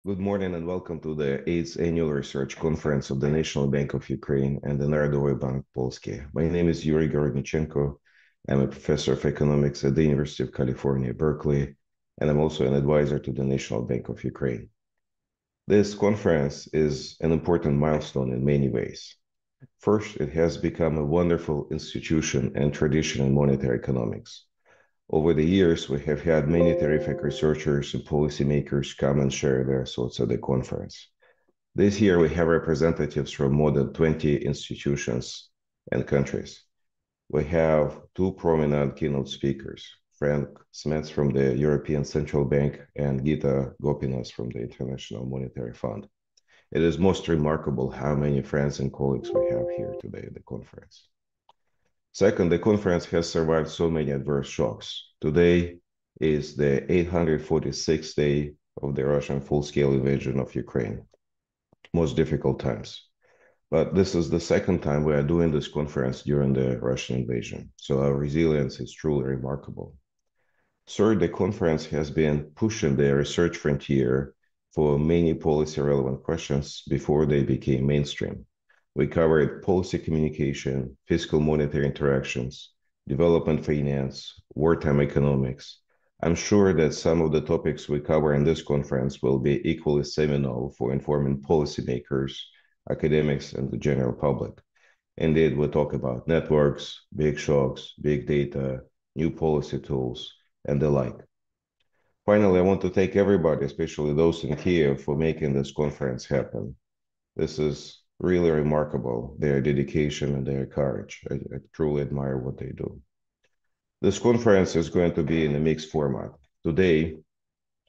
Good morning and welcome to the 8th Annual Research Conference of the National Bank of Ukraine and the Narodowy Bank Polski. My name is Yuri Gorodnichenko. I'm a professor of economics at the University of California, Berkeley, and I'm also an advisor to the National Bank of Ukraine. This conference is an important milestone in many ways. First, it has become a wonderful institution and tradition in monetary economics. Over the years, we have had many terrific researchers and policymakers come and share their thoughts at the conference. This year, we have representatives from more than 20 institutions and countries. We have two prominent keynote speakers, Frank Smets from the European Central Bank and Gita Gopinath from the International Monetary Fund. It is most remarkable how many friends and colleagues we have here today at the conference. Second, the conference has survived so many adverse shocks. Today is the 846th day of the Russian full-scale invasion of Ukraine. Most difficult times. But this is the second time we are doing this conference during the Russian invasion. So our resilience is truly remarkable. Third, the conference has been pushing the research frontier for many policy-relevant questions before they became mainstream. We covered policy communication, fiscal monetary interactions, development finance, wartime economics. I'm sure that some of the topics we cover in this conference will be equally seminal for informing policymakers, academics, and the general public. Indeed, we'll talk about networks, big shocks, big data, new policy tools, and the like. Finally, I want to thank everybody, especially those in Kiev, for making this conference happen. This is really remarkable, their dedication and their courage. I truly admire what they do. This conference is going to be in a mixed format. Today,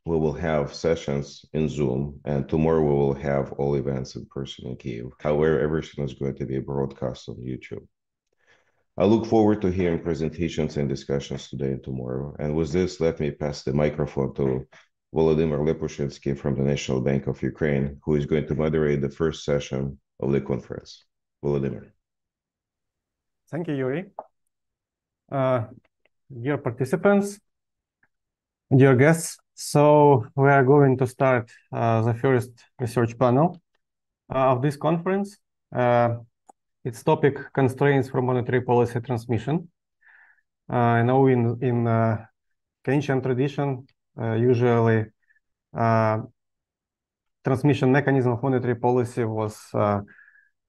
we will have sessions in Zoom, and tomorrow we will have all events in person in Kiev. However, everything is going to be broadcast on YouTube. I look forward to hearing presentations and discussions today and tomorrow. And with this, let me pass the microphone to Volodymyr Lepushinsky from the National Bank of Ukraine, who is going to moderate the first session of the conference. Volodymyr. Thank you, Yuri. Dear participants, dear guests, so we are going to start the first research panel of this conference. Its topic, constraints for monetary policy transmission. I know in Keynesian tradition, usually transmission mechanism of monetary policy was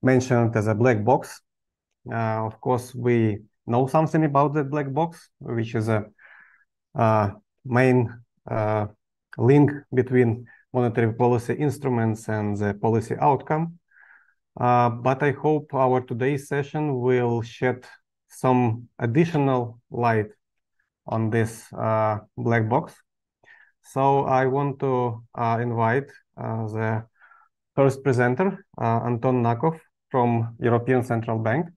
mentioned as a black box. Of course, we know something about the black box, which is a main link between monetary policy instruments and the policy outcome. But I hope our today's session will shed some additional light on this black box. So I want to invite the first presenter, Anton Nakov from European Central Bank,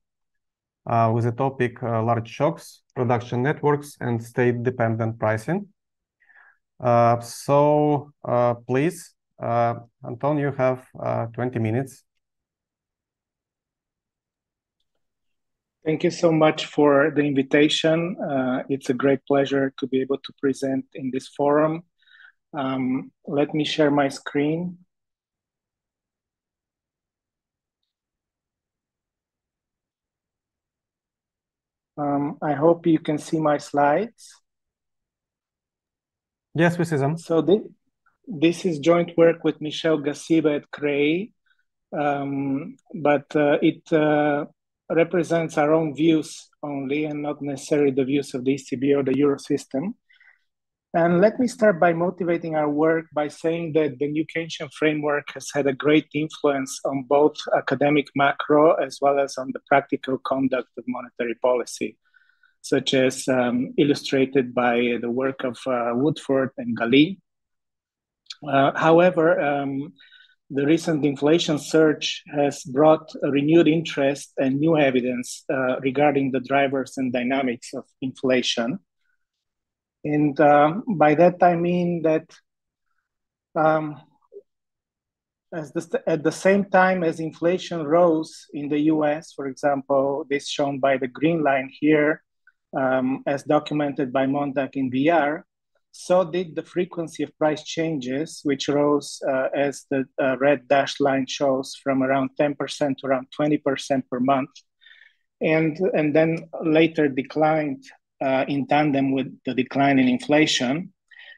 with the topic large shocks, production networks, and state-dependent pricing. Please, Anton, you have 20 minutes. Thank you so much for the invitation. It's a great pleasure to be able to present in this forum. Let me share my screen. I hope you can see my slides. Yes, we see them. So this is joint work with Michel Gassiba at CREI, but it represents our own views only and not necessarily the views of the ECB or the Eurosystem. And let me start by motivating our work by saying that the new Keynesian framework has had a great influence on both academic macro as well as on the practical conduct of monetary policy, such as illustrated by the work of Woodford and Galli. However, the recent inflation surge has brought a renewed interest and new evidence regarding the drivers and dynamics of inflation. And by that, I mean that at the same time as inflation rose in the US, for example, this shown by the green line here, as documented by Mondak in VR, so did the frequency of price changes, which rose, as the red dashed line shows, from around 10% to around 20% per month, and then later declined in tandem with the decline in inflation.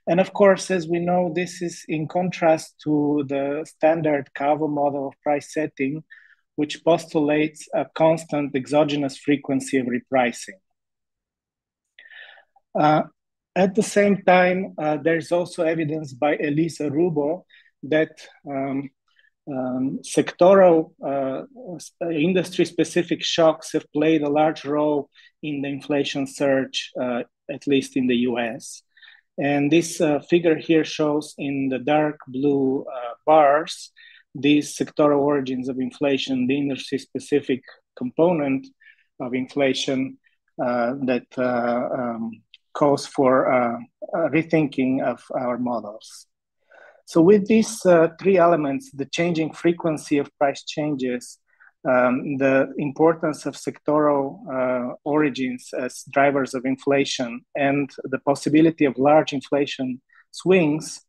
And of course, as we know, this is in contrast to the standard Cavo model of price setting, which postulates a constant exogenous frequency of repricing. At the same time, there's also evidence by Elisa Rubo that sectoral industry-specific shocks have played a large role in the inflation surge, at least in the US. And this figure here shows in the dark blue bars these sectoral origins of inflation, the industry-specific component of inflation that calls for a rethinking of our models. So with these three elements, the changing frequency of price changes, the importance of sectoral origins as drivers of inflation, and the possibility of large inflation swings,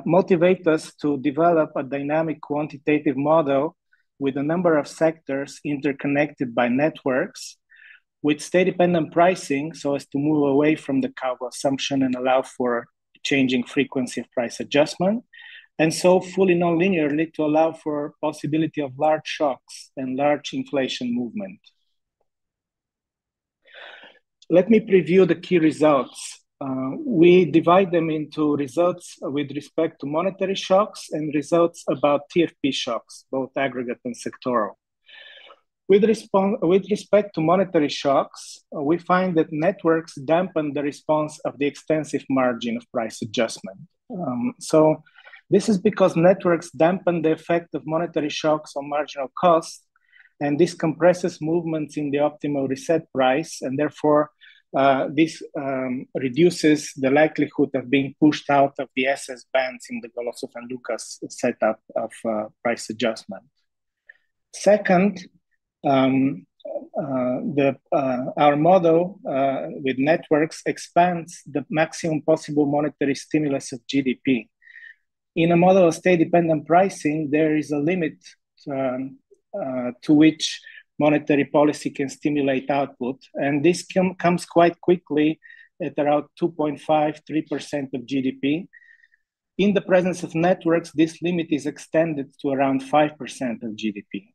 motivate us to develop a dynamic quantitative model with a number of sectors interconnected by networks, with state-dependent pricing so as to move away from the Cavo assumption and allow for changing frequency of price adjustment, and so fully non-linearly to allow for possibility of large shocks and large inflation movement. Let me preview the key results. We divide them into results with respect to monetary shocks and results about TFP shocks, both aggregate and sectoral. With respect to monetary shocks, we find that networks dampen the response of the extensive margin of price adjustment. So this is because networks dampen the effect of monetary shocks on marginal costs, and this compresses movements in the optimal reset price, and therefore this reduces the likelihood of being pushed out of the SS bands in the Golosov and Lucas setup of price adjustment. Second, our model with networks expands the maximum possible monetary stimulus of GDP. In a model of state-dependent pricing, there is a limit to which monetary policy can stimulate output, and this comes quite quickly at around 2.5–3% of GDP. In the presence of networks, this limit is extended to around 5% of GDP.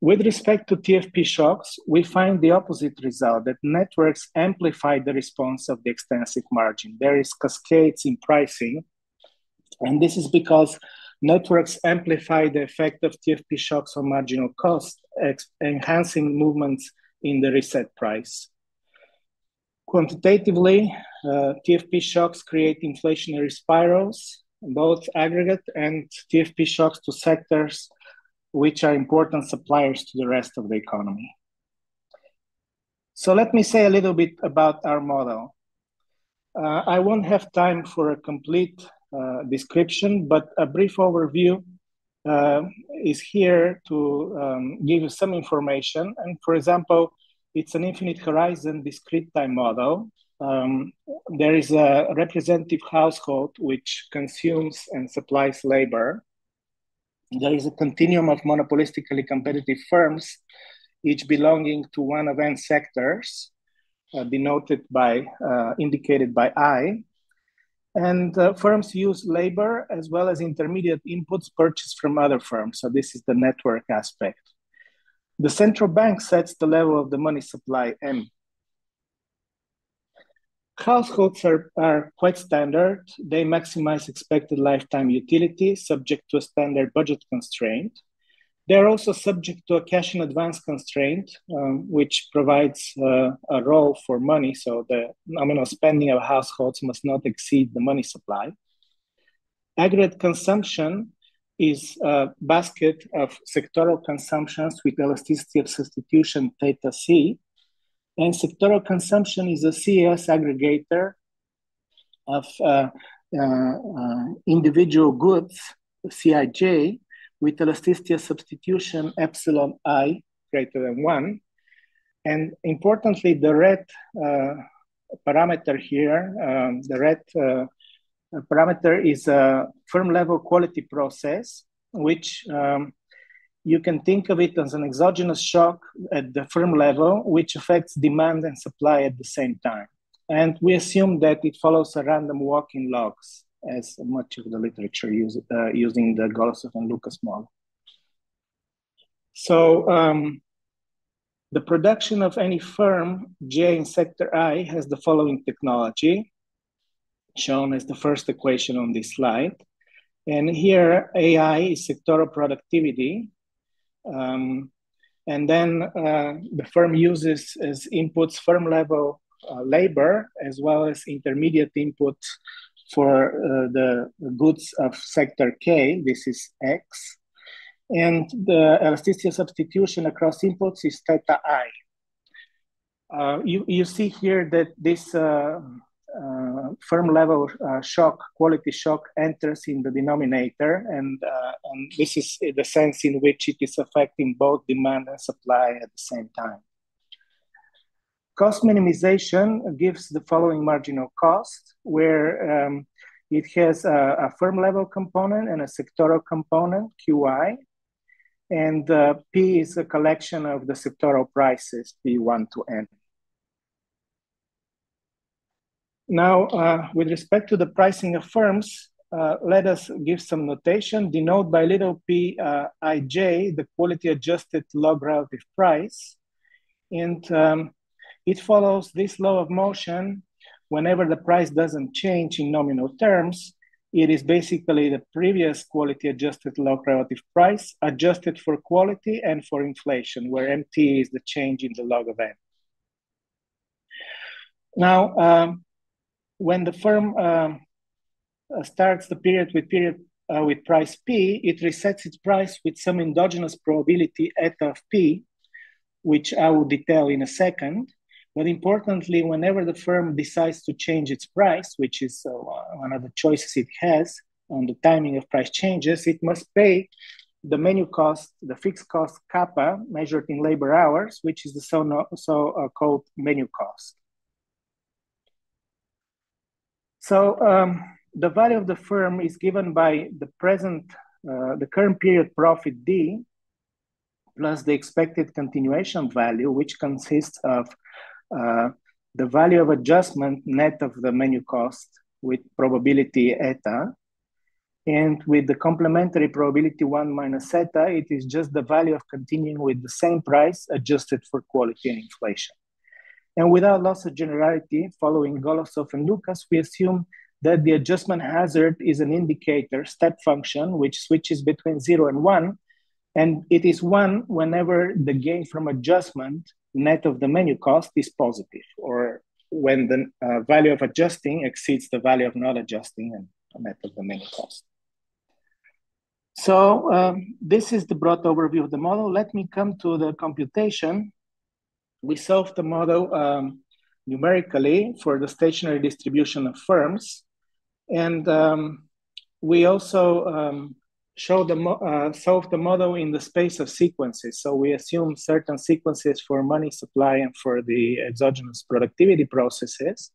With respect to TFP shocks, we find the opposite result, that networks amplify the response of the extensive margin. There is cascades in pricing, and this is because networks amplify the effect of TFP shocks on marginal cost, enhancing movements in the reset price. Quantitatively, TFP shocks create inflationary spirals, both aggregate and TFP shocks to sectors which are important suppliers to the rest of the economy. So let me say a little bit about our model. I won't have time for a complete description, but a brief overview is here to give you some information. And for example, it's an infinite horizon discrete time model. There is a representative household which consumes and supplies labor. There is a continuum of monopolistically competitive firms, each belonging to one of n sectors, indicated by I. And firms use labor as well as intermediate inputs purchased from other firms. So this is the network aspect. The central bank sets the level of the money supply, M. Households are quite standard. They maximize expected lifetime utility subject to a standard budget constraint. They're also subject to a cash in advance constraint, which provides a role for money. So the nominal spending of households must not exceed the money supply. Aggregate consumption is a basket of sectoral consumptions with elasticity of substitution theta C. And sectoral consumption is a CES aggregator of individual goods, CIJ, with elasticity of substitution epsilon I greater than 1. And importantly, the red parameter here, the red parameter is a firm level quality process, which you can think of it as an exogenous shock at the firm level, which affects demand and supply at the same time. And we assume that it follows a random walk in logs, as much of the literature using the Golosov and Lucas model. So the production of any firm J in sector I has the following technology, shown as the first equation on this slide. And here AI is sectoral productivity. And then the firm uses as inputs firm level labor, as well as intermediate input for the goods of sector K, this is X. And the elasticity substitution across inputs is theta I. You see here that this firm level shock, quality shock, enters in the denominator, and this is the sense in which it is affecting both demand and supply at the same time. Cost minimization gives the following marginal cost, where it has a firm level component and a sectoral component, QI, and P is a collection of the sectoral prices, P1 to N. Now, with respect to the pricing of firms, let us give some notation. Denote by little p ij the quality adjusted log relative price. And it follows this law of motion. Whenever the price doesn't change in nominal terms, it is basically the previous quality adjusted log relative price adjusted for quality and for inflation, where MT is the change in the log of N. Now, when the firm starts the period with price P, it resets its price with some endogenous probability eta of P, which I will detail in a second. But importantly, whenever the firm decides to change its price, which is one of the choices it has on the timing of price changes, it must pay the menu cost, the fixed cost kappa, measured in labor hours, which is the so-called menu cost. So the value of the firm is given by the current period profit D plus the expected continuation value, which consists of the value of adjustment net of the menu cost with probability eta. And with the complementary probability 1 minus eta, it is just the value of continuing with the same price adjusted for quality and inflation. And without loss of generality, following Golosov and Lucas, we assume that the adjustment hazard is an indicator step function, which switches between 0 and 1. And it is 1 whenever the gain from adjustment net of the menu cost is positive, or when the value of adjusting exceeds the value of not adjusting and net of the menu cost. So this is the broad overview of the model. Let me come to the computation. We solved the model numerically for the stationary distribution of firms. And we also solved the model in the space of sequences. So we assume certain sequences for money supply and for the exogenous productivity processes.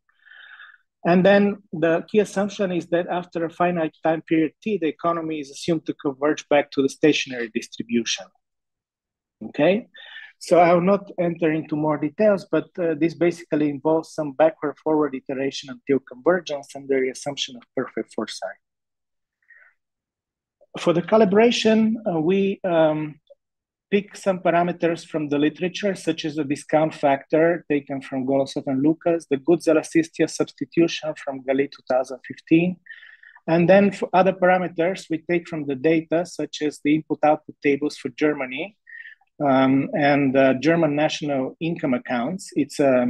And then the key assumption is that after a finite time period T, the economy is assumed to converge back to the stationary distribution. Okay? So I will not enter into more details, but this basically involves some backward-forward iteration until convergence under the assumption of perfect foresight. For the calibration, we pick some parameters from the literature, such as the discount factor taken from Golosov and Lucas, the goods elasticity substitution from Gali 2015, and then for other parameters we take from the data, such as the input-output tables for Germany, and German national income accounts. It's a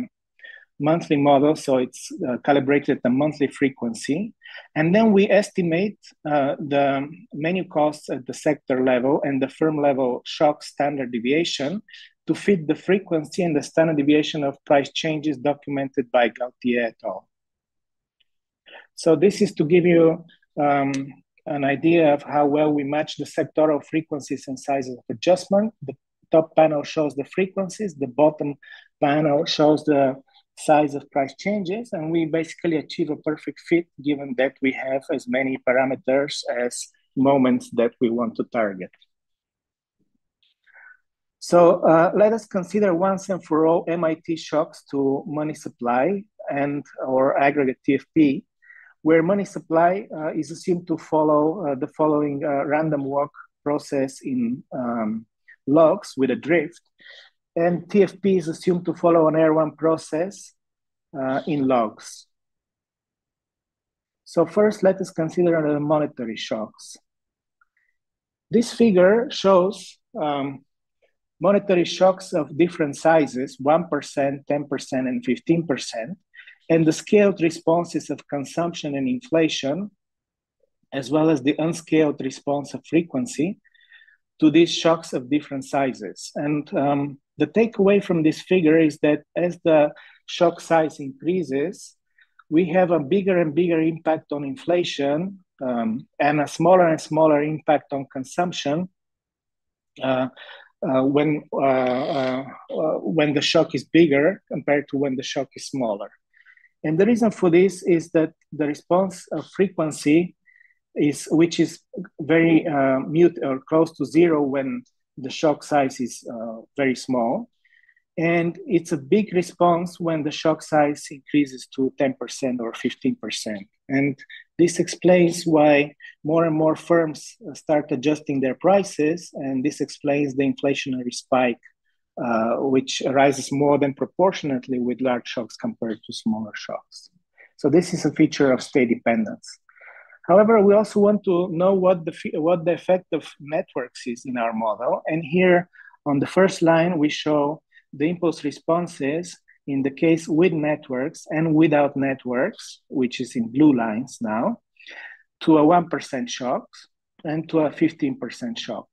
monthly model, so it's calibrated at a monthly frequency. And then we estimate the menu costs at the sector level and the firm level shock standard deviation to fit the frequency and the standard deviation of price changes documented by Gautier et al. So this is to give you an idea of how well we match the sectoral frequencies and sizes of adjustment. The top panel shows the frequencies, the bottom panel shows the size of price changes, and we basically achieve a perfect fit given that we have as many parameters as moments that we want to target. So let us consider once and for all MIT shocks to money supply and or aggregate TFP, where money supply is assumed to follow the following random walk process in logs with a drift, and TFP is assumed to follow an R1 process in logs. So first, let us consider the monetary shocks. This figure shows monetary shocks of different sizes, 1%, 10%, and 15%, and the scaled responses of consumption and inflation, as well as the unscaled response of frequency to these shocks of different sizes. And the takeaway from this figure is that as the shock size increases, we have a bigger and bigger impact on inflation and a smaller and smaller impact on consumption when the shock is bigger compared to when the shock is smaller. And the reason for this is that the response of frequency which is very mute or close to zero when the shock size is very small. And it's a big response when the shock size increases to 10% or 15%. And this explains why more and more firms start adjusting their prices. And this explains the inflationary spike, which arises more than proportionately with large shocks compared to smaller shocks. So this is a feature of state dependence. However, we also want to know what the effect of networks is in our model. And here on the first line, we show the impulse responses in the case with networks and without networks, which is in blue lines now, to a 1% shock and to a 15% shock.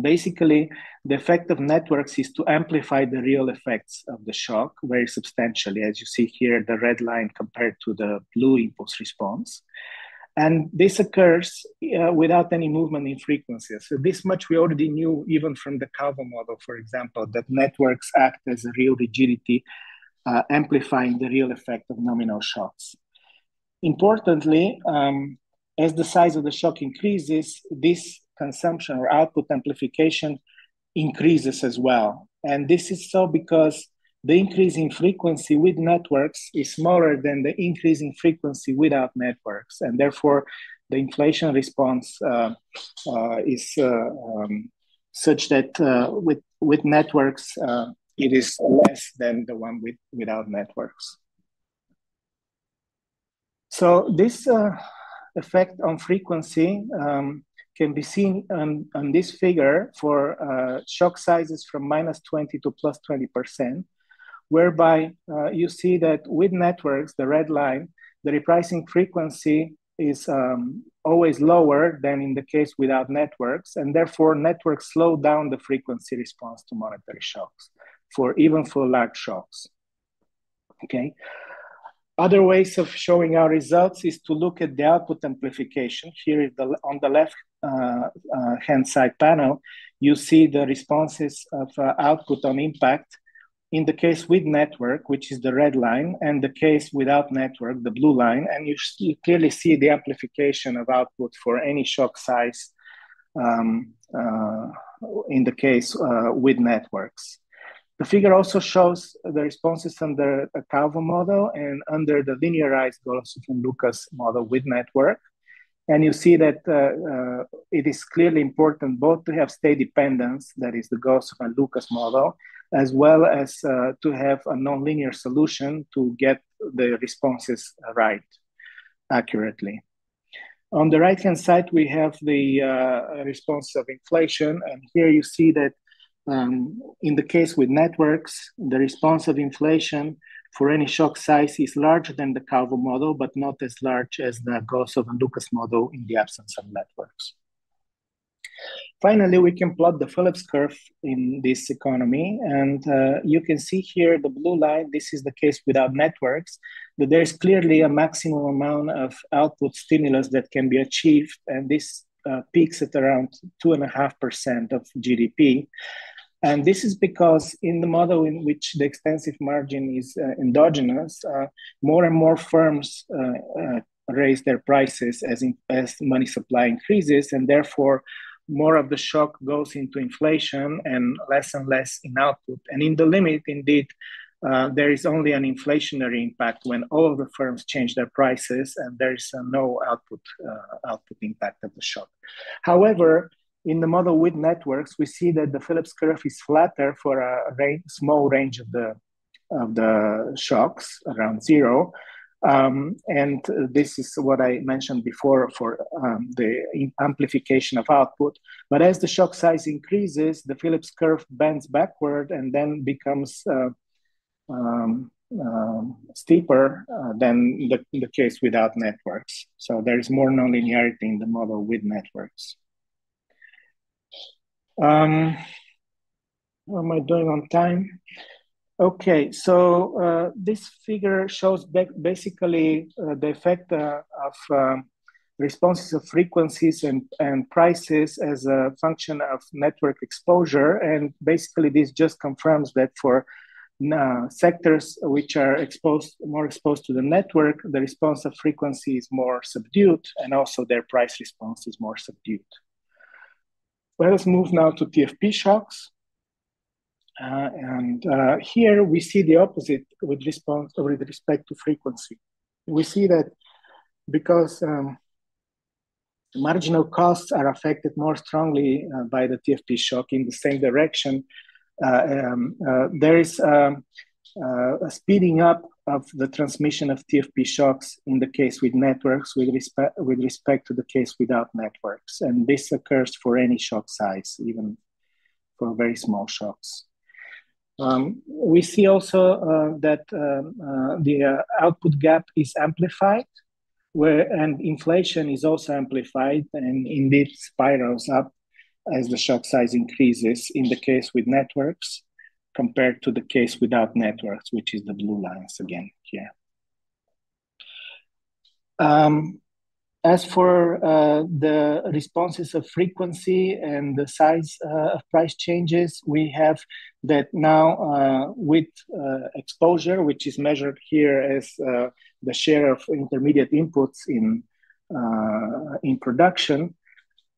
Basically, the effect of networks is to amplify the real effects of the shock very substantially, as you see here, the red line compared to the blue impulse response. And this occurs without any movement in frequency. So this much we already knew even from the Counsel model, for example, that networks act as a real rigidity, amplifying the real effect of nominal shocks. Importantly, as the size of the shock increases, this consumption or output amplification increases as well. And this is so because the increase in frequency with networks is smaller than the increase in frequency without networks. And therefore, the inflation response is such that with networks, it is less than the one without networks. So this effect on frequency can be seen on this figure for shock sizes from -20 to +20%, whereby you see that with networks, the red line, the repricing frequency is always lower than in the case without networks, and therefore networks slow down the frequency response to monetary shocks, even for large shocks. Okay. Other ways of showing our results is to look at the output amplification. Here is on the left hand side panel, you see the responses of output on impact in the case with network, which is the red line, and the case without network, the blue line. And you clearly see the amplification of output for any shock size in the case with networks. The figure also shows the responses under the Counsel model and under the linearized Golosov and Lucas model with network. And you see that it is clearly important both to have state dependence, that is the Golosov and Lucas model, as well as to have a nonlinear solution to get the responses right accurately. On the right-hand side, we have the response of inflation. And here you see that in the case with networks, the response of inflation for any shock size is larger than the Counsel model, but not as large as the Golosov and Lucas model in the absence of networks. Finally, we can plot the Phillips curve in this economy. And you can see here the blue line, this is the case without networks, that there's clearly a maximum amount of output stimulus that can be achieved. And this peaks at around 2.5% of GDP. And this is because in the model in which the extensive margin is endogenous, more and more firms raise their prices as money supply increases, and therefore more of the shock goes into inflation and less in output. And in the limit, indeed, there is only an inflationary impact when all of the firms change their prices, and there is no output impact of the shock. However, in the model with networks, we see that the Phillips curve is flatter for a small range of the shocks around zero. And this is what I mentioned before for the amplification of output. But as the shock size increases, the Phillips curve bends backward and then becomes steeper than the case without networks. So there is more nonlinearity in the model with networks. How am I doing on time? Okay, so this figure shows basically the effect of responses of frequencies and prices as a function of network exposure. And basically this just confirms that for sectors which are more exposed to the network, the response of frequency is more subdued, and also their price response is more subdued. Let us move now to TFP shocks. Here we see the opposite with respect to frequency. We see that because marginal costs are affected more strongly by the TFP shock in the same direction, there is a speeding up of the transmission of TFP shocks in the case with networks with respect to the case without networks. And this occurs for any shock size, even for very small shocks. We see also that the output gap is amplified, and inflation is also amplified and indeed spirals up as the shock size increases in the case with networks compared to the case without networks, which is the blue lines again here. As for the responses of frequency and the size of price changes, we have that now with exposure, which is measured here as the share of intermediate inputs in production,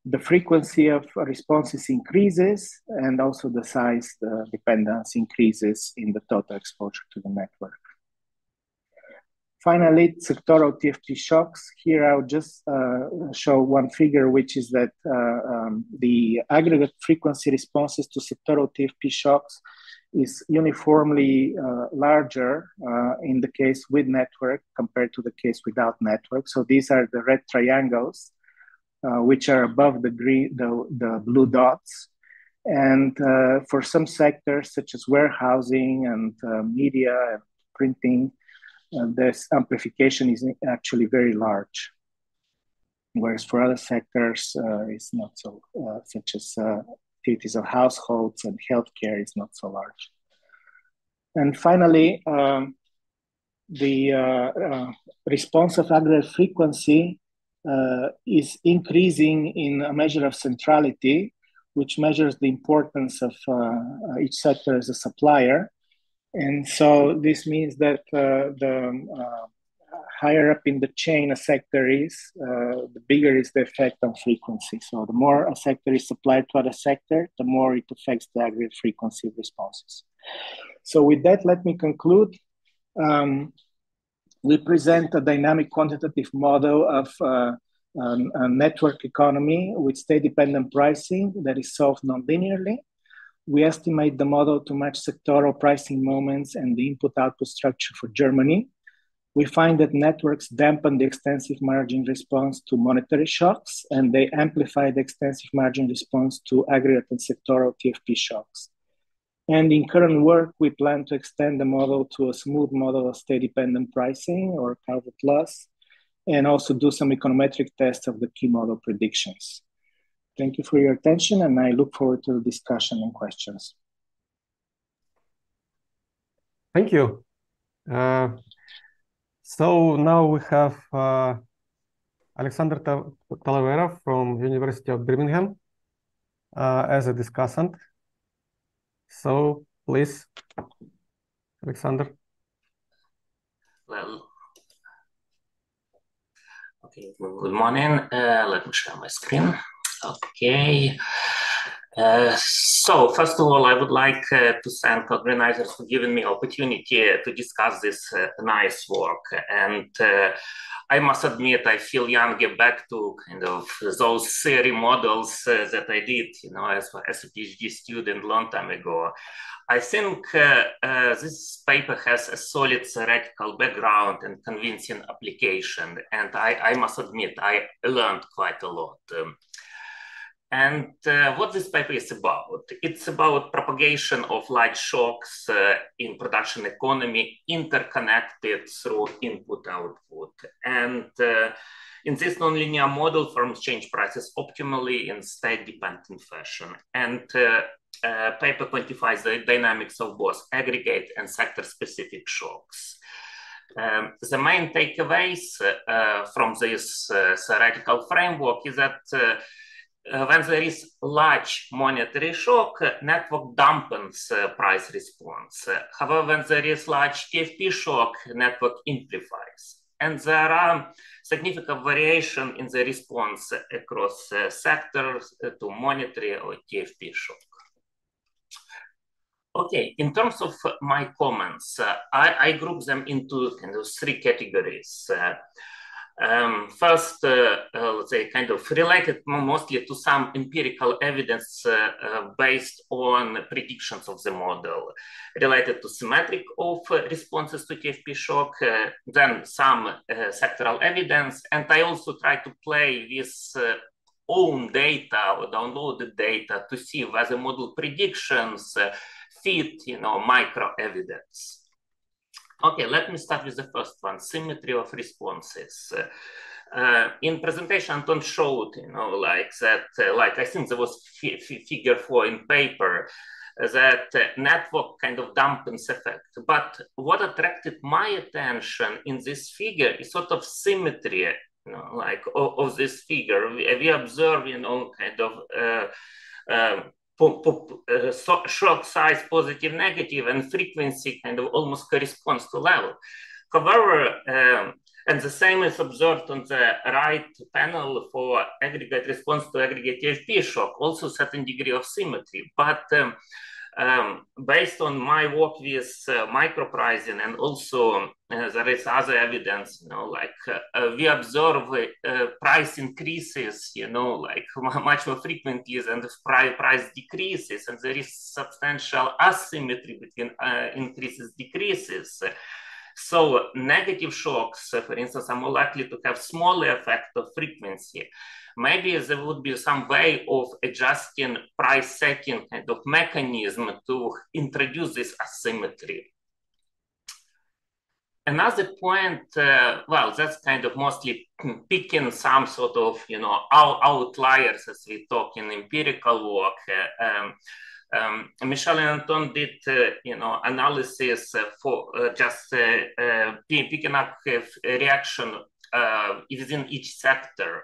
the frequency of responses increases, and also the size dependence increases in the total exposure to the network. Finally, sectoral TFP shocks. Here I'll just show one figure, which is that the aggregate frequency responses to sectoral TFP shocks is uniformly larger in the case with network compared to the case without network. So these are the red triangles, which are above the blue dots. And for some sectors, such as warehousing and media and printing, this amplification is actually very large. Whereas for other sectors, it's not so, such as activities of households and healthcare is not so large. And finally, the response of aggregate frequency is increasing in a measure of centrality, which measures the importance of each sector as a supplier. And so this means that the higher up in the chain a sector is, the bigger is the effect on frequency. So the more a sector is supplied to other sector, the more it affects the aggregate frequency of responses. So with that, let me conclude. We present a dynamic quantitative model of a network economy with state-dependent pricing that is solved non-linearly. We estimate the model to match sectoral pricing moments and the input-output structure for Germany. We find that networks dampen the extensive margin response to monetary shocks, and they amplify the extensive margin response to aggregate and sectoral TFP shocks. And in current work, we plan to extend the model to a smooth model of state-dependent pricing or Calvert loss, and also do some econometric tests of the key model predictions. Thank you for your attention, and I look forward to the discussion and questions. Thank you. So now we have Alexander Talavera from University of Birmingham as a discussant. So please, Alexander. Well, okay, good morning. Let me share my screen. Okay. So first of all, I would like to thank organizers for giving me opportunity to discuss this nice work. And I must admit, I feel younger back to kind of those theory models that I did, as a PhD student long time ago. I think this paper has a solid theoretical background and convincing application. And I must admit, I learned quite a lot. And what this paper is about, it's about propagation of large shocks in production economy interconnected through input-output. And in this nonlinear model, firms change prices optimally in state-dependent fashion. And paper quantifies the dynamics of both aggregate and sector-specific shocks. The main takeaways from this theoretical framework is that when there is large monetary shock, network dampens price response. However, when there is large TFP shock, network amplifies. And there are significant variation in the response across sectors to monetary or TFP shock. Okay, in terms of my comments, I group them into kind of three categories. First, let's say kind of related mostly to some empirical evidence based on predictions of the model, related to symmetric of responses to TFP shock, then some sectoral evidence, and I also try to play with own data or downloaded data to see whether model predictions fit, micro evidence. Okay, let me start with the first one, symmetry of responses. In presentation, Anton showed, like that, like I think there was figure 4 in paper, that network kind of dampens effect. But what attracted my attention in this figure is sort of symmetry, like of this figure. We observe, kind of shock size positive, negative, and frequency kind of almost corresponds to level. However, and the same is observed on the right panel for aggregate response to aggregate TFP shock, also certain degree of symmetry. But based on my work with micropricing, and also there is other evidence, we observe price increases, like much more frequently than the price decreases, and there is substantial asymmetry between increases, decreases. So negative shocks, for instance, are more likely to have smaller effect of frequency. Maybe there would be some way of adjusting price setting kind of mechanism to introduce this asymmetry. Another point, well, that's kind of mostly picking some sort of, outliers as we talk in empirical work. Michelle and Anton did, analysis for just picking up reaction within each sector.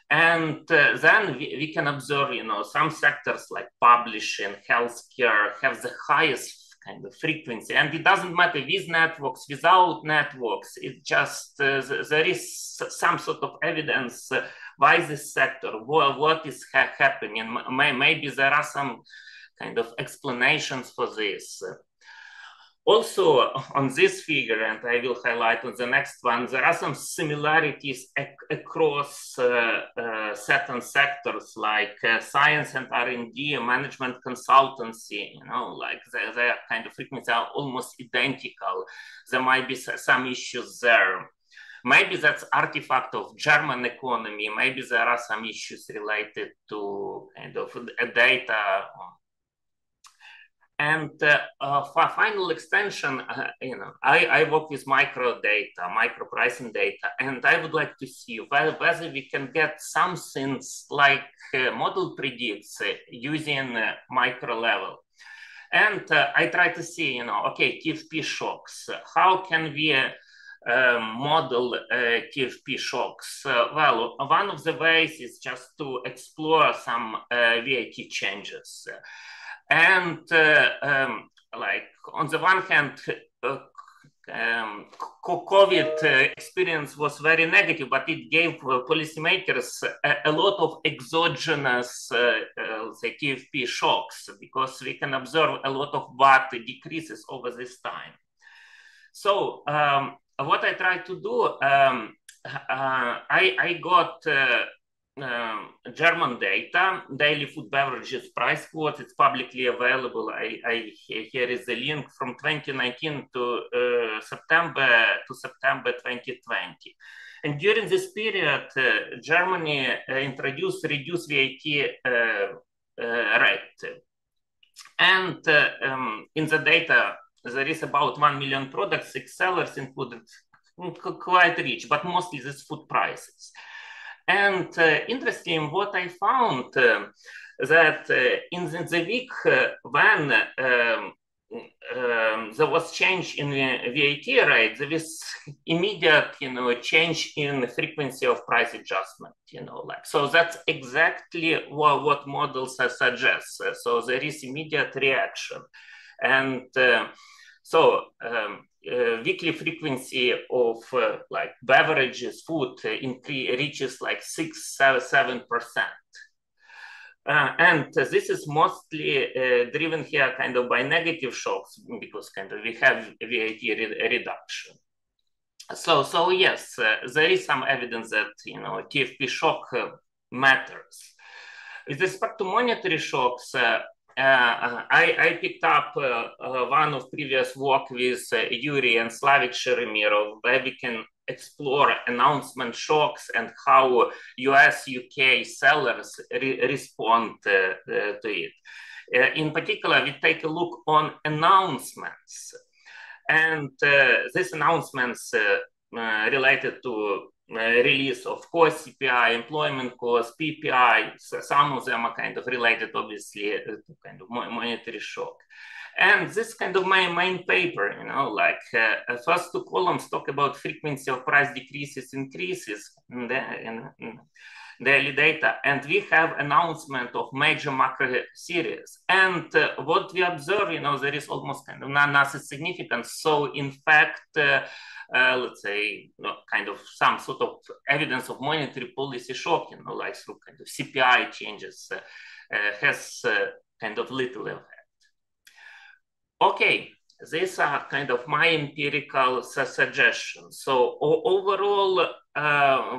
And then we can observe, some sectors like publishing, healthcare have the highest kind of frequency. And it doesn't matter with networks, without networks. It just, there is some sort of evidence why this sector, what is happening. Maybe there are some kind of explanations for this. Also, on this figure, and I will highlight on the next one, there are some similarities across certain sectors like science and R&D, management consultancy, like their kind of frequency are almost identical. There might be some issues there. Maybe that's artifact of German economy. Maybe there are some issues related to kind of data. And for final extension, I work with micro pricing data, and I would like to see whether we can get some things like model predicts using micro level. And I try to see, okay, TFP shocks, how can we model TFP shocks? Well, one of the ways is just to explore some VAT changes. And like on the one hand, COVID experience was very negative, but it gave policymakers a lot of exogenous, say, TFP shocks, because we can observe a lot of VAT decreases over this time. So what I tried to do, I got German data, daily food beverages price quotes. It's publicly available. Here is the link from 2019 to September 2020. And during this period, Germany introduced reduced VAT rate. And in the data, there is about 1 million products, 6 sellers included, quite rich, but mostly these food prices. And interesting, what I found that in the week when there was change in the VAT rate, there was immediate, change in frequency of price adjustment, so that's exactly what models suggest. So there is immediate reaction, and weekly frequency of like beverages, food reaches like 6-7%. And this is mostly driven here kind of by negative shocks, because kind of we have VAT reduction. So yes, there is some evidence that TFP shock matters. With respect to monetary shocks, I picked up one of previous work with Yuri and Slavik Sheremirov, where we can explore announcement shocks and how US, UK sellers respond to it. In particular, we take a look on announcements. And these announcements related to release of core CPI, employment costs, PPI. So some of them are kind of related, obviously, to kind of monetary shock. And this kind of my main paper, like first two columns talk about frequency of price decreases, increases in daily data. And we have announcement of major macro series. And what we observe, there is almost kind of nothing significant. So in fact, let's say, kind of some sort of evidence of monetary policy shock, like through kind of CPI changes, has kind of little effect. Okay, these are kind of my empirical suggestions. So overall,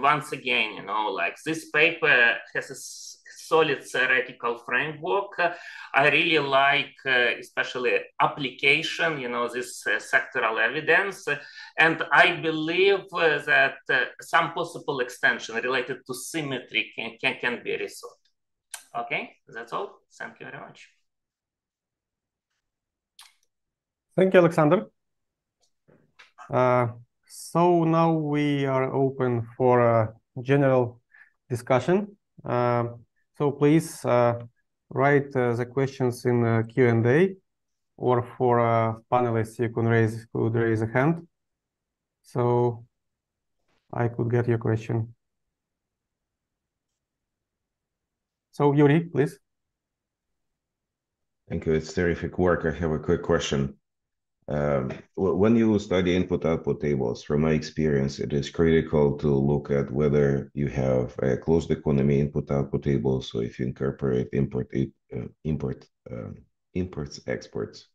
once again, like this paper has a solid theoretical framework. I really like, especially application, this sectoral evidence. And I believe that some possible extension related to symmetry can be resolved. Okay, that's all. Thank you very much. Thank you, Alexander. So now we are open for a general discussion. So please write the questions in Q&A, or for panelists, you could raise a hand. So I could get your question. So Yuri, please. Thank you. It's terrific work. I have a quick question. When you study input-output tables, from my experience, it is critical to look at whether you have a closed economy input-output table. So if you incorporate imports, exports.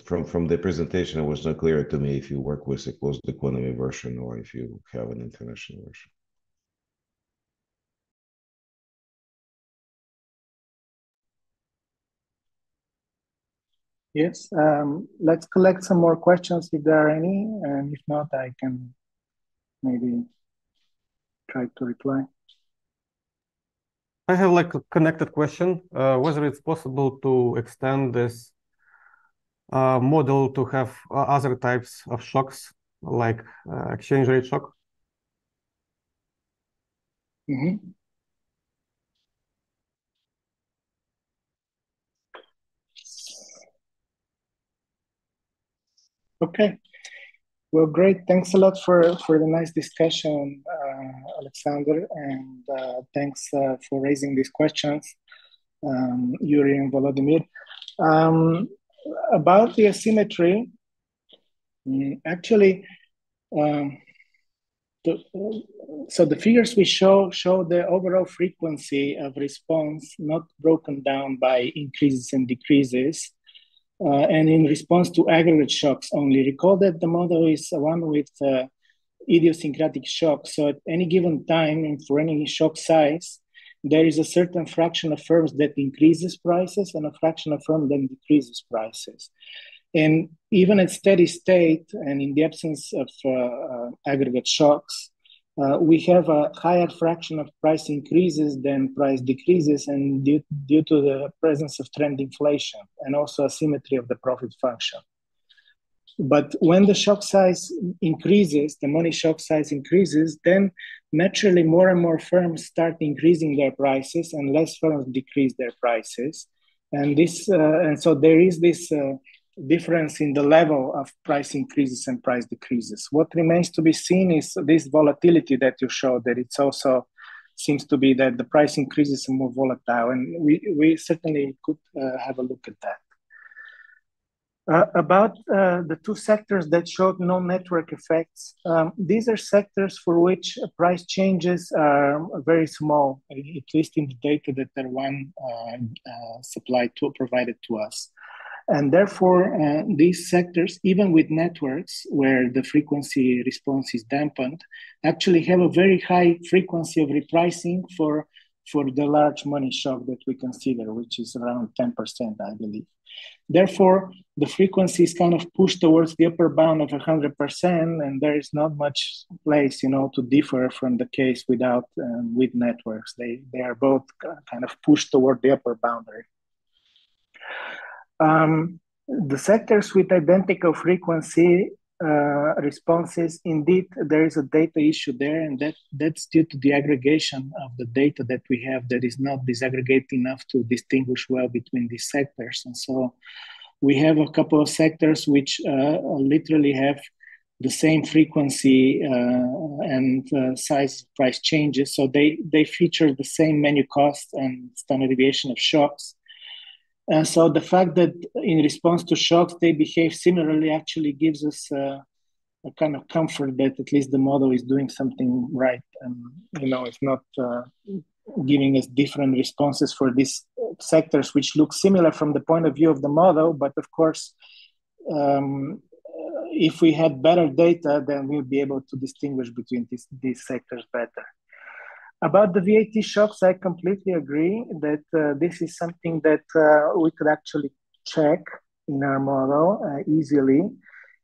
From the presentation, it was not clear to me if you work with a closed economy version or if you have an international version. Yes, let's collect some more questions if there are any, and if not, I can maybe try to reply. I have like a connected question, whether it's possible to extend this model to have other types of shocks, like exchange rate shock. Mm-hmm. Okay. Well, great. Thanks a lot for the nice discussion, Alexander, and thanks for raising these questions, Yuri and Volodymyr. About the asymmetry, actually, so the figures we show the overall frequency of response, not broken down by increases and decreases, and in response to aggregate shocks only. Recall that the model is one with idiosyncratic shocks. So at any given time and for any shock size, there is a certain fraction of firms that increases prices and a fraction of firms that decreases prices. And even at steady state and in the absence of aggregate shocks, we have a higher fraction of price increases than price decreases, and due to the presence of trend inflation and also asymmetry of the profit function. But when the shock size increases, the money shock size increases, then naturally more and more firms start increasing their prices and less firms decrease their prices. And so there is this difference in the level of price increases and price decreases. What remains to be seen is this volatility that you showed, that it's also seems to be that the price increases are more volatile, and we certainly could have a look at that. About the two sectors that showed no network effects, these are sectors for which price changes are very small, at least in the data that Erwan provided to us. And therefore, these sectors, even with networks where the frequency response is dampened, actually have a very high frequency of repricing for the large money shock that we consider, which is around 10%, I believe. Therefore, the frequency is kind of pushed towards the upper bound of 100%, and there is not much place, to differ from the case without with networks. They are both kind of pushed toward the upper boundary. The sectors with identical frequency responses, indeed, there is a data issue there, and that's due to the aggregation of the data that we have that is not disaggregated enough to distinguish well between these sectors. And so we have a couple of sectors which literally have the same frequency and size price changes. So they feature the same menu cost and standard deviation of shocks. And so the fact that in response to shocks, they behave similarly actually gives us a kind of comfort that at least the model is doing something right. And, it's not giving us different responses for these sectors, which look similar from the point of view of the model. But of course, if we had better data, then we'll be able to distinguish between these sectors better. About the VIII shocks, I completely agree that this is something that we could actually check in our model easily.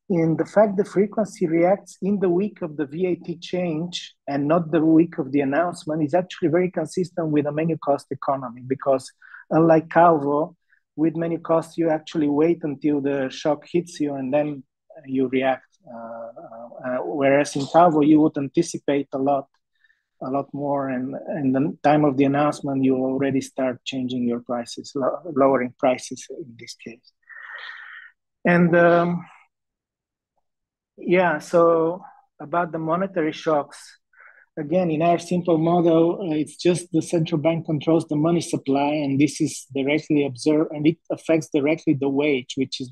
In the fact the frequency reacts in the week of the VIII change and not the week of the announcement is actually very consistent with a menu cost economy, because unlike Calvo, with menu costs, you actually wait until the shock hits you and then you react. Whereas in Calvo, you would anticipate a lot more, and the time of the announcement, you already start changing your prices, lowering prices in this case. And so about the monetary shocks, again, in our simple model, it's just the central bank controls the money supply, and this is directly observed, and it affects directly the wage, which is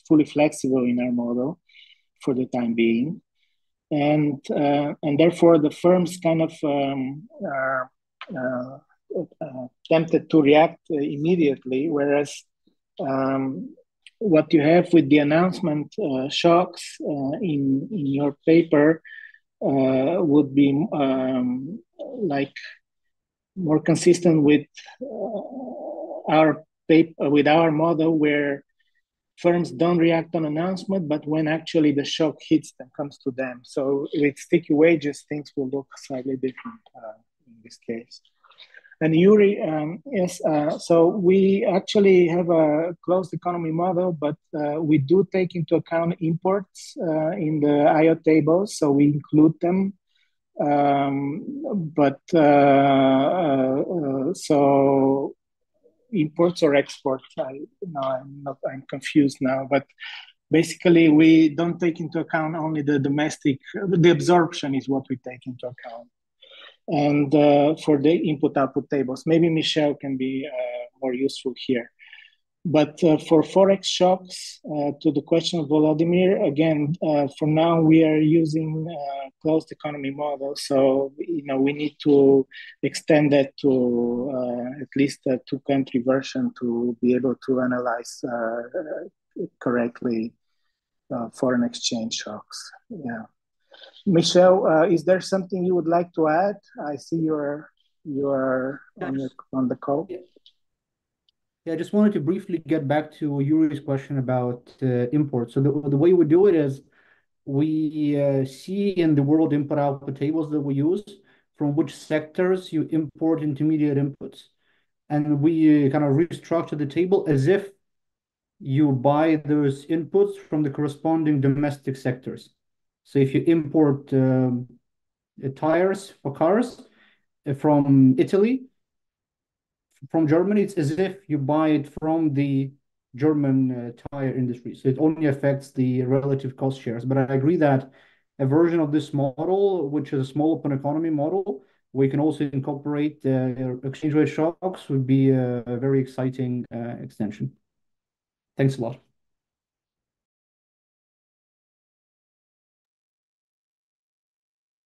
fully flexible in our model for the time being. And therefore the firms kind of are tempted to react immediately, whereas what you have with the announcement shocks in your paper would be like more consistent with our paper, with our model, where firms don't react on announcement, but when actually the shock hits them, comes to them. So with sticky wages, things will look slightly different in this case. And Yuri, yes, so we actually have a closed economy model, but we do take into account imports in the IO tables, so we include them. So imports or exports, I'm confused now, but basically we don't take into account only the domestic, the absorption is what we take into account. And for the input-output tables, maybe Michelle can be more useful here. But for Forex shocks, to the question of Volodymyr, again, for now we are using closed economy model. So, we need to extend that to at least a two-country version to be able to analyze correctly foreign exchange shocks. Yeah. Michelle, is there something you would like to add? I see you are on the call. Yeah, I just wanted to briefly get back to Yuri's question about imports. So the way we do it is we see in the world input-output tables that we use from which sectors you import intermediate inputs. And we kind of restructure the table as if you buy those inputs from the corresponding domestic sectors. So if you import tires for cars from Italy, from Germany, it's as if you buy it from the German tire industry. So it only affects the relative cost shares. But I agree that a version of this model, which is a small open economy model, we can also incorporate exchange rate shocks, would be a very exciting extension. Thanks a lot.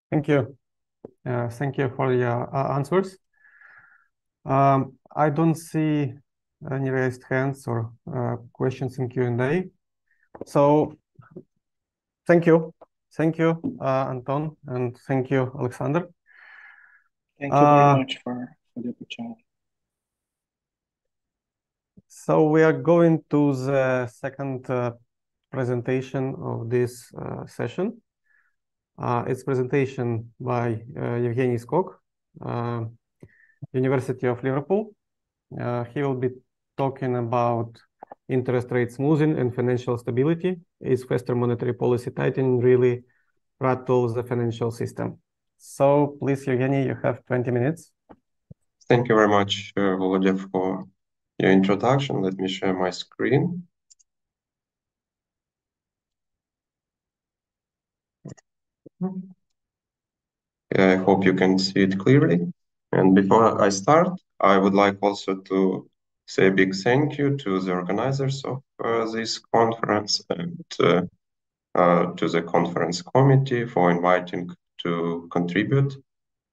Thank you. Thank you for your answers. I don't see any raised hands or questions in Q&A. So thank you. Thank you, Anton, and thank you, Alexander. Thank you very much for the opportunity. So we are going to the second presentation of this session. It's presentation by Evgeny Skok, University of Liverpool. He will be talking about interest rate smoothing and financial stability. Is faster monetary policy tightening really rattles the financial system? So please, Evgeny, you have 20 minutes. Thank you very much, Volodya, for your introduction. Let me share my screen. I hope you can see it clearly. And before I start, I would like also to say a big thank you to the organizers of this conference and to the conference committee for inviting to contribute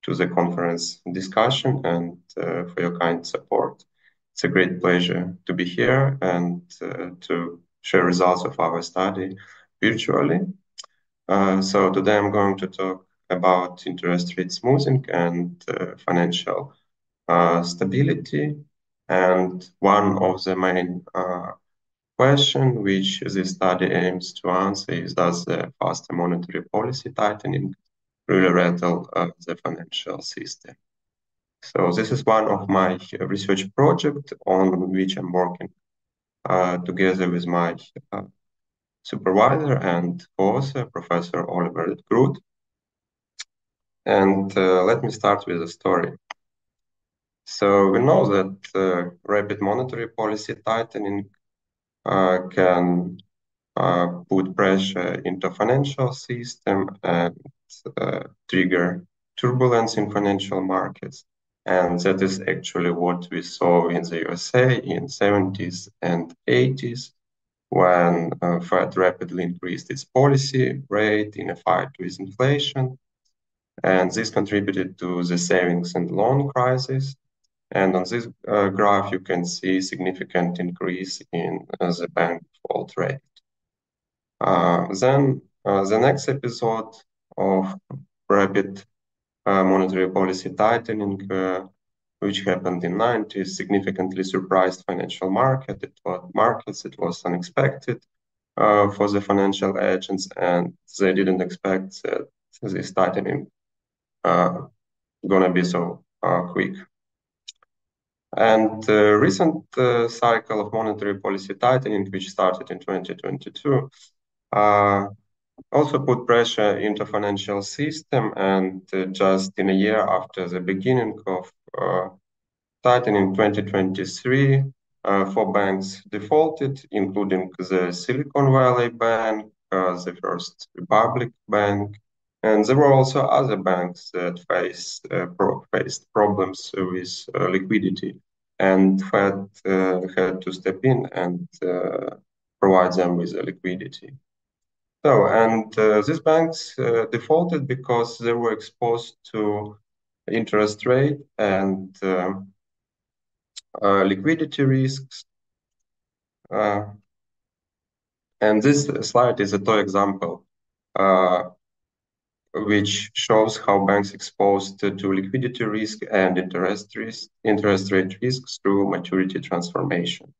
to the conference discussion and for your kind support. It's a great pleasure to be here and to share results of our study virtually. So today I'm going to talk about interest rate smoothing and financial stability. And one of the main question which this study aims to answer is, does the faster monetary policy tightening really rattle the financial system? So this is one of my research projects on which I'm working together with my supervisor and co-author, Professor Oliver Groot. And let me start with a story. So we know that rapid monetary policy tightening can put pressure into financial system and trigger turbulence in financial markets. And that is actually what we saw in the USA in 70s and 80s, when Fed rapidly increased its policy rate in a fight with inflation. And this contributed to the savings and loan crisis. And on this graph, you can see significant increase in the bank default rate. Then the next episode of rapid monetary policy tightening, which happened in the 90s, significantly surprised financial markets. It was unexpected for the financial agents, and they didn't expect that this tightening gonna be so quick. And the recent cycle of monetary policy tightening, which started in 2022, also put pressure into financial system. And just in a year after the beginning of tightening, 2023, 4 banks defaulted, including the Silicon Valley Bank, the First Republic Bank, and there were also other banks that faced problems with liquidity and had to step in and provide them with the liquidity. So, and these banks defaulted because they were exposed to interest rate and liquidity risks. And this slide is a toy example which shows how banks exposed to liquidity risk and interest rate risks through maturity transformation.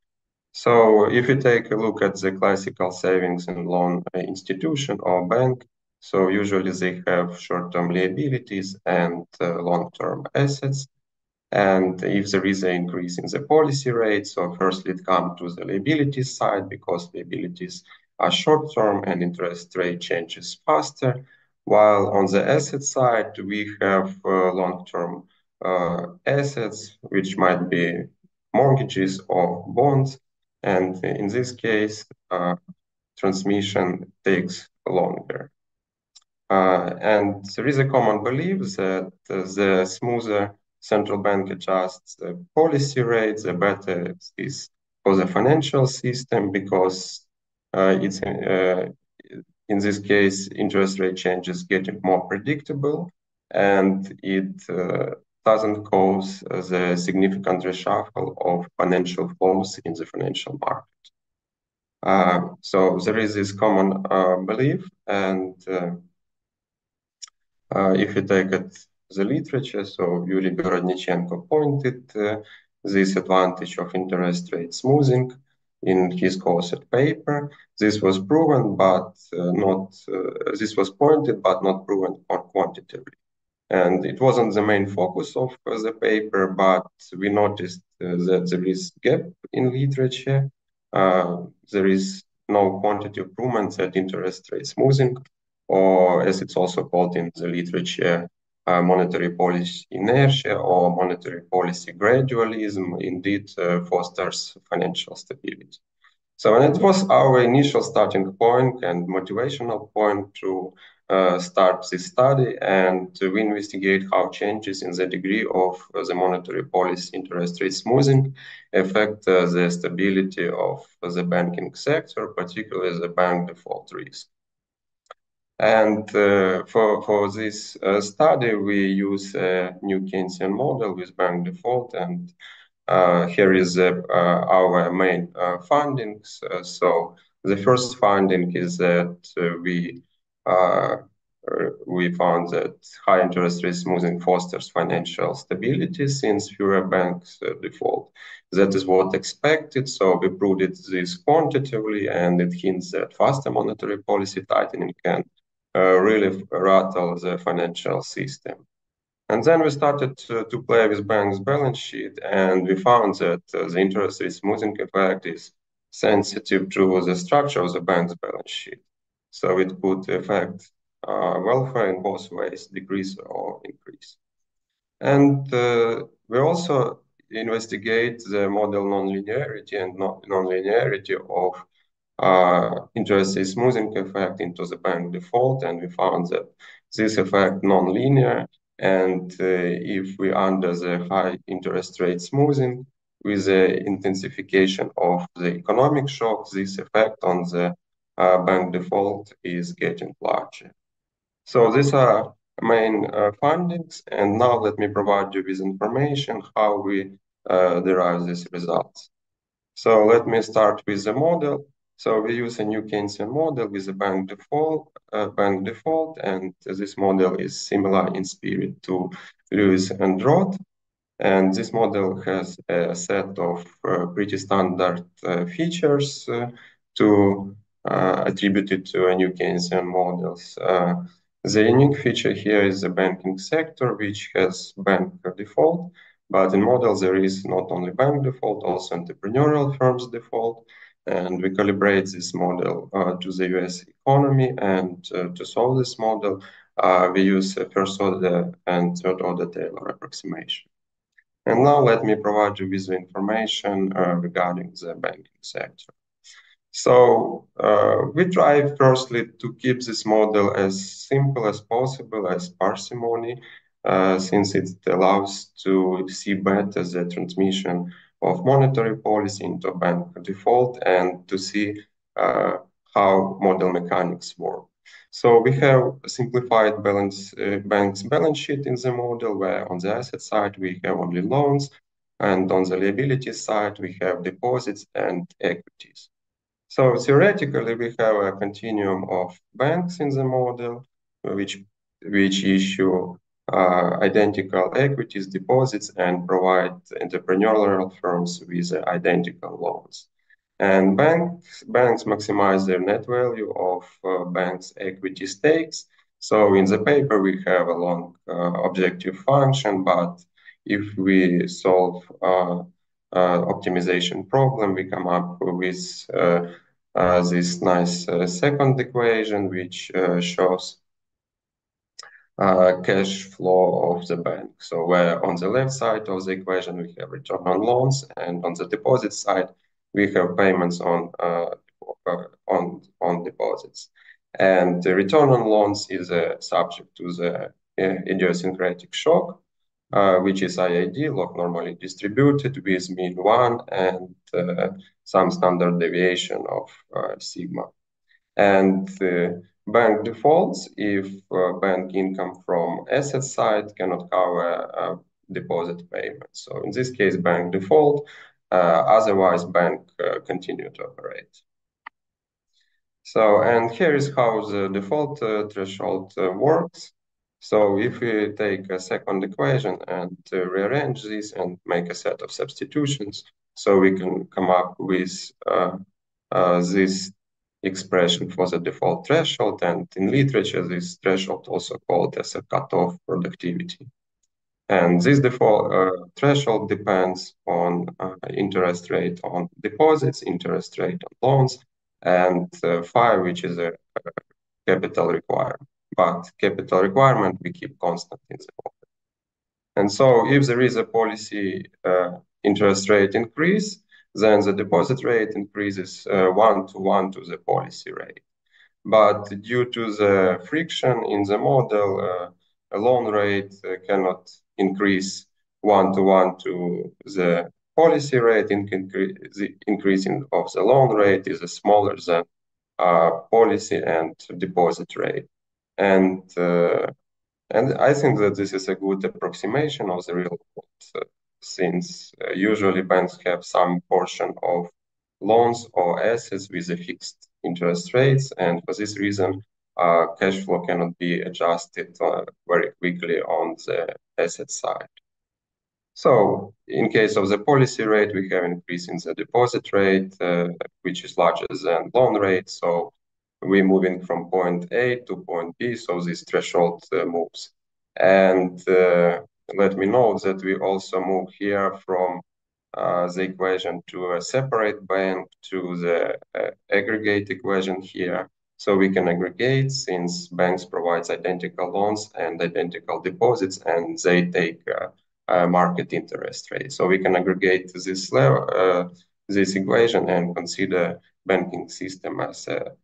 So if you take a look at the classical savings and loan institution or bank, so usually they have short-term liabilities and long-term assets. And if there is an increase in the policy rate, so firstly it comes to the liabilities side because liabilities are short-term and interest rate changes faster. While on the asset side, we have long-term assets, which might be mortgages or bonds. And in this case, transmission takes longer. And there is a common belief that the smoother central bank adjusts the policy rate, the better it is for the financial system because it's in this case, interest rate changes getting more predictable and it doesn't cause the significant reshuffle of financial flows in the financial market. So there is this common belief, and if you take it the literature, so Yuri Gorodnichenko pointed this advantage of interest rate smoothing in his concept paper. This was proven, but this was pointed, but not proven quantitatively. And it wasn't the main focus of the paper, but we noticed that there is gap in literature. There is no quantitative proof that interest rate smoothing, or as it's also called in the literature, monetary policy inertia or monetary policy gradualism indeed fosters financial stability. So, and it was our initial starting point and motivational point to start this study and to investigate how changes in the degree of the monetary policy interest rate smoothing affect the stability of the banking sector, particularly the bank default risk. And for this study, we use a new Keynesian model with bank default, and here is our main findings. So the first finding is that we found that high interest rate smoothing fosters financial stability since fewer banks default. That is what expected. So we proved this quantitatively, and it hints that faster monetary policy tightening can really rattle the financial system. And then we started to play with banks' balance sheet, and we found that the interest rate smoothing effect is sensitive to the structure of the bank's balance sheet. So it could affect welfare in both ways, decrease or increase. And we also investigate the model nonlinearity and nonlinearity of interest rate smoothing effect into the bank default, and we found that this effect non-linear, and if we under the high interest rate smoothing with the intensification of the economic shock, this effect on the bank default is getting larger. So these are main findings, and now let me provide you with information how we derive these results. So let me start with the model. So we use a new Keynesian model with a bank default, and this model is similar in spirit to Lewis and Roth. And this model has a set of pretty standard features to attributed to a new Keynesian models. The unique feature here is the banking sector, which has bank default. But in models, there is not only bank default, also entrepreneurial firms default. And we calibrate this model to the US economy. And to solve this model, we use a first order and third order Taylor approximation. And now let me provide you with the information regarding the banking sector. So we try firstly to keep this model as simple as possible, as parsimony, since it allows to see better the transmission of monetary policy into bank default and to see how model mechanics work. So we have a simplified bank's balance sheet in the model, where on the asset side we have only loans, and on the liability side we have deposits and equities. So theoretically, we have a continuum of banks in the model, which issue identical equities, deposits, and provide entrepreneurial firms with identical loans. And banks maximize their net value of banks' equity stakes. So in the paper, we have a long objective function, but if we solve optimization problem, we come up with this nice second equation, which shows cash flow of the bank. So where on the left side of the equation, we have return on loans, and on the deposit side, we have payments on deposits. And the return on loans is subject to the idiosyncratic shock, which is IID, log normally distributed, with mean 1 and some standard deviation of sigma. And bank defaults if bank income from asset side cannot cover deposit payments. So in this case, bank default, otherwise bank continue to operate. So, and here is how the default threshold works. So if we take a second equation and rearrange this and make a set of substitutions, so we can come up with this expression for the default threshold, and in literature, this threshold also called as a cutoff productivity. And this default threshold depends on interest rate on deposits, interest rate on loans, and phi, which is a capital requirement. But capital requirement we keep constant in the model. And so if there is a policy interest rate increase, then the deposit rate increases 1 to the policy rate. But due to the friction in the model, a loan rate cannot increase 1 to the policy rate. The increasing of the loan rate is smaller than policy and deposit rate. And I think that this is a good approximation of the real world, since usually banks have some portion of loans or assets with a fixed interest rates, and for this reason, cash flow cannot be adjusted very quickly on the asset side. So in case of the policy rate, we have an increase in the deposit rate, which is larger than loan rate. So we're moving from point A to point B, so this threshold moves. And let me know that we also move here from the equation to a separate bank to the aggregate equation here. So we can aggregate, since banks provide identical loans and identical deposits, and they take market interest rate. So we can aggregate this level, this equation, and consider banking system as a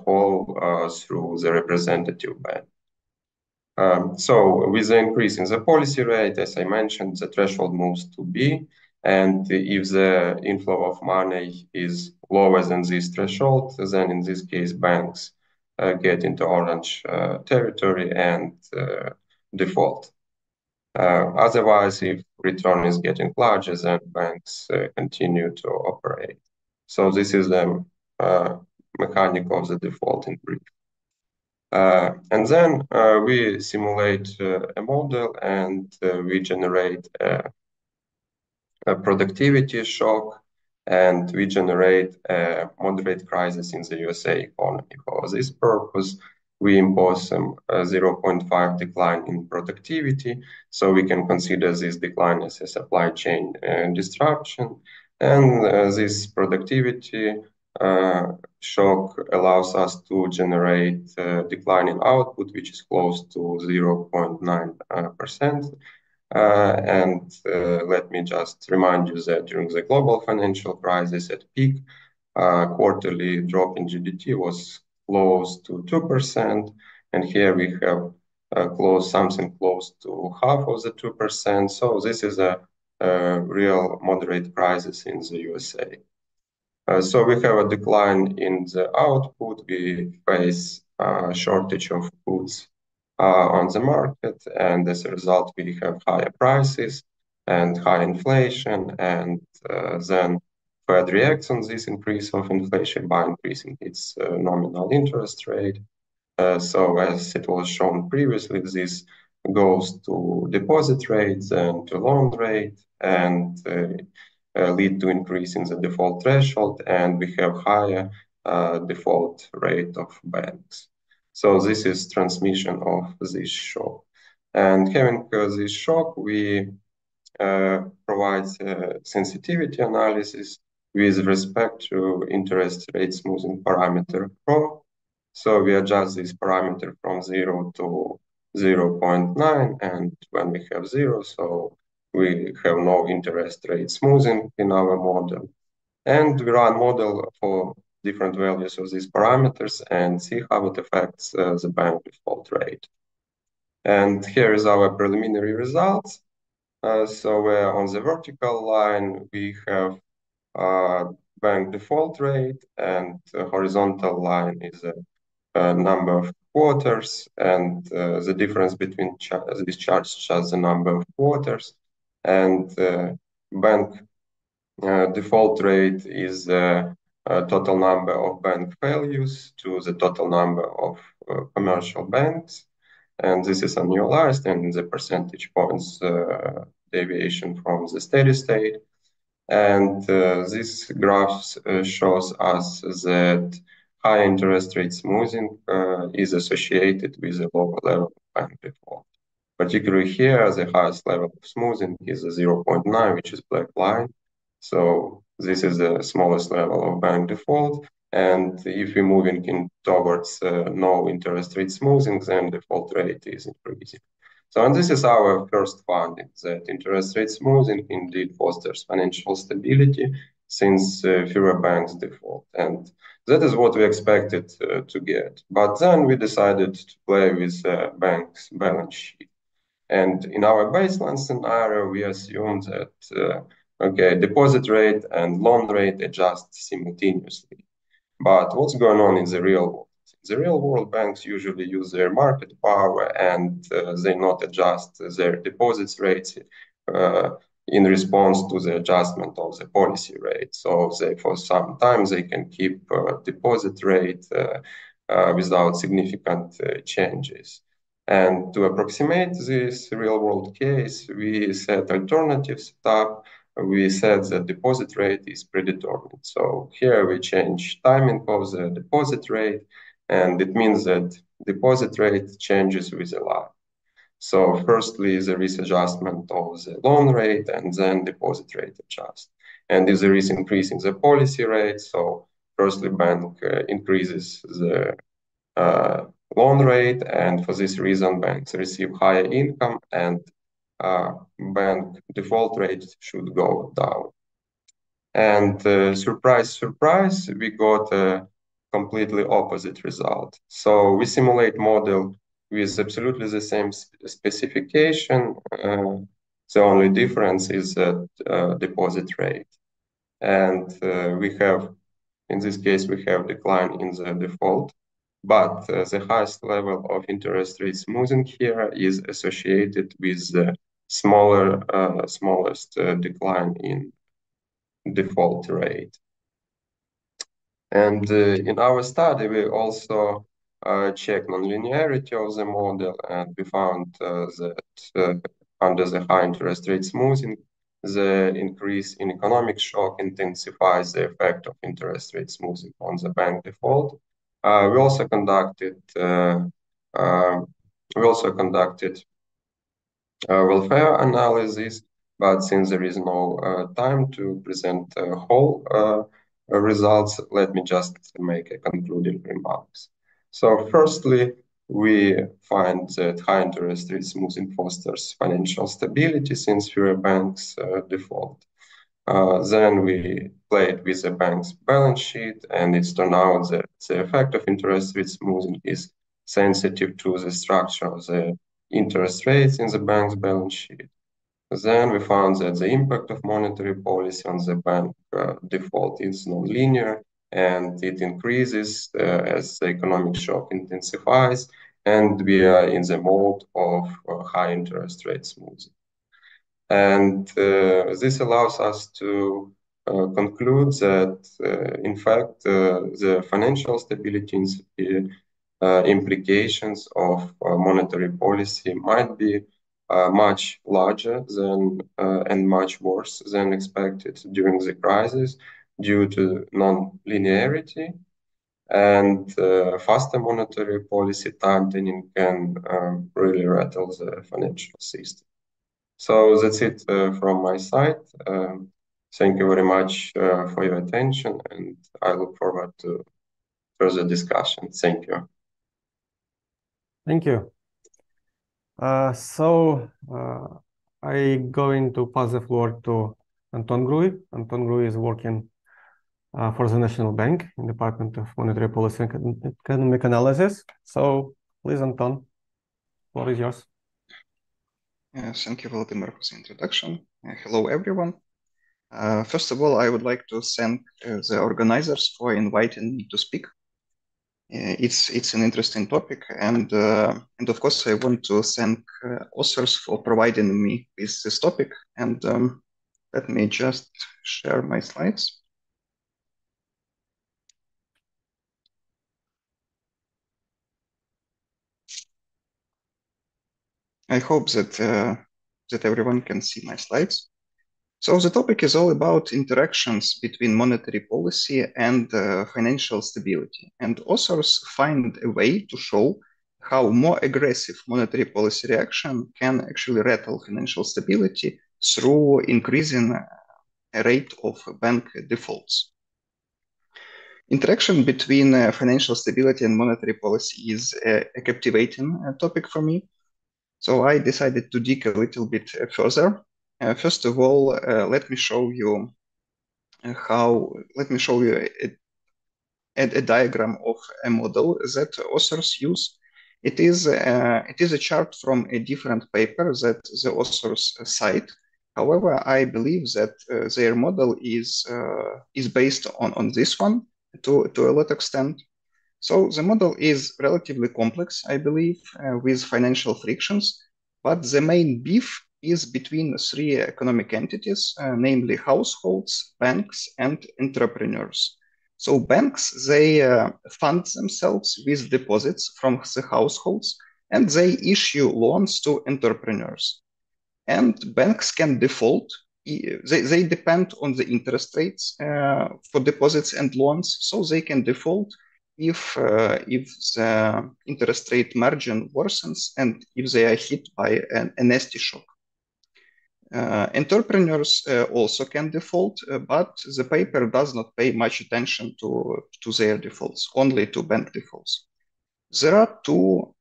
whole through the representative bank. So with the increase in the policy rate, as I mentioned, the threshold moves to B. And if the inflow of money is lower than this threshold, then in this case, banks get into orange territory and default. Otherwise, if return is getting larger, then banks continue to operate. So this is the mechanic of the default in brief. And then we simulate a model, and we generate a productivity shock, and we generate a moderate crisis in the USA economy. For this purpose, we impose some 0.5 decline in productivity, so we can consider this decline as a supply chain disruption. And this productivity shock allows us to generate decline in output, which is close to 0.9%. Let me just remind you that during the global financial crisis at peak, quarterly drop in GDP was close to 2%. And here we have something close to half of the 2%. So this is a real moderate crisis in the USA. So we have a decline in the output. We face a shortage of goods on the market, and as a result, we have higher prices and high inflation. And then Fed reacts on this increase of inflation by increasing its nominal interest rate. So as it was shown previously, this goes to deposit rates and to loan rate and lead to increase in the default threshold, and we have higher default rate of banks. So this is transmission of this shock. And having this shock, we provide sensitivity analysis with respect to interest rate smoothing parameter Rho. So we adjust this parameter from 0 to 0.9, and when we have 0, so we have no interest rate smoothing in our model. And we run model for different values of these parameters and see how it affects the bank default rate. And here is our preliminary results. So on the vertical line, we have bank default rate, and the horizontal line is a number of quarters, and the difference between these charts shows the number of quarters. And bank default rate is the total number of bank failures to the total number of commercial banks. And this is annualized, and the percentage points deviation from the steady state. And this graph shows us that high interest rate smoothing is associated with a lower level of bank default. Particularly here, the highest level of smoothing is 0.9, which is black line. So this is the smallest level of bank default. And if we're moving in towards no interest rate smoothing, then default rate is increasing. So, and this is our first finding, that interest rate smoothing indeed fosters financial stability since fewer banks default. And that is what we expected to get. But then we decided to play with banks' balance sheet. And in our baseline scenario, we assumed that, deposit rate and loan rate adjust simultaneously. But what's going on in the real world? In the real world, banks usually use their market power and they not adjust their deposits rates in response to the adjustment of the policy rate. So they, for some time, they can keep deposit rate without significant changes. And to approximate this real-world case, we set alternative setup. We said that deposit rate is predetermined. So here we change timing of the deposit rate, and it means that deposit rate changes with a lag. So firstly, there is adjustment of the loan rate, and then deposit rate adjusts. And if there is increase in the policy rate, so firstly, bank increases the loan rate, and for this reason, banks receive higher income, and bank default rate should go down. And surprise, surprise, we got a completely opposite result. So we simulate model with absolutely the same specification. The only difference is that deposit rate. And we have, in this case, we have decline in the default. But the highest level of interest rate smoothing here is associated with the smallest decline in default rate. And in our study, we also checked nonlinearity of the model, and we found that under the high interest rate smoothing, the increase in economic shock intensifies the effect of interest rate smoothing on the bank default. We also conducted welfare analysis, but since there is no time to present whole results, let me just make a concluding remarks. So firstly, we find that high interest rate smoothing fosters financial stability since fewer banks default. Then we played with the bank's balance sheet, and it's turned out that the effect of interest rate smoothing is sensitive to the structure of the interest rates in the bank's balance sheet. Then we found that the impact of monetary policy on the bank default is nonlinear, and it increases as the economic shock intensifies, and we are in the mode of high interest rate smoothing. And this allows us to conclude that, in fact, the financial stability implications of monetary policy might be much larger than and much worse than expected during the crisis due to non-linearity, and faster monetary policy tightening can really rattle the financial system. So that's it from my side. Thank you very much for your attention, and I look forward to further discussion. Thank you. Thank you. I'm going to pass the floor to Anton Grui. Anton Grui is working for the National Bank in the Department of Monetary Policy and Economic Analysis. So please, Anton, the floor is yours. Thank you, Vladimir, for the introduction. Hello, everyone. First of all, I would like to thank the organizers for inviting me to speak. It's an interesting topic, and of course, I want to thank authors for providing me with this topic. And let me just share my slides. I hope that everyone can see my slides. So the topic is all about interactions between monetary policy and financial stability. And authors find a way to show how more aggressive monetary policy reaction can actually rattle financial stability through increasing a rate of bank defaults. Interaction between financial stability and monetary policy is a captivating topic for me. So I decided to dig a little bit further. First of all, let me show you a diagram of a model that authors use. It is a chart from a different paper that the authors cite. However, I believe that their model is based on this one to a lot extent. So the model is relatively complex, I believe, with financial frictions, but the main beef is between three economic entities, namely households, banks, and entrepreneurs. So banks, they fund themselves with deposits from the households, and they issue loans to entrepreneurs. And banks can default. They depend on the interest rates for deposits and loans, so they can default if the interest rate margin worsens and if they are hit by a nasty shock. Entrepreneurs also can default, but the paper does not pay much attention to their defaults, only to bank defaults. There are two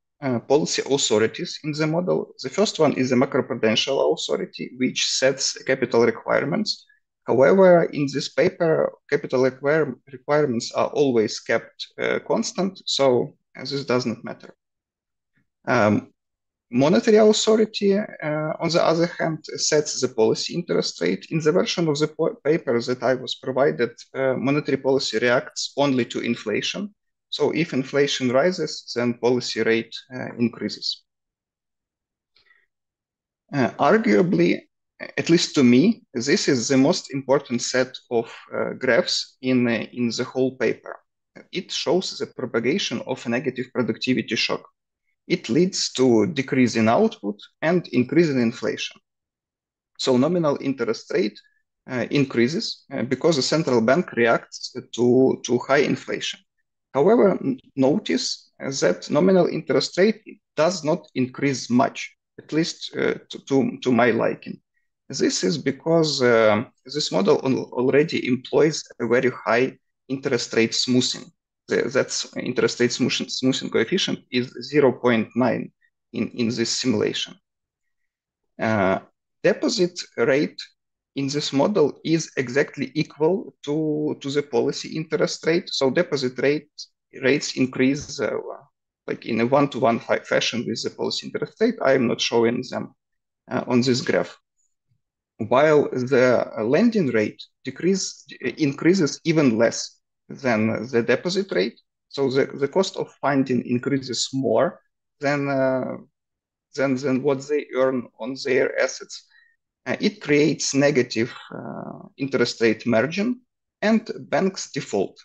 policy authorities in the model. The first one is the macroprudential authority, which sets capital requirements. However, in this paper, capital requirements are always kept constant, so this does not matter. Monetary authority, on the other hand, sets the policy interest rate. In the version of the paper that I was provided, monetary policy reacts only to inflation. So if inflation rises, then policy rate increases. Arguably, at least to me, this is the most important set of graphs in the whole paper. It shows the propagation of a negative productivity shock. It leads to decrease in output and increase in inflation. So nominal interest rate increases because the central bank reacts to high inflation. However, notice that nominal interest rate does not increase much, at least to my liking. This is because this model already employs a very high interest rate smoothing. that's interest rate smoothing coefficient is 0.9 in this simulation. Deposit rate in this model is exactly equal to the policy interest rate. So deposit rates increase like in a one-to-one fashion with the policy interest rate. I am not showing them on this graph. While the lending rate increases even less than the deposit rate. So the cost of funding increases more than what they earn on their assets. It creates negative interest rate margin and banks default.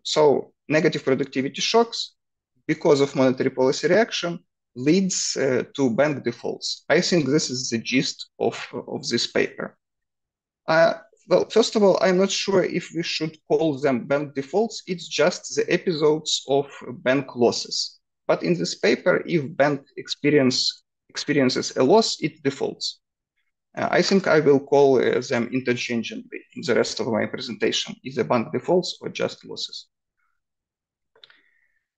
So negative productivity shocks because of monetary policy reaction leads to bank defaults. I think this is the gist of this paper. Well, first of all, I'm not sure if we should call them bank defaults. It's just the episodes of bank losses. But in this paper, if bank experiences a loss, it defaults. I think I will call them interchangeably in the rest of my presentation, either bank defaults or just losses.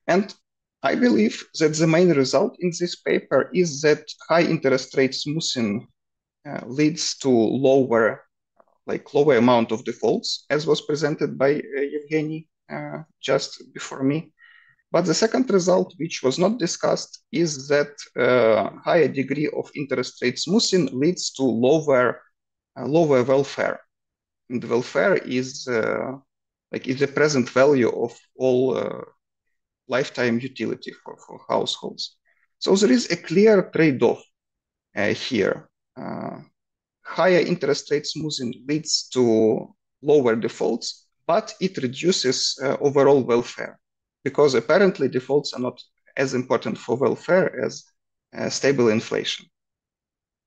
And I believe that the main result in this paper is that high interest rate smoothing leads to lower amount of defaults, as was presented by Evgeny just before me. But the second result, which was not discussed, is that higher degree of interest rate smoothing leads to lower welfare. And welfare is the present value of all lifetime utility for households. So there is a clear trade-off here. Higher interest rate smoothing leads to lower defaults, but it reduces overall welfare, because apparently defaults are not as important for welfare as stable inflation.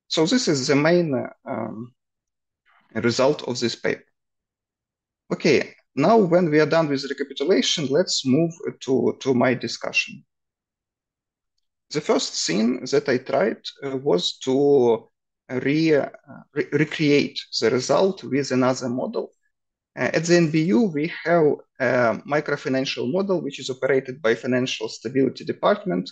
So this is the main result of this paper. Okay, now when we are done with recapitulation, let's move to my discussion. The first thing that I tried was to recreate the result with another model. At the NBU, we have a microfinancial model, which is operated by Financial Stability Department.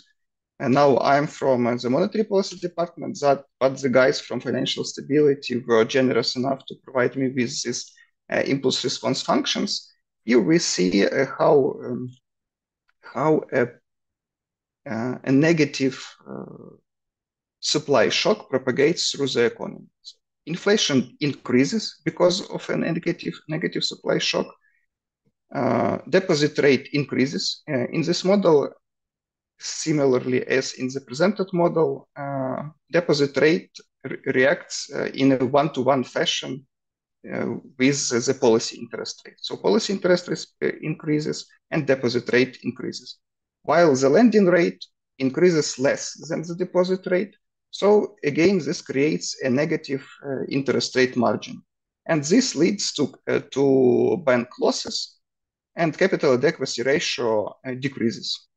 And now I'm from the Monetary Policy Department, but the guys from Financial Stability were generous enough to provide me with these impulse response functions. Here we see how a negative supply shock propagates through the economy. So inflation increases because of a negative supply shock. Deposit rate increases. In this model, similarly as in the presented model, deposit rate reacts in a one-to-one fashion with the policy interest rate. So policy interest rate increases and deposit rate increases, while the lending rate increases less than the deposit rate. So again, this creates a negative interest rate margin. And this leads to bank losses, and capital adequacy ratio decreases.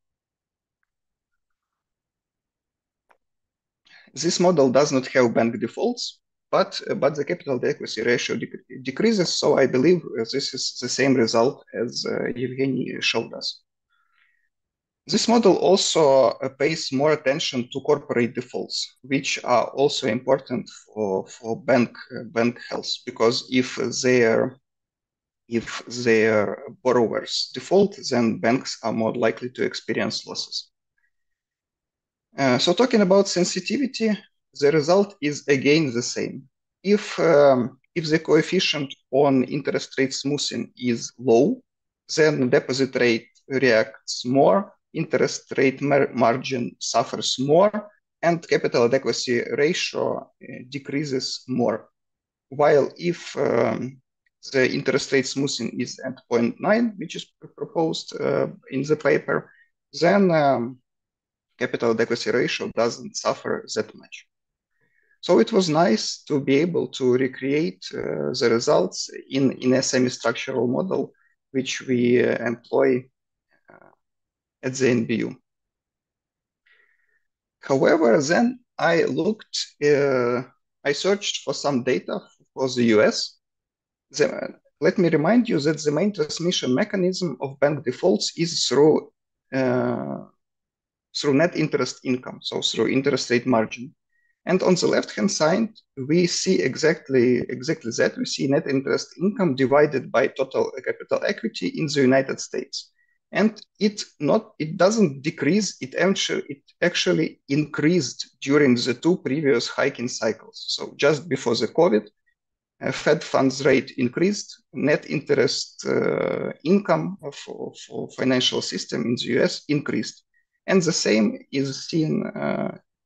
This model does not have bank defaults, but the capital adequacy ratio decreases. So I believe this is the same result as Evgeny showed us. This model also pays more attention to corporate defaults, which are also important for bank health, because if their borrowers default, then banks are more likely to experience losses. So talking about sensitivity, the result is again the same. If the coefficient on interest rate smoothing is low, then deposit rate reacts more, interest rate margin suffers more, and capital adequacy ratio decreases more. While if the interest rate smoothing is at 0.9, which is proposed in the paper, then capital adequacy ratio doesn't suffer that much. So it was nice to be able to recreate the results in a semi-structural model, which we employ at the NBU. However, then I searched for some data for the US. let me remind you that the main transmission mechanism of bank defaults is through net interest income, so through interest rate margin. And on the left-hand side, we see exactly that. We see net interest income divided by total capital equity in the United States. And it doesn't decrease, it actually increased during the two previous hiking cycles. So just before the COVID, Fed funds rate increased, net interest income for financial system in the US increased. And the same is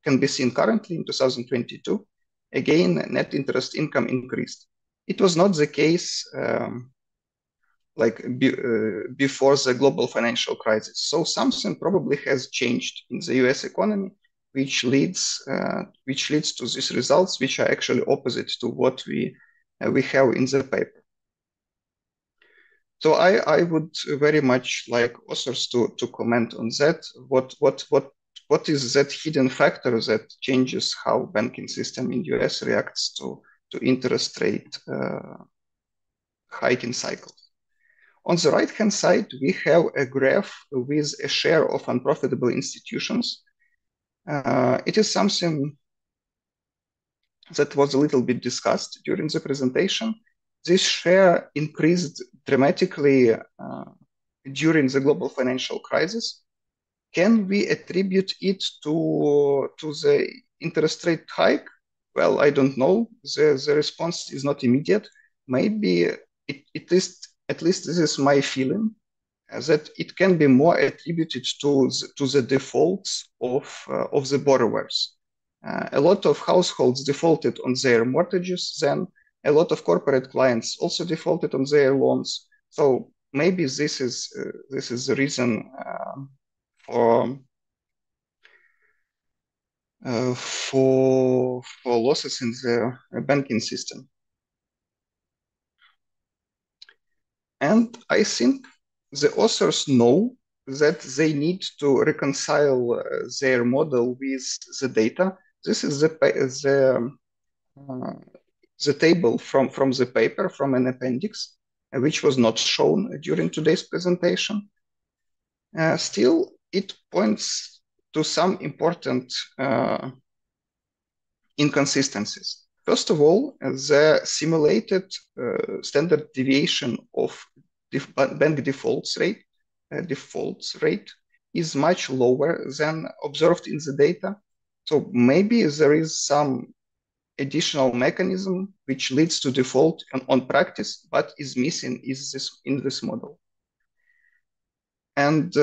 can be seen currently in 2022. Again, net interest income increased. It was not the case before the global financial crisis. So something probably has changed in the US economy, which leads to these results, which are actually opposite to what we have in the paper. So I would very much like authors to comment on that. What is that hidden factor that changes how banking system in US reacts to interest rate hiking cycles? On the right-hand side, we have a graph with a share of unprofitable institutions. It is something that was a little bit discussed during the presentation. This share increased dramatically during the global financial crisis. Can we attribute it to the interest rate hike? Well, I don't know. The response is not immediate. Maybe at least this is my feeling, that it can be more attributed to the defaults of the borrowers. A lot of households defaulted on their mortgages, then a lot of corporate clients also defaulted on their loans. So maybe this is the reason for losses in the banking system. And I think the authors know that they need to reconcile their model with the data. This is the table from the paper, from an appendix, which was not shown during today's presentation. Still, it points to some important inconsistencies. First of all, the simulated standard deviation of bank defaults rate is much lower than observed in the data. So maybe there is some additional mechanism which leads to default on practice, but is missing in this model. And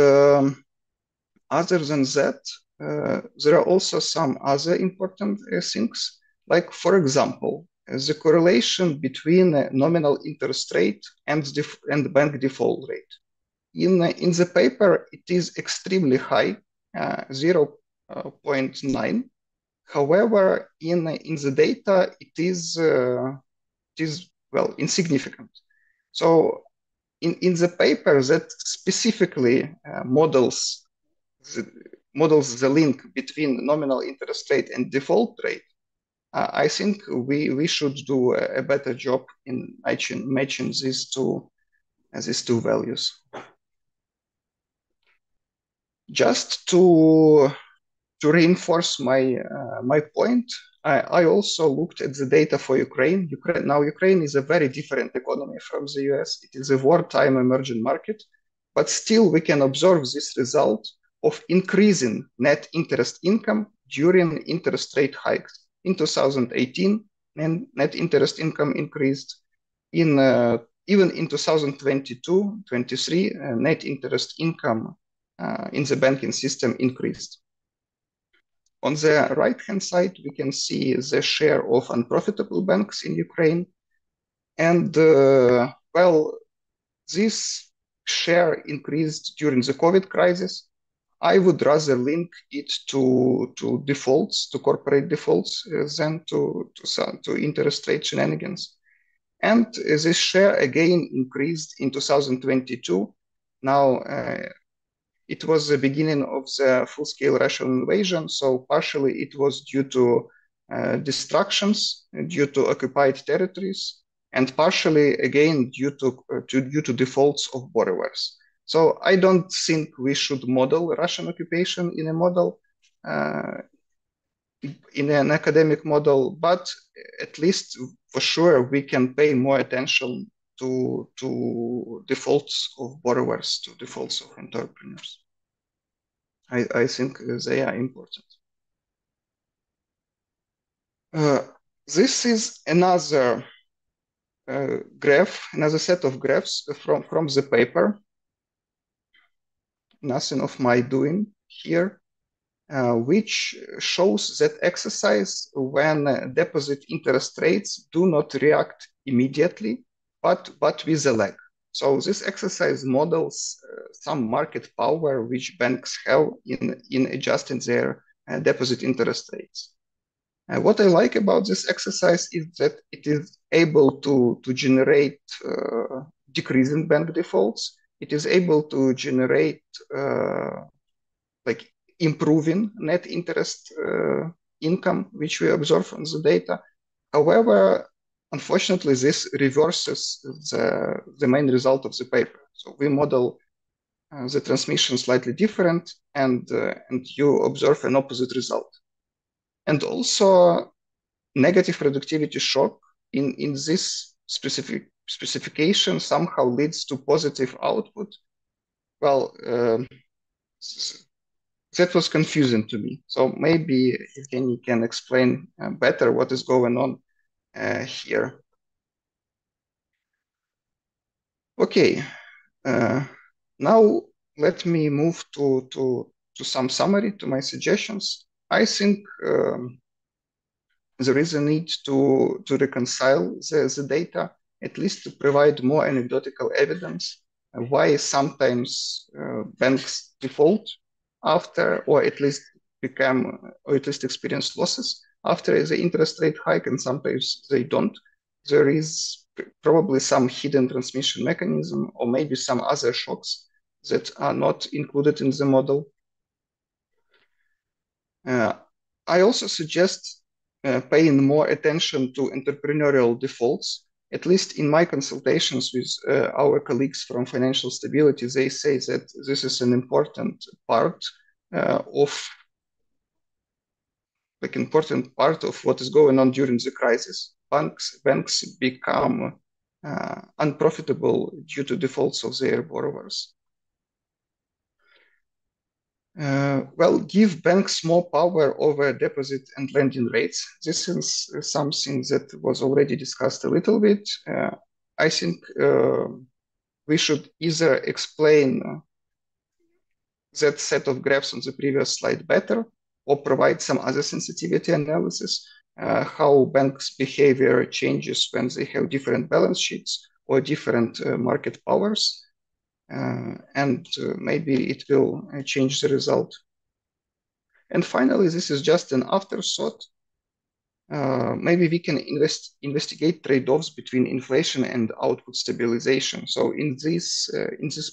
other than that, there are also some other important things, like, for example, the correlation between nominal interest rate and bank default rate. In the paper, it is extremely high, 0.9. However, in the data, it is well, insignificant. So in the paper that specifically models the link between nominal interest rate and default rate, I think we should do a better job in matching these two values. Just to reinforce my point, I also looked at the data for Ukraine. Now Ukraine is a very different economy from the US. It is a wartime emerging market, but still we can observe this result of increasing net interest income during interest rate hikes. In 2018, net interest income increased. Even in 2022-23, net interest income in the banking system increased. On the right-hand side, we can see the share of unprofitable banks in Ukraine. And, well, this share increased during the COVID crisis. I would rather link it to defaults, to corporate defaults, than to interest rate shenanigans. And this share again increased in 2022. Now, it was the beginning of the full-scale Russian invasion, so partially it was due to destructions, due to occupied territories, and partially again due to defaults of borrowers. So I don't think we should model Russian occupation in a model, in an academic model, but at least for sure we can pay more attention to defaults of borrowers, to defaults of entrepreneurs. I think they are important. This is another graph, another set of graphs from the paper. Nothing of my doing here, which shows that exercise when deposit interest rates do not react immediately, but with a lag. So this exercise models some market power which banks have in adjusting their deposit interest rates. What I like about this exercise is that it is able to generate decrease in bank defaults. It is able to generate like improving net interest income, which we observe on the data. However, unfortunately, this reverses the main result of the paper. So we model the transmission slightly different, and you observe an opposite result. And also, negative productivity shock in this specification somehow leads to positive output. Well, that was confusing to me. So maybe Evgeny can explain better what is going on here. Okay, now let me move to some summary, to my suggestions. I think there is a need to reconcile the data, at least to provide more anecdotal evidence why sometimes banks default after, or at least experience losses after the interest rate hike, and sometimes they don't. There is probably some hidden transmission mechanism, or maybe some other shocks that are not included in the model. I also suggest paying more attention to entrepreneurial defaults. At least in my consultations with our colleagues from Financial Stability, they say that this is an important part of what is going on during the crisis. Banks become unprofitable due to defaults of their borrowers. Give banks more power over deposit and lending rates. This is something that was already discussed a little bit. I think we should either explain that set of graphs on the previous slide better, or provide some other sensitivity analysis, how banks' behavior changes when they have different balance sheets or different market powers. And maybe it will change the result. And finally, this is just an afterthought. Maybe we can investigate trade-offs between inflation and output stabilization. So in this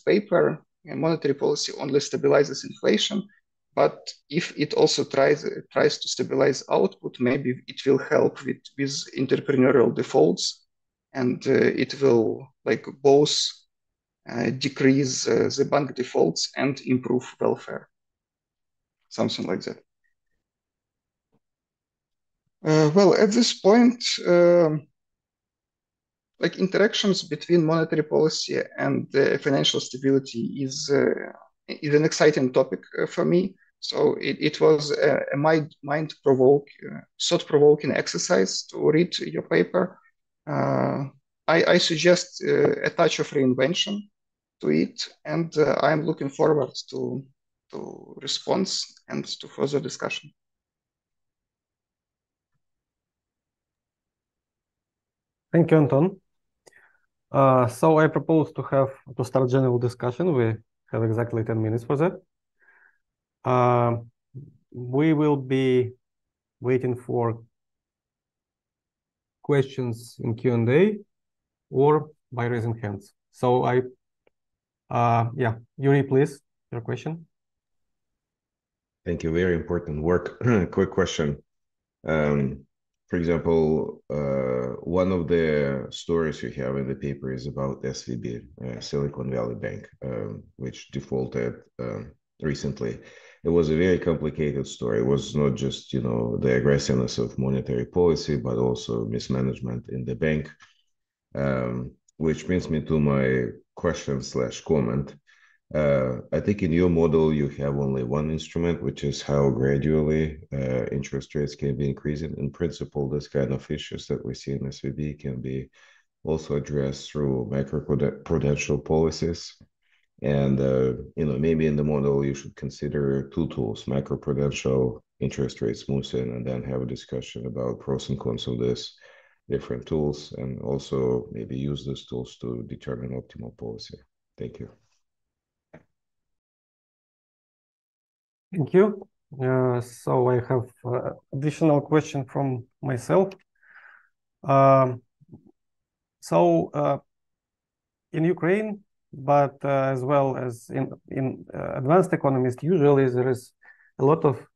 paper, monetary policy only stabilizes inflation, but if it also tries to stabilize output, maybe it will help with entrepreneurial defaults, and it will both decrease the bank defaults and improve welfare, something like that. At this point, interactions between monetary policy and financial stability is an exciting topic for me. So it was a thought-provoking exercise to read your paper. I suggest a touch of reinvention to it, and I'm looking forward to response and to further discussion. Thank you, Anton. So I propose to start general discussion. We have exactly 10 minutes for that. We will be waiting for questions in Q&A or by raising hands. So Yuri, please, your question. Thank you. Very important work. Quick question. for example, one of the stories you have in the paper is about SVB, Silicon Valley Bank, which defaulted recently. It was a very complicated story. It was not just, the aggressiveness of monetary policy, but also mismanagement in the bank, which brings me to my question/comment. I think in your model, you have only one instrument, which is how gradually interest rates can be increasing. In principle, this kind of issues that we see in SVB can be also addressed through macroprudential policies. And, maybe in the model, you should consider two tools, macroprudential interest rate smoothing, and then have a discussion about pros and cons of this different tools, and also maybe use those tools to determine optimal policy. Thank you. Thank you. So I have additional question from myself. In Ukraine, but as well as in advanced economies, usually there is a lot of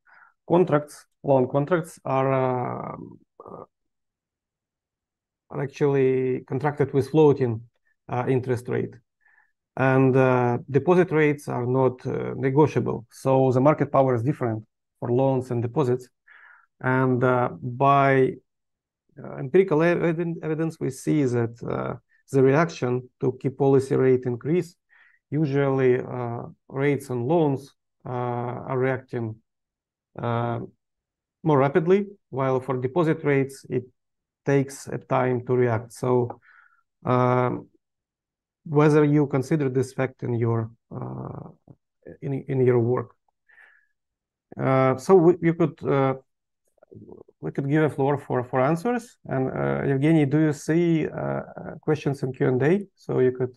loan contracts are actually contracted with floating interest rate. And deposit rates are not negotiable. So the market power is different for loans and deposits. And by empirical evidence, we see that the reaction to key policy rate increase, usually rates on loans are reacting more rapidly, while for deposit rates, it takes a time to react. So whether you consider this fact in your work. So we could give a floor for answers. And Evgeny, do you see questions in Q&A? So you could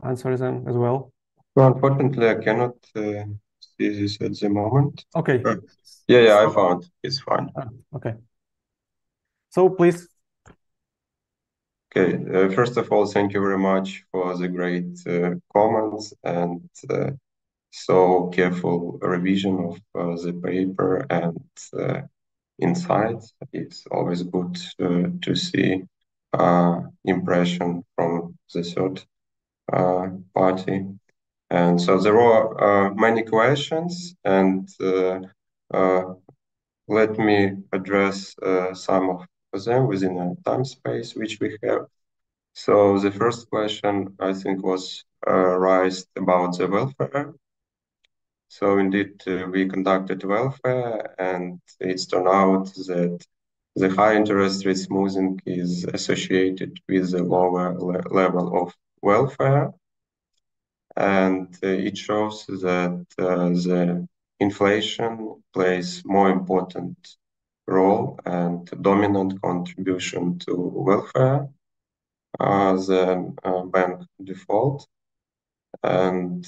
answer them as well. Well, unfortunately, I cannot see this at the moment. Okay. Yeah, I found it's fine. Okay. So please. Okay, first of all, thank you very much for the great comments and so careful revision of the paper and insights. It's always good to see impression from the third party. And so there were many questions, and let me address some of them within a time space which we have. So the first question, I think, was raised about the welfare. So indeed, we conducted welfare, and it's turned out that the high interest rate smoothing is associated with the lower level of welfare. And it shows that the inflation plays more important role and dominant contribution to welfare than bank default. And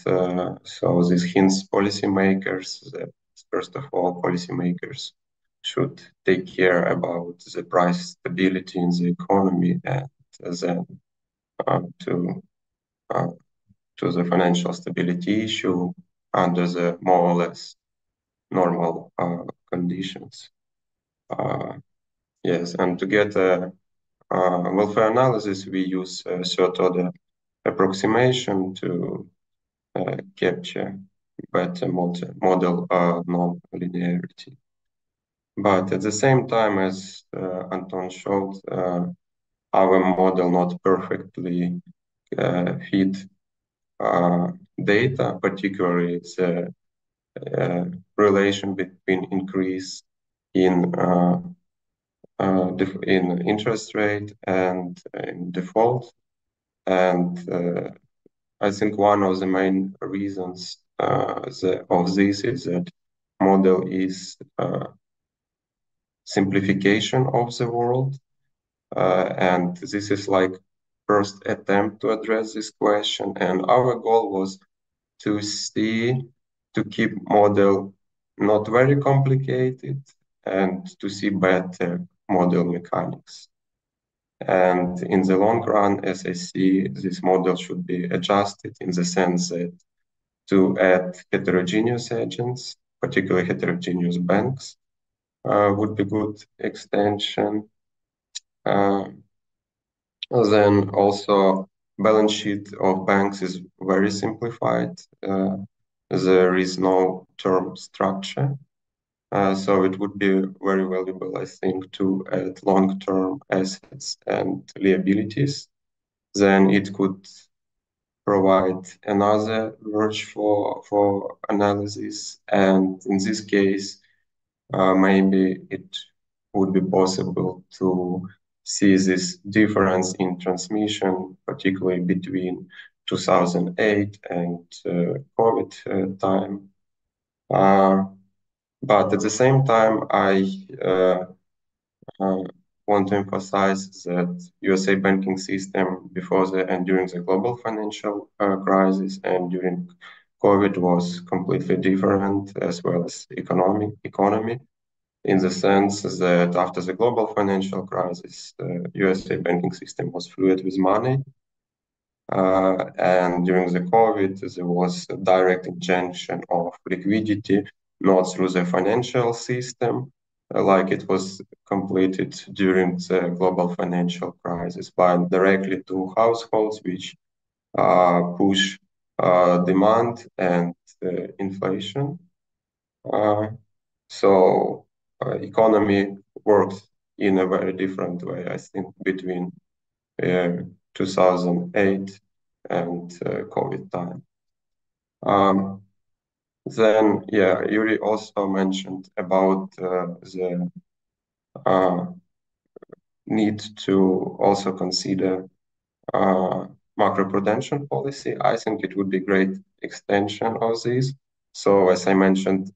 so this hints policymakers that, first of all, policymakers should take care about the price stability in the economy, and then to the financial stability issue under the more or less normal conditions. Yes, and to get a welfare analysis, we use a third order approximation to capture better model non-linearity. But at the same time, as Anton showed, our model not perfectly fit data, particularly the relation between increase in interest rate and in default. And I think one of the main reasons of this is that model is simplification of the world. And this is like first attempt to address this question. And our goal was to keep model not very complicated and to see better model mechanics. And in the long run, as I see, this model should be adjusted in the sense that to add heterogeneous agents, particularly heterogeneous banks, would be good extension. Then also balance sheet of banks is very simplified. There is no term structure. So it would be very valuable, I think, to add long-term assets and liabilities. Then it could provide another verge for analysis. And in this case, maybe it would be possible to see this difference in transmission, particularly between 2008 and COVID time. But at the same time, I want to emphasize that USA banking system before and during the global financial crisis and during COVID was completely different, as well as economy, in the sense that after the global financial crisis, the USA banking system was fluid with money. And during the COVID, there was a direct injection of liquidity, not through the financial system, like it was completed during the global financial crisis, but directly to households, which push demand and inflation. So economy works in a very different way, I think, between 2008 and COVID time. Then, yeah, Yuri also mentioned about the need to also consider macroprudential policy. I think it would be great extension of this. So as I mentioned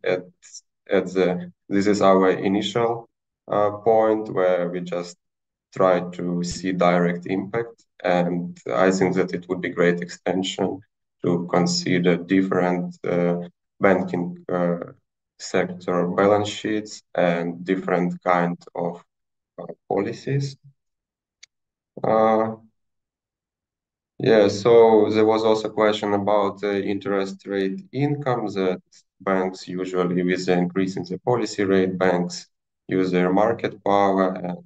this is our initial point where we just try to see direct impact. And I think that it would be great extension to consider different banking sector balance sheets and different kind of policies. Yeah, so there was also a question about the interest rate income that banks usually, with the increase in the policy rate, banks use their market power and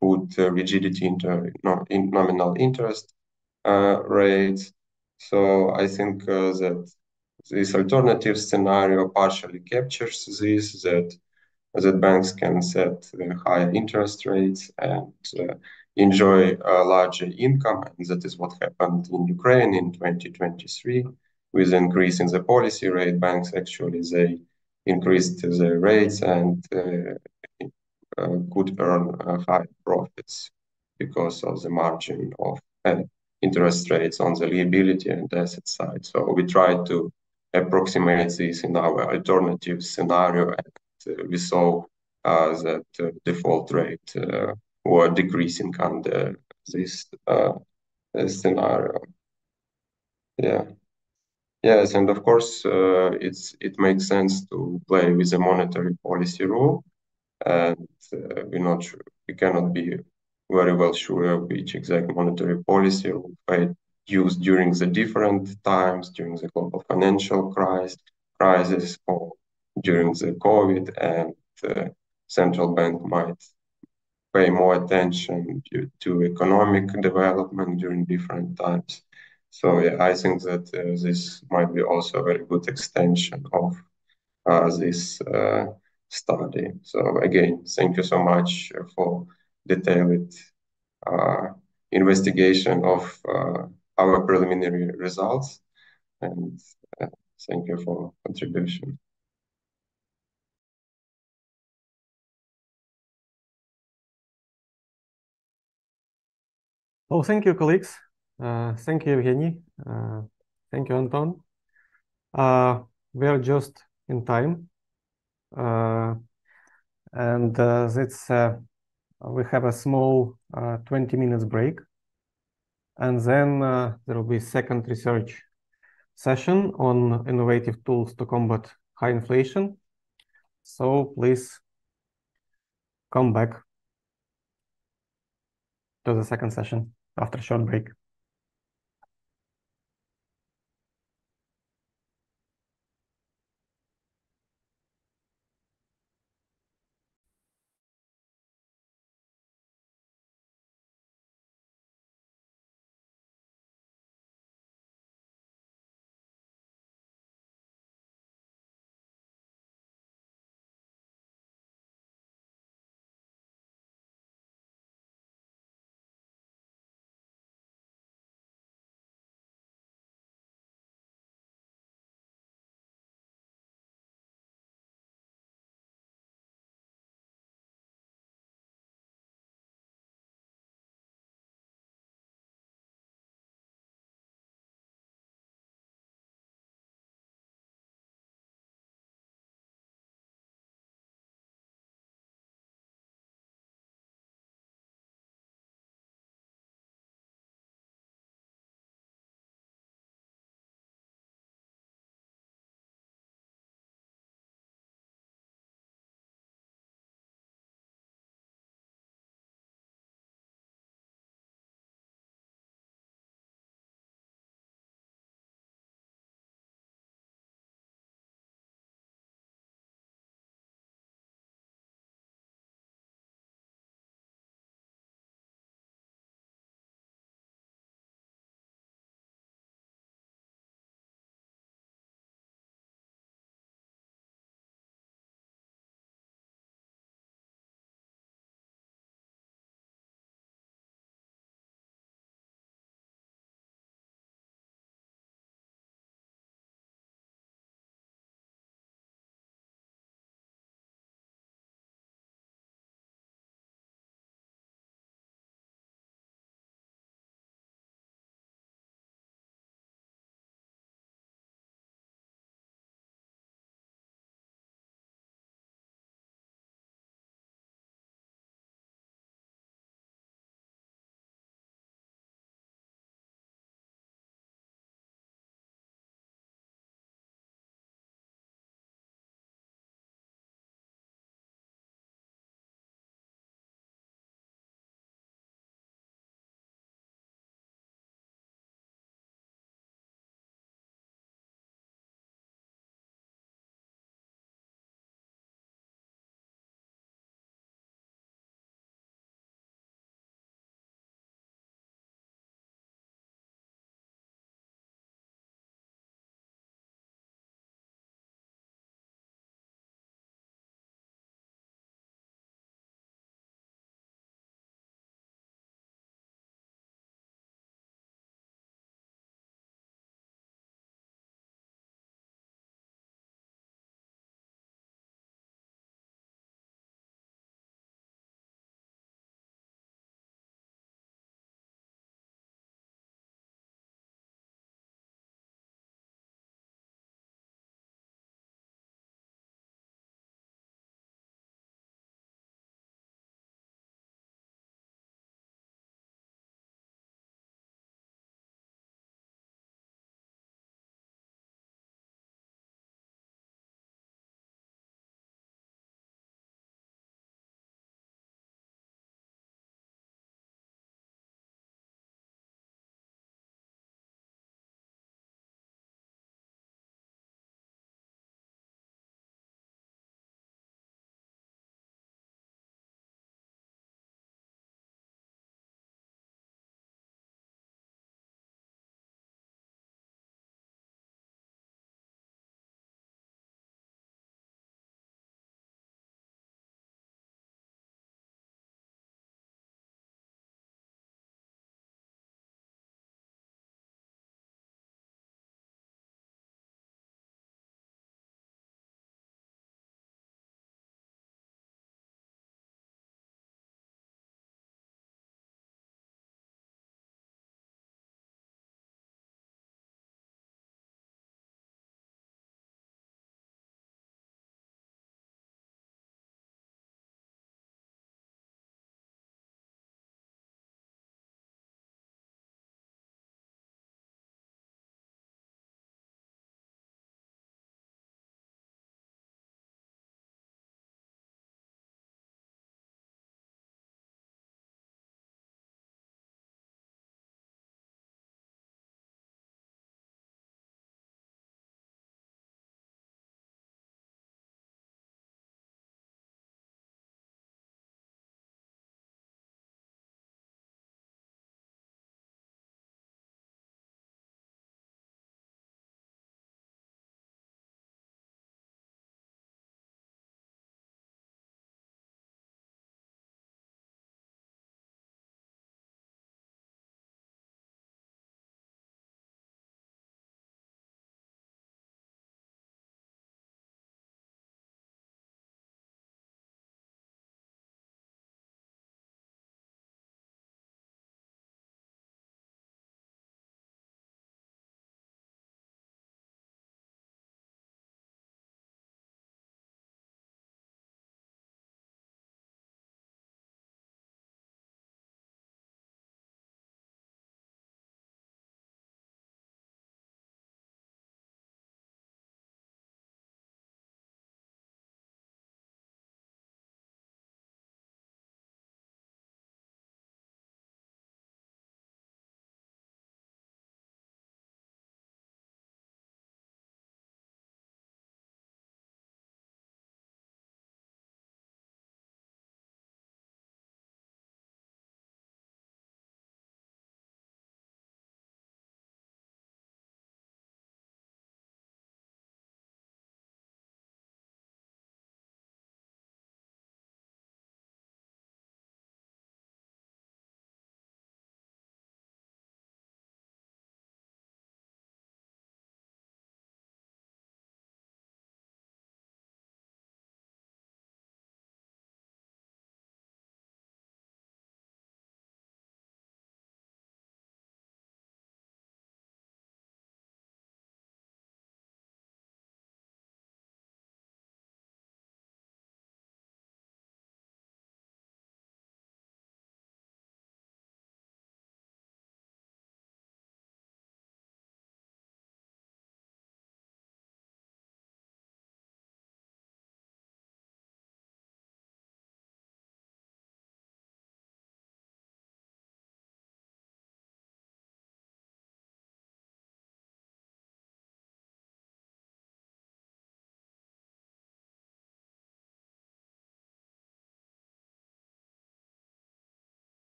put rigidity into in nominal interest rates. So I think that this alternative scenario partially captures this, that banks can set higher interest rates and enjoy a larger income. And that is what happened in Ukraine in 2023. With the increase in the policy rate, banks actually, they increased their rates and could earn high profits because of the margin of interest rates on the liability and asset side. So we try to approximate this in our alternative scenario, and we saw that default rate were decreasing under this scenario. Yeah. Yes, and of course, it makes sense to play with the monetary policy rule, and we cannot be very well sure which exact monetary policy rule used during the different times, during the global financial crisis, or during the COVID, and the central bank might pay more attention to economic development during different times. So yeah, I think that this might be also a very good extension of this study. So again, thank you so much for detailed investigation of our preliminary results, and thank you for contribution. Oh, thank you, colleagues. Thank you, Evgeny. Thank you, Anton. We are just in time. And we have a small 20 minutes break. And then there will be second research session on innovative tools to combat high inflation. So please come back to the second session after a short break.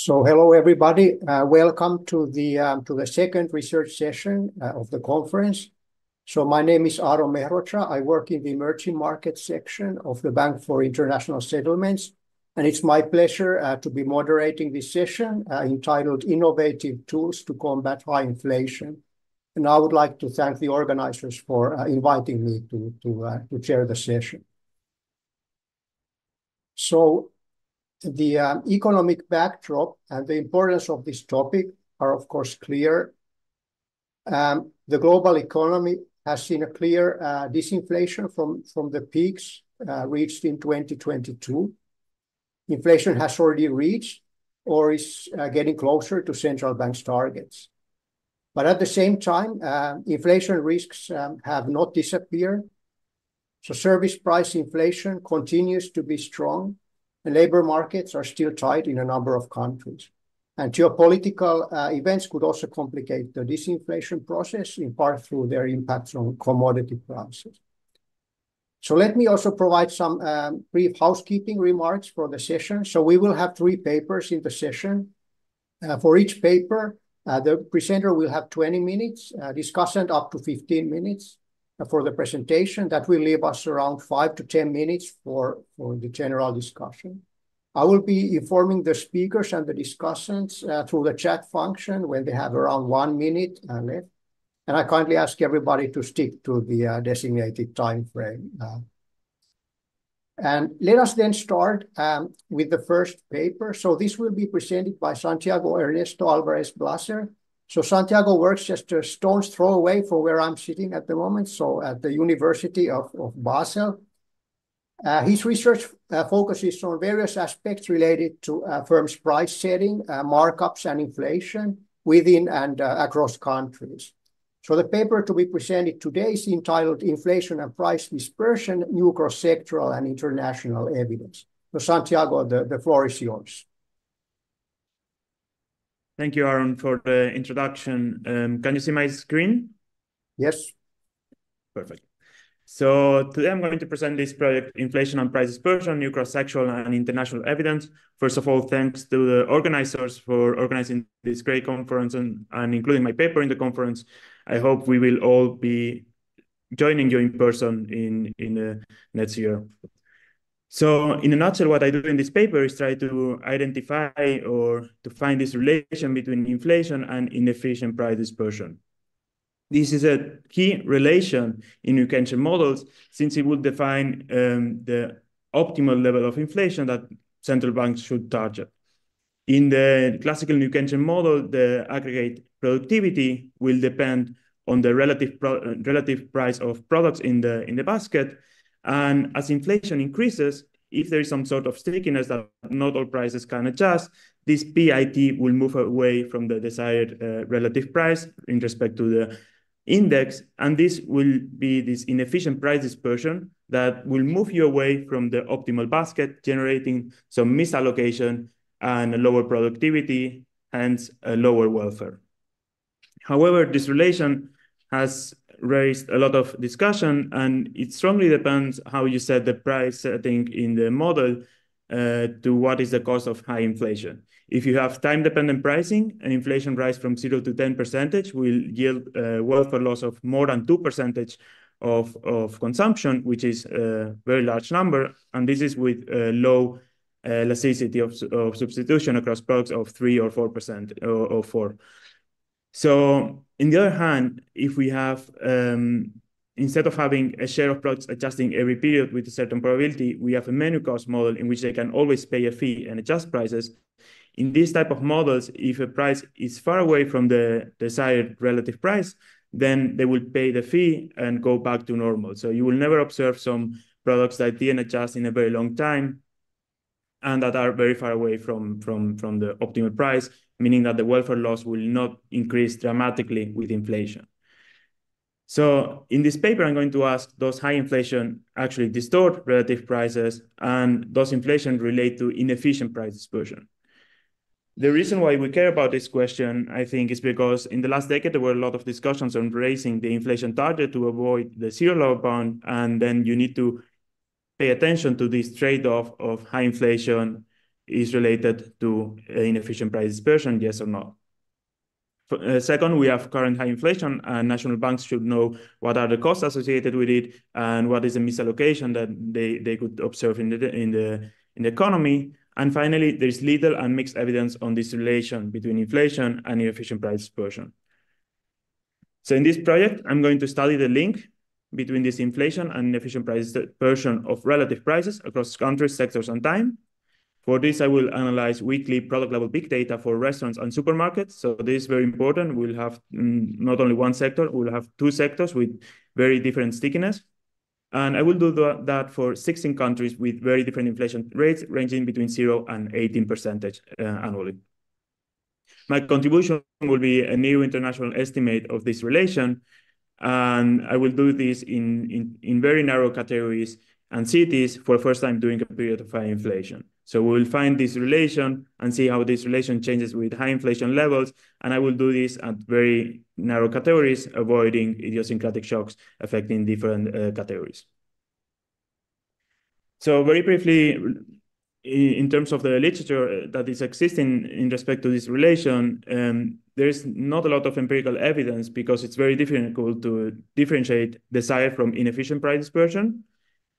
So hello, everybody. Welcome to the second research session of the conference. So my name is Aaro Mehrotra. I work in the emerging markets section of the Bank for International Settlements. And it's my pleasure to be moderating this session entitled Innovative Tools to Combat High Inflation. And I would like to thank the organizers for inviting me to chair the session. So the economic backdrop and the importance of this topic are, of course, clear. The global economy has seen a clear disinflation from the peaks reached in 2022. Inflation has already reached or is getting closer to central banks' targets. But at the same time, inflation risks have not disappeared. So service price inflation continues to be strong, and labor markets are still tight in a number of countries. And geopolitical events could also complicate the disinflation process, in part through their impacts on commodity prices. So let me also provide some brief housekeeping remarks for the session. So we will have 3 papers in the session. For each paper, the presenter will have 20 minutes, discussant up to 15 minutes for the presentation. That will leave us around 5 to 10 minutes for the general discussion. I will be informing the speakers and the discussants through the chat function when they have around 1 minute left. And I kindly ask everybody to stick to the designated time frame. And let us then start with the first paper. So this will be presented by Santiago Ernesto Alvarez Blaser. So Santiago works just a stone's throw away from where I'm sitting at the moment, so at the University of Basel. His research focuses on various aspects related to firms' price setting, markups, and inflation within and across countries. So the paper to be presented today is entitled Inflation and Price Dispersion, New Cross-Sectoral and International Evidence. So Santiago, the floor is yours. Thank you, Aaron, for the introduction. Can you see my screen? Yes. Perfect. So today I'm going to present this project, Inflation and Price Dispersion, New Cross-Sectoral and International Evidence. First of all, thanks to the organizers for organizing this great conference and including my paper in the conference. I hope we will all be joining you in person in the next year. So in a nutshell, what I do in this paper is try to identify or to find this relation between inflation and inefficient price dispersion. This is a key relation in New Keynesian models, since it would define the optimal level of inflation that central banks should target. In the classical New Keynesian model, the aggregate productivity will depend on the relative price of products in the basket. And as inflation increases, if there is some sort of stickiness that not all prices can adjust, this PIT will move away from the desired relative price in respect to the index. And this will be this inefficient price dispersion that will move you away from the optimal basket, generating some misallocation and a lower productivity, hence a lower welfare. However, this relation has raised a lot of discussion, and it strongly depends how you set the price setting in the model to what is the cost of high inflation. If you have time-dependent pricing, an inflation rise from 0 to 10% will yield a welfare loss of more than 2% of consumption, which is a very large number, and this is with low elasticity of substitution across products of 3 or 4% or 4. So, on the other hand, if we have, instead of having a share of products adjusting every period with a certain probability, we have a menu cost model in which they can always pay a fee and adjust prices. In this type of models, if a price is far away from the desired relative price, then they will pay the fee and go back to normal. So you will never observe some products that didn't adjust in a very long time and that are very far away from the optimal price, meaning that the welfare loss will not increase dramatically with inflation. So in this paper, I'm going to ask, does high inflation actually distort relative prices, and does inflation relate to inefficient price dispersion? The reason why we care about this question, I think, is because in the last decade, there were a lot of discussions on raising the inflation target to avoid the zero lower bound, and then you need to pay attention to this trade-off of high inflation is related to inefficient price dispersion, yes or no. Second, we have current high inflation, and national banks should know what are the costs associated with it and what is the misallocation that they could observe in the economy. And finally, there is little and mixed evidence on this relation between inflation and inefficient price dispersion. So in this project, I'm going to study the link between this inflation and inefficient price dispersion of relative prices across countries, sectors, and time. For this, I will analyze weekly product-level big data for restaurants and supermarkets. So this is very important. We'll have not only one sector, we'll have two sectors with very different stickiness. And I will do that for 16 countries with very different inflation rates, ranging between 0 and 18% annually. My contribution will be a new international estimate of this relation. And I will do this in very narrow categories and cities for the first time during a period of high inflation. So we will find this relation and see how this relation changes with high inflation levels. And I will do this at very narrow categories, avoiding idiosyncratic shocks affecting different categories. So very briefly, in terms of the literature that is existing in respect to this relation, there is not a lot of empirical evidence because it's very difficult to differentiate desire from inefficient price dispersion.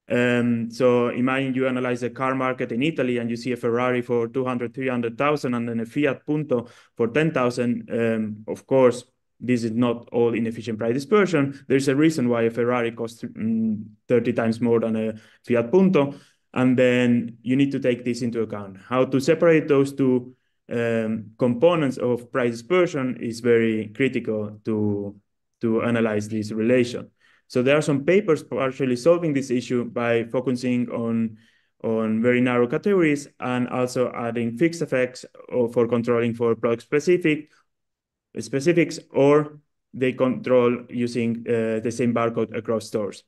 So imagine you analyze a car market in Italy and you see a Ferrari for 200, 300,000 and then a Fiat Punto for 10,000. Of course, this is not all inefficient price dispersion. There's a reason why a Ferrari costs 30 times more than a Fiat Punto. And then you need to take this into account. How to separate those two components of price dispersion is very critical to analyze this relation. So there are some papers partially solving this issue by focusing on very narrow categories and also adding fixed effects for controlling for product specifics, or they control using the same barcode across stores.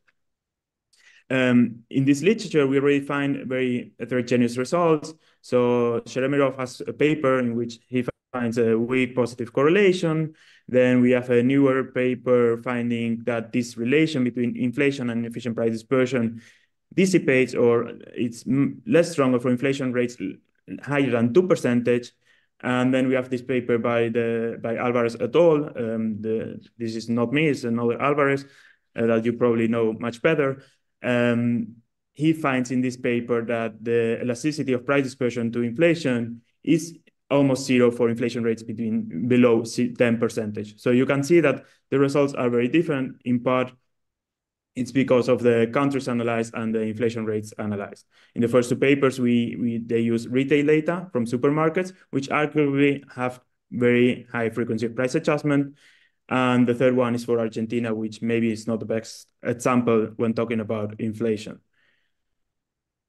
In this literature, we already find very heterogeneous results. So Sheremetyev has a paper in which he finds a weak positive correlation. Then we have a newer paper finding that this relation between inflation and inefficient price dispersion dissipates, or it's less stronger for inflation rates higher than 2%. And then we have this paper by Alvarez et al. This is not me, it's another Alvarez that you probably know much better. He finds in this paper that the elasticity of price dispersion to inflation is almost zero for inflation rates below 10%. So you can see that the results are very different. In part, it's because of the countries analyzed and the inflation rates analyzed. In the first two papers, they use retail data from supermarkets, which arguably have very high frequency of price adjustment. And the third one is for Argentina, which maybe is not the best example when talking about inflation.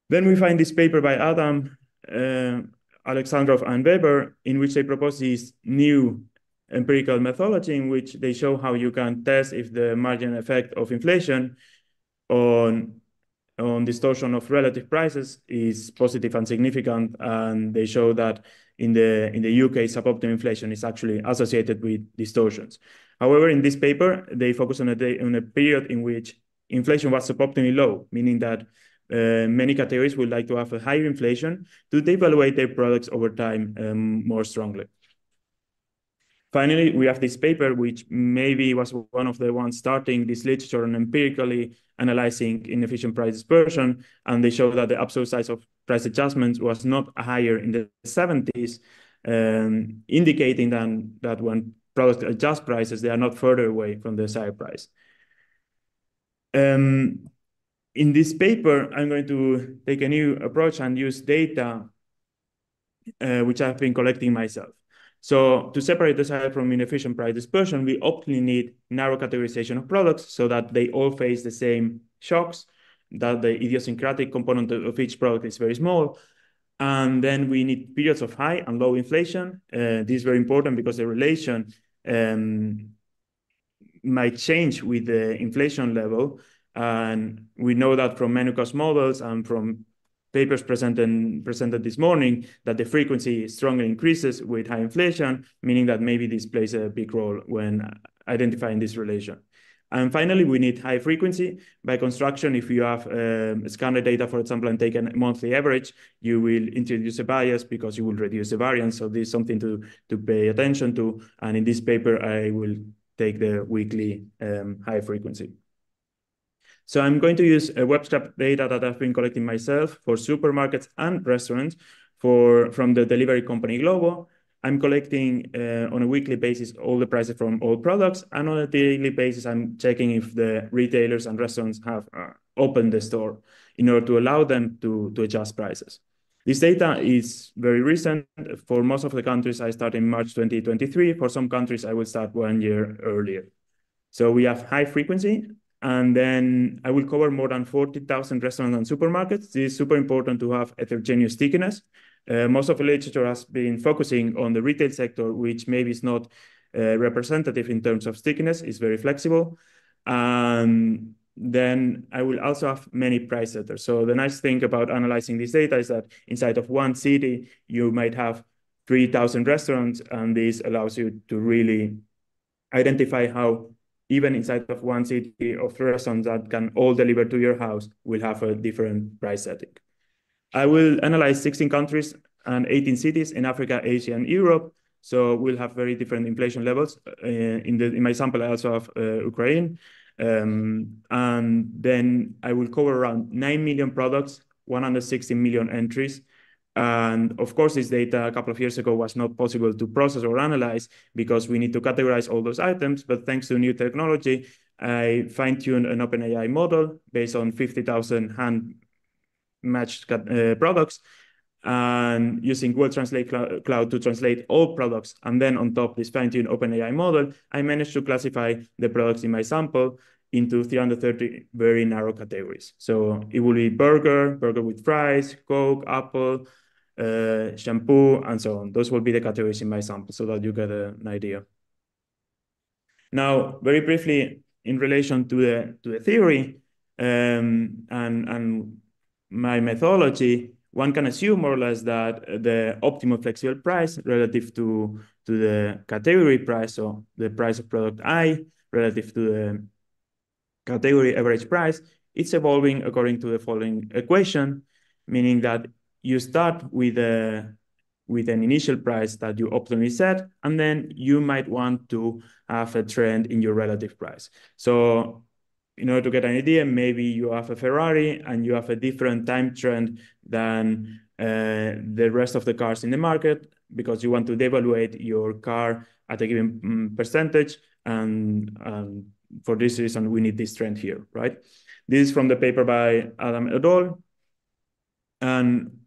Then we find this paper by Adam, Alexandrov, and Weber, in which they propose this new empirical methodology in which they show how you can test if the margin effect of inflation on distortion of relative prices is positive and significant. And they show that in the UK, suboptimal inflation is actually associated with distortions. However, in this paper, they focus on a period in which inflation was suboptimally low, meaning that many categories would like to have a higher inflation to evaluate their products over time more strongly. Finally, we have this paper, which maybe was one of the ones starting this literature on empirically analyzing inefficient price dispersion, and they show that the absolute size of price adjustments was not higher in the 70s, indicating then that when products adjust prices, they are not further away from the desired price. In this paper, I'm going to take a new approach and use data which I've been collecting myself. So to separate desire from inefficient price dispersion, we optimally need narrow categorization of products so that they all face the same shocks, that the idiosyncratic component of each product is very small. And then we need periods of high and low inflation. This is very important because the relation might change with the inflation level. And we know that from menu cost models and from papers presented this morning that the frequency strongly increases with high inflation, meaning that maybe this plays a big role when identifying this relation. And finally, we need high frequency. By construction, if you have scanner data, for example, and take a monthly average, you will introduce a bias because you will reduce the variance. So this is something to pay attention to. And in this paper, I will take the weekly high frequency. So I'm going to use a web scrap data that I've been collecting myself for supermarkets and restaurants from the delivery company Globo. I'm collecting on a weekly basis all the prices from all products, and on a daily basis, I'm checking if the retailers and restaurants have opened the store in order to allow them to adjust prices. This data is very recent. For most of the countries, I start in March 2023. For some countries, I will start 1 year earlier. So we have high frequency, and then I will cover more than 40,000 restaurants and supermarkets. This is super important to have heterogeneous stickiness. Most of the literature has been focusing on the retail sector, which maybe is not representative in terms of stickiness. It's very flexible. And then I will also have many price setters. So the nice thing about analyzing this data is that inside of one city, you might have 3,000 restaurants, and this allows you to really identify how even inside of one city of restaurants that can all deliver to your house will have a different price setting. I will analyze 16 countries and 18 cities in Africa, Asia, and Europe. So we'll have very different inflation levels. In my sample, I also have Ukraine. And then I will cover around 9 million products, 160 million entries. And of course, this data a couple of years ago was not possible to process or analyze because we need to categorize all those items. But thanks to new technology, I fine-tuned an OpenAI model based on 50,000 hand-matched products, and using Google Translate Cloud to translate all products. And then on top of this fine-tuned OpenAI model, I managed to classify the products in my sample into 330 very narrow categories. So it will be burger with fries, Coke, Apple, shampoo, and so on. Those will be the categories in my sample so that you get an idea. Now, very briefly, in relation to the theory and my methodology, one can assume more or less that the optimal flexible price relative to the category price, so the price of product I relative to the category average price, it's evolving according to the following equation, meaning that you start with an initial price that you optimally set, and then you might want to have a trend in your relative price. So in order to get an idea, maybe you have a Ferrari and you have a different time trend than the rest of the cars in the market because you want to devaluate your car at a given percentage. And for this reason, we need this trend here, right? This is from the paper by Adam et al. And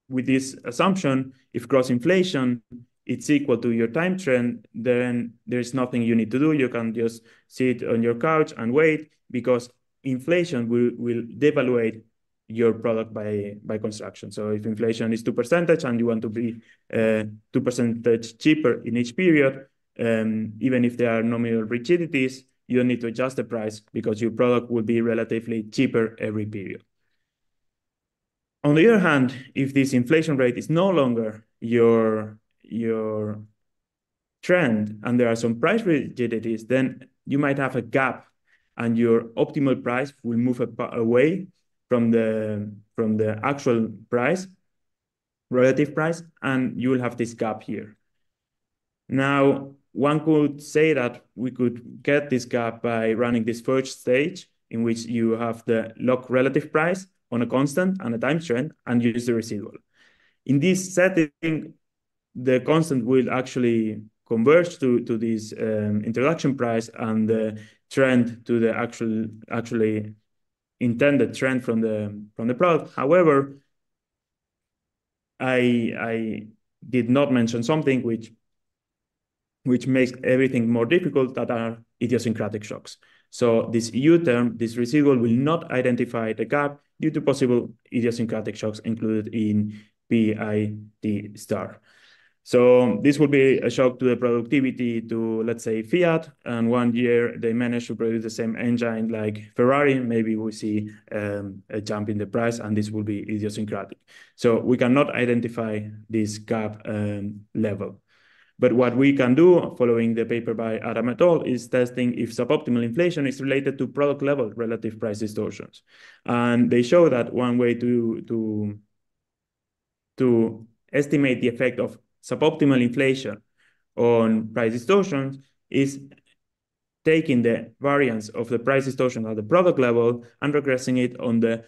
with this assumption, if gross inflation it's equal to your time trend, then there's nothing you need to do. You can just sit on your couch and wait because inflation will devaluate your product by construction. So if inflation is 2% and you want to be 2% cheaper in each period, even if there are nominal rigidities, you don't need to adjust the price because your product will be relatively cheaper every period. On the other hand, if this inflation rate is no longer your trend and there are some price rigidities, then you might have a gap and your optimal price will move away from the actual price, relative price, and you will have this gap here. Now, one could say that we could get this gap by running this first stage in which you have the log relative price on a constant and a time trend and use the residual. In this setting, the constant will actually converge to this introduction price and the trend to the actually intended trend from the product. However, I did not mention something which makes everything more difficult, that are idiosyncratic shocks. So this U term, this residual, will not identify the gap due to possible idiosyncratic shocks included in PIT star. So this would be a shock to the productivity to, let's say, Fiat, and 1 year they managed to produce the same engine like Ferrari. Maybe we see a jump in the price, and this will be idiosyncratic. So we cannot identify this gap level. But what we can do, following the paper by Adam et al., is testing if suboptimal inflation is related to product level relative price distortions. And they show that one way to estimate the effect of suboptimal inflation on price distortions is taking the variance of the price distortion at the product level and regressing it on the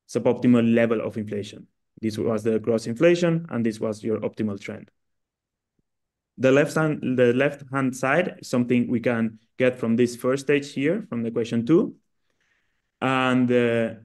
suboptimal level of inflation. This was the gross inflation, and this was your optimal trend. The left-hand side is something we can get from this first stage here, from the question 2. And the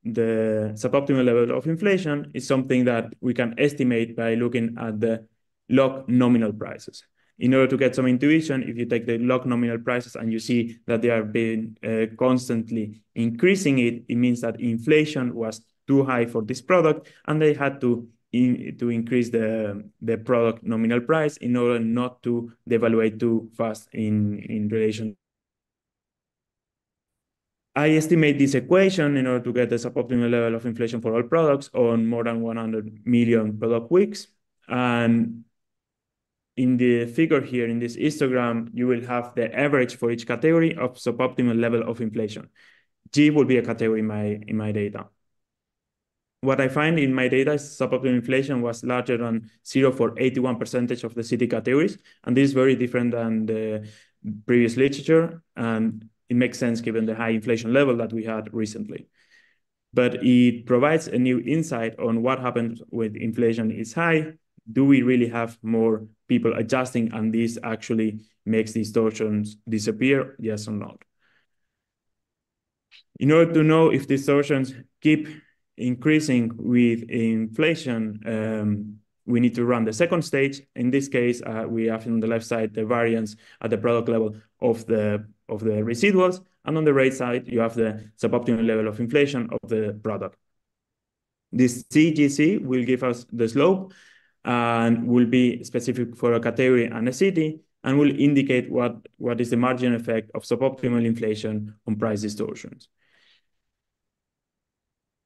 suboptimal level of inflation is something that we can estimate by looking at the log nominal prices. In order to get some intuition, if you take the log nominal prices and you see that they are being constantly increasing it means that inflation was too high for this product, and they had to increase the product nominal price in order not to devaluate too fast in relation. I estimate this equation in order to get the suboptimal level of inflation for all products on more than 100 million product weeks. And in the figure here, in this histogram, you will have the average for each category of suboptimal level of inflation. G will be a category in my data. What I find in my data is suboptimal inflation was larger than 0 for 81% of the city categories. And this is very different than the previous literature. And it makes sense given the high inflation level that we had recently. But it provides a new insight on what happens when inflation is high. Do we really have more people adjusting, and this actually makes distortions disappear, yes or not? In order to know if distortions keep increasing with inflation, we need to run the second stage. In this case, we have on the left side the variance at the product level of the residuals, and on the right side you have the suboptimal level of inflation of the product. This CGC will give us the slope and will be specific for a category and a city, and will indicate what is the margin effect of suboptimal inflation on price distortions.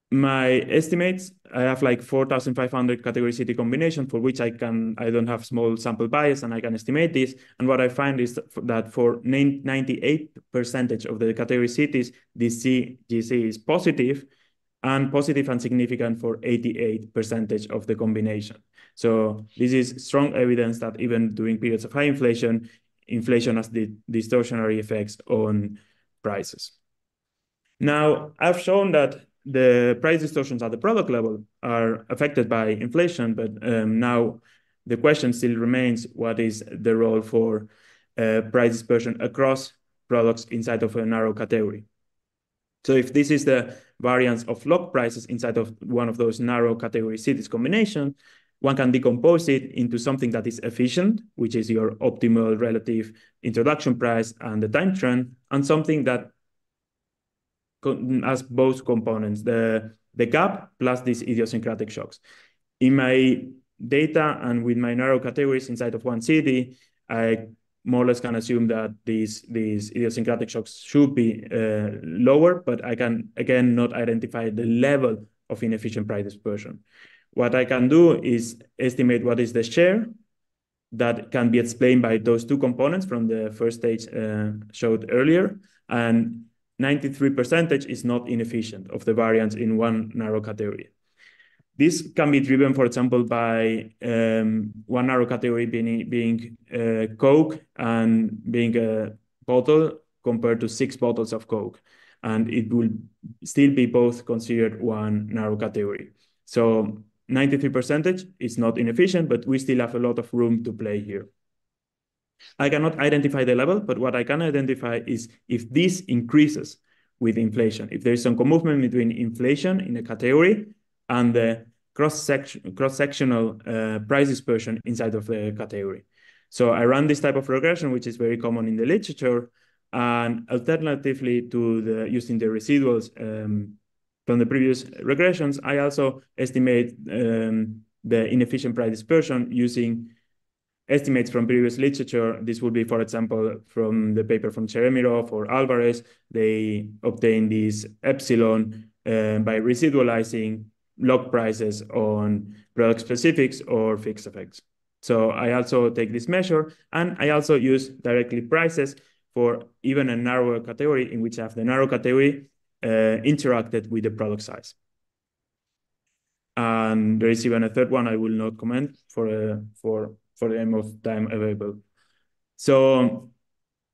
My estimates, I have like 4,500 category city combination for which I don't have small sample bias, and I can estimate this. And what I find is that for 98% of the category cities, this CGC is positive and significant for 88% of the combination. So this is strong evidence that even during periods of high inflation has the distortionary effects on prices. Now, I've shown that the price distortions at the product level are affected by inflation, but now the question still remains, what is the role for price dispersion across products inside of a narrow category? So if this is the variance of log prices inside of one of those narrow category cities combination, one can decompose it into something that is efficient, which is your optimal relative introduction price and the time trend, and something that as both components, the gap plus these idiosyncratic shocks. In my data and with my narrow categories inside of one city, I more or less can assume that these idiosyncratic shocks should be lower, but I can, again, not identify the level of inefficient price dispersion. What I can do is estimate what is the share that can be explained by those two components from the first stage showed earlier, and 93% is not inefficient of the variance in one narrow category. This can be driven, for example, by one narrow category being Coke and being a bottle compared to 6 bottles of Coke. And it will still be both considered one narrow category. So 93% is not inefficient, but we still have a lot of room to play here. I cannot identify the level, but what I can identify is if this increases with inflation, if there is some movement between inflation in a category and the cross-sectional price dispersion inside of the category. So I run this type of regression, which is very common in the literature, and alternatively to using the residuals from the previous regressions, I also estimate the inefficient price dispersion using estimates from previous literature. This would be, for example, from the paper from Cheremirov or Alvarez. They obtained this epsilon by residualizing log prices on product specifics or fixed effects. So I also take this measure, and I also use directly prices for even a narrower category in which I have the narrow category interacted with the product size. And there is even a third one I will not comment for the aim of time available. So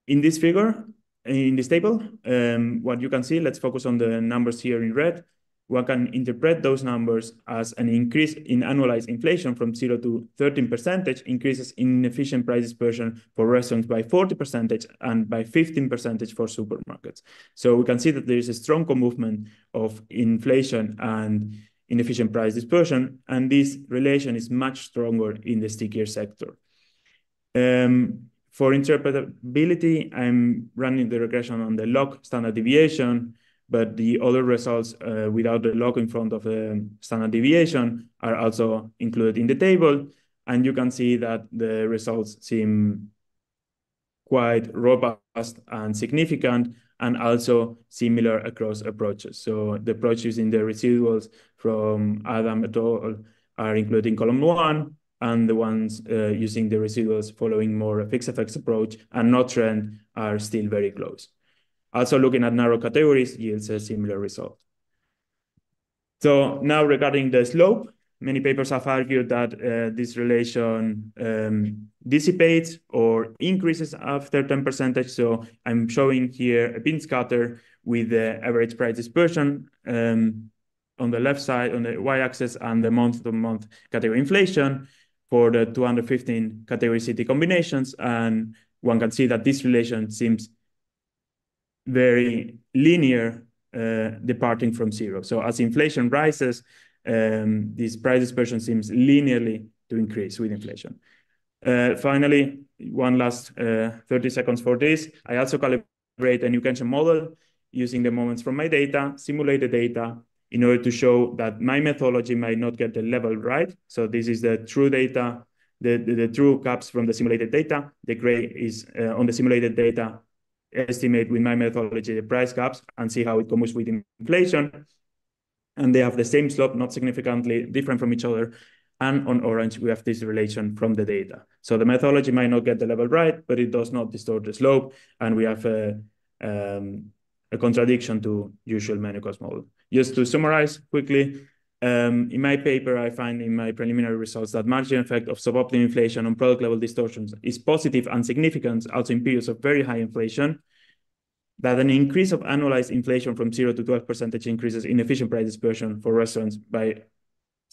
in this figure, in this table, what you can see, let's focus on the numbers here in red. One can interpret those numbers as an increase in annualized inflation from 0 to 13%, increases in efficient price dispersion for restaurants by 40% and by 15% for supermarkets. So we can see that there is a strong movement of inflation and inefficient price dispersion, and this relation is much stronger in the stickier sector. For interpretability, I'm running the regression on the log standard deviation, but the other results without the log in front of the standard deviation are also included in the table. And you can see that the results seem quite robust and significant, and also similar across approaches. So the approach using the residuals from Adam et al. Are included in column 1, and the ones using the residuals following more a fixed effects approach and not trend are still very close. Also looking at narrow categories yields a similar result. So now regarding the slope, many papers have argued that this relation dissipates or increases after 10%. So I'm showing here a bin scatter with the average price dispersion on the left side, on the y-axis, and the month-to-month category inflation for the 215 category city combinations. And one can see that this relation seems very linear, departing from 0. So as inflation rises, this price dispersion seems linearly to increase with inflation. Finally, one last 30 seconds for this. I also calibrate a new Keynesian model using the moments from my data, simulated data, in order to show that my methodology might not get the level right. So this is the true data, the true caps from the simulated data. The gray is on the simulated data, estimate with my methodology the price caps and see how it comes with inflation. And they have the same slope, not significantly different from each other. And on orange, we have this relation from the data. So the methodology might not get the level right, but it does not distort the slope. And we have a contradiction to usual menu cost model. Just to summarize quickly, in my paper, I find in my preliminary results that margin effect of suboptimal inflation on product level distortions is positive and significant also in periods of very high inflation, that an increase of annualized inflation from 0 to 12% increases inefficient price dispersion for restaurants by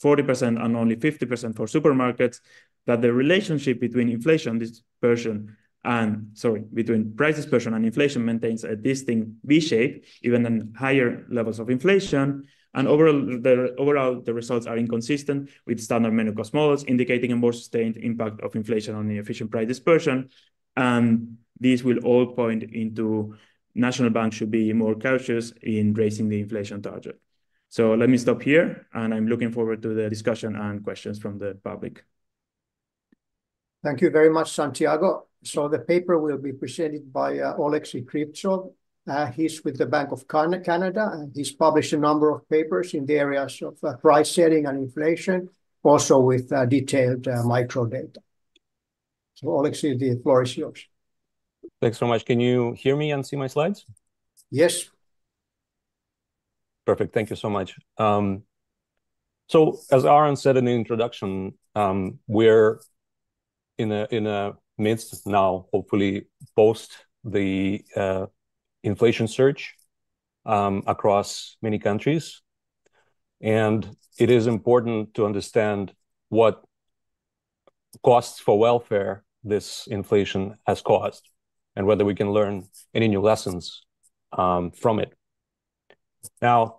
40% and only 50% for supermarkets, that the relationship between between price dispersion and inflation maintains a distinct V shape, even in higher levels of inflation. And overall, the results are inconsistent with standard menu cost models, indicating a more sustained impact of inflation on inefficient price dispersion. And these will all point into national banks should be more cautious in raising the inflation target. So let me stop here, and I'm looking forward to the discussion and questions from the public. Thank you very much, Santiago. So the paper will be presented by Oleksiy Krivtsov. He's with the Bank of Canada, and he's published a number of papers in the areas of price setting and inflation, also with detailed microdata. So Oleksiy, the floor is yours. Thanks so much. Can you hear me and see my slides? Yes. Perfect. Thank you so much. So as Aaron said in the introduction, we're in a midst now, hopefully post the inflation surge across many countries. And it is important to understand what costs for welfare this inflation has caused and whether we can learn any new lessons from it. Now,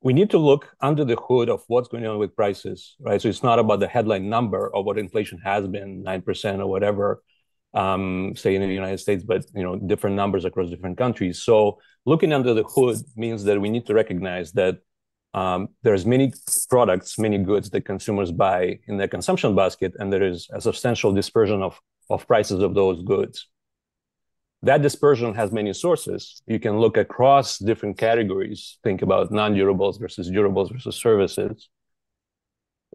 we need to look under the hood of what's going on with prices, right? So it's not about the headline number of what inflation has been, 9% or whatever, say in the United States, but different numbers across different countries. So looking under the hood means that we need to recognize that there's many products, many goods that consumers buy in their consumption basket, and there is a substantial dispersion of prices of those goods. That dispersion has many sources. You can look across different categories, think about non-durables versus durables versus services.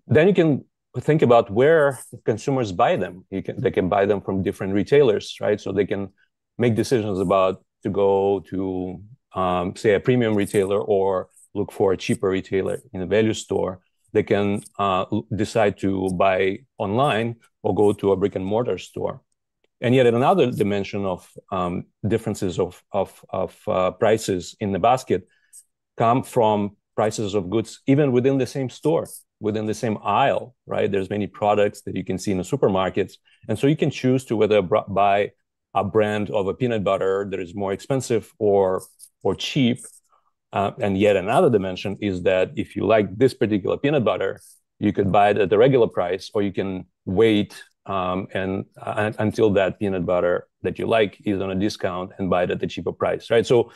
Then you can think about where consumers buy them. They can buy them from different retailers, right? So they can make decisions about to go to, say, a premium retailer or look for a cheaper retailer in a value store. They can decide to buy online or go to a brick and mortar store. And yet another dimension of differences of prices in the basket come from prices of goods even within the same store, within the same aisle, right? There's many products that you can see in the supermarkets. And so you can choose to whether buy a brand of a peanut butter that is more expensive or cheap. And yet another dimension is that if you like this particular peanut butter, you could buy it at the regular price, or you can wait until that peanut butter that you like is on a discount and buy it at the cheaper price, right? So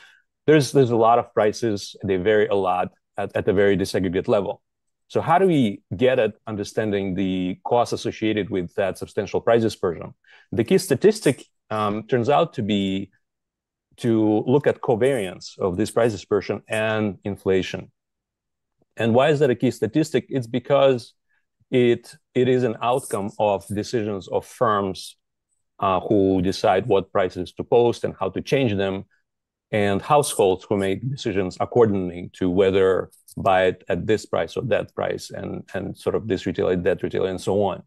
there's a lot of prices. They vary a lot at a very disaggregate level. So how do we get at understanding the costs associated with that substantial price dispersion? The key statistic turns out to be to look at covariance of this price dispersion and inflation. And why is that a key statistic? It's because it is an outcome of decisions of firms who decide what prices to post and how to change them, and households who make decisions accordingly to whether buy it at this price or that price, and sort of this retailer, that retailer, and so on.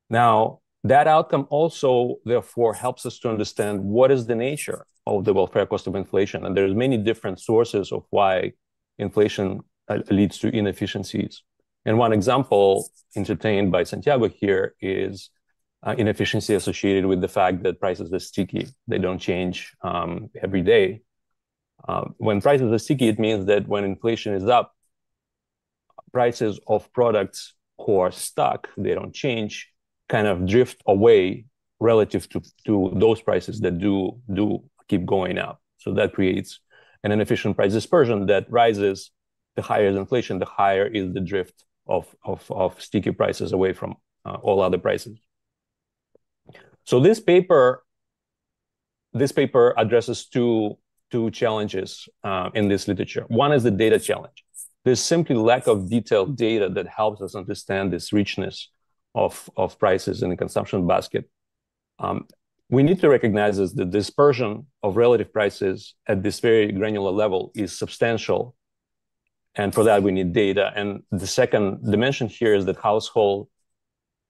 Now, that outcome also, therefore, helps us to understand what is the nature of the welfare cost of inflation. And there's many different sources of why inflation leads to inefficiencies. And one example entertained by Santiago here is inefficiency associated with the fact that prices are sticky. They don't change every day. When prices are sticky, it means that when inflation is up, prices of products who are stuck, they don't change, kind of drift away relative to those prices that do keep going up. So that creates an inefficient price dispersion that rises. The higher is inflation, the higher is the drift of sticky prices away from all other prices. So this paper addresses two challenges in this literature. One is the data challenge. There's simply lack of detailed data that helps us understand this richness of prices in the consumption basket. We need to recognize that the dispersion of relative prices at this very granular level is substantial. And for that, we need data. And the second dimension here is that households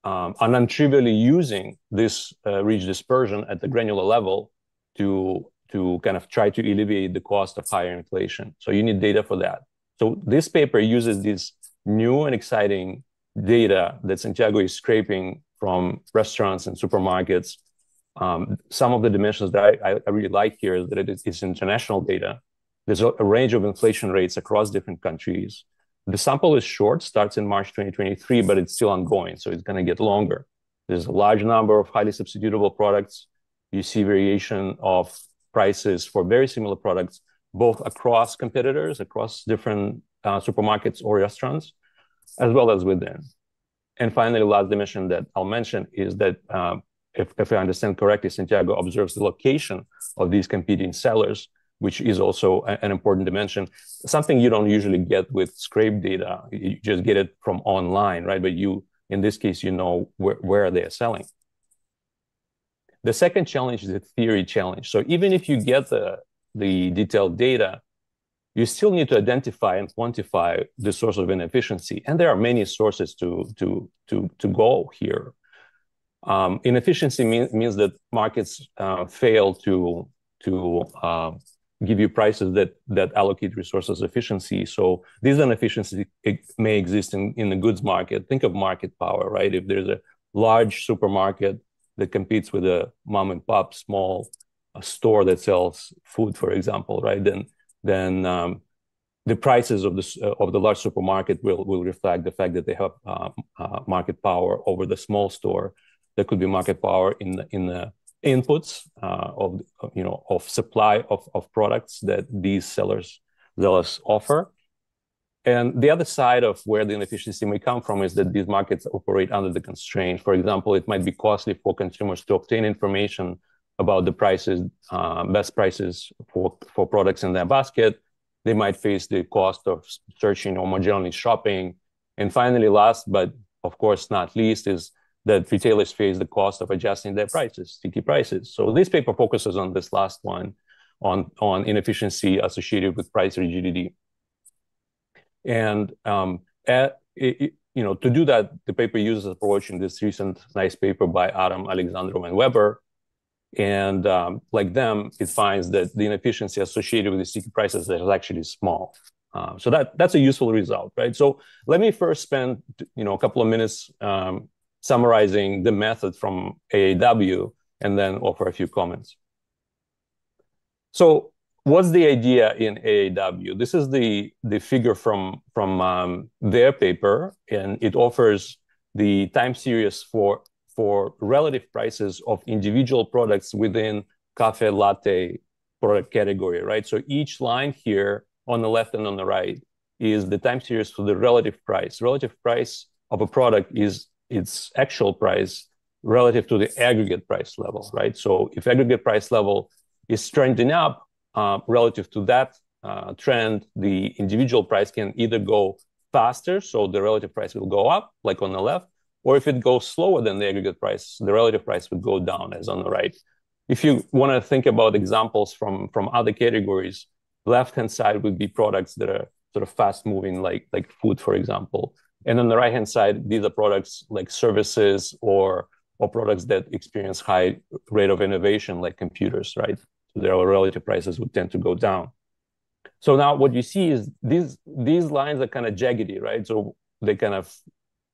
are non-trivially using this rich dispersion at the granular level to kind of try to alleviate the cost of higher inflation. So you need data for that. So this paper uses this new and exciting data that Santiago is scraping from restaurants and supermarkets. Some of the dimensions that I really like here is that it's international data. There's a range of inflation rates across different countries. The sample is short, starts in March 2023, but it's still ongoing, so it's going to get longer. There's a large number of highly substitutable products. You see variation of prices for very similar products, both across competitors, across different supermarkets or restaurants, as well as within. And finally, the last dimension that I'll mention is that if I understand correctly, Santiago observes the location of these competing sellers, which is also an important dimension, something you don't usually get with scrape data. You just get it from online, right? But in this case, you know where they are selling. The second challenge is the theory challenge. So even if you get the detailed data, you still need to identify and quantify the source of inefficiency. And there are many sources to go here. Inefficiency means that markets fail to give you prices that allocate resources efficiency. So these inefficiencies may exist in the goods market. Think of market power, right? If there's a large supermarket that competes with a mom and pop small store that sells food, for example, right? Then the prices of the large supermarket will reflect the fact that they have market power over the small store. There could be market power in the inputs of supply of products that these sellers offer. And the other side of where the inefficiency may come from is that these markets operate under the constraint. For example, it might be costly for consumers to obtain information about the prices, best prices for products in their basket. They might face the cost of searching or more generally shopping. And finally, last but of course, not least, is that retailers face the cost of adjusting their prices, sticky prices. So this paper focuses on this last one, on inefficiency associated with price rigidity. And to do that, the paper uses approach in this recent nice paper by Adam, Alexandrov, and Weber. And like them, it finds that the inefficiency associated with the sticky prices is actually small. So that's a useful result, right? So let me first spend a couple of minutes summarizing the method from AAW and then offer a few comments. So what's the idea in AAW? This is the figure from their paper, and it offers the time series for relative prices of individual products within cafe latte product category, right? So each line here on the left and on the right is the time series for the relative price. Relative price of a product is its actual price relative to the aggregate price level, right? So if aggregate price level is trending up relative to that trend, the individual price can either go faster, so the relative price will go up, like on the left, or if it goes slower than the aggregate price, the relative price would go down, as on the right. If you want to think about examples from other categories, left-hand side would be products that are sort of fast-moving, like food, for example. And on the right-hand side, these are products like services or products that experience high rate of innovation, like computers, right? So their relative prices would tend to go down. So now what you see is these lines are kind of jaggedy, right? So they kind of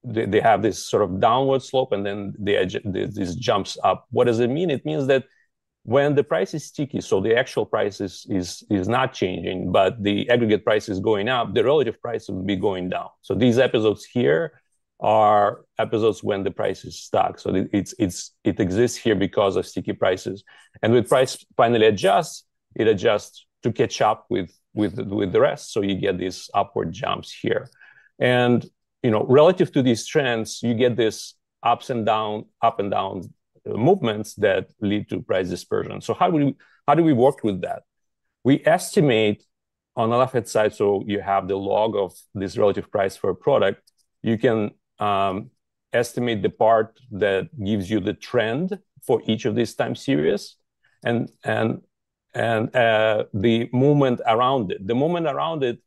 they have this sort of downward slope, and then this jumps up. What does it mean? It means that when the price is sticky, so the actual price is not changing, but the aggregate price is going up, the relative price will be going down. So these episodes here are episodes when the price is stuck. So it exists here because of sticky prices. And when price finally adjusts, it adjusts to catch up with the rest. So you get these upward jumps here. And relative to these trends, you get this up and down movements that lead to price dispersion. So how do we work with that? We estimate on the left-hand side, so you have the log of this relative price for a product. You can estimate the part that gives you the trend for each of these time series, and the movement around it. The movement around it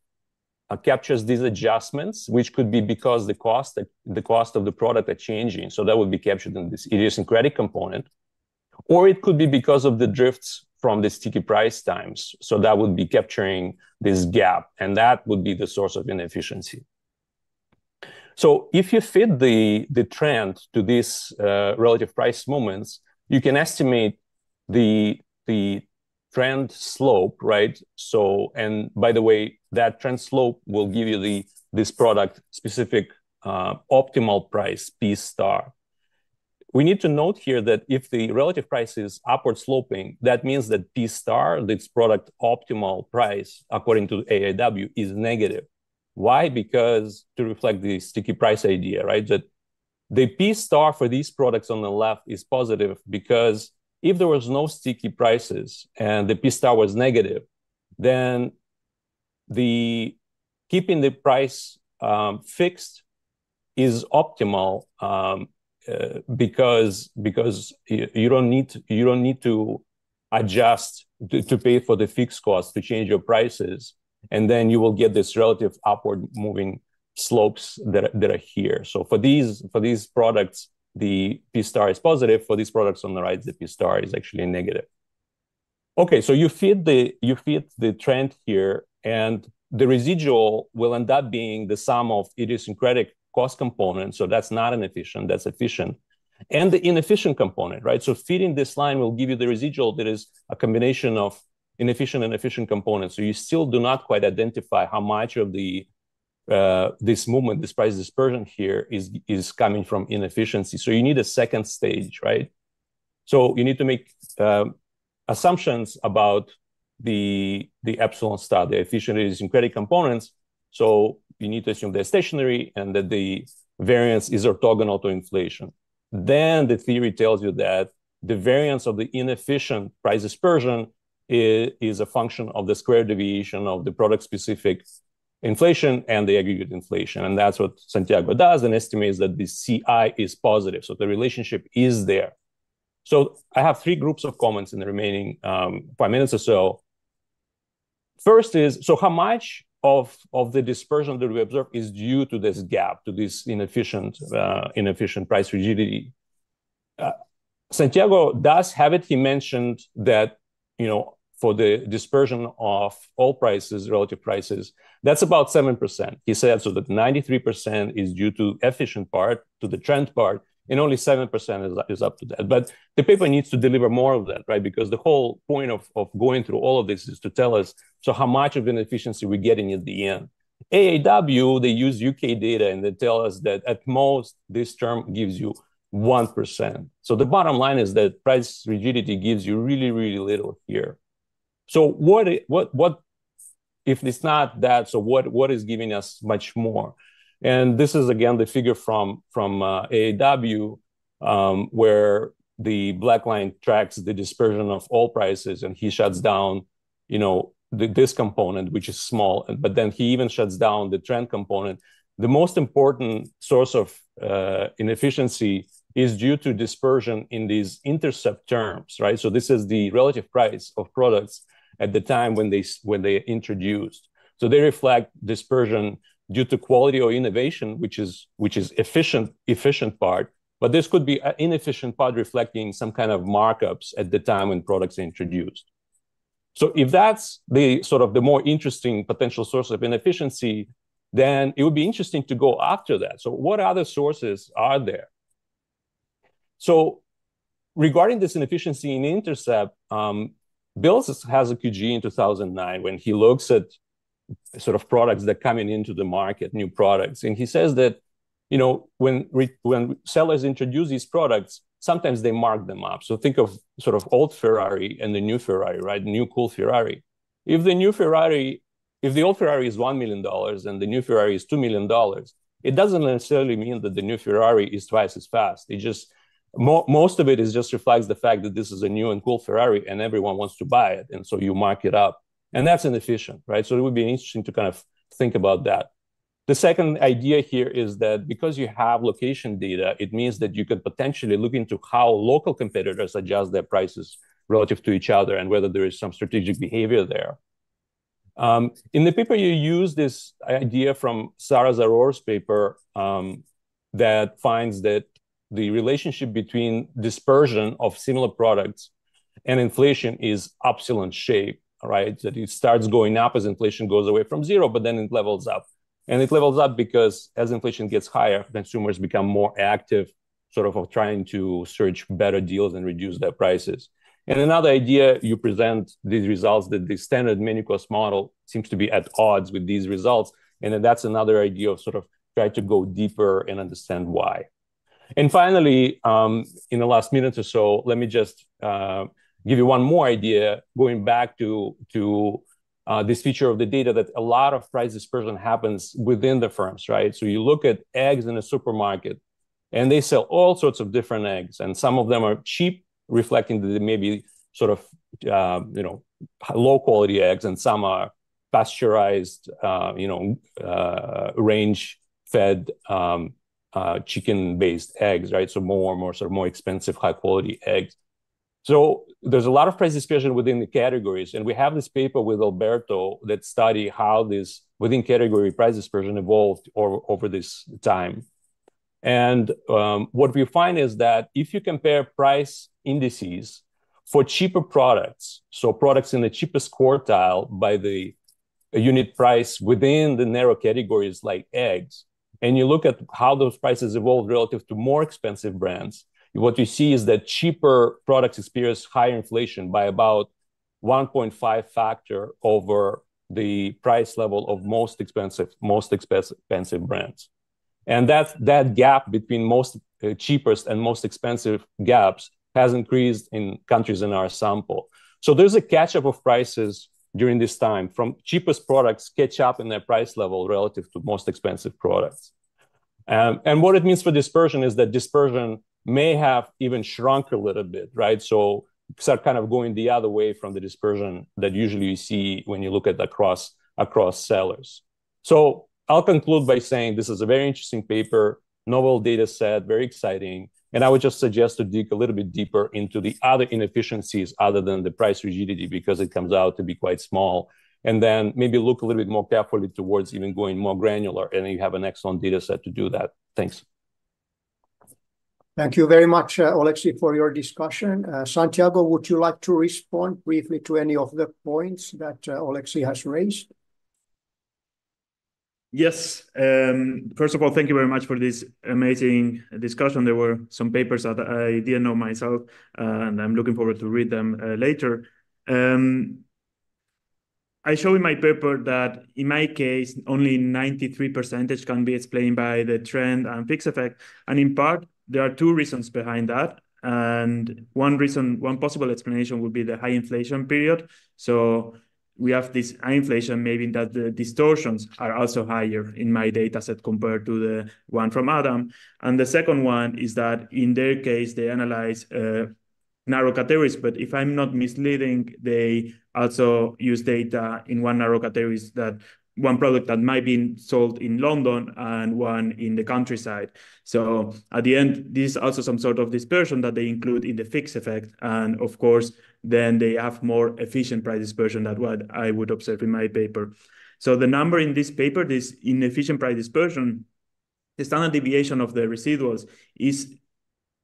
captures these adjustments, which could be because the cost of the product are changing. So that would be captured in this idiosyncratic component. Or it could be because of the drifts from the sticky price times. So that would be capturing this gap, and that would be the source of inefficiency. So if you fit the trend to these relative price movements, you can estimate the trend slope, right? So, and by the way, that trend slope will give you this product specific optimal price, P star. We need to note here that if the relative price is upward sloping, that means that P star, this product optimal price, according to AAW, is negative. Why? Because to reflect the sticky price idea, right? That the P star for these products on the left is positive because if there was no sticky prices and the P star was negative, then keeping the price fixed is optimal because you don't need to adjust to pay for the fixed costs to change your prices, and then you will get this relative upward moving slopes that are here. So for these products, the P star is positive. For these products on the right, the P star is actually negative. Okay, so you fit the trend here, and the residual will end up being the sum of idiosyncratic cost components. So that's not inefficient, that's efficient. And the inefficient component, right? So fitting this line will give you the residual that is a combination of inefficient and efficient components. So you still do not quite identify how much of this movement, this price dispersion here is coming from inefficiency. So you need a second stage, right? So you need to make assumptions about the epsilon star, the efficient idiosyncratic components. So you need to assume they're stationary and that the variance is orthogonal to inflation. Then the theory tells you that the variance of the inefficient price dispersion is a function of the square deviation of the product-specific inflation and the aggregate inflation. And that's what Santiago does and estimates that the CI is positive. So the relationship is there. So I have three groups of comments in the remaining 5 minutes or so. First is, so how much of the dispersion that we observe is due to this gap, to this inefficient price rigidity? Santiago does have it. He mentioned that, for the dispersion of all prices, relative prices, that's about 7%. He said so that 93% is due to efficient part, to the trend part, and only 7% is up to that. But the paper needs to deliver more of that, right? Because the whole point of going through all of this is to tell us, so how much of inefficiency we're getting at the end. AAW, they use UK data, and they tell us that at most, this term gives you 1%. So the bottom line is that price rigidity gives you really, really little here. So what if it's not that, so what is giving us much more? And this is, again, the figure from AAW, where the black line tracks the dispersion of all prices, and he shuts down, this component, which is small, but then he even shuts down the trend component. The most important source of inefficiency is due to dispersion in these intercept terms, right? So this is the relative price of products at the time when they introduced. So they reflect dispersion due to quality or innovation, which is efficient part, but this could be an inefficient part reflecting some kind of markups at the time when products are introduced. So if that's the sort of the more interesting potential source of inefficiency, then it would be interesting to go after that. So what other sources are there? So regarding this inefficiency in intercept, Bills has a QG in 2009 when he looks at sort of products that coming into the market, new products. And he says that, when sellers introduce these products, sometimes they mark them up. So think of sort of old Ferrari and the new Ferrari, right? New cool Ferrari. If the old Ferrari is $1 million and the new Ferrari is $2 million, it doesn't necessarily mean that the new Ferrari is twice as fast. It just, most of it is just reflects the fact that this is a new and cool Ferrari and everyone wants to buy it. And so you mark it up. And that's inefficient, right? So it would be interesting to kind of think about that. The second idea here is that because you have location data, it means that you could potentially look into how local competitors adjust their prices relative to each other and whether there is some strategic behavior there. In the paper, you use this idea from Sarah Zaror's paper that finds that the relationship between dispersion of similar products and inflation is upsilon shape, right? That it starts going up as inflation goes away from zero, but then it levels up. And it levels up because as inflation gets higher, consumers become more active, sort of trying to search better deals and reduce their prices. And another idea, you present these results that the standard menu cost model seems to be at odds with these results. And then that's another idea of sort of try to go deeper and understand why. And finally, in the last minute or so, let me just give you one more idea, going back to this feature of the data that a lot of price dispersion happens within the firms, right? So you look at eggs in a supermarket, and they sell all sorts of different eggs, and some of them are cheap, reflecting that they may be sort of low quality eggs, and some are pasteurized, range fed chicken based eggs, right? So more expensive, high quality eggs. So there's a lot of price dispersion within the categories. And we have this paper with Alberto that study how this within category price dispersion evolved over this time. And what we find is that if you compare price indices for cheaper products, so products in the cheapest quartile by the unit price within the narrow categories like eggs, and you look at how those prices evolved relative to more expensive brands, what you see is that cheaper products experience higher inflation by about 1.5 factor over the price level of most expensive brands. And that gap between most cheapest and most expensive gaps has increased in countries in our sample. So there's a catch-up of prices during this time from cheapest products catch up in their price level relative to most expensive products. And what it means for dispersion is that dispersion may have even shrunk a little bit, right? So start kind of going the other way from the dispersion that usually you see when you look at across sellers. So I'll conclude by saying this is a very interesting paper, novel data set, very exciting. And I would just suggest to dig a little bit deeper into the other inefficiencies other than the price rigidity, because it comes out to be quite small. And then maybe look a little bit more carefully towards even going more granular, and you have an excellent data set to do that. Thanks. Thank you very much, Oleksiy, for your discussion. Santiago, would you like to respond briefly to any of the points that Oleksiy has raised? Yes. First of all, thank you very much for this amazing discussion. There were some papers that I didn't know myself, and I'm looking forward to read them later. I show in my paper that in my case, only 93% can be explained by the trend and fixed effect. And in part, there are two reasons behind that. And one possible explanation would be the high inflation period. So we have this high inflation, maybe that the distortions are also higher in my data set compared to the one from Adam. And the second one is that in their case, they analyze narrow categories, but if I'm not misleading, they also use data in one narrow categories, that one product that might be sold in London and one in the countryside. So at the end, this is also some sort of dispersion that they include in the fixed effect. And of course, then they have more efficient price dispersion than what I would observe in my paper. So the number in this paper, this inefficient price dispersion, the standard deviation of the residuals is,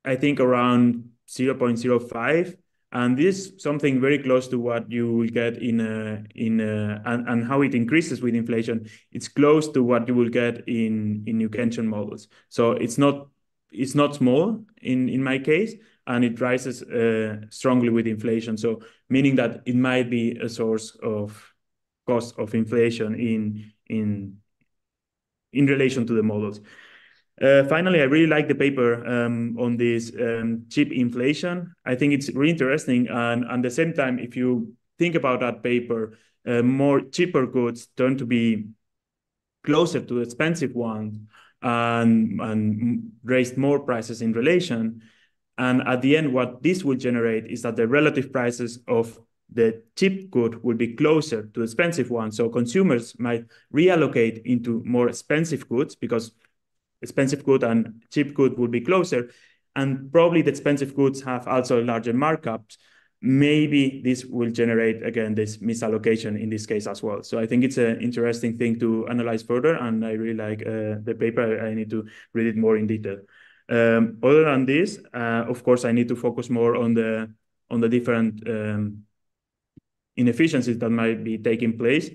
I think, around 0.05, and this is something very close to what you will get and how it increases with inflation. It's close to what you will get in New Keynesian models. So it's not small in my case, and it rises strongly with inflation. So meaning that it might be a source of cost of inflation in relation to the models. Finally, I really like the paper on this cheap inflation. I think it's really interesting. And at the same time, if you think about that paper, more cheaper goods turn to be closer to expensive ones and raise more prices in relation. And at the end, what this will generate is that the relative prices of the cheap good will be closer to expensive ones. So consumers might reallocate into more expensive goods because expensive good and cheap good would be closer, and probably the expensive goods have also larger markups. Maybe this will generate, again, this misallocation in this case as well. So I think it's an interesting thing to analyze further, and I really like the paper. I need to read it more in detail. Other than this, of course, I need to focus more on the different inefficiencies that might be taking place.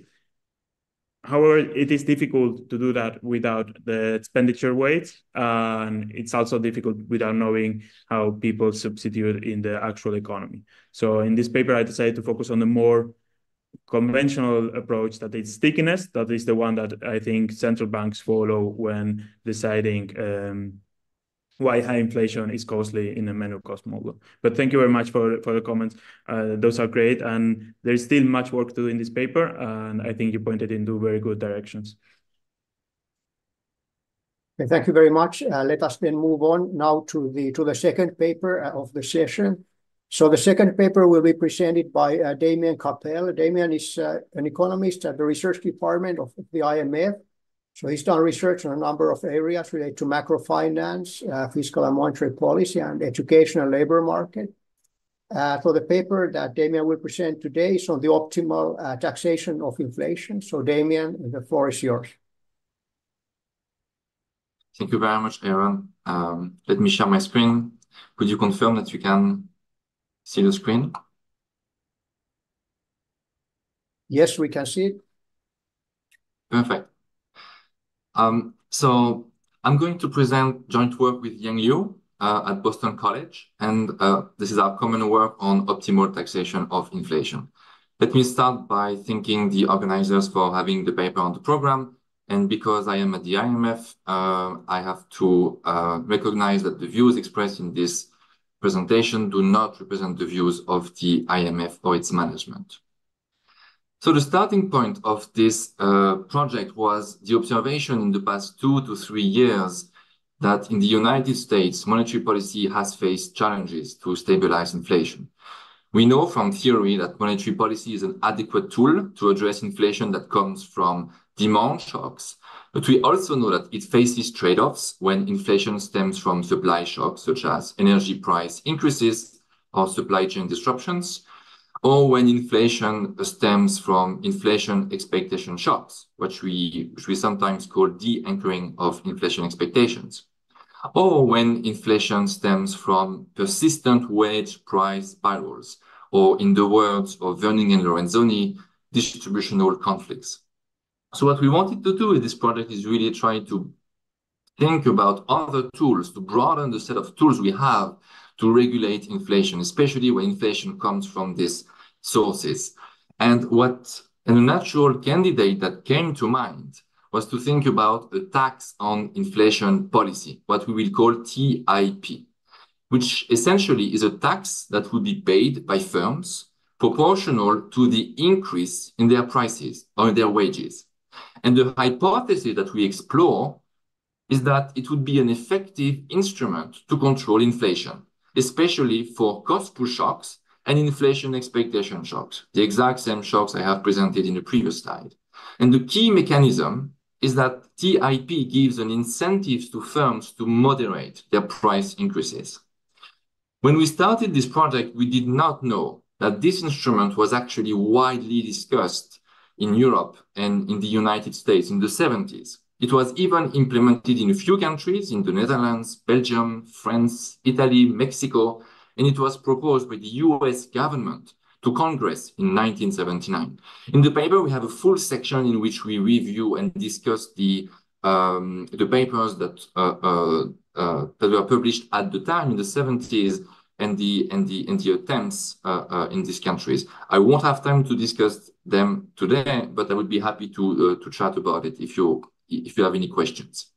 However, it is difficult to do that without the expenditure weights, and it's also difficult without knowing how people substitute in the actual economy. So in this paper, I decided to focus on the more conventional approach, that is stickiness. That is the one that I think central banks follow when deciding why high inflation is costly in a manual cost model. But thank you very much for the comments. Those are great. And there's still much work to do in this paper. And I think you pointed into very good directions. Okay, thank you very much. Let us then move on now to the second paper of the session. So the second paper will be presented by Damien Capel. Damien is an economist at the research department of the IMF. So he's done research on a number of areas related to macrofinance, fiscal and monetary policy, and education and labor market. So the paper that Damien will present today is on the optimal taxation of inflation. So Damien, the floor is yours. Thank you very much, Aaron. Let me share my screen. Could you confirm that you can see the screen? Yes, we can see it. Perfect. So I'm going to present joint work with Yang Liu at Boston College, and this is our common work on optimal taxation of inflation. Let me start by thanking the organizers for having the paper on the program, and because I am at the IMF, I have to recognize that the views expressed in this presentation do not represent the views of the IMF or its management. So the starting point of this project was the observation in the past 2 to 3 years that in the United States, monetary policy has faced challenges to stabilize inflation. We know from theory that monetary policy is an adequate tool to address inflation that comes from demand shocks, but we also know that it faces trade-offs when inflation stems from supply shocks, such as energy price increases or supply chain disruptions, or when inflation stems from inflation expectation shocks, which we sometimes call de-anchoring of inflation expectations, or when inflation stems from persistent wage price spirals, or in the words of Werning and Lorenzoni, distributional conflicts. So what we wanted to do with this project is really try to think about other tools, to broaden the set of tools we have to regulate inflation, especially when inflation comes from these sources. And a natural candidate that came to mind was to think about a tax on inflation policy, what we will call TIP, which essentially is a tax that would be paid by firms proportional to the increase in their prices or in their wages. And the hypothesis that we explore is that it would be an effective instrument to control inflation, especially for cost push shocks and inflation expectation shocks, the exact same shocks I have presented in the previous slide. And the key mechanism is that TIP gives an incentive to firms to moderate their price increases. When we started this project, we did not know that this instrument was actually widely discussed in Europe and in the United States in the 70s. It was even implemented in a few countries, in the Netherlands, Belgium, France, Italy, Mexico, and it was proposed by the US government to Congress in 1979. In the paper, we have a full section in which we review and discuss the papers that were published at the time in the 70s and the attempts in these countries. I won't have time to discuss them today, but I would be happy to chat about it if you have any questions.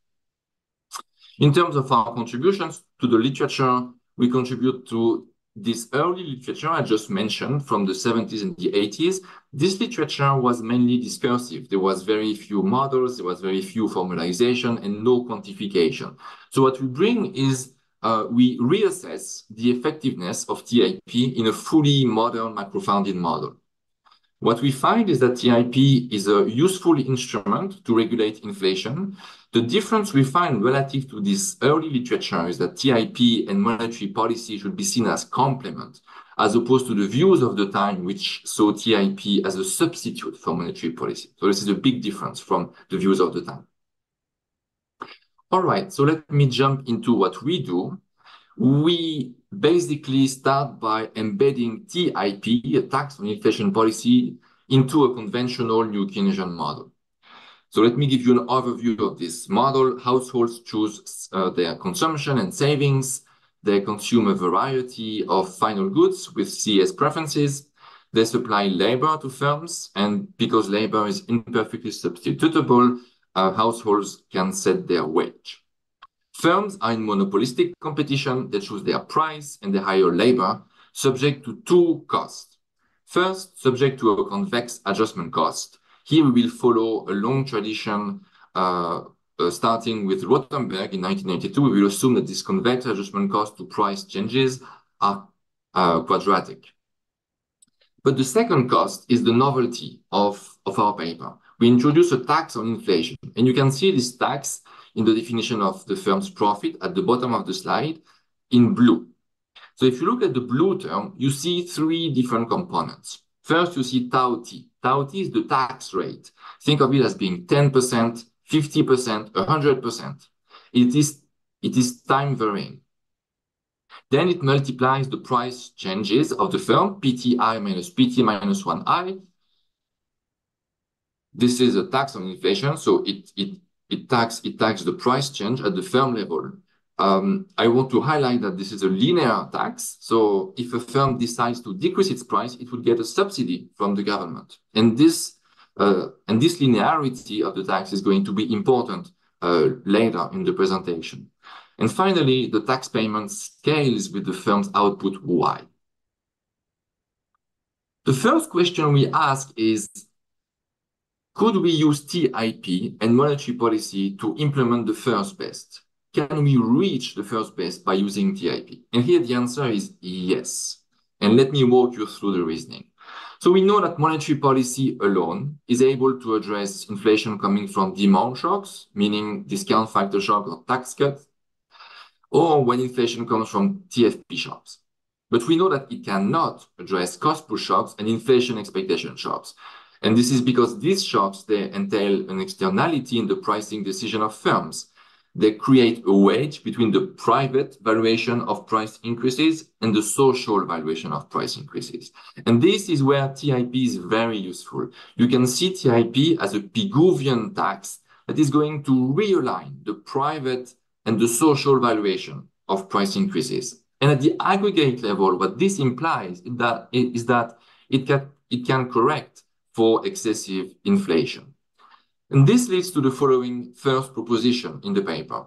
In terms of our contributions to the literature, we contribute to this early literature I just mentioned from the 70s and the 80s. This literature was mainly discursive. There was very few models, there was very few formalization and no quantification. So what we bring is we reassess the effectiveness of TIP in a fully modern macro-founded model. What we find is that TIP is a useful instrument to regulate inflation. The difference we find relative to this early literature is that TIP and monetary policy should be seen as complement, as opposed to the views of the time which saw TIP as a substitute for monetary policy. So this is a big difference from the views of the time. All right, so let me jump into what we do. We basically start by embedding TIP, a tax on inflation policy, into a conventional new Keynesian model. So let me give you an overview of this model. Households choose their consumption and savings. They consume a variety of final goods with CS preferences. They supply labor to firms, and because labor is imperfectly substitutable, households can set their wage. Firms are in monopolistic competition. They choose their price and they hire labor, subject to two costs. First, subject to a convex adjustment cost. Here we will follow a long tradition starting with Rothenberg in 1992. We will assume that this convex adjustment cost to price changes are quadratic. But the second cost is the novelty of our paper. We introduce a tax on inflation, and you can see this tax in the definition of the firm's profit at the bottom of the slide in blue. So if you look at the blue term, you see three different components. First, you see tau t. Tau t is the tax rate. Think of it as being 10%, 50%, 100%. It is time varying. Then it multiplies the price changes of the firm, PTI minus PT minus 1I. This is a tax on inflation, so it taxes the price change at the firm level. I want to highlight that this is a linear tax. So if a firm decides to decrease its price, it would get a subsidy from the government. And this linearity of the tax is going to be important later in the presentation. And finally, the tax payment scales with the firm's output Y. The first question we ask is, could we use TIP and monetary policy to implement the first best? Can we reach the first best by using TIP? And here the answer is yes. And let me walk you through the reasoning. So we know that monetary policy alone is able to address inflation coming from demand shocks, meaning discount factor shock or tax cuts, or when inflation comes from TFP shocks. But we know that it cannot address cost push shocks and inflation expectation shocks. And this is because these shocks, they entail an externality in the pricing decision of firms. They create a wedge between the private valuation of price increases and the social valuation of price increases. And this is where TIP is very useful. You can see TIP as a Pigouvian tax that is going to realign the private and the social valuation of price increases. And at the aggregate level, what this implies is that it can correct for excessive inflation. And this leads to the following first proposition in the paper.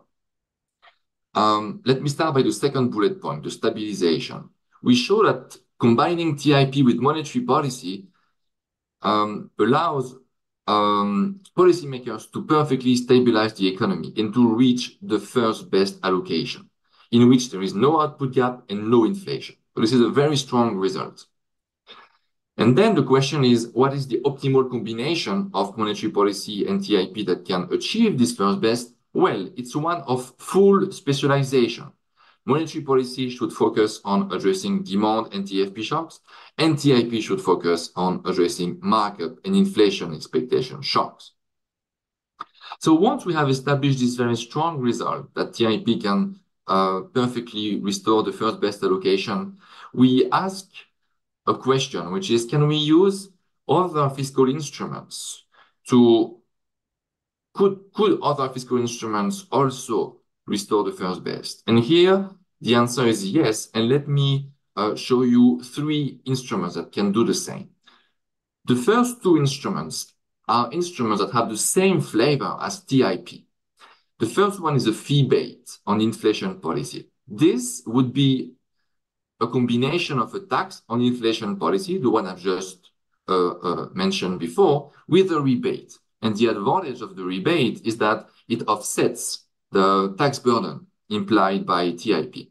Let me start by the second bullet point, the stabilization. We show that combining TIP with monetary policy allows policymakers to perfectly stabilize the economy and to reach the first best allocation, in which there is no output gap and no inflation. So this is a very strong result. And then the question is, what is the optimal combination of monetary policy and TIP that can achieve this first best? Well, it's one of full specialization. Monetary policy should focus on addressing demand and TFP shocks, and TIP should focus on addressing markup and inflation expectation shocks. So once we have established this very strong result that TIP can perfectly restore the first best allocation, we ask a question, which is, can we use other fiscal instruments could other fiscal instruments also restore the first best? And here the answer is yes. And let me show you three instruments that can do the same. The first two instruments are instruments that have the same flavor as TIP. The first one is a fee bait on inflation policy. This would be a combination of a tax on inflation policy, the one I've just mentioned before, with a rebate. And the advantage of the rebate is that it offsets the tax burden implied by TIP.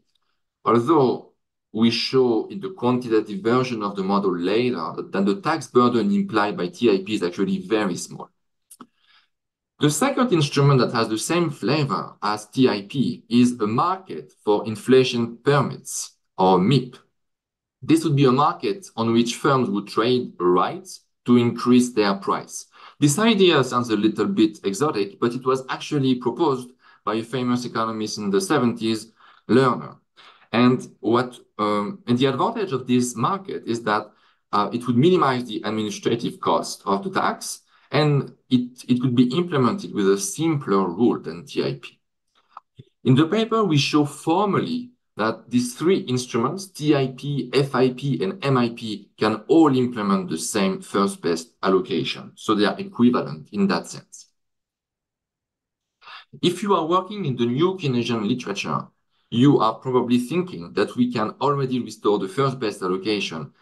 Although we show in the quantitative version of the model later that the tax burden implied by TIP is actually very small. The second instrument that has the same flavor as TIP is a market for inflation permits, or MIP. This would be a market on which firms would trade rights to increase their price. This idea sounds a little bit exotic, but it was actually proposed by a famous economist in the 70s, Lerner. And the advantage of this market is that it would minimize the administrative cost of the tax, and it could be implemented with a simpler rule than TIP. In the paper, we show formally that these three instruments, TIP, FIP, and MIP, can all implement the same first best allocation. So they are equivalent in that sense. If you are working in the new Keynesian literature, you are probably thinking that we can already restore the first best allocation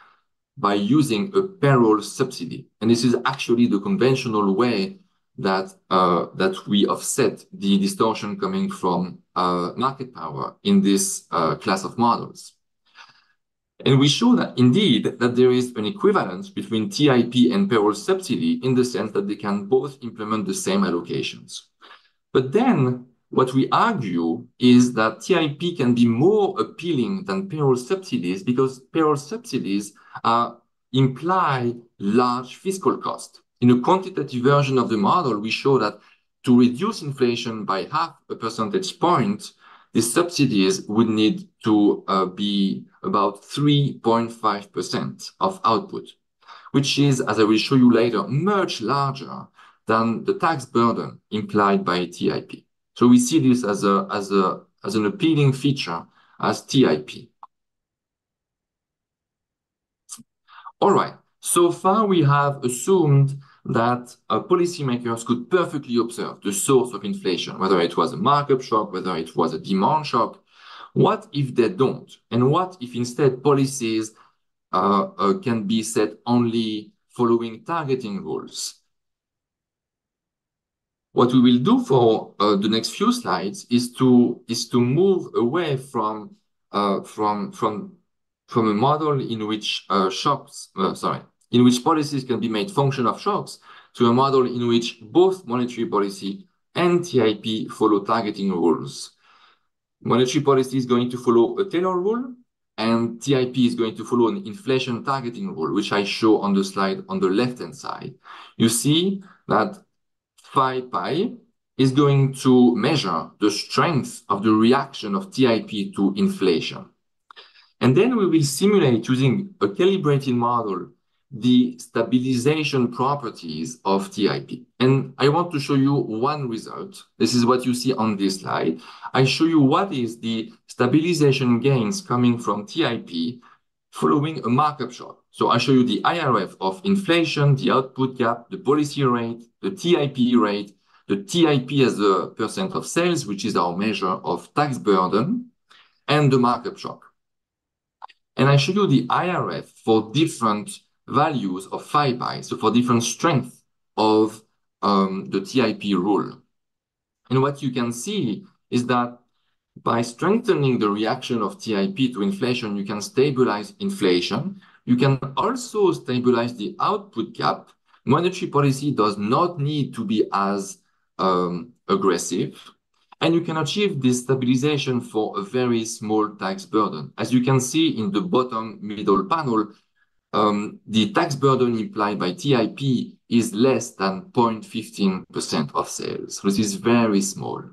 by using a payroll subsidy. And this is actually the conventional way that we offset the distortion coming from market power in this class of models. And we show that indeed that there is an equivalence between TIP and payroll subsidy in the sense that they can both implement the same allocations. But then what we argue is that TIP can be more appealing than payroll subsidies because payroll subsidies imply large fiscal cost. In a quantitative version of the model, we show that to reduce inflation by 0.5 percentage point, the subsidies would need to be about 3.5% of output, which is, as I will show you later, much larger than the tax burden implied by TIP. So we see this as an appealing feature as TIP. All right, so far we have assumed that policymakers could perfectly observe the source of inflation, whether it was a markup shock, whether it was a demand shock. What if they don't? And what if instead policies can be set only following targeting rules? What we will do for the next few slides is to move away from a model in which in which policies can be made function of shocks, to a model in which both monetary policy and TIP follow targeting rules. Monetary policy is going to follow a Taylor rule, and TIP is going to follow an inflation targeting rule, which I show on the slide on the left-hand side. You see that phi pi is going to measure the strength of the reaction of TIP to inflation. And then we will simulate, using a calibrated model, the stabilization properties of TIP. And I want to show you one result. This is what you see on this slide. I show you what is the stabilization gains coming from TIP following a markup shock. So I show you the IRF of inflation, the output gap, the policy rate, the TIP rate, the TIP as a percent of sales, which is our measure of tax burden, and the markup shock. And I show you the IRF for different values of phi pi, so for different strength of the TIP rule. And what you can see is that by strengthening the reaction of TIP to inflation, you can stabilize inflation. You can also stabilize the output gap. Monetary policy does not need to be as aggressive. And you can achieve this stabilization for a very small tax burden. As you can see in the bottom middle panel, the tax burden implied by TIP is less than 0.15% of sales. So this is very small.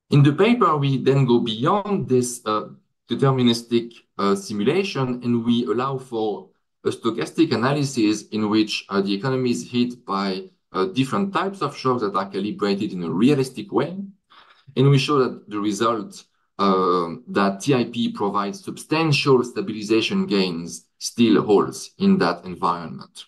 In the paper, we then go beyond this deterministic simulation, and we allow for a stochastic analysis in which the economy is hit by different types of shocks that are calibrated in a realistic way. And we show that the result that TIP provides substantial stabilization gains still holds in that environment.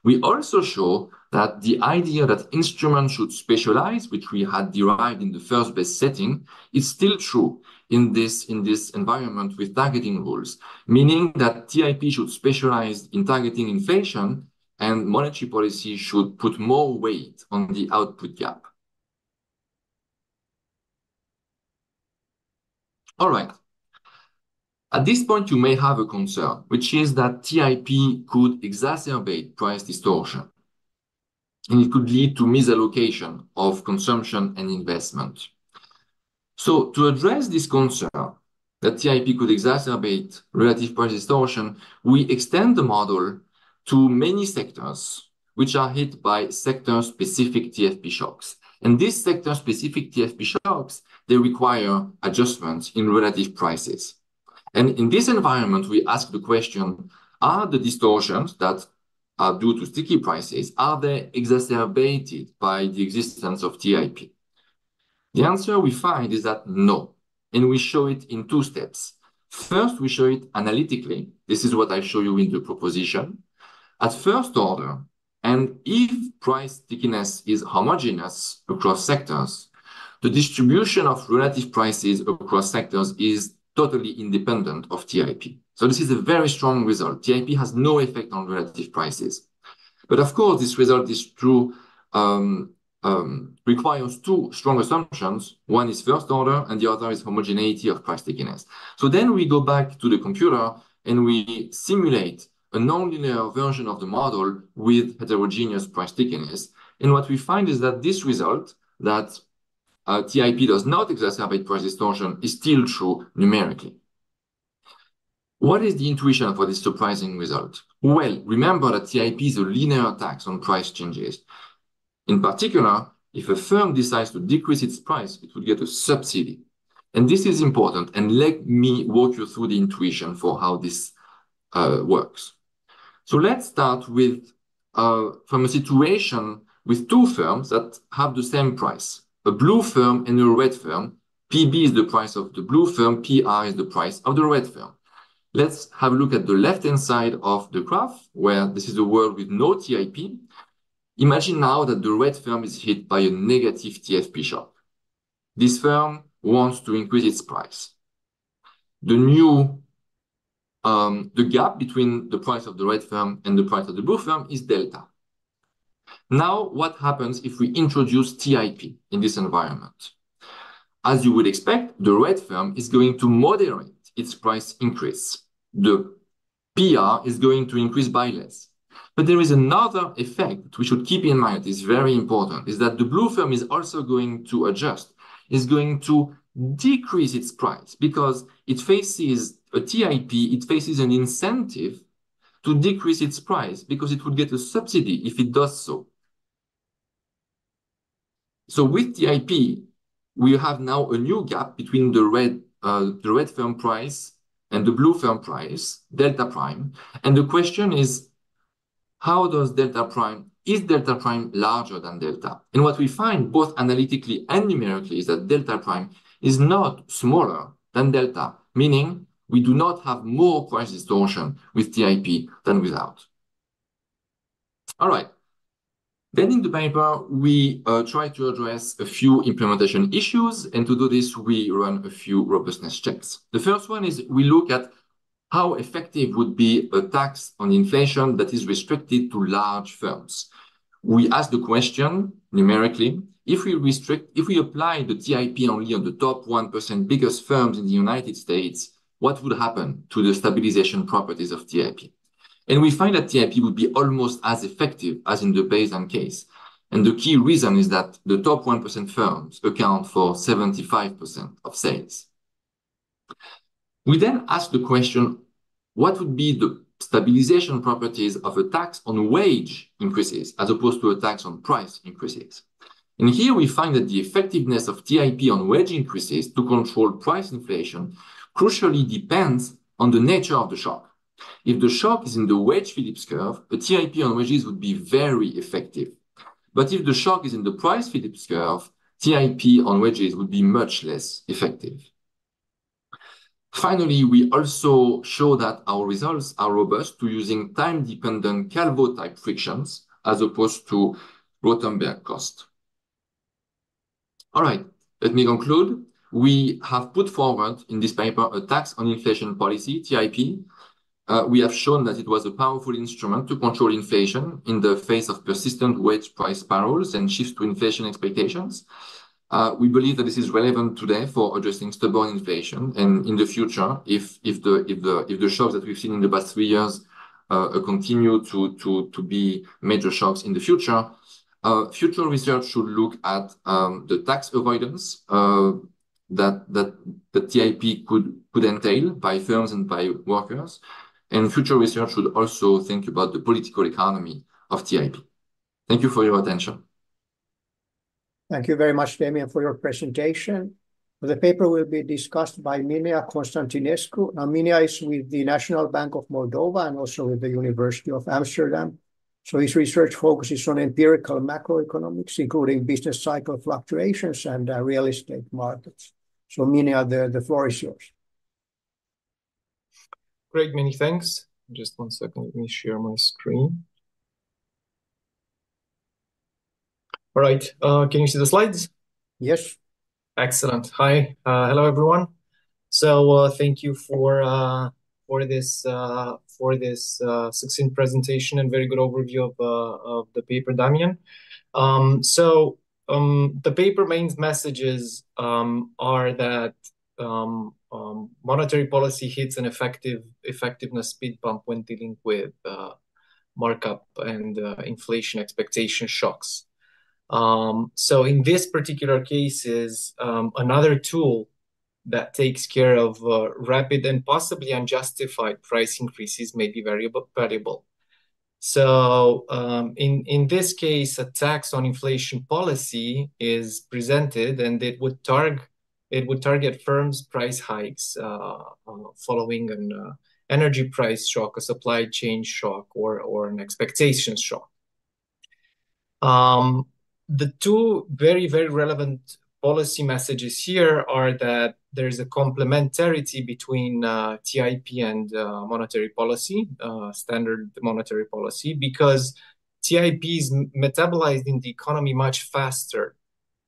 We also show that the idea that instruments should specialize, which we had derived in the first best setting, is still true in this environment with targeting rules, meaning that TIP should specialize in targeting inflation and monetary policy should put more weight on the output gap. All right. At this point, you may have a concern, which is that TIP could exacerbate price distortion, and it could lead to misallocation of consumption and investment. So to address this concern that TIP could exacerbate relative price distortion, we extend the model to many sectors which are hit by sector-specific TFP shocks. And these sector-specific TFP shocks, they require adjustments in relative prices. And in this environment, we ask the question, are the distortions that are due to sticky prices, are they exacerbated by the existence of TIP? The answer we find is that no, and we show it in two steps. First, we show it analytically. This is what I show you in the proposition. At first order, and if price stickiness is homogeneous across sectors, the distribution of relative prices across sectors is totally independent of TIP. So this is a very strong result. TIP has no effect on relative prices. But of course, this result is true, requires two strong assumptions. One is first order, and the other is homogeneity of price stickiness. So then we go back to the computer and we simulate a nonlinear version of the model with heterogeneous price stickiness. And what we find is that this result, that TIP does not exacerbate price distortion, is still true numerically. What is the intuition for this surprising result? Well, remember that TIP is a linear tax on price changes. In particular, if a firm decides to decrease its price, it would get a subsidy. And this is important. And let me walk you through the intuition for how this works. So let's start with from a situation with two firms that have the same price, a blue firm and a red firm. PB is the price of the blue firm, PR is the price of the red firm. Let's have a look at the left-hand side of the graph, where this is a world with no TIP. Imagine now that the red firm is hit by a negative TFP shock. This firm wants to increase its price. The gap between the price of the red firm and the price of the blue firm is delta. Now, what happens if we introduce TIP in this environment? As you would expect, the red firm is going to moderate its price increase. The PR is going to increase by less. But there is another effect we should keep in mind, is very important, is that the blue firm is also going to adjust, is going to decrease its price because it faces a TIP, it faces an incentive to decrease its price because it would get a subsidy if it does so. So with TIP, we have now a new gap between the red firm price and the blue firm price, delta prime. And the question is, how does delta prime, is delta prime larger than delta? And what we find both analytically and numerically is that delta prime is not smaller than delta, meaning we do not have more price distortion with TIP than without. All right. Then in the paper, we try to address a few implementation issues. And to do this, we run a few robustness checks. The first one is we look at how effective would be a tax on inflation that is restricted to large firms. We ask the question numerically, if we apply the TIP only on the top 1% biggest firms in the United States, what would happen to the stabilization properties of TIP? And we find that TIP would be almost as effective as in the baseline case. And the key reason is that the top 1% firms account for 75% of sales. We then ask the question, what would be the stabilization properties of a tax on wage increases as opposed to a tax on price increases? And here we find that the effectiveness of TIP on wage increases to control price inflation crucially depends on the nature of the shock. If the shock is in the wage Phillips curve, a TIP on wages would be very effective. But if the shock is in the price Phillips curve, TIP on wages would be much less effective. Finally, we also show that our results are robust to using time-dependent Calvo-type frictions as opposed to Rothenberg cost. All right, let me conclude. We have put forward in this paper a tax on inflation policy, TIP. We have shown that it was a powerful instrument to control inflation in the face of persistent wage price spirals and shifts to inflation expectations. We believe that this is relevant today for addressing stubborn inflation, and in the future, if the shocks that we've seen in the past 3 years continue to be major shocks in the future, future research should look at the tax avoidance that the TIP could entail by firms and by workers. And future research should also think about the political economy of TIP. Thank you for your attention. Thank you very much, Damian, for your presentation. The paper will be discussed by Minea Constantinescu. Now, Minea is with the National Bank of Moldova and also with the University of Amsterdam. So his research focuses on empirical macroeconomics, including business cycle fluctuations and real estate markets. So Minea, the floor is yours. Great, many thanks. Just 1 second, let me share my screen. All right, can you see the slides? Yes. Excellent. Hi, hello everyone. So thank you for this succinct presentation and very good overview of the paper, Damian. The paper main messages are that monetary policy hits an effectiveness speed bump when dealing with markup and inflation expectation shocks. So in this particular case is another tool that takes care of rapid and possibly unjustified price increases may be variable. So in this case, a tax on inflation policy is presented, and it would target firms' price hikes following an energy price shock, a supply chain shock, or an expectation shock. The two very, very relevant policy messages here are that there's a complementarity between TIP and monetary policy, standard monetary policy, because TIP is metabolized in the economy much faster,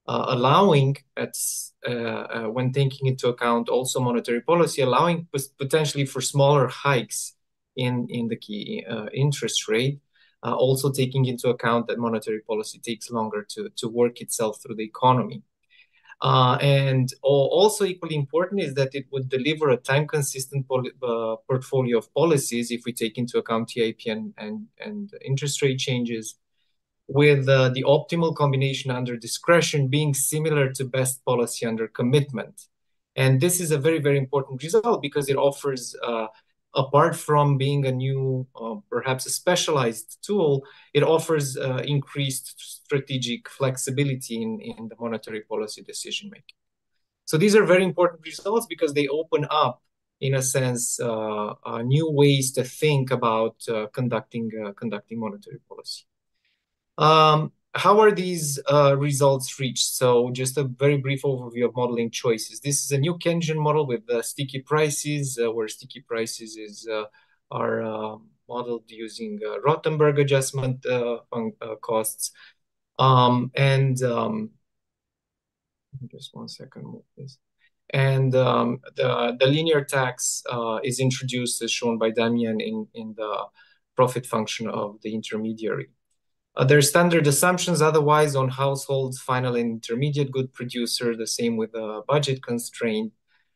allowing, when taking into account also monetary policy, allowing potentially for smaller hikes in the key interest rate, also taking into account that monetary policy takes longer to work itself through the economy. And also equally important is that it would deliver a time-consistent portfolio of policies if we take into account TIP and interest rate changes, with the optimal combination under discretion being similar to best policy under commitment. And this is a very, very important result because it offers, apart from being a new, perhaps a specialized tool, it offers increased strategic flexibility in the monetary policy decision-making. So these are very important results because they open up, in a sense, new ways to think about conducting monetary policy. How are these results reached? So just a very brief overview of modeling choices. This is a new Keynesian model with sticky prices, where sticky prices are modeled using Rothenberg adjustment costs. Just one second, please. And the linear tax is introduced, as shown by Damien, in the profit function of the intermediary. There are standard assumptions otherwise on households, final and intermediate good producer, the same with a budget constraint.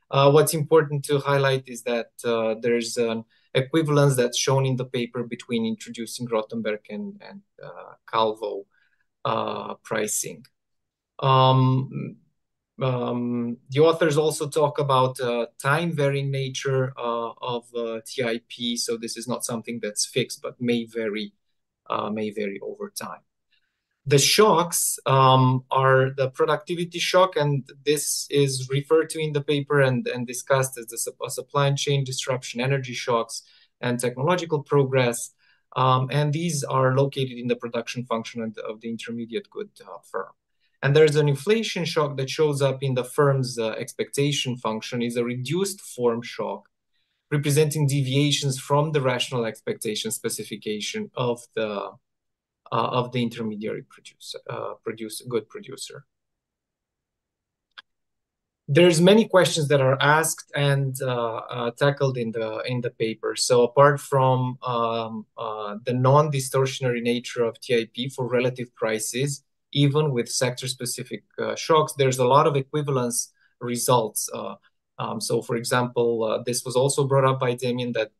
What's important to highlight is that there's an equivalence that's shown in the paper between introducing Rothenberg and Calvo pricing. The authors also talk about time-varying nature of TIP, so this is not something that's fixed, but may vary over time. The shocks are the productivity shock, and this is referred to in the paper and discussed as the supply chain disruption, energy shocks, and technological progress. And these are located in the production function of the intermediate good firm. And there's an inflation shock that shows up in the firm's expectation function, is a reduced form shock, representing deviations from the rational expectation specification of the intermediary good producer. There's many questions that are asked and tackled in the paper. So apart from the non-distortionary nature of TIP for relative prices, even with sector-specific shocks, there's a lot of equivalence results. So, for example, this was also brought up by Damien, that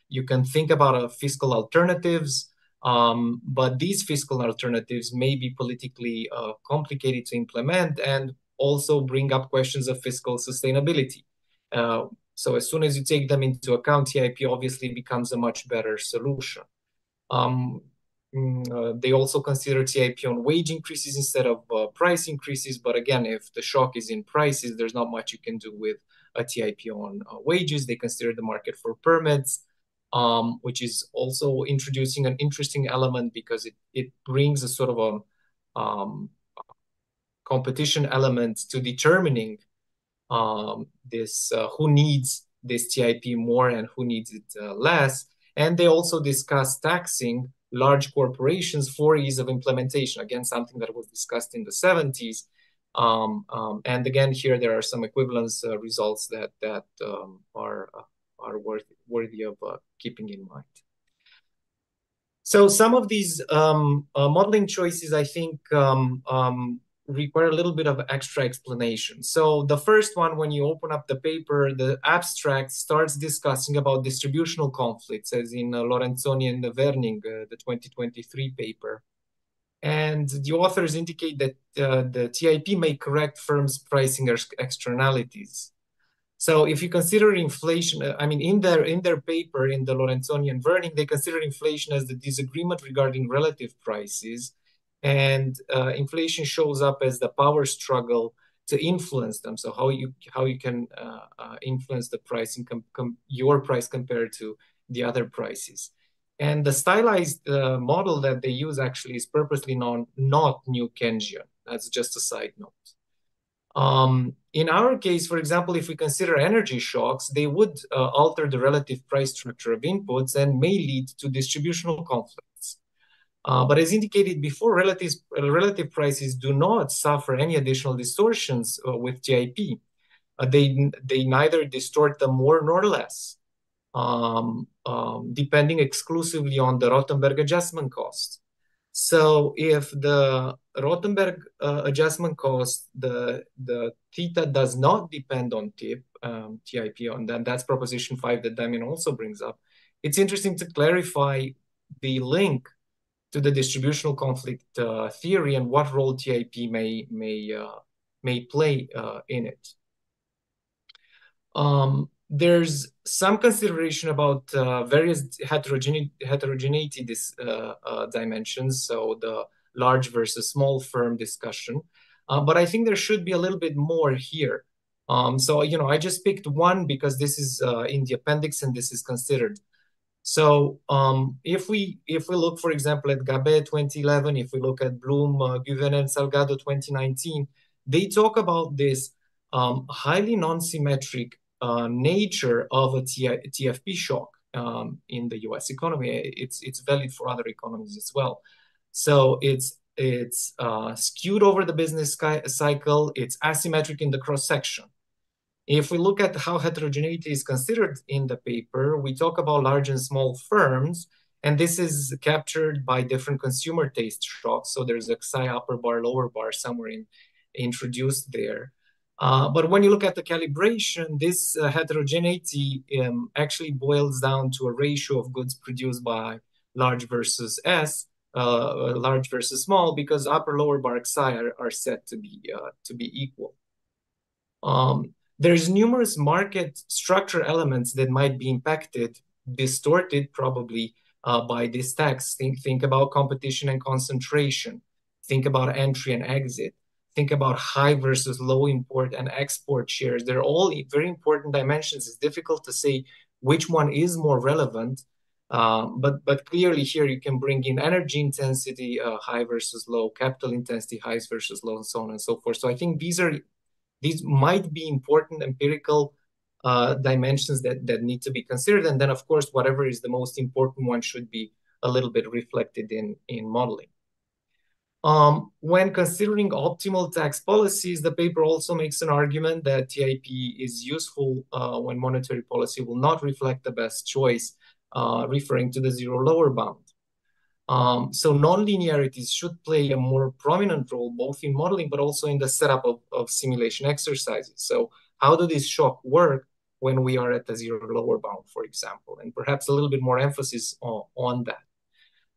you can think about fiscal alternatives, but these fiscal alternatives may be politically complicated to implement and also bring up questions of fiscal sustainability. So as soon as you take them into account, TIP obviously becomes a much better solution. They also consider TIP on wage increases instead of price increases. But again, if the shock is in prices, there's not much you can do with a TIP on wages. They consider the market for permits, which is also introducing an interesting element because it brings a sort of a competition element to determining who needs this TIP more and who needs it less. And they also discuss taxing large corporations for ease of implementation. Again, something that was discussed in the 70s. And again, here there are some equivalence results that are worthy of keeping in mind. So some of these modeling choices, I think, require a little bit of extra explanation. So the first one, when you open up the paper, the abstract starts discussing about distributional conflicts, as in Lorenzoni and Werning, the 2023 paper. And the authors indicate that the TIP may correct firms' pricing externalities. So if you consider inflation, I mean, in their paper, in the Lorenzoni and Werning, they consider inflation as the disagreement regarding relative prices. And inflation shows up as the power struggle to influence them. So how you can influence the pricing, your price compared to the other prices. And the stylized model that they use actually is purposely not new Keynesian. That's just a side note. In our case, for example, if we consider energy shocks, they would alter the relative price structure of inputs and may lead to distributional conflicts. But as indicated before, relative prices do not suffer any additional distortions with TIP. They neither distort them more nor less, depending exclusively on the Rothenberg adjustment cost. So if the Rothenberg adjustment cost, the theta does not depend on TIP, and then that's proposition 5 that Damien also brings up. It's interesting to clarify the link to the distributional conflict theory and what role TIP may play in it. There's some consideration about various heterogeneity dimensions, so the large versus small firm discussion. But I think there should be a little bit more here. So, I just picked one because this is in the appendix and this is considered. So if we look, for example, at Gabet 2011, if we look at Bloom, Guven, and Salgado 2019, they talk about this highly non-symmetric nature of a TFP shock in the US economy. It's valid for other economies as well. So it's skewed over the business cycle. It's asymmetric in the cross-section. If we look at how heterogeneity is considered in the paper, we talk about large and small firms, and this is captured by different consumer taste shocks. So there's a Xi upper bar, lower bar somewhere introduced there. But when you look at the calibration, this heterogeneity actually boils down to a ratio of goods produced by large versus large versus small, because upper lower bar Xi are set to be equal. There's numerous market structure elements that might be impacted, distorted probably by this tax. Think about competition and concentration. Think about entry and exit. Think about high versus low import and export shares. They're all very important dimensions. It's difficult to say which one is more relevant, but clearly here you can bring in energy intensity, high versus low, capital intensity, highs versus low, and so on and so forth. So I think these might be important empirical dimensions that need to be considered. And then, of course, whatever is the most important one should be a little bit reflected in modeling. When considering optimal tax policies, the paper also makes an argument that TIP is useful when monetary policy will not reflect the best choice, referring to the zero lower bound. So non-linearities should play a more prominent role both in modeling but also in the setup of simulation exercises. So how do these shocks work when we are at the zero lower bound, for example? And perhaps a little bit more emphasis on that.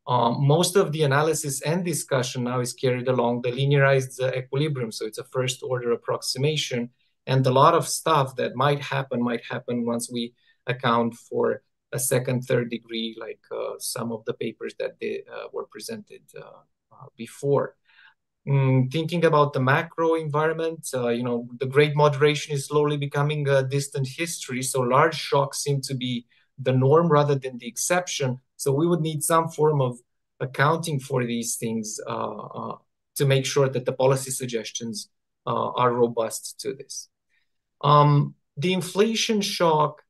Most of the analysis and discussion now is carried along the linearized equilibrium. So it's a first order approximation. And a lot of stuff that might happen once we account for a second, third degree, like some of the papers that they were presented before. Thinking about the macro environment, the great moderation is slowly becoming a distant history. So large shocks seem to be the norm rather than the exception. So we would need some form of accounting for these things to make sure that the policy suggestions are robust to this. The inflation shock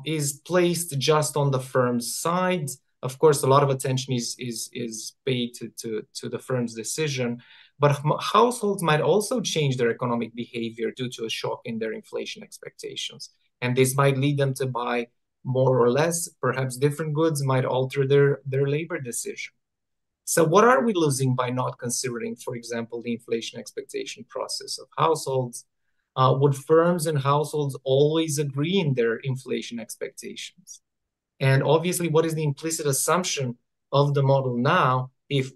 is placed just on the firm's side. Of course, a lot of attention is paid to the firm's decision, but households might also change their economic behavior due to a shock in their inflation expectations. And this might lead them to buy more or less, perhaps different goods, might alter their labor decision. So what are we losing by not considering, for example, the inflation expectation process of households? Would firms and households always agree in their inflation expectations? And obviously, what is the implicit assumption of the model now if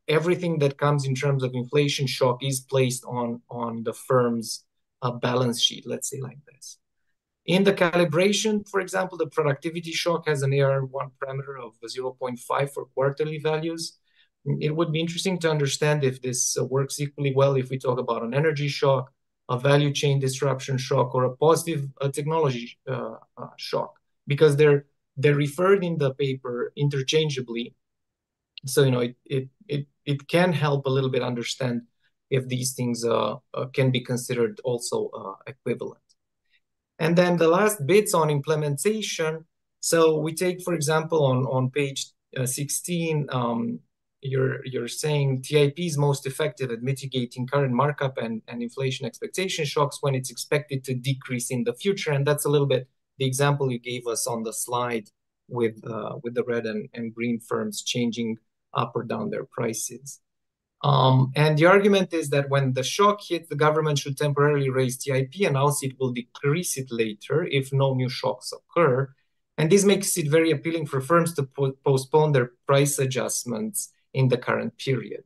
everything that comes in terms of inflation shock is placed on the firm's balance sheet, let's say like this? In the calibration, for example, the productivity shock has an AR1 parameter of 0.5 for quarterly values. It would be interesting to understand if this works equally well if we talk about an energy shock, a value chain disruption shock, or a positive technology shock, because they're referred in the paper interchangeably. So it can help a little bit understand if these things can be considered also equivalent. And then the last bits on implementation. So we take, for example, on page 16, you're saying TIP is most effective at mitigating current markup and inflation expectation shocks when it's expected to decrease in the future. And that's a little bit the example you gave us on the slide with the red and green firms changing up or down their prices. And the argument is that when the shock hits, the government should temporarily raise TIP, and else it will decrease it later if no new shocks occur. And this makes it very appealing for firms to postpone their price adjustments in the current period.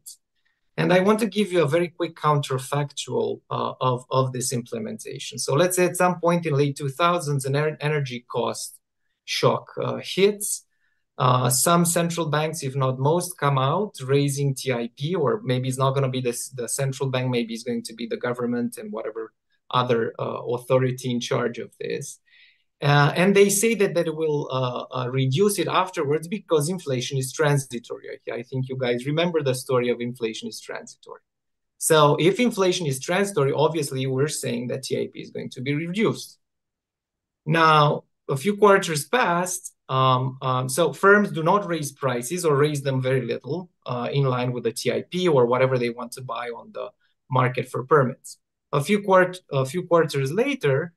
And I want to give you a very quick counterfactual of this implementation. So let's say at some point in late 2000s, an energy cost shock hits. Some central banks, if not most, come out raising TIP, or maybe it's not going to be the central bank, maybe it's going to be the government and whatever other authority in charge of this. And they say that it will reduce it afterwards because inflation is transitory. I think you guys remember the story of inflation is transitory. So if inflation is transitory, obviously we're saying that TIP is going to be reduced. Now, a few quarters passed, so firms do not raise prices or raise them very little in line with the TIP or whatever they want to buy on the market for permits. A few quarters later,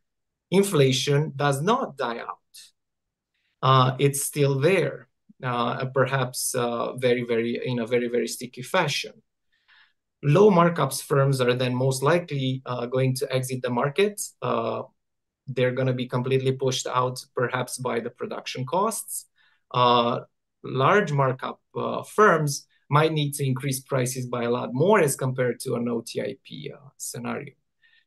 inflation does not die out. It's still there, perhaps in a very, very sticky fashion. Low markups firms are then most likely going to exit the market. They're going to be completely pushed out, perhaps by the production costs. Large markup firms might need to increase prices by a lot more as compared to a no TIP scenario.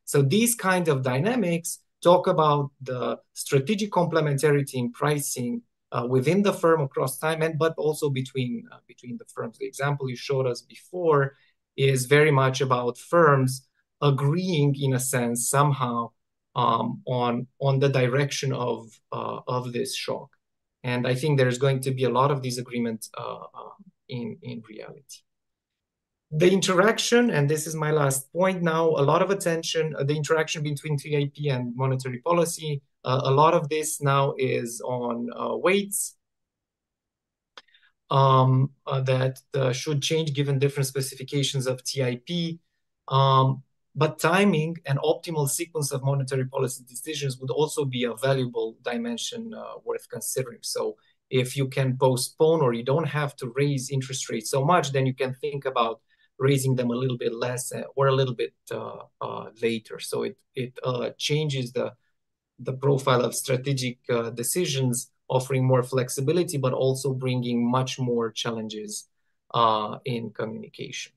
So these kind of dynamics talk about the strategic complementarity in pricing within the firm across time, but also between the firms. The example you showed us before is very much about firms agreeing, in a sense, somehow on the direction of this shock. And I think there's going to be a lot of disagreement in reality. The interaction, and this is my last point now, a lot of attention, the interaction between TIP and monetary policy, a lot of this now is on weights that should change given different specifications of TIP. But timing and optimal sequence of monetary policy decisions would also be a valuable dimension worth considering. So if you can postpone or you don't have to raise interest rates so much, then you can think about raising them a little bit less or a little bit later. So it changes the profile of strategic decisions, offering more flexibility, but also bringing much more challenges in communication.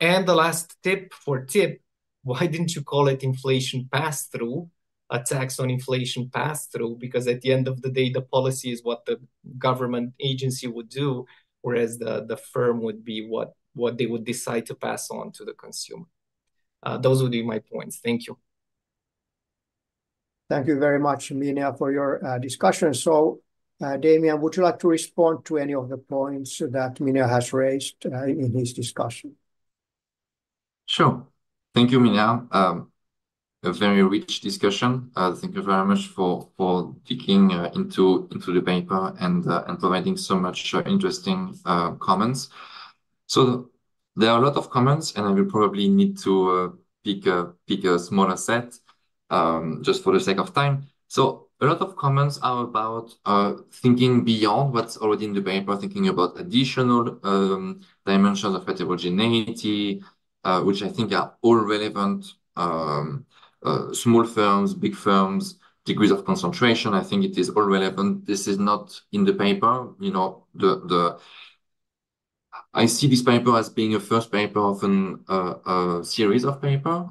And the last tip for TIP, why didn't you call it inflation pass-through, a tax on inflation pass-through? Because at the end of the day, the policy is what the government agency would do, whereas the firm would be what they would decide to pass on to the consumer. Those would be my points. Thank you. Thank you very much, Mina, for your discussion. So, Damian, would you like to respond to any of the points that Mina has raised in his discussion? Sure. Thank you, Mina. A very rich discussion. Thank you very much for digging into the paper and providing so much interesting comments. So there are a lot of comments, and I will probably need to pick a smaller set just for the sake of time. So a lot of comments are about thinking beyond what's already in the paper, thinking about additional dimensions of heterogeneity, which I think are all relevant. Small firms, big firms, degrees of concentration, I think it is all relevant. This is not in the paper. You know, I see this paper as being a first paper of a series of paper,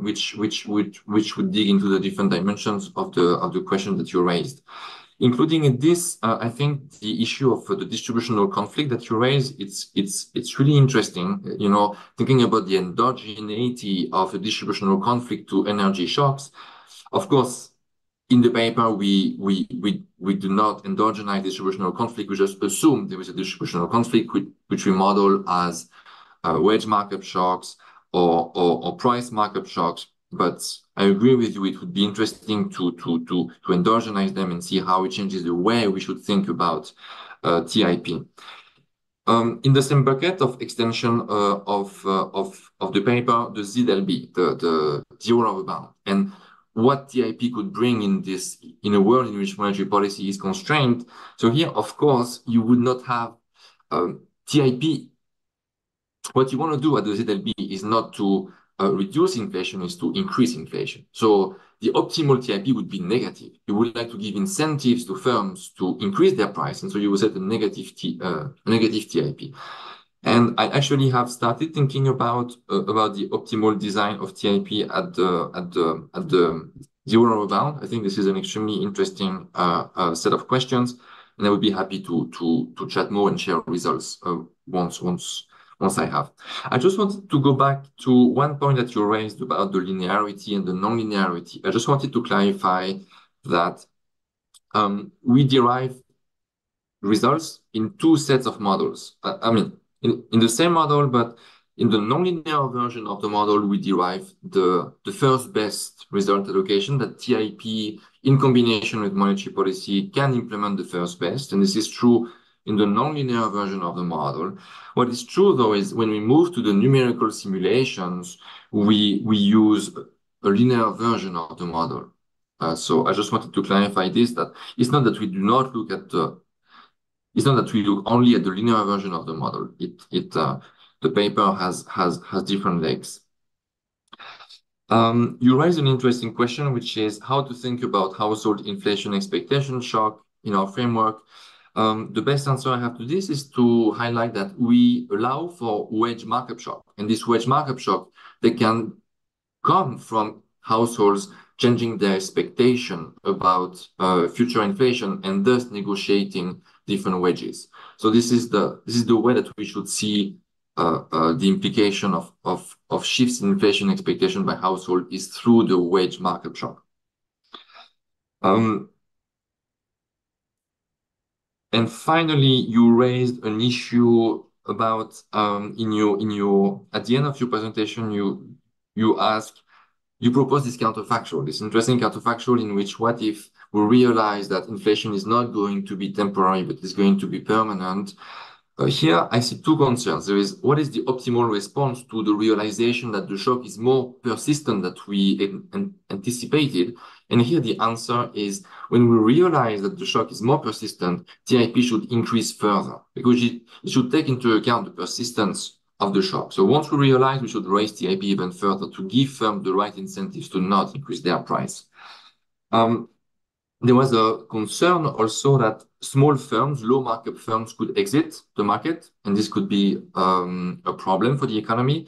which would dig into the different dimensions of the question that you raised. Including in this, I think the issue of the distributional conflict that you raised, it's really interesting. You know, thinking about the endogeneity of a distributional conflict to energy shocks. Of course, in the paper, we do not endogenize distributional conflict. We just assume there is a distributional conflict, which we model as wage markup shocks or price markup shocks. But I agree with you, it would be interesting to endogenize them and see how it changes the way we should think about TIP. In the same bucket of extension of the paper, the ZLB, the zero lower bound, and what TIP could bring in a world in which monetary policy is constrained. So here, of course, you would not have TIP, what you want to do at the ZLB is not to reduce inflation, is to increase inflation. So the optimal TIP would be negative. You would like to give incentives to firms to increase their price, and so you will set a negative TIP. And I actually have started thinking about the optimal design of TIP at the zero bound. I think this is an extremely interesting set of questions, and I would be happy to chat more and share results once I have. I just wanted to go back to one point that you raised about the linearity and the non-linearity. I just wanted to clarify that we derive results in two sets of models. I mean, in the same model, but in the nonlinear version of the model, we derive the first best result allocation that TIP in combination with monetary policy can implement the first best. And this is true in the nonlinear version of the model. What is true, though, is when we move to the numerical simulations, we use a linear version of the model. So I just wanted to clarify this, that it's not that we do not look at it's not that we look only at the linear version of the model. The paper has different legs. You raised an interesting question, which is how to think about household inflation expectation shock in our framework. The best answer I have to this is to highlight that we allow for wage markup shock. And this wage markup shock, they can come from households changing their expectation about future inflation and thus negotiating different wages. So this is the way that we should see the implication of shifts in inflation expectation by household is through the wage markup shock. And finally, you raised an issue about in your at the end of your presentation, you propose this counterfactual, this interesting counterfactual in which what if we realize that inflation is not going to be temporary, but is going to be permanent? Here, I see two concerns. There is what is the optimal response to the realization that the shock is more persistent than we anticipated? And here the answer is when we realize that the shock is more persistent, TIP should increase further because it should take into account the persistence of the shock. So once we realize we should raise TIP even further to give firms the right incentives to not increase their price. There was a concern also that small firms, low markup firms could exit the market, and this could be a problem for the economy.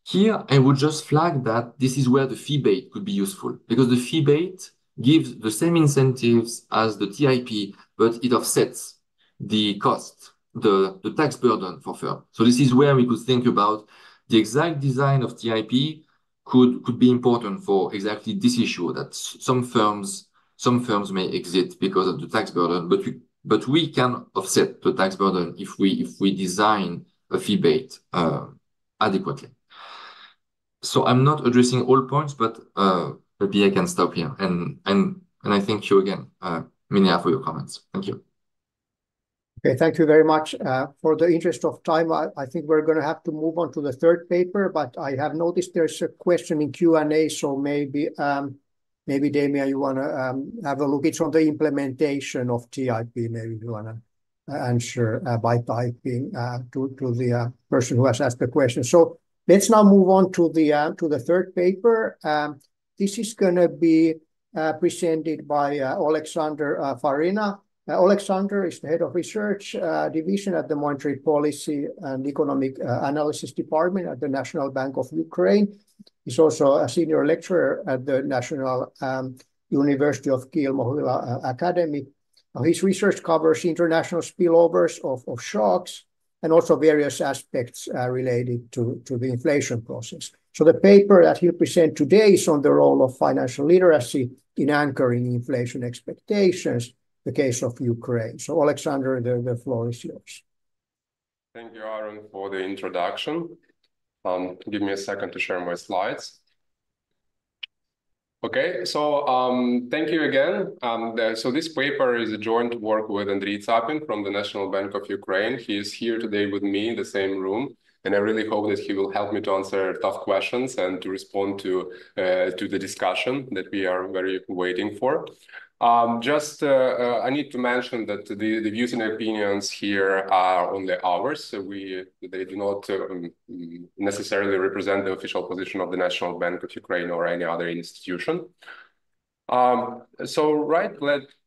Here, I would just flag that this is where the fee bait could be useful because the fee bait gives the same incentives as the TIP, but it offsets the cost, the tax burden for firms. So this is where we could think about the exact design of TIP could be important for exactly this issue that some firms may exit because of the tax burden, but we can offset the tax burden if we design a fee bait adequately. So I'm not addressing all points, but maybe I can stop here. And I thank you again, Minia, for your comments. Thank you. Okay, thank you very much. For the interest of time, I think we're going to have to move on to the third paper, but I have noticed there's a question in Q&A, so maybe Damien, you want to have a look. It's on the implementation of TIP. Maybe you want to answer by typing to the person who has asked the question. So let's now move on to the third paper. This is going to be presented by Alexander Farina. Alexander is the head of research division at the Monetary Policy and Economic Analysis Department at the National Bank of Ukraine. He's also a senior lecturer at the National University of Kiel-Mohyla Academy. His research covers international spillovers of shocks and also various aspects related to the inflation process. So the paper that he'll present today is on the role of financial literacy in anchoring inflation expectations, the case of Ukraine. So Alexander, the floor is yours. Thank you, Aaron, for the introduction. Give me a second to share my slides. Okay, so thank you again. So this paper is a joint work with Andriy Tsapin from the National Bank of Ukraine. He is here today with me in the same room, and I really hope that he will help me to answer tough questions and to respond to the discussion that we are very waiting for. I need to mention that the views and opinions here are only ours, so they do not necessarily represent the official position of the National Bank of Ukraine or any other institution.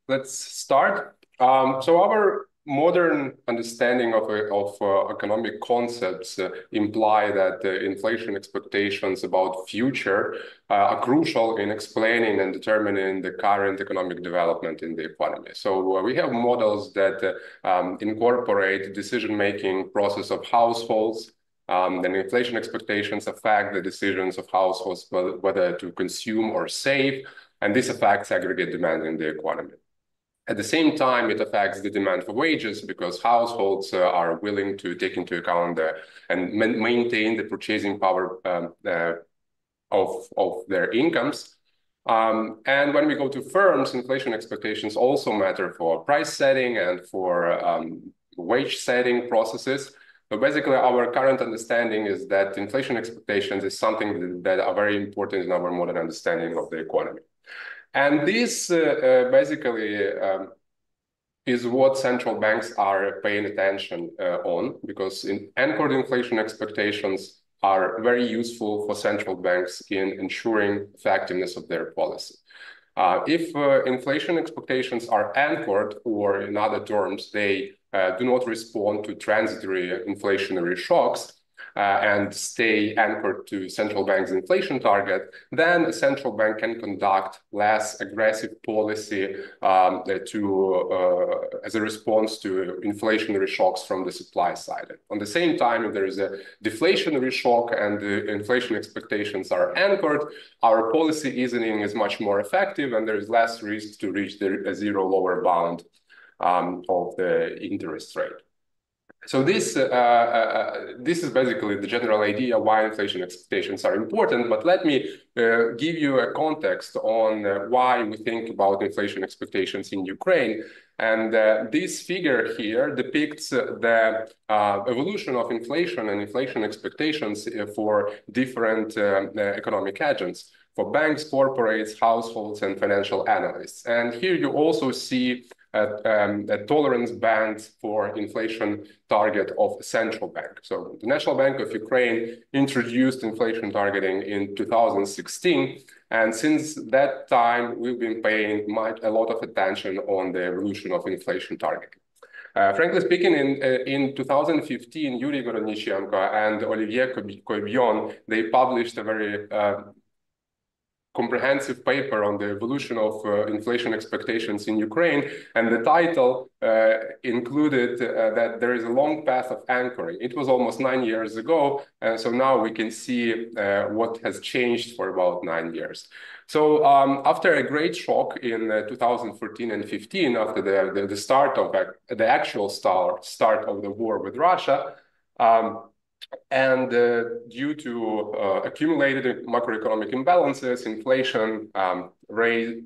Let's start. So our modern understanding of economic concepts imply that inflation expectations about future are crucial in explaining and determining the current economic development in the economy. So we have models that incorporate decision-making process of households. And inflation expectations affect the decisions of households whether to consume or save, and this affects aggregate demand in the economy. At the same time, it affects the demand for wages because households are willing to take into account and maintain the purchasing power of their incomes. And when we go to firms, inflation expectations also matter for price setting and for wage setting processes. But basically, our current understanding is that inflation expectations is something that are very important in our modern understanding of the economy. And this basically is what central banks are paying attention on, because anchored inflation expectations are very useful for central banks in ensuring effectiveness of their policy. If inflation expectations are anchored, or in other terms, they do not respond to transitory inflationary shocks, and stay anchored to central bank's inflation target, then a central bank can conduct less aggressive policy as a response to inflationary shocks from the supply side. On the same time, if there is a deflationary shock and the inflation expectations are anchored, our policy easing is much more effective and there is less risk to reach a zero lower bound of the interest rate. So this is basically the general idea why inflation expectations are important, but let me give you a context on why we think about inflation expectations in Ukraine. And this figure here depicts the evolution of inflation and inflation expectations for different economic agents, for banks, corporates, households, and financial analysts. And here you also see a tolerance band for inflation target of a central bank. So the National Bank of Ukraine introduced inflation targeting in 2016. And since that time, we've been paying a lot of attention on the evolution of inflation targeting. Frankly speaking, in 2015, Yuri Gorodnichenko and Olivier Cobion, they published a very comprehensive paper on the evolution of inflation expectations in Ukraine, and the title included that there is a long path of anchoring. It was almost 9 years ago, and so now we can see what has changed for about 9 years. So after a great shock in 2014 and 15, after the start of the actual start of the war with Russia, and due to accumulated macroeconomic imbalances, inflation rate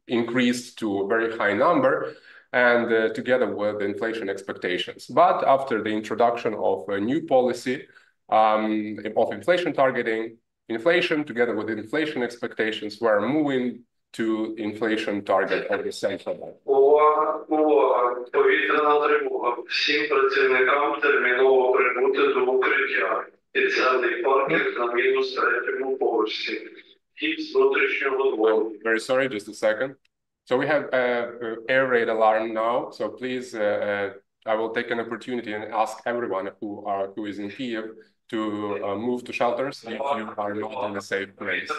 increased to a very high number, and together with inflation expectations. But after the introduction of a new policy of inflation targeting, inflation together with inflation expectations were moving to inflation target of the central bank. Повітряна тривога. Всім працівникам терміново прибути до укриття. Підземний паркінг на -3 поверсі. Вхід з внутрішнього двору. Very sorry, just a second. So we have air raid alarm now. So please, I will take an opportunity and ask everyone who is in Kiev to move to shelters if you are not in a safe place.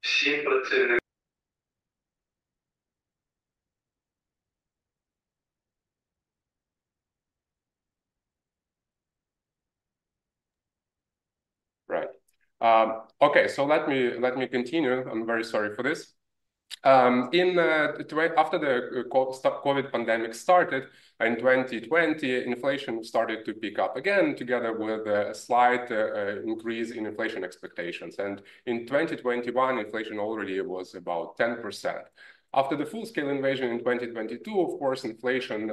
Всім працівникам. Right. Okay, so let me continue. I'm very sorry for this. After the COVID pandemic started in 2020, inflation started to pick up again, together with a slight increase in inflation expectations. And in 2021, inflation already was about 10%. After the full-scale invasion in 2022, of course, inflation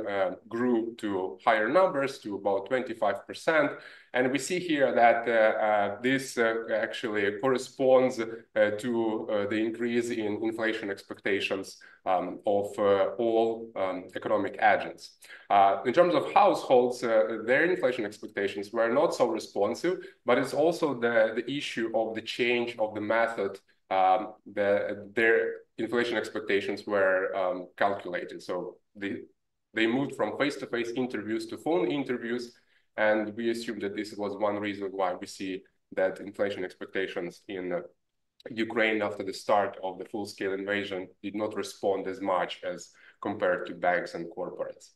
grew to higher numbers, to about 25%. And we see here that this actually corresponds to the increase in inflation expectations of all economic agents. In terms of households, their inflation expectations were not so responsive, but it's also the issue of the change of the method their inflation expectations were calculated. So they moved from face-to-face interviews to phone interviews, and we assume that this was one reason why we see that inflation expectations in Ukraine after the start of the full-scale invasion did not respond as much as compared to banks and corporates.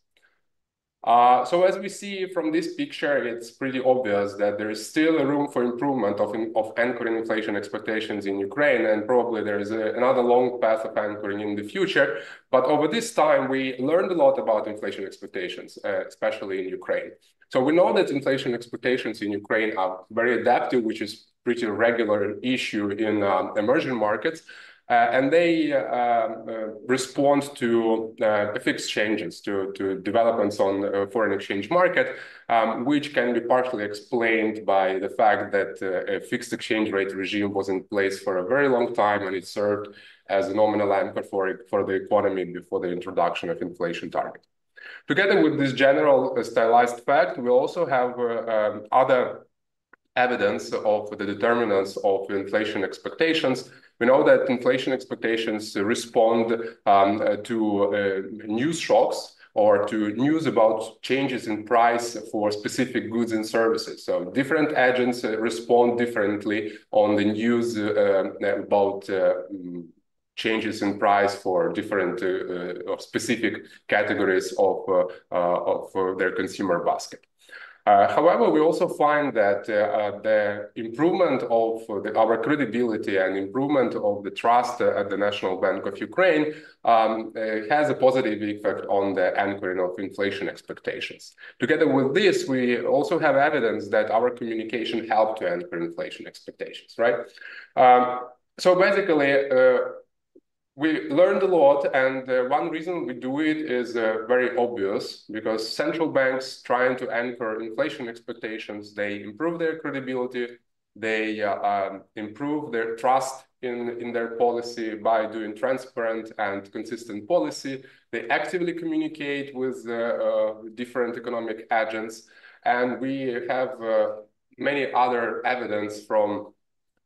So as we see from this picture, it's pretty obvious that there is still a room for improvement of anchoring inflation expectations in Ukraine, and probably there is another long path of anchoring in the future. But over this time, we learned a lot about inflation expectations, especially in Ukraine. So we know that inflation expectations in Ukraine are very adaptive, which is pretty regular issue in emerging markets. And they respond to fixed changes, to developments on the foreign exchange market, which can be partially explained by the fact that a fixed exchange rate regime was in place for a very long time, and it served as a nominal anchor for the economy before the introduction of inflation target. Together with this general stylized fact, we also have other evidence of the determinants of inflation expectations. We know that inflation expectations respond to news shocks or to news about changes in price for specific goods and services. So different agents respond differently on the news about changes in price for different specific categories of their consumer basket. However, we also find that the improvement of our credibility and improvement of the trust at the National Bank of Ukraine has a positive effect on the anchoring of inflation expectations. Together with this, we also have evidence that our communication helped to anchor inflation expectations, right? So basically, we learned a lot, and one reason we do it is very obvious, because central banks trying to anchor inflation expectations, they improve their credibility, they improve their trust in their policy by doing transparent and consistent policy. They actively communicate with different economic agents, and we have many other evidence from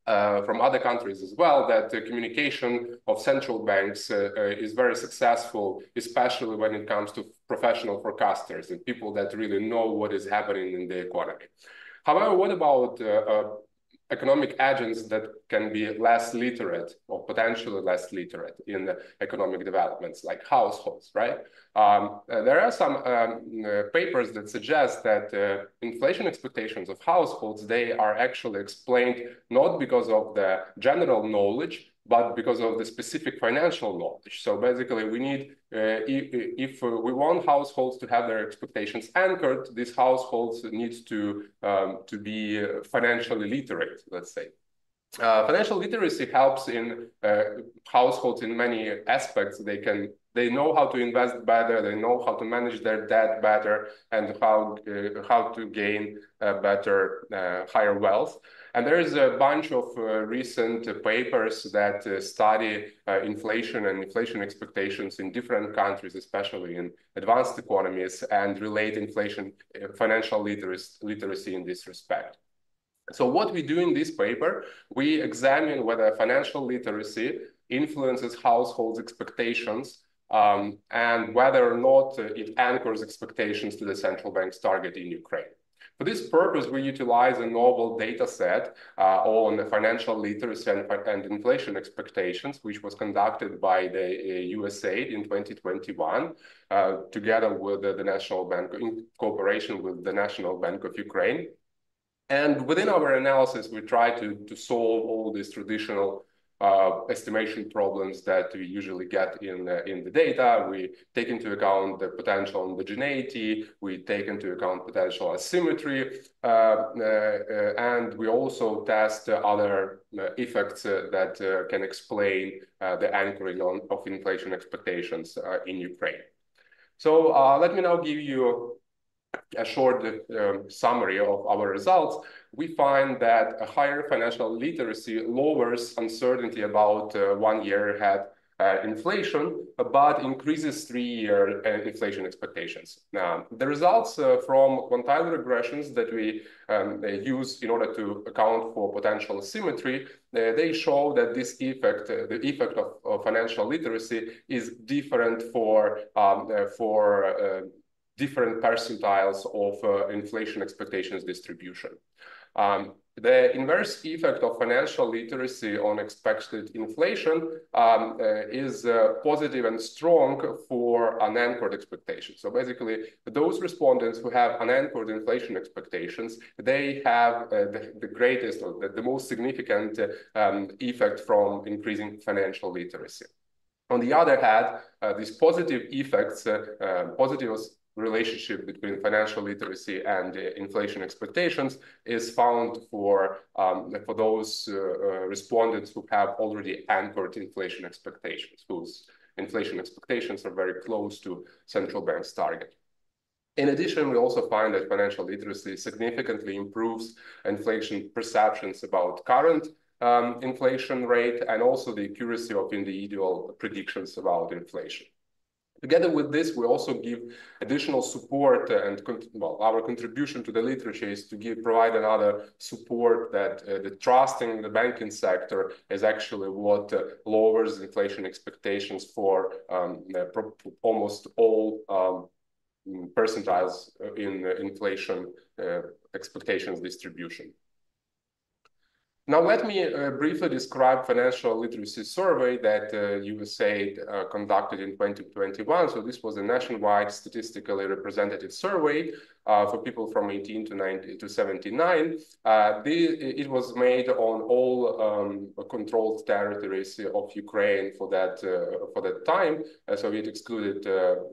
other countries as well, that the communication of central banks is very successful, especially when it comes to professional forecasters and people that really know what is happening in the economy. However, what about economic agents that can be less literate or potentially less literate in economic developments, like households, right? There are some papers that suggest that inflation expectations of households, they are actually explained not because of the general knowledge, but because of the specific financial knowledge. So basically, we need, if we want households to have their expectations anchored, these households need to be financially literate, let's say. Financial literacy helps in households in many aspects. They know how to invest better, they know how to manage their debt better, and how to gain better, higher wealth. And there is a bunch of recent papers that study inflation and inflation expectations in different countries, especially in advanced economies, and relate inflation, financial literacy in this respect. So what we do in this paper, we examine whether financial literacy influences households' expectations and whether or not it anchors expectations to the central bank's target in Ukraine. For this purpose, we utilize a novel data set on financial literacy and inflation expectations, which was conducted by the USAID in 2021, together with the National Bank, in cooperation with the National Bank of Ukraine. And within our analysis, we try to solve all these traditional estimation problems that we usually get in the data. We take into account the potential homogeneity, we take into account potential asymmetry, and we also test other effects that can explain the anchoring of inflation expectations in Ukraine. So let me now give you a short summary of our results. We find that a higher financial literacy lowers uncertainty about 1 year ahead inflation, but increases 3-year inflation expectations. Now, the results from quantile regressions that we use in order to account for potential asymmetry, they show that this effect, the effect of financial literacy, is different for different percentiles of inflation expectations distribution. The inverse effect of financial literacy on expected inflation is positive and strong for unanchored expectations. So basically, those respondents who have unanchored inflation expectations, they have the greatest or the most significant effect from increasing financial literacy. On the other hand, these positive effects, positive relationship between financial literacy and inflation expectations is found for those respondents who have already anchored inflation expectations, whose inflation expectations are very close to central bank's target. In addition, we also find that financial literacy significantly improves inflation perceptions about current inflation rate and also the accuracy of individual predictions about inflation. Together with this, we also give additional support and our contribution to the literature is to provide another support that the trust in the banking sector is actually what lowers inflation expectations for almost all percentiles in inflation expectations distribution. Now, let me briefly describe financial literacy survey that USAID conducted in 2021. So this was a nationwide statistically representative survey for people from 18 to 79. It was made on all controlled territories of Ukraine for that time. So it excluded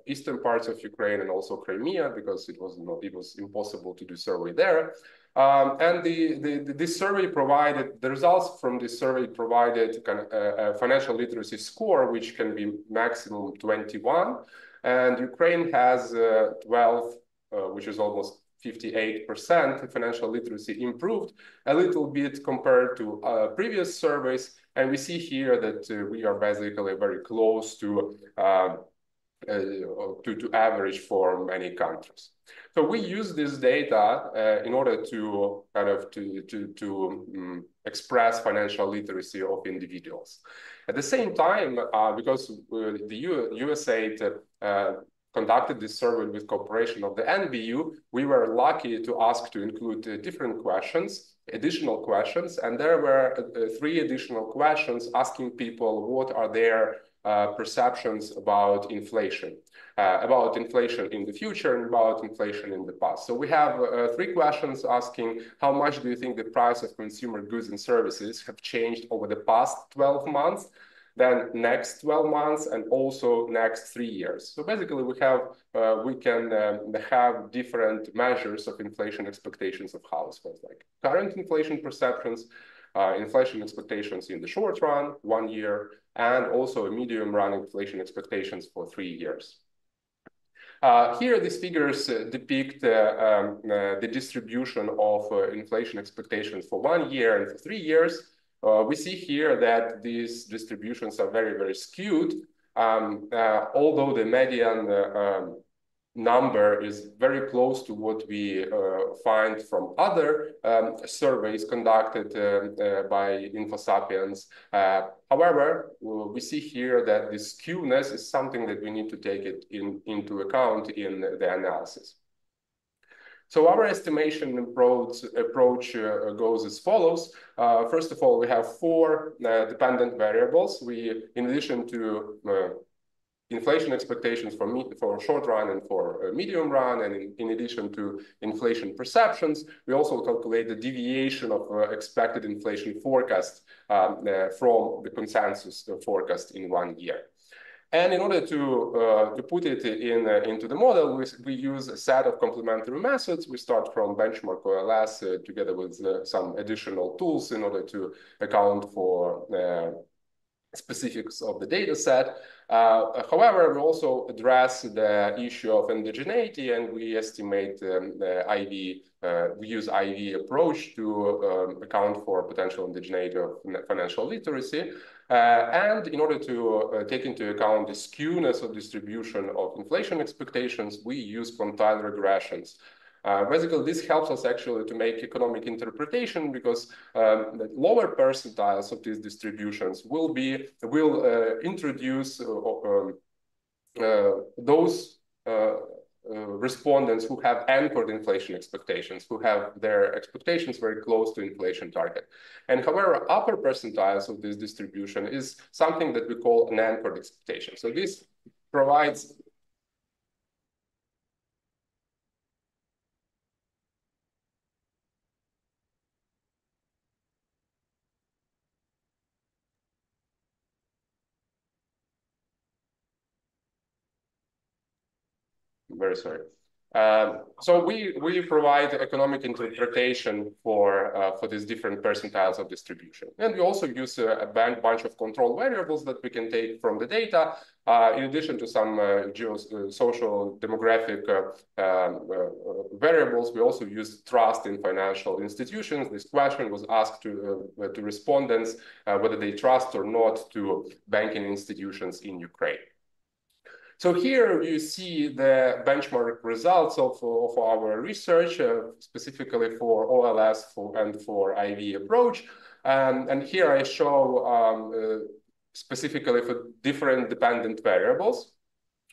eastern parts of Ukraine and also Crimea because it was impossible to do survey there. And this survey provided, the results from this survey provided a financial literacy score, which can be maximum 21. And Ukraine has 12, which is almost 58% financial literacy improved a little bit compared to previous surveys. And we see here that we are basically very close to average for many countries. So we use this data in order to express financial literacy of individuals. At the same time, because the USAID conducted this survey with cooperation of the NBU, we were lucky to ask to include different questions, additional questions, and there were 3 additional questions asking people what are their perceptions about inflation in the future and about inflation in the past. So we have 3 questions asking how much do you think the price of consumer goods and services have changed over the past 12 months, then next 12 months, and also next 3 years. So basically we can have different measures of inflation expectations of households, like current inflation perceptions, inflation expectations in the short run, 1 year, and also a medium run inflation expectations for 3 years. Here, these figures depict the distribution of inflation expectations for 1 year and for 3 years. We see here that these distributions are very, very skewed, although the median number is very close to what we find from other surveys conducted by InfoSapiens. However, we see here that this skewness is something that we need to take into account in the analysis. So our estimation approach goes as follows. First of all, we have 4 dependent variables. In addition to inflation expectations for short run and for medium run, and in addition to inflation perceptions, we also calculate the deviation of expected inflation forecast from the consensus forecast in 1 year. And in order to put it into the model, we use a set of complementary methods. We start from benchmark OLS together with some additional tools in order to account for specifics of the data set. However, we also address the issue of indigeneity, and we estimate we use IV approach to account for potential indigeneity of financial literacy. And in order to take into account the skewness of distribution of inflation expectations, we use quantile regressions. Basically, this helps us actually to make economic interpretation, because the lower percentiles of these distributions will introduce those respondents who have anchored inflation expectations, who have their expectations very close to inflation target. And however, upper percentiles of this distribution is something that we call an anchored expectation. So this provides very sorry. So we provide economic interpretation for these different percentiles of distribution. And we also use a bunch of control variables that we can take from the data, in addition to some social demographic variables. We also use trust in financial institutions. This question was asked to respondents whether they trust or not to banking institutions in Ukraine. So here you see the benchmark results of our research, specifically for OLS and for IV approach. And here I show specifically for different dependent variables,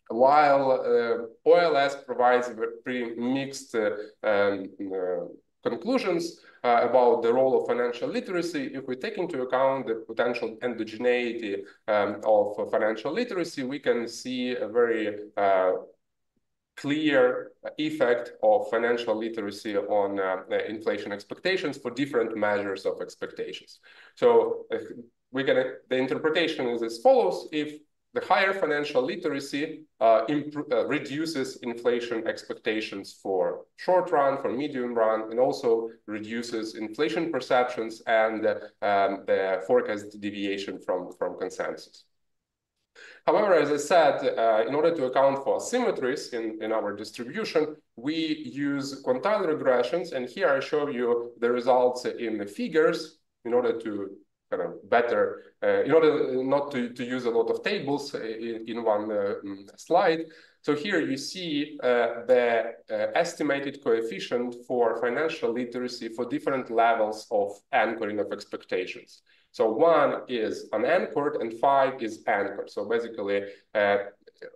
while OLS provides pretty mixed conclusions about the role of financial literacy. If we take into account the potential endogeneity of financial literacy, we can see a very clear effect of financial literacy on inflation expectations for different measures of expectations. So the interpretation is as follows: if the higher financial literacy reduces inflation expectations for short run, for medium run, and also reduces inflation perceptions and the forecast deviation from consensus. However, as I said, in order to account for asymmetries in our distribution, we use quantile regressions. And here I show you the results in the figures in order to kind of better, in order not to use a lot of tables in one slide. So here you see the estimated coefficient for financial literacy for different levels of anchoring of expectations. So 1 is unanchored and 5 is anchored. So basically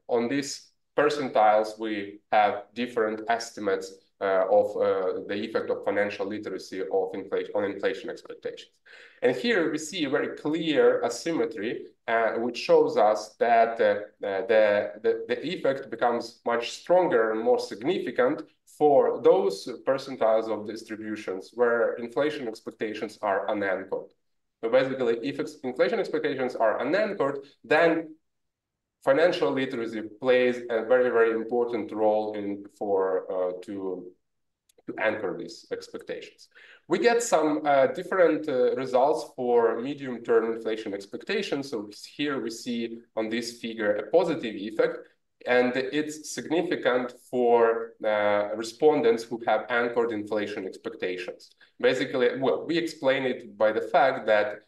on these percentiles, we have different estimates of the effect of financial literacy on inflation expectations. And here we see a very clear asymmetry, which shows us that the effect becomes much stronger and more significant for those percentiles of distributions where inflation expectations are unanchored. So basically, if inflation expectations are unanchored, then financial literacy plays a very, very important role to anchor these expectations. We get some different results for medium-term inflation expectations. So here we see on this figure a positive effect, and it's significant for respondents who have anchored inflation expectations. Basically, well, we explain it by the fact that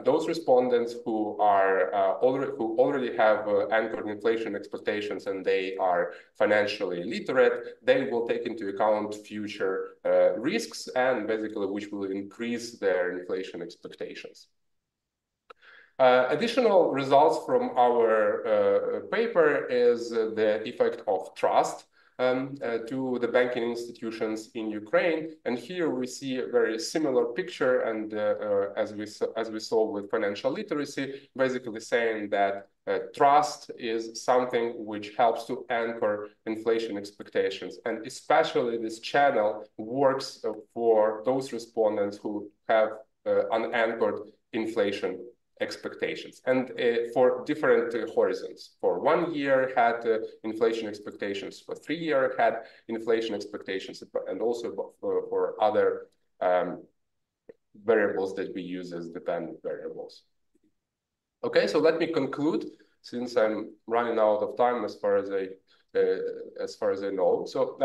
those respondents who already have anchored inflation expectations and they are financially literate, they will take into account future risks, and basically which will increase their inflation expectations. Additional results from our paper is the effect of trust. to the banking institutions in Ukraine. And here we see a very similar picture, and as we saw with financial literacy, basically saying that trust is something which helps to anchor inflation expectations. And especially this channel works for those respondents who have unanchored inflation expectations, and for different horizons. For 1 year had inflation expectations, for 3 year had inflation expectations, and also for other variables that we use as dependent variables. Okay, so let me conclude, since I'm running out of time as far as I know. So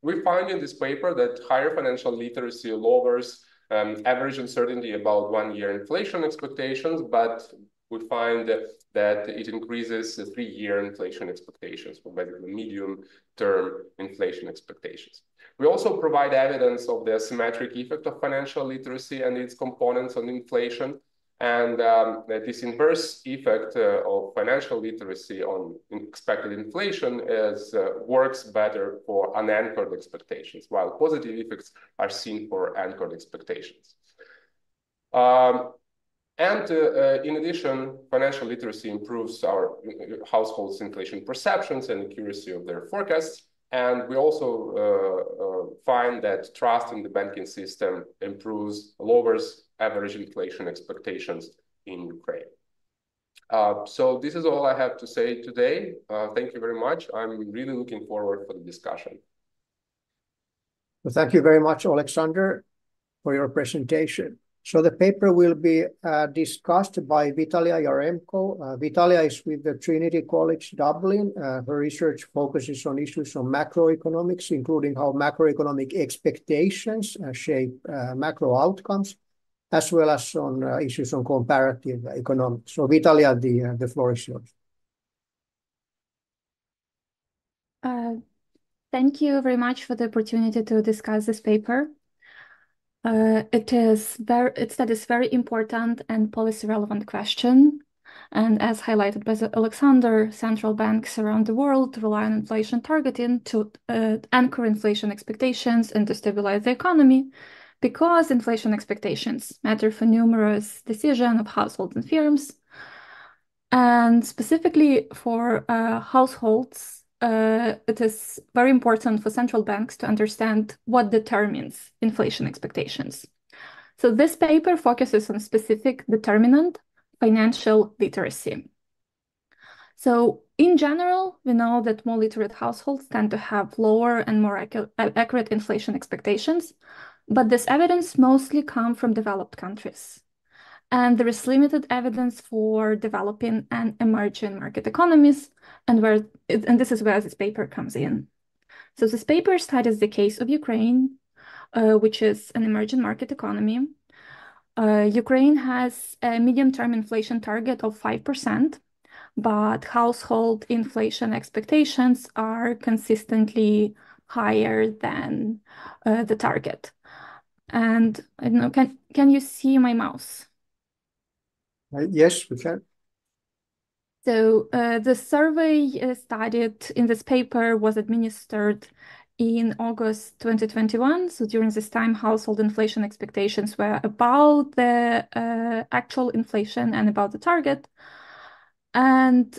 we find in this paper that higher financial literacy lowers average uncertainty about 1 year inflation expectations, but we find that it increases the 3 year inflation expectations, for basically medium-term inflation expectations. We also provide evidence of the asymmetric effect of financial literacy and its components on inflation. And this inverse effect of financial literacy on expected inflation works better for unanchored expectations, while positive effects are seen for anchored expectations. In addition, financial literacy improves our households' inflation perceptions and accuracy of their forecasts. And we also find that trust in the banking system lowers average inflation expectations in Ukraine. So this is all I have to say today. Thank you very much. I'm really looking forward for the discussion. Well, thank you very much, Alexander, for your presentation. So the paper will be discussed by Vitalia Yaremko. Vitalia is with the Trinity College Dublin. Her research focuses on issues on macroeconomics, including how macroeconomic expectations shape macro outcomes, as well as on issues on comparative economics. So Vitalia, the floor is yours. Thank you very much for the opportunity to discuss this paper. It studies very important and policy-relevant question. And as highlighted by Alexander, central banks around the world rely on inflation targeting to anchor inflation expectations and to stabilize the economy, because inflation expectations matter for numerous decisions of households and firms. And specifically for households, it is very important for central banks to understand what determines inflation expectations. So this paper focuses on specific determinant, financial literacy. So in general, we know that more literate households tend to have lower and more accurate inflation expectations, but this evidence mostly comes from developed countries. And there is limited evidence for developing and emerging market economies, and this is where this paper comes in. So this paper studies the case of Ukraine, which is an emerging market economy. Ukraine has a medium-term inflation target of 5%, but household inflation expectations are consistently higher than the target. And I don't know, can you see my mouse? Yes, we can. So the survey studied in this paper was administered in August 2021. So during this time, household inflation expectations were about the actual inflation and about the target. And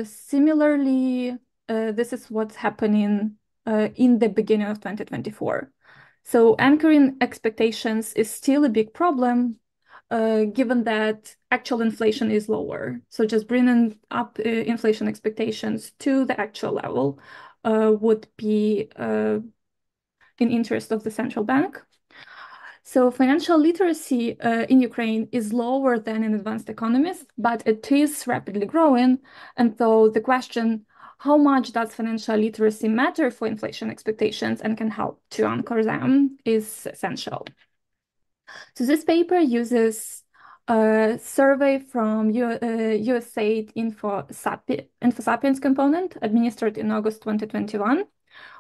similarly, this is what's happening in the beginning of 2024. So anchoring expectations is still a big problem, given that actual inflation is lower. So just bringing up inflation expectations to the actual level would be in interest of the central bank. So financial literacy in Ukraine is lower than in advanced economies, but it is rapidly growing. And so the question, how much does financial literacy matter for inflation expectations and can help to anchor them, is essential. So this paper uses a survey from USAID InfoSapiens component administered in August 2021,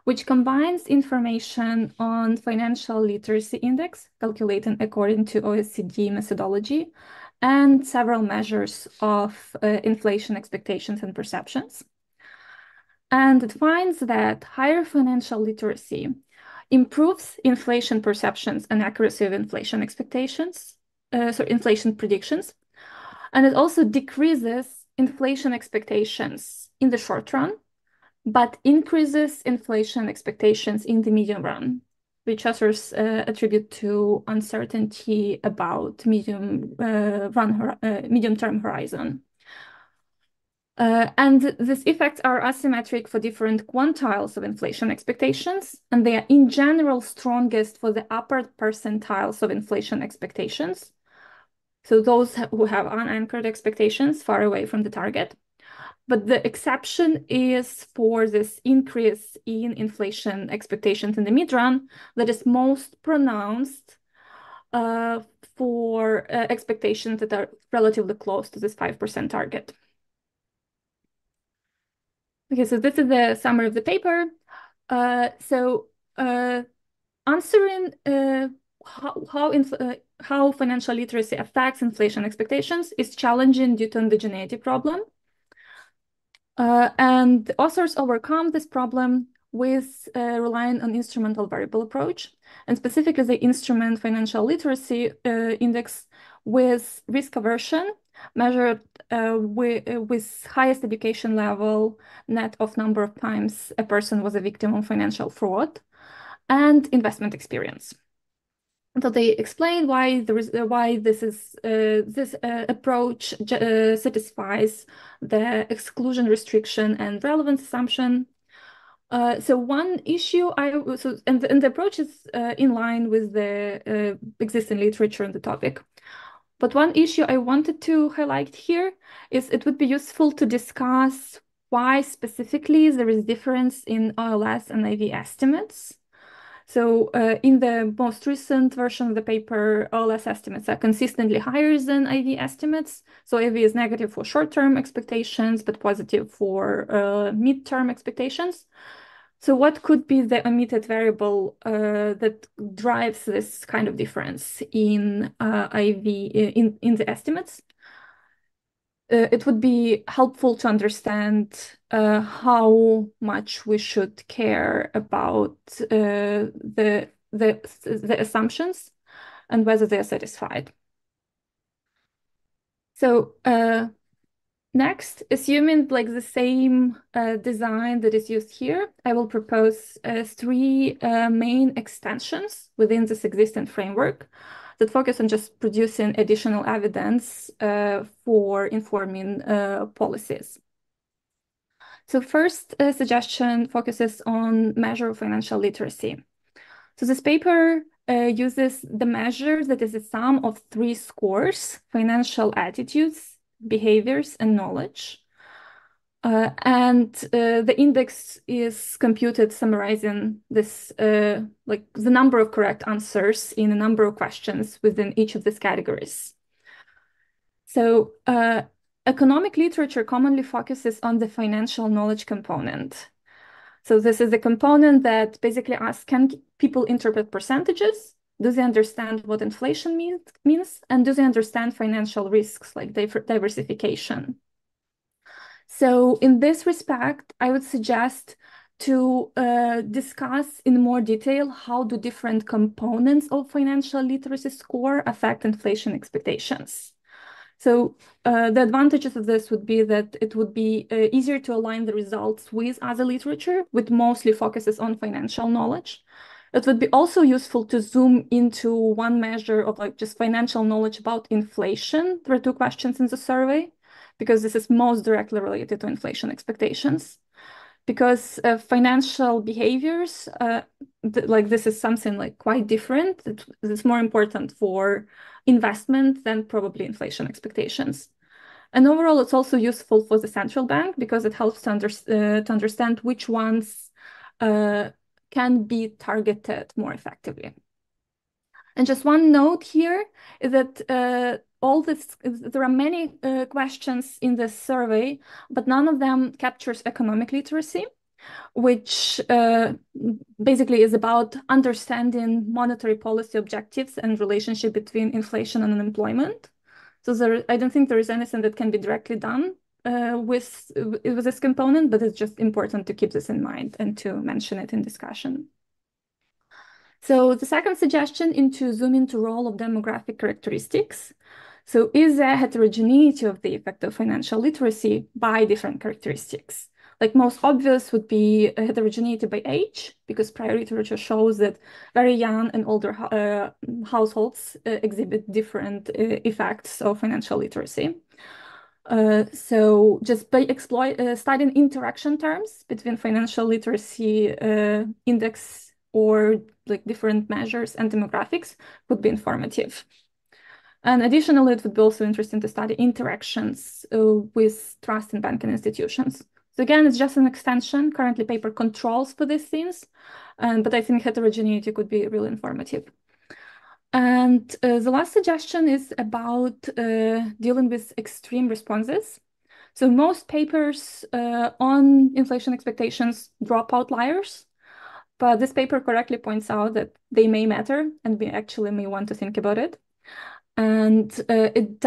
which combines information on financial literacy index, calculated according to OECD methodology, and several measures of inflation expectations and perceptions. And it finds that higher financial literacy improves inflation perceptions and accuracy of inflation expectations, inflation predictions. And it also decreases inflation expectations in the short run, but increases inflation expectations in the medium run, which authors attribute to uncertainty about medium-term horizon. And these effects are asymmetric for different quantiles of inflation expectations, and they are in general strongest for the upper percentiles of inflation expectations. So those who have unanchored expectations far away from the target. But the exception is for this increase in inflation expectations in the mid-run that is most pronounced for expectations that are relatively close to this 5% target. Okay, so this is the summary of the paper. Answering how financial literacy affects inflation expectations is challenging due to indigeneity problem. And the authors overcome this problem with relying on instrumental variable approach, and specifically the instrument financial literacy index with risk aversion measured with highest education level net of number of times a person was a victim of financial fraud and investment experience. So they explain why this approach satisfies the exclusion restriction and relevance assumption. So one issue and the approach is in line with the existing literature on the topic. But one issue I wanted to highlight here is it would be useful to discuss why specifically there is difference in OLS and IV estimates. So in the most recent version of the paper, OLS estimates are consistently higher than IV estimates. So IV is negative for short-term expectations, but positive for mid-term expectations. So what could be the omitted variable that drives this kind of difference in IV in the estimates? It would be helpful to understand how much we should care about the assumptions and whether they are satisfied. So next, assuming like the same design that is used here, I will propose three main extensions within this existing framework that focus on just producing additional evidence for informing policies. So first suggestion focuses on measure of financial literacy. So this paper uses the measure that is a sum of three scores: financial attitudes, behaviors, and knowledge. And the index is computed summarizing this, like the number of correct answers in a number of questions within each of these categories. So economic literature commonly focuses on the financial knowledge component. So this is the component that basically asks, can people interpret percentages? Do they understand what inflation means? And do they understand financial risks like diversification? So in this respect, I would suggest to discuss in more detail how do different components of financial literacy score affect inflation expectations. So the advantages of this would be that it would be easier to align the results with other literature, which mostly focuses on financial knowledge. It would be also useful to zoom into one measure of like just financial knowledge about inflation. There are two questions in the survey, because this is most directly related to inflation expectations. Because financial behaviors, like this is something like quite different. It's more important for investment than probably inflation expectations. And overall, it's also useful for the central bank because it helps to understand which ones can be targeted more effectively. And just one note here is that there are many questions in this survey, but none of them captures economic literacy, which basically is about understanding monetary policy objectives and relationship between inflation and unemployment. So I don't think there is anything that can be directly done with this component, but it's just important to keep this in mind and to mention it in discussion. So the second suggestion is to zoom into role of demographic characteristics. So is there heterogeneity of the effect of financial literacy by different characteristics? Like most obvious would be a heterogeneity by age, because prior literature shows that very young and older households exhibit different effects of financial literacy. So just by studying interaction terms between financial literacy index or like different measures and demographics would be informative. And additionally, it would be also interesting to study interactions with trust in banking institutions. So again, it's just an extension. Currently, paper controls for these things, but I think heterogeneity could be really informative. And the last suggestion is about dealing with extreme responses. So most papers on inflation expectations drop outliers, but this paper correctly points out that they may matter, and we actually may want to think about it. And it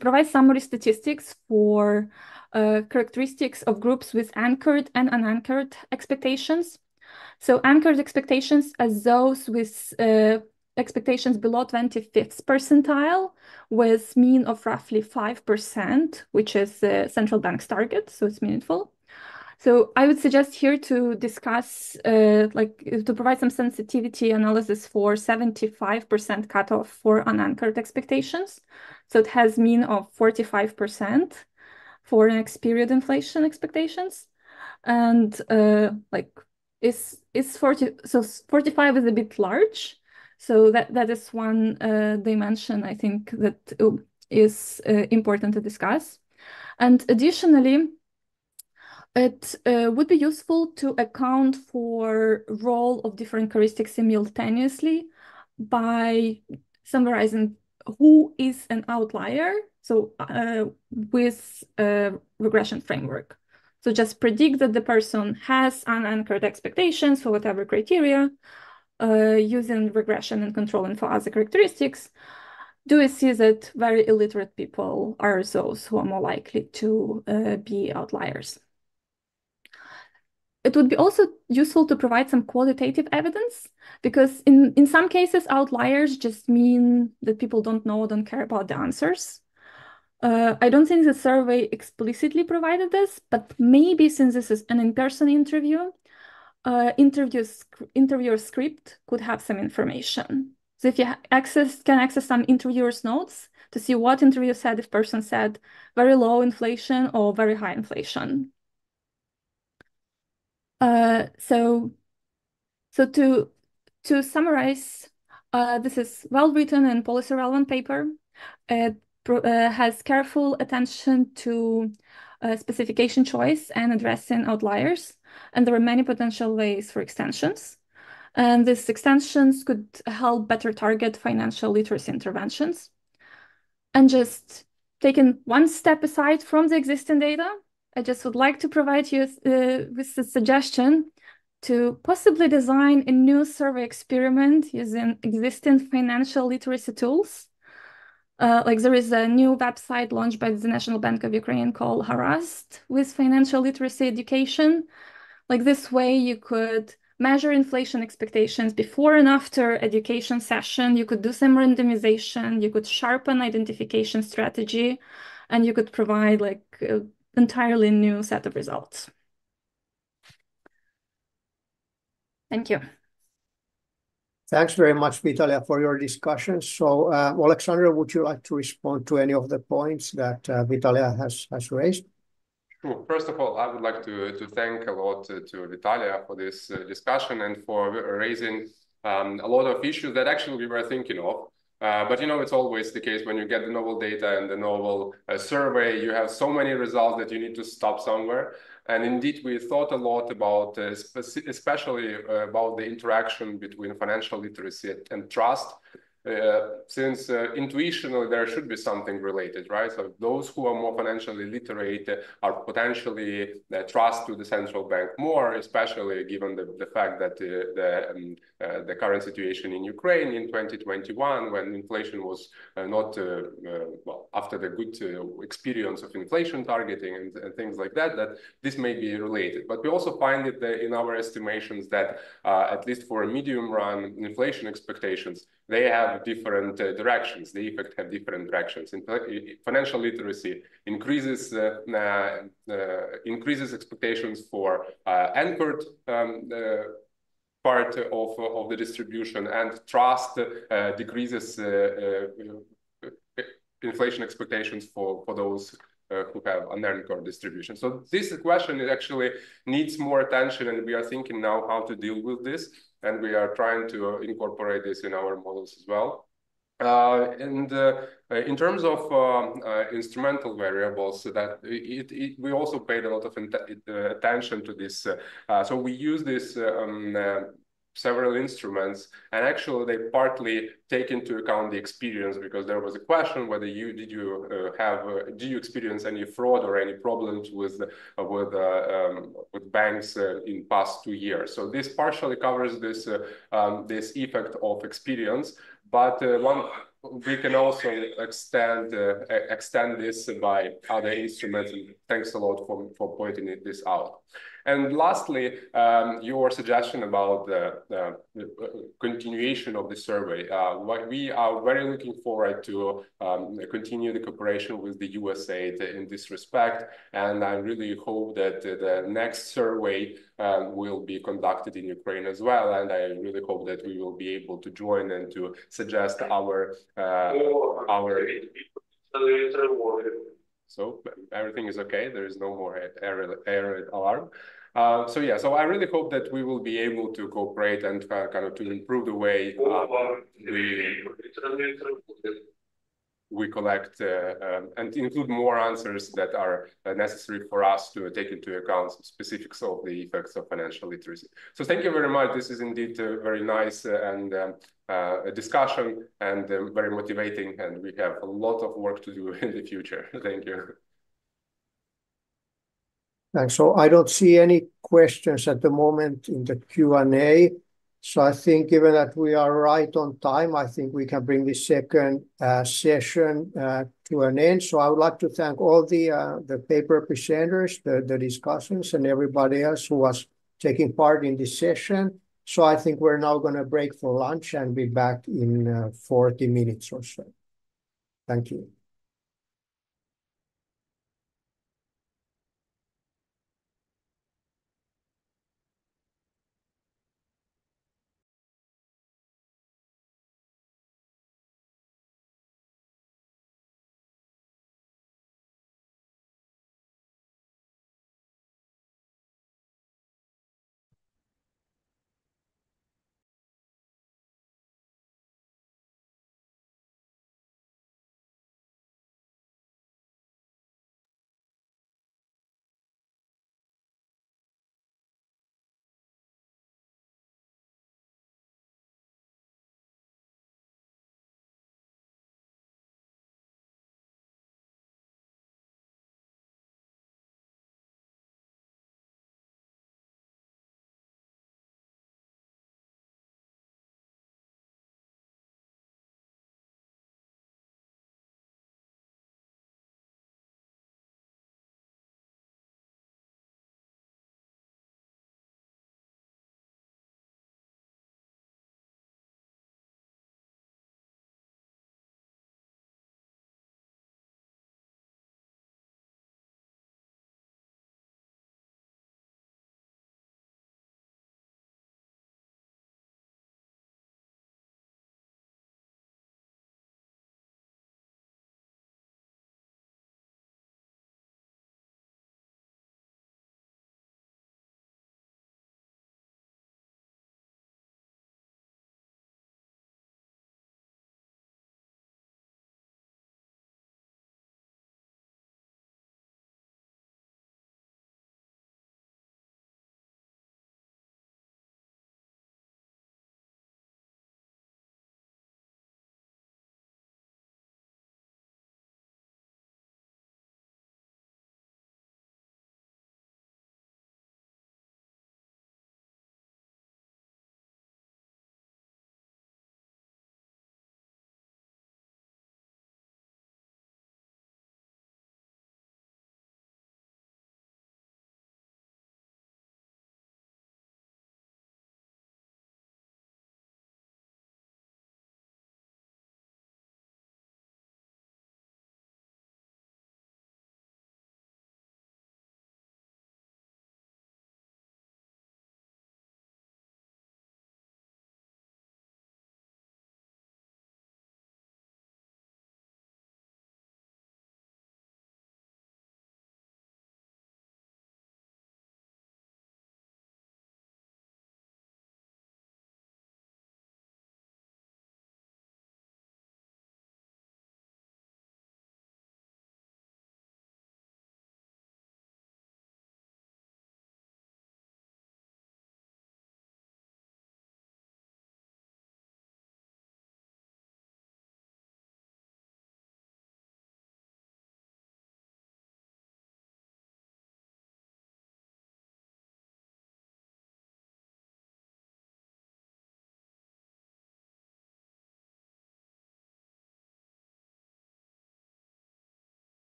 provides summary statistics for characteristics of groups with anchored and unanchored expectations. So anchored expectations are those with expectations below 25th percentile with mean of roughly 5%, which is the central bank's target, so it's meaningful. So I would suggest here to discuss, to provide some sensitivity analysis for 75% cutoff for unanchored expectations. So it has mean of 45% for next period inflation expectations. And is 40, so 45 is a bit large. So that is one dimension I think that is important to discuss. And additionally, it would be useful to account for role of different characteristics simultaneously by summarizing who is an outlier, so with a regression framework. So just predict that the person has unanchored expectations for whatever criteria, using regression and controlling for other characteristics. Do we see that very illiterate people are those who are more likely to be outliers? It would be also useful to provide some qualitative evidence, because in some cases, outliers just mean that people don't know or don't care about the answers. I don't think the survey explicitly provided this, but maybe since this is an in-person interview, interviewer script could have some information. So if you can access some interviewer's notes to see what interviewer said, if person said very low inflation or very high inflation. So to summarize, this is well-written and policy-relevant paper. It has careful attention to specification choice and addressing outliers, and there are many potential ways for extensions. And these extensions could help better target financial literacy interventions. And just taking one step aside from the existing data, I just would like to provide you with a suggestion to possibly design a new survey experiment using existing financial literacy tools. Like there is a new website launched by the National Bank of Ukraine called Harassed with financial literacy education. Like this way you could measure inflation expectations before and after education session. You could do some randomization, you could sharpen identification strategy, and you could provide like an entirely new set of results. Thank you. Thanks very much, Vitalia, for your discussion. So, Alexander, would you like to respond to any of the points that Vitalia has raised? Sure. First of all, I would like to thank a lot to Vitalia for this discussion and for raising a lot of issues that actually we were thinking of. But you know, it's always the case when you get the novel data and the novel survey, you have so many results that you need to stop somewhere. And indeed, we thought a lot about, especially about the interaction between financial literacy and trust. since intuitionally there should be something related, right? So those who are more financially literate are potentially trust to the central bank more, especially given the fact that the current situation in Ukraine in 2021, when inflation was not, well, after the good experience of inflation targeting and things like that, that this may be related. But we also find it in our estimations that at least for a medium run inflation expectations, they have different directions. The effect have different directions. In financial literacy increases expectations for anchored part of the distribution, and trust decreases inflation expectations for those who have unanchored distribution. So this question actually needs more attention, and we are thinking now how to deal with this, and we are trying to incorporate this in our models as well. In terms of instrumental variables, that we also paid a lot of attention to this. So we use this several instruments, and actually they partly take into account the experience, because there was a question whether did you experience any fraud or any problems with banks in past 2 years. So this partially covers this this effect of experience, but we can also extend this by other instruments, and thanks a lot for pointing this out. And lastly, your suggestion about the continuation of the survey. We are very looking forward to continue the cooperation with the USA in this respect, and I really hope that the next survey will be conducted in Ukraine as well, and I really hope that we will be able to join and to suggest our So everything is okay. There is no more error alarm. So yeah, so I really hope that we will be able to cooperate and kind of to improve the way we collect and include more answers that are necessary for us to take into account specifics of the effects of financial literacy. So thank you very much. This is indeed very nice and a discussion, and very motivating, and we have a lot of work to do in the future. Thank you. Thanks. So I don't see any questions at the moment in the Q&A. So I think, given that we are right on time, I think we can bring the second session to an end. So I would like to thank all the paper presenters, the discussants, and everybody else who was taking part in this session. So I think we're now going to break for lunch and be back in 40 minutes or so. Thank you.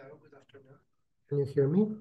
Good afternoon. Can you hear me?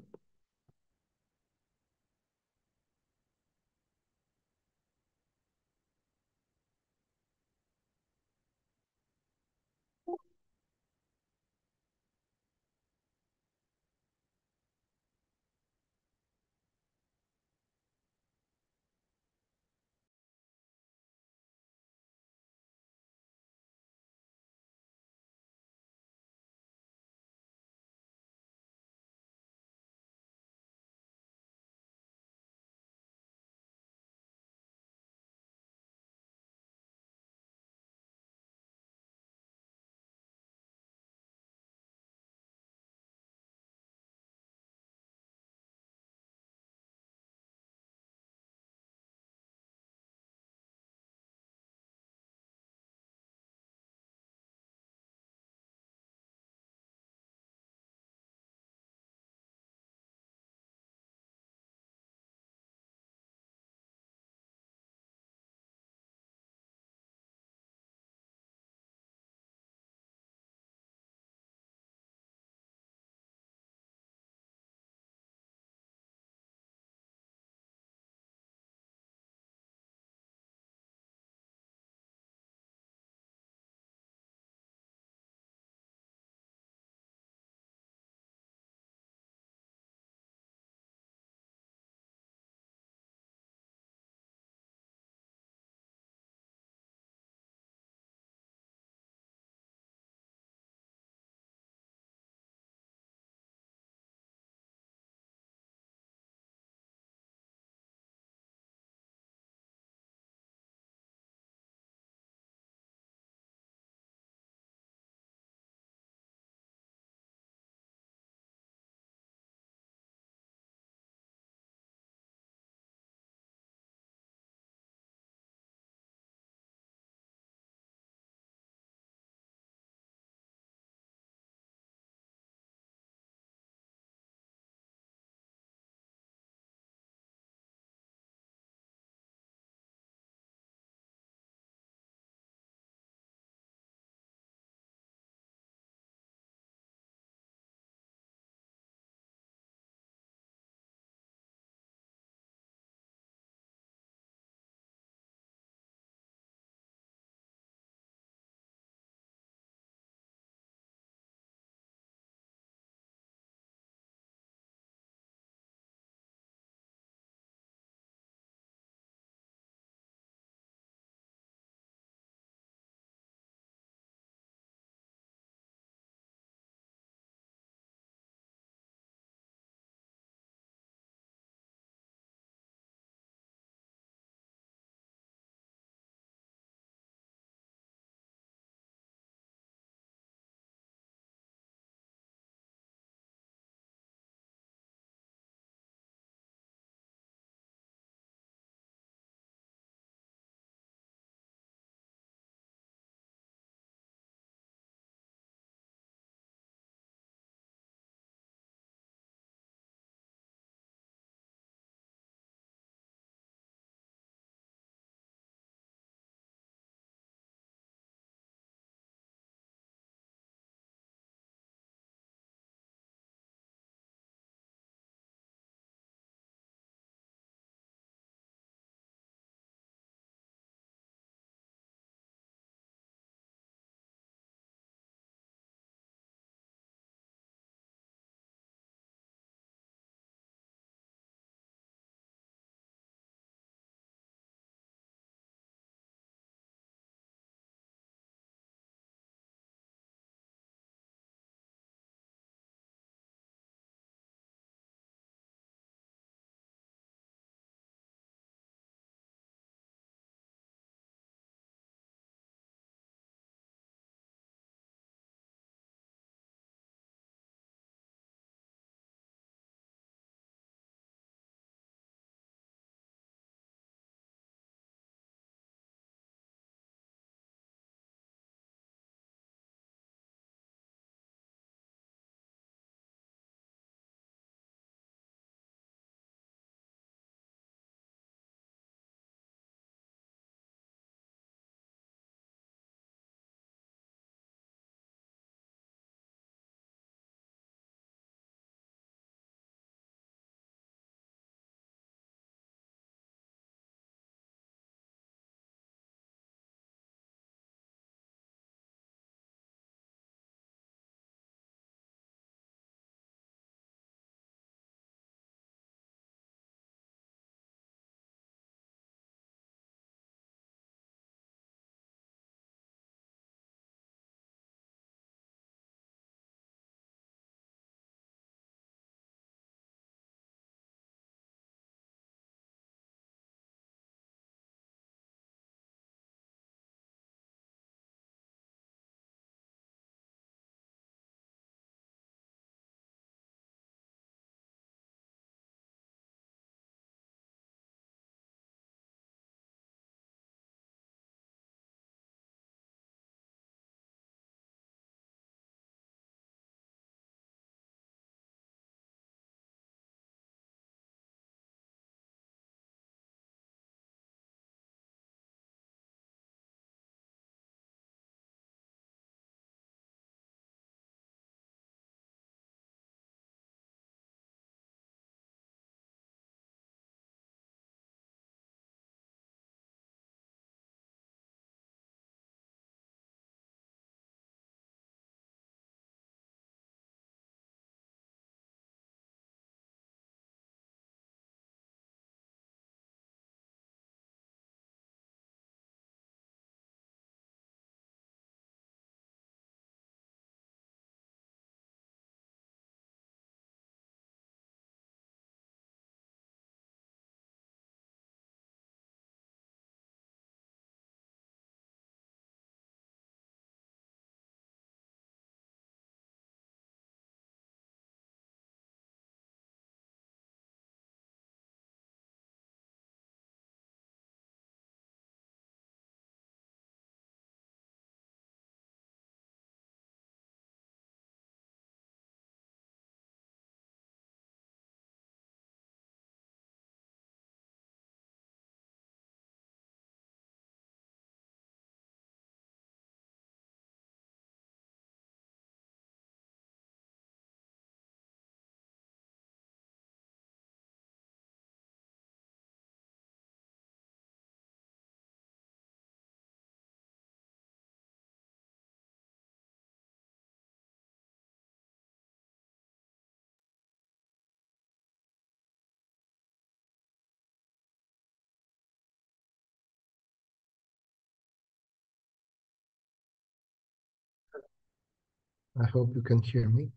I hope you can hear me.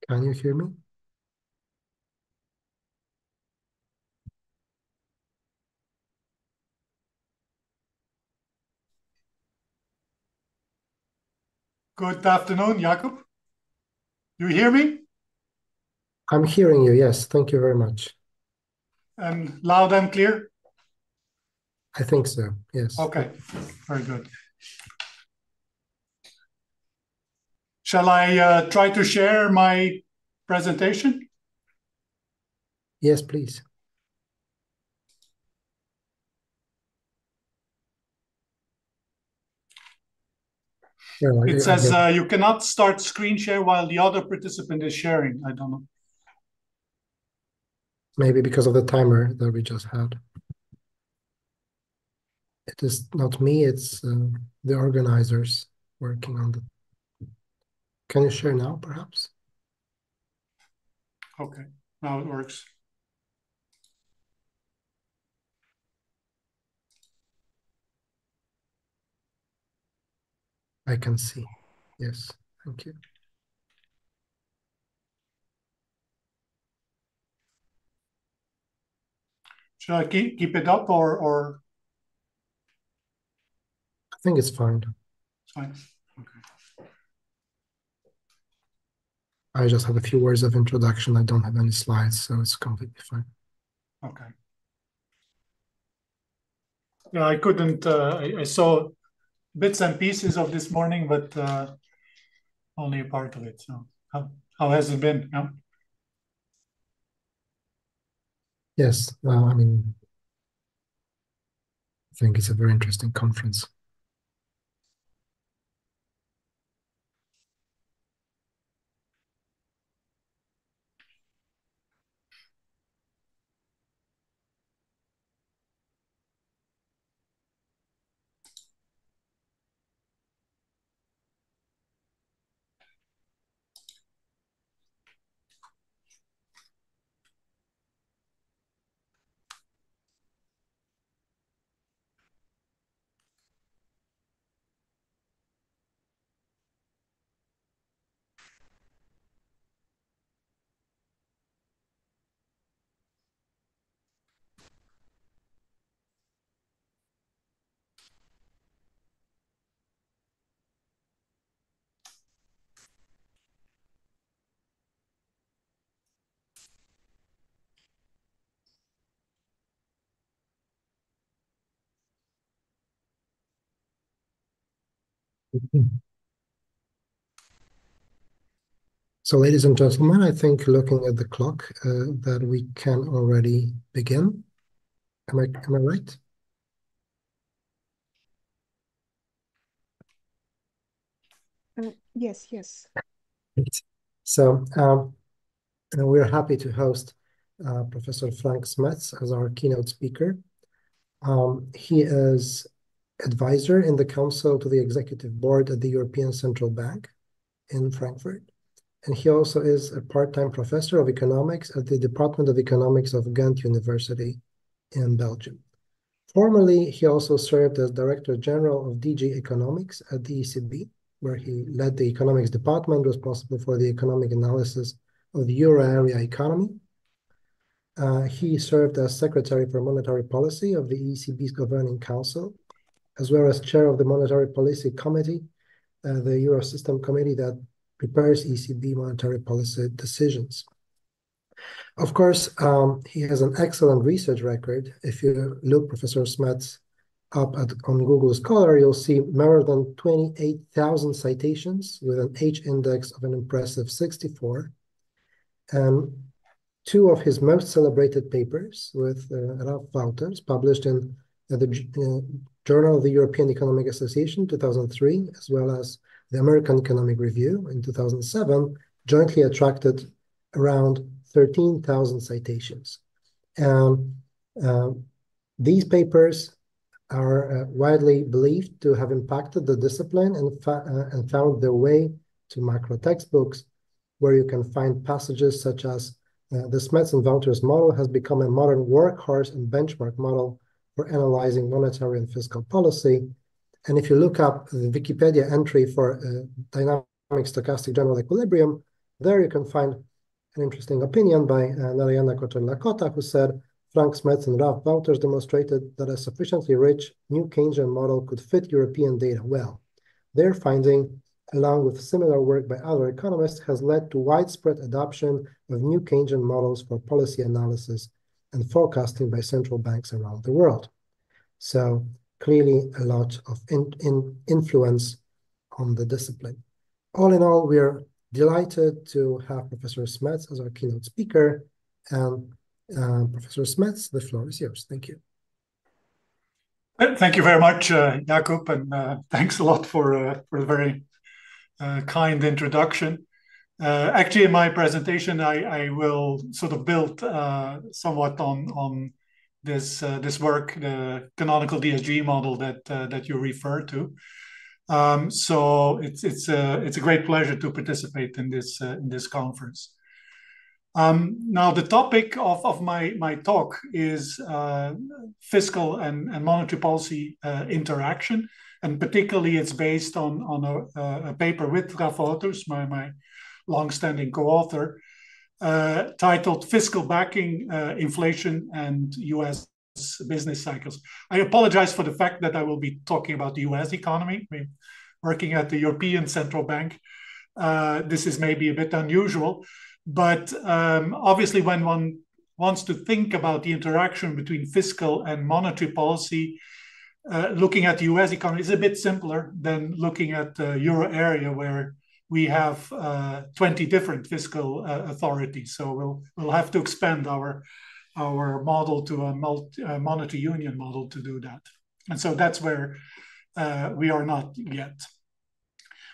Can you hear me? Good afternoon, Jakub. You hear me? I'm hearing you, yes. Thank you very much. And loud and clear? I think so, yes. Okay, very good. Shall I try to share my presentation? Yes, please. Well, It says you cannot start screen share while the other participant is sharing. I don't know. maybe because of the timer that we just had. It is not me, it's the organizers working on the... Can you share now, perhaps? Okay, now it works. I can see. Yes, thank you. Should I keep it up or? I think it's fine. It's fine. Okay. I just have a few words of introduction. I don't have any slides, so it's completely fine. Okay. Yeah, I couldn't. I saw bits and pieces of this morning, but only a part of it. So how has it been? Yeah? Yes, I mean, I think it's a very interesting conference. So, ladies and gentlemen, I think looking at the clock that we can already begin. Am I right? Yes, yes. So we're happy to host Professor Frank Smets as our keynote speaker. He is advisor in the Council to the Executive Board at the European Central Bank in Frankfurt. And he also is a part-time professor of economics at the Department of Economics of Ghent University in Belgium. Formerly, he also served as Director General of DG Economics at the ECB, where he led the economics department responsible for the economic analysis of the euro area economy. He served as Secretary for Monetary Policy of the ECB's Governing Council, as well as Chair of the Monetary Policy Committee, the Eurosystem Committee that prepares ECB monetary policy decisions. Of course, he has an excellent research record. If you look Professor Smets up on Google Scholar, you'll see more than 28,000 citations with an H-index of an impressive 64. And two of his most celebrated papers with Ralph Wouters, published in the Journal of the European Economic Association, 2003, as well as the American Economic Review in 2007, jointly attracted around 13,000 citations. These papers are widely believed to have impacted the discipline and found their way to macro textbooks, where you can find passages such as the Smets and Wouters model has become a modern workhorse and benchmark model for analyzing monetary and fiscal policy, And if you look up the Wikipedia entry for dynamic stochastic general equilibrium, there you can find an interesting opinion by Narayana Kocher-Lakota, who said, Frank Smets and Ralph Wouters demonstrated that a sufficiently rich new Keynesian model could fit European data well. Their finding, along with similar work by other economists, has led to widespread adoption of new Keynesian models for policy analysis and forecasting by central banks around the world. So clearly a lot of influence on the discipline. All in all, we're delighted to have Professor Smets as our keynote speaker. And Professor Smets, the floor is yours. Thank you. Thank you very much, Jakub, and thanks a lot for a very kind introduction. Actually, in my presentation, I will sort of build somewhat on this work, the canonical DSG model that you refer to. So it's a great pleasure to participate in this conference. Now, the topic of my talk is fiscal and monetary policy interaction, and particularly it's based on a paper with Ralph Wouters, my long-standing co-author, titled "Fiscal Backing, Inflation, and U.S. Business Cycles." I apologize for the fact that I will be talking about the U.S. economy. We're working at the European Central Bank. This is maybe a bit unusual, but obviously when one wants to think about the interaction between fiscal and monetary policy, looking at the US economy is a bit simpler than looking at the euro area, where we have 20 different fiscal authorities. So we'll have to expand our model to a monetary union model to do that. And so that's where we are not yet.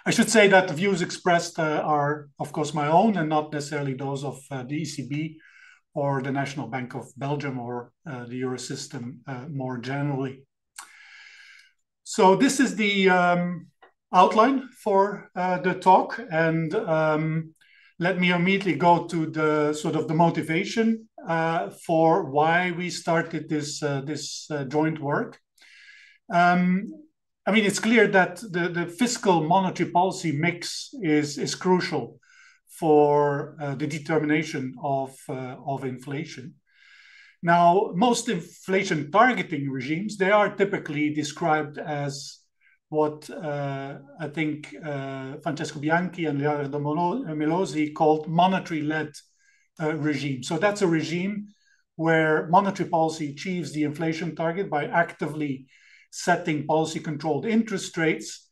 I should say that the views expressed are, of course, my own and not necessarily those of the ECB or the National Bank of Belgium or the Eurosystem more generally. So this is the outline for the talk, and let me immediately go to the sort of the motivation for why we started this joint work. I mean, it's clear that the fiscal monetary policy mix is crucial for the determination of inflation. Now, most inflation targeting regimes, they are typically described as what I think Francesco Bianchi and Leonardo Melosi called monetary-led regime. So that's a regime where monetary policy achieves the inflation target by actively setting policy-controlled interest rates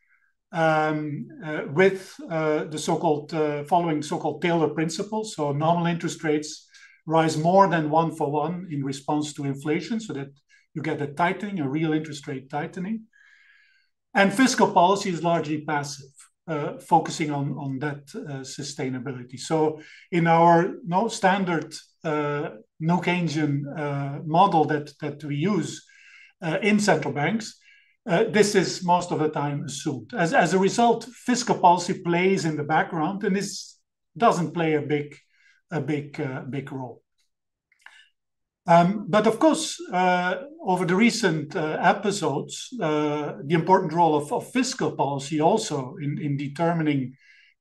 with the so-called following so-called Taylor principle. So nominal interest rates rise more than 1-for-1 in response to inflation, so that you get a tightening, a real interest rate tightening. And fiscal policy is largely passive, focusing on that sustainability. So in our standard no Keynesian model that we use in central banks, this is most of the time assumed. As a result, fiscal policy plays in the background, and this doesn't play a big role. But of course, over the recent episodes, the important role of fiscal policy also in determining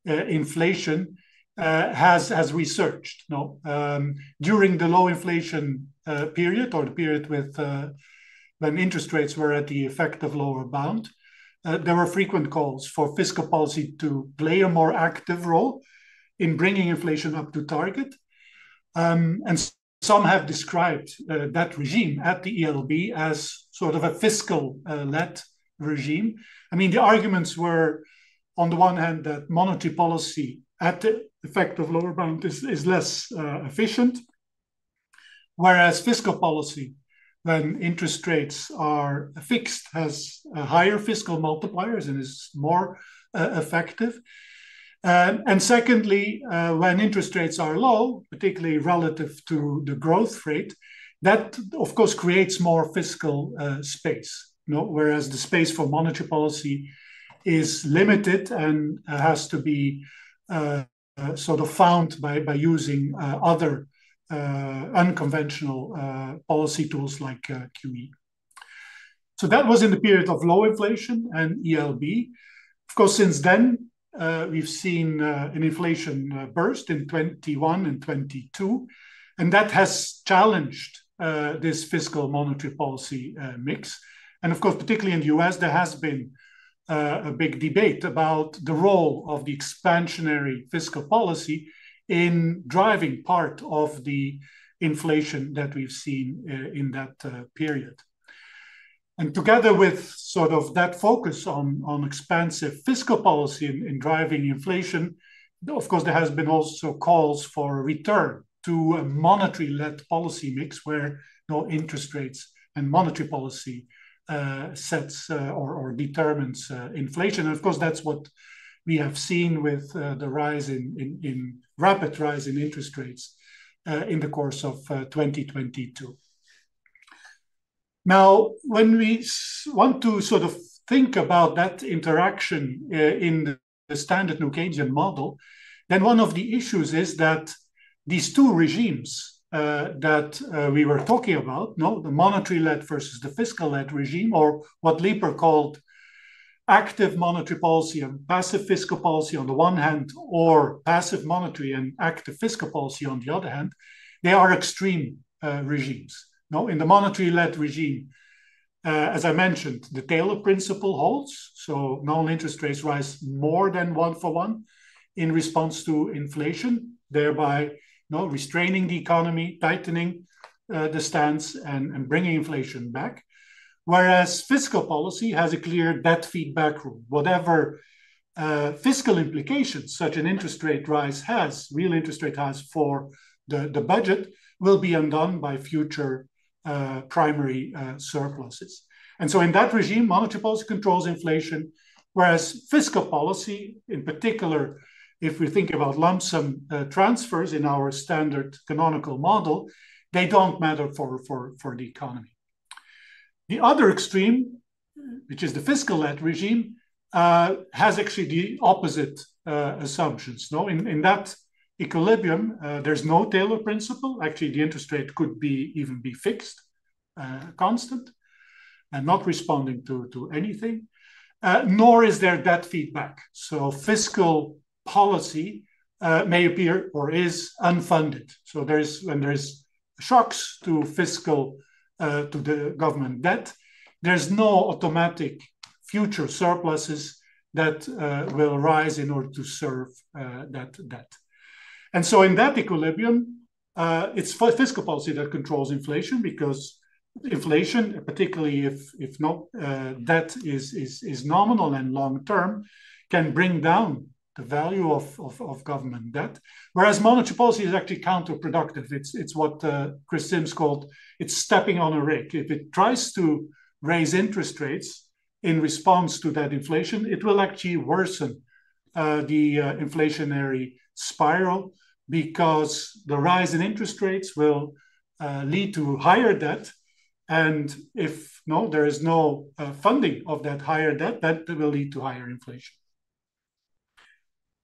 inflation has researched. During the low inflation period, or the period with when interest rates were at the effective lower bound, there were frequent calls for fiscal policy to play a more active role in bringing inflation up to target. And some have described that regime at the ELB as sort of a fiscal-led regime. I mean, the arguments were, on the one hand, that monetary policy at the effective lower bound is less efficient, whereas fiscal policy, when interest rates are fixed, has higher fiscal multipliers and is more effective. And secondly, when interest rates are low, particularly relative to the growth rate, that, of course, creates more fiscal space, whereas the space for monetary policy is limited and has to be sort of found by using other unconventional policy tools like QE. So that was in the period of low inflation and ELB. Of course, since then, we've seen an inflation burst in 21 and 22, and that has challenged this fiscal monetary policy mix. And of course, particularly in the US, there has been a big debate about the role of the expansionary fiscal policy in driving part of the inflation that we've seen in that period. And together with sort of that focus on expansive fiscal policy in driving inflation, of course, there has been also calls for a return to a monetary-led policy mix where interest rates and monetary policy sets or determines inflation. And of course, that's what we have seen with the rise in rapid rise in interest rates in the course of 2022. Now, when we want to sort of think about that interaction in the standard New Keynesian model, then one of the issues is that these two regimes that we were talking about, the monetary-led versus the fiscal-led regime, or what Leeper called active monetary policy and passive fiscal policy on the one hand, or passive monetary and active fiscal policy on the other hand, they are extreme regimes. In the monetary-led regime, as I mentioned, the Taylor principle holds. So nominal interest rates rise more than 1-for-1 in response to inflation, thereby restraining the economy, tightening the stance, and bringing inflation back. Whereas fiscal policy has a clear debt feedback rule. Whatever fiscal implications such an interest rate rise has, real interest rate has for the budget, will be undone by future primary surpluses. And so in that regime, monetary policy controls inflation, whereas fiscal policy, in particular, if we think about lump sum transfers in our standard canonical model, they don't matter for the economy. The other extreme, which is the fiscal-led regime, has actually the opposite assumptions. In that equilibrium, there's no Taylor principle. Actually, the interest rate could even be fixed, constant, and not responding to anything, nor is there debt feedback. So fiscal policy may appear or is unfunded. So when there's shocks to fiscal, to the government debt, there's no automatic future surpluses that will rise in order to serve that debt. And so in that equilibrium, it's fiscal policy that controls inflation, because inflation, particularly if debt is nominal and long-term, can bring down the value of government debt, whereas monetary policy is actually counterproductive. It's what Chris Sims called, it's stepping on a rake. If it tries to raise interest rates in response to that inflation, it will actually worsen the inflationary spiral, because the rise in interest rates will lead to higher debt. And if there is no funding of that higher debt, that will lead to higher inflation.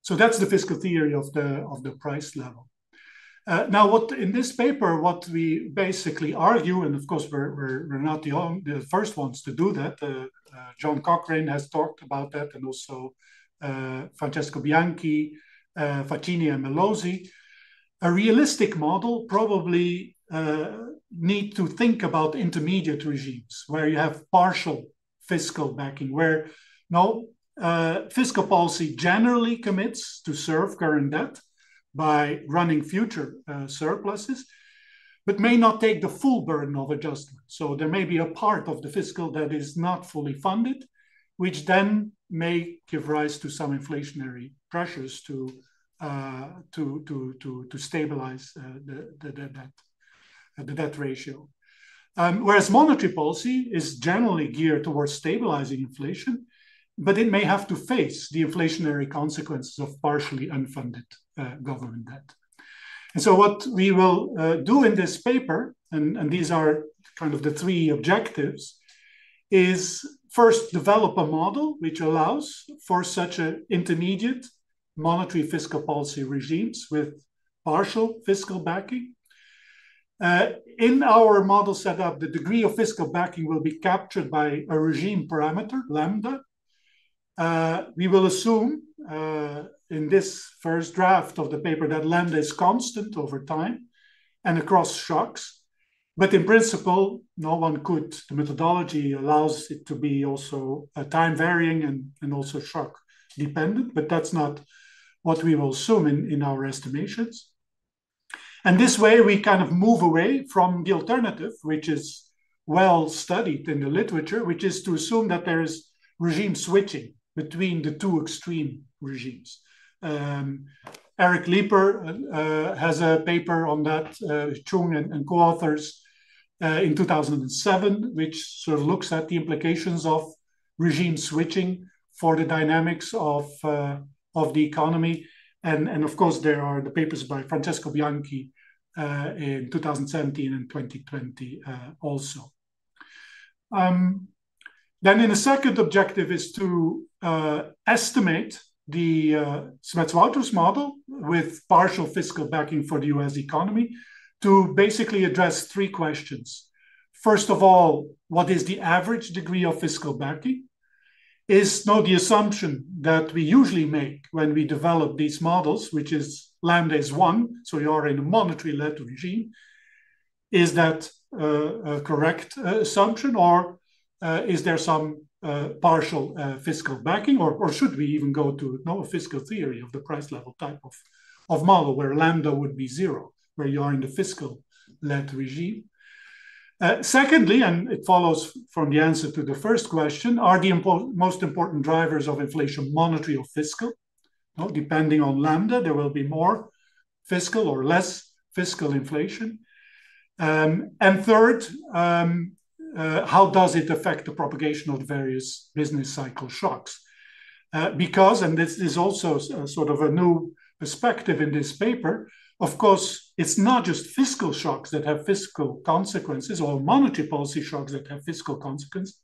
So that's the fiscal theory of the price level. Now, in this paper, what we basically argue, and of course we're not the first ones to do that. John Cochrane has talked about that, and also Francesco Bianchi, Facchini, and Melosi. A realistic model probably need to think about intermediate regimes where you have partial fiscal backing, where fiscal policy generally commits to serve current debt by running future surpluses, but may not take the full burden of adjustment. So there may be a part of the fiscal that is not fully funded, which then may give rise to some inflationary pressures to stabilize the debt ratio. Whereas monetary policy is generally geared towards stabilizing inflation, but it may have to face the inflationary consequences of partially unfunded government debt. And so what we will do in this paper, and these are kind of the three objectives, is first develop a model which allows for such an intermediate monetary fiscal policy regimes with partial fiscal backing. In our model setup, the degree of fiscal backing will be captured by a regime parameter, lambda. We will assume in this first draft of the paper that lambda is constant over time and across shocks. But in principle, no one could, the methodology allows it to be also time varying and also shock dependent, but that's not what we will assume in our estimations. And this way we kind of move away from the alternative, which is well studied in the literature, which is to assume that there is regime switching between the two extreme regimes. Eric Leeper has a paper on that, Chung and co-authors in 2007, which sort of looks at the implications of regime switching for the dynamics of the economy. And of course, there are the papers by Francesco Bianchi in 2017 and 2020 also. Then in a second objective is to estimate the Smets-Wouters model with partial fiscal backing for the US economy to basically address three questions. First of all, what is the average degree of fiscal backing? Is the assumption that we usually make when we develop these models, which is lambda is 1, so you are in a monetary-led regime. Is that a correct assumption, or is there some partial fiscal backing, or should we even go to a fiscal theory of the price level type of model where lambda would be 0, where you are in the fiscal-led regime? Secondly, and it follows from the answer to the first question, are the most important drivers of inflation monetary or fiscal? Depending on lambda, there will be more fiscal or less fiscal inflation. And third, how does it affect the propagation of the various business cycle shocks? Because, and this is also sort of a new perspective in this paper, of course, it's not just fiscal shocks that have fiscal consequences or monetary policy shocks that have fiscal consequences.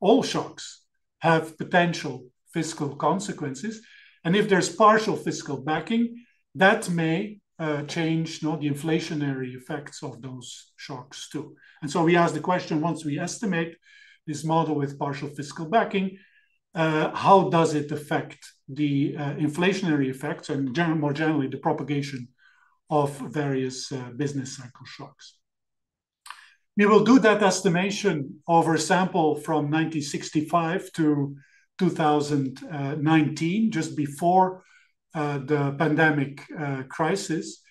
All shocks have potential fiscal consequences. And if there's partial fiscal backing, that may change the inflationary effects of those shocks too. And so we ask the question, once we estimate this model with partial fiscal backing, how does it affect the inflationary effects and more generally the propagation of various business cycle shocks? We will do that estimation over a sample from 1965 to 2019, just before the pandemic crisis.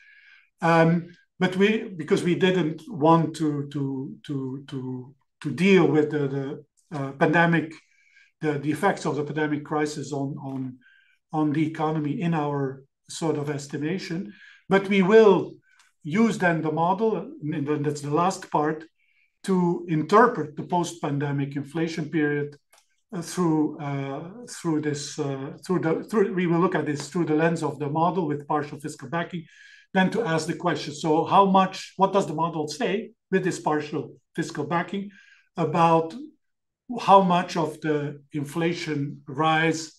But because we didn't want to deal with the pandemic, the effects of the pandemic crisis on the economy in our sort of estimation, but we will use then the model, and that's the last part, to interpret the post-pandemic inflation period we will look at this through the lens of the model with partial fiscal backing, then to ask the question, so what does the model say with this partial fiscal backing about how much of the inflation rise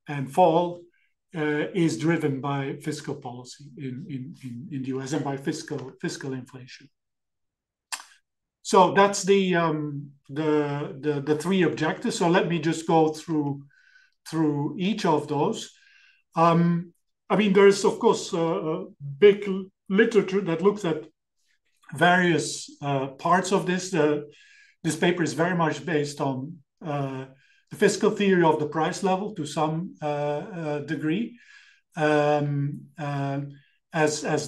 and fall is driven by fiscal policy in the US and by fiscal inflation. So that's the three objectives. So let me just go through each of those. I mean, there's of course a big literature that looks at various parts of this. This paper is very much based on the fiscal theory of the price level to some degree, as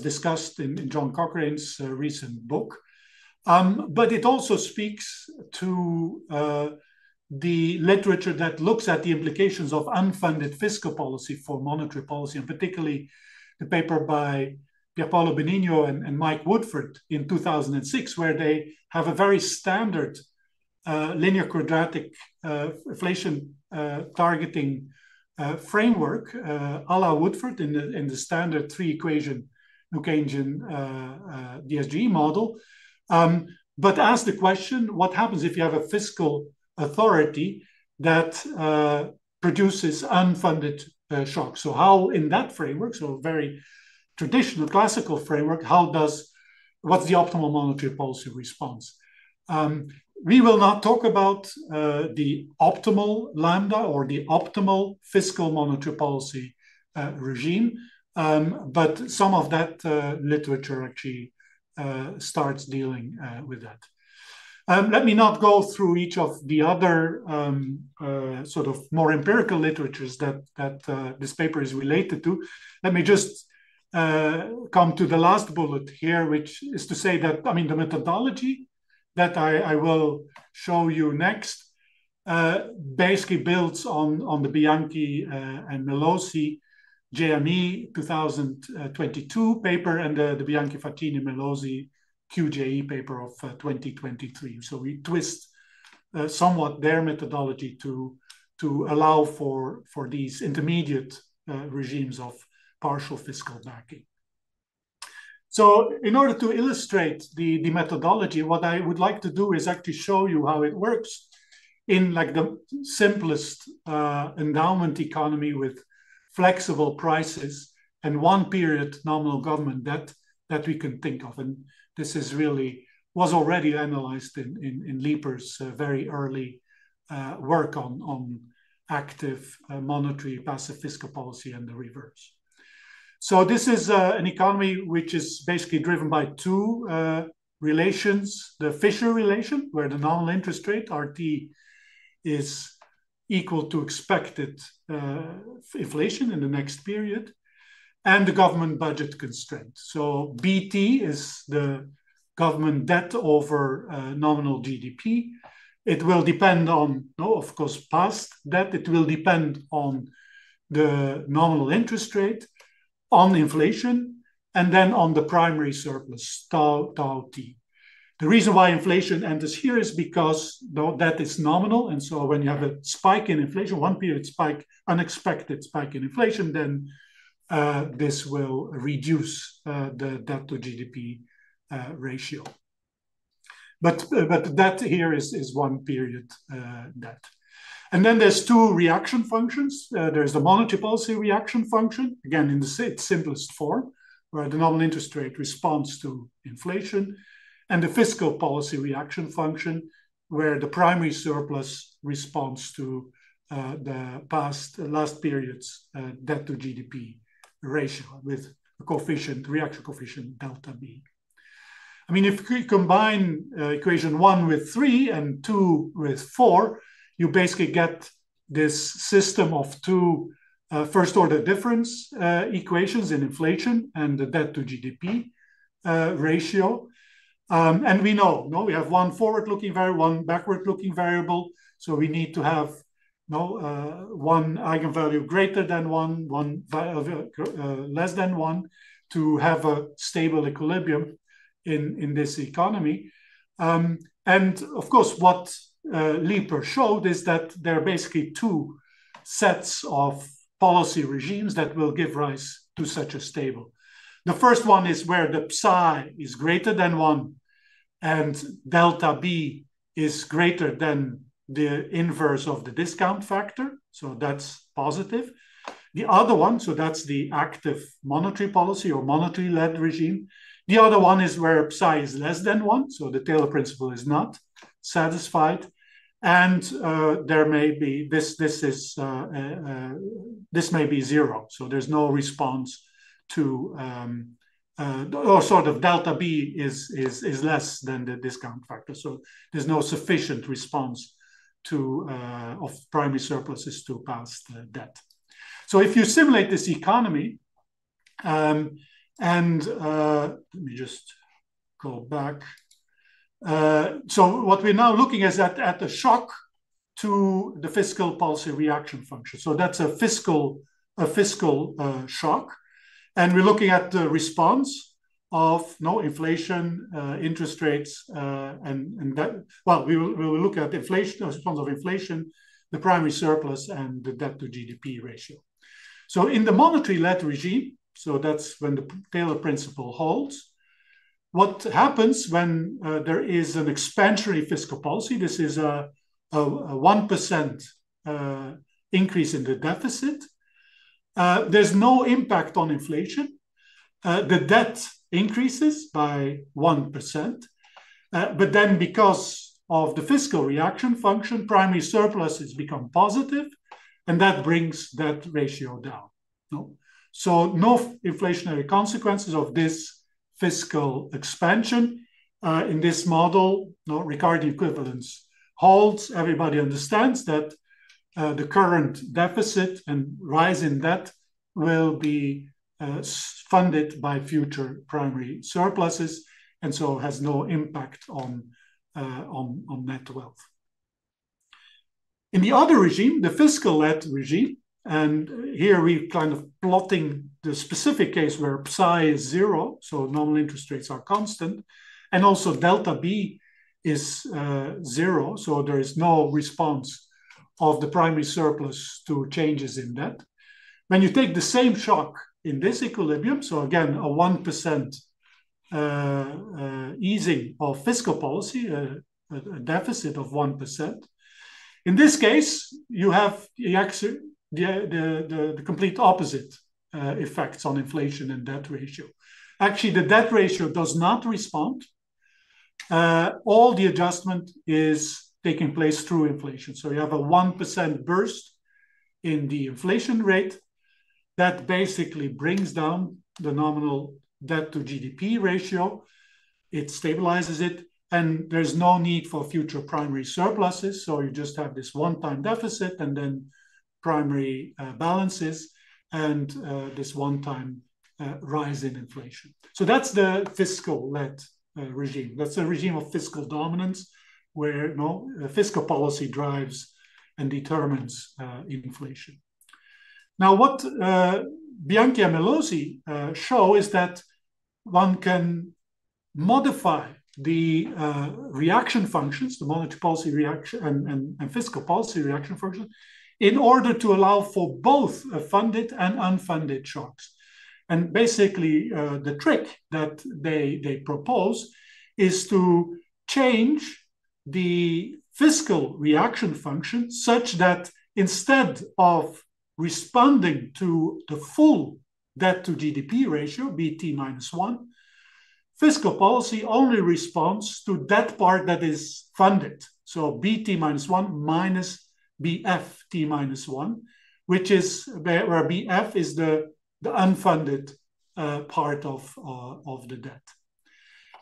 discussed in John Cochrane's recent book. But it also speaks to the literature that looks at the implications of unfunded fiscal policy for monetary policy, and particularly the paper by Pierpaolo Benigno and Mike Woodford in 2006, where they have a very standard linear quadratic inflation targeting framework, a la Woodford in the standard three-equation New Keynesian DSGE model. But ask the question, what happens if you have a fiscal authority that produces unfunded shocks? So how in that framework, so very traditional classical framework, how does what's the optimal monetary policy response. We will not talk about the optimal lambda or the optimal fiscal monetary policy regime, but some of that literature actually starts dealing with that. Let me not go through each of the other sort of more empirical literatures that this paper is related to. Let me just come to the last bullet here, which is to say that, I mean, the methodology that I will show you next basically builds on the Bianchi and Melosi JME 2022 paper and the Bianchi Fattini Melosi QJE paper of 2023. So we twist somewhat their methodology to allow for these intermediate regimes of partial fiscal backing. So in order to illustrate the methodology, what I would like to do is actually show you how it works in like the simplest endowment economy with flexible prices and one period nominal government debt that we can think of. And this is really was already analyzed in Leeper's very early work on active monetary passive fiscal policy and the reverse. So this is an economy which is basically driven by two relations. The Fisher relation, where the nominal interest rate, RT, is equal to expected inflation in the next period, and the government budget constraint. So BT is the government debt over nominal GDP. It will depend on, of course, past debt. It will depend on the nominal interest rate, on inflation, and then on the primary surplus, tau T. The reason why inflation enters here is because that is nominal. And so when you have a spike in inflation, one period spike, unexpected spike in inflation, then this will reduce the debt to GDP ratio. But that here is one period debt. And then there's two reaction functions. There's the monetary policy reaction function, again, in the simplest form, where the nominal interest rate responds to inflation, and the fiscal policy reaction function, where the primary surplus responds to the last period's debt to GDP ratio with a coefficient, reaction coefficient delta B. I mean, if we combine equation 1 with 3 and 2 with 4, you basically get this system of two first order difference equations in inflation and the debt to GDP ratio. And we know, we have one forward-looking variable, one backward-looking variable. So we need to have one eigenvalue greater than one less than one to have a stable equilibrium in this economy. And of course, what Leeper showed is that there are basically two sets of policy regimes that will give rise to such a stable. The first one is where the psi is greater than 1 and delta B is greater than the inverse of the discount factor. So that's positive. The other one, so that's the active monetary policy or monetary-led regime. The other one is where psi is less than 1. So the Taylor principle is not satisfied. And there may be, this may be 0. So there's no response to, or sort of delta B is less than the discount factor. So there's no sufficient response to of primary surpluses to past debt. So if you simulate this economy, let me just go back. So what we're now looking is at the shock to the fiscal policy reaction function. So that's a fiscal shock. And we're looking at the response of inflation, interest rates, and that, well, we will look at inflation, the response of inflation, the primary surplus, and the debt to GDP ratio. So in the monetary-led regime, so that's when the Taylor principle holds, what happens when there is an expansionary fiscal policy, this is a 1% increase in the deficit, there's no impact on inflation. The debt increases by 1%. But then because of the fiscal reaction function, primary surpluses become positive, and that brings that ratio down. No? So no inflationary consequences of this fiscal expansion. In this model, no, Ricardo equivalence holds. Everybody understands that the current deficit and rise in debt will be funded by future primary surpluses, and so has no impact on net wealth. In the other regime, the fiscal-led regime, and here we're kind of plotting the specific case where psi is 0, so nominal interest rates are constant, and also delta B is 0, so there is no response of the primary surplus to changes in debt. When you take the same shock in this equilibrium, so again, a 1% easing of fiscal policy, a deficit of 1%. In this case, you have the complete opposite effects on inflation and debt ratio. Actually, the debt ratio does not respond. All the adjustment is taking place through inflation. So you have a 1% burst in the inflation rate that basically brings down the nominal debt to GDP ratio. It stabilizes it, and there's no need for future primary surpluses. So you just have this one-time deficit and then primary balances and this one-time rise in inflation. So that's the fiscal-led regime. That's a regime of fiscal dominance where fiscal policy drives and determines inflation. Now, what Bianchi and Melosi show is that one can modify the reaction functions, the monetary policy reaction and fiscal policy reaction function, in order to allow for both funded and unfunded shocks. And basically, the trick that they propose is to change the fiscal reaction function such that instead of responding to the full debt to GDP ratio, BT minus 1, fiscal policy only responds to that part that is funded. So BT minus 1 minus BFT minus 1, which is where BF is the unfunded part of the debt.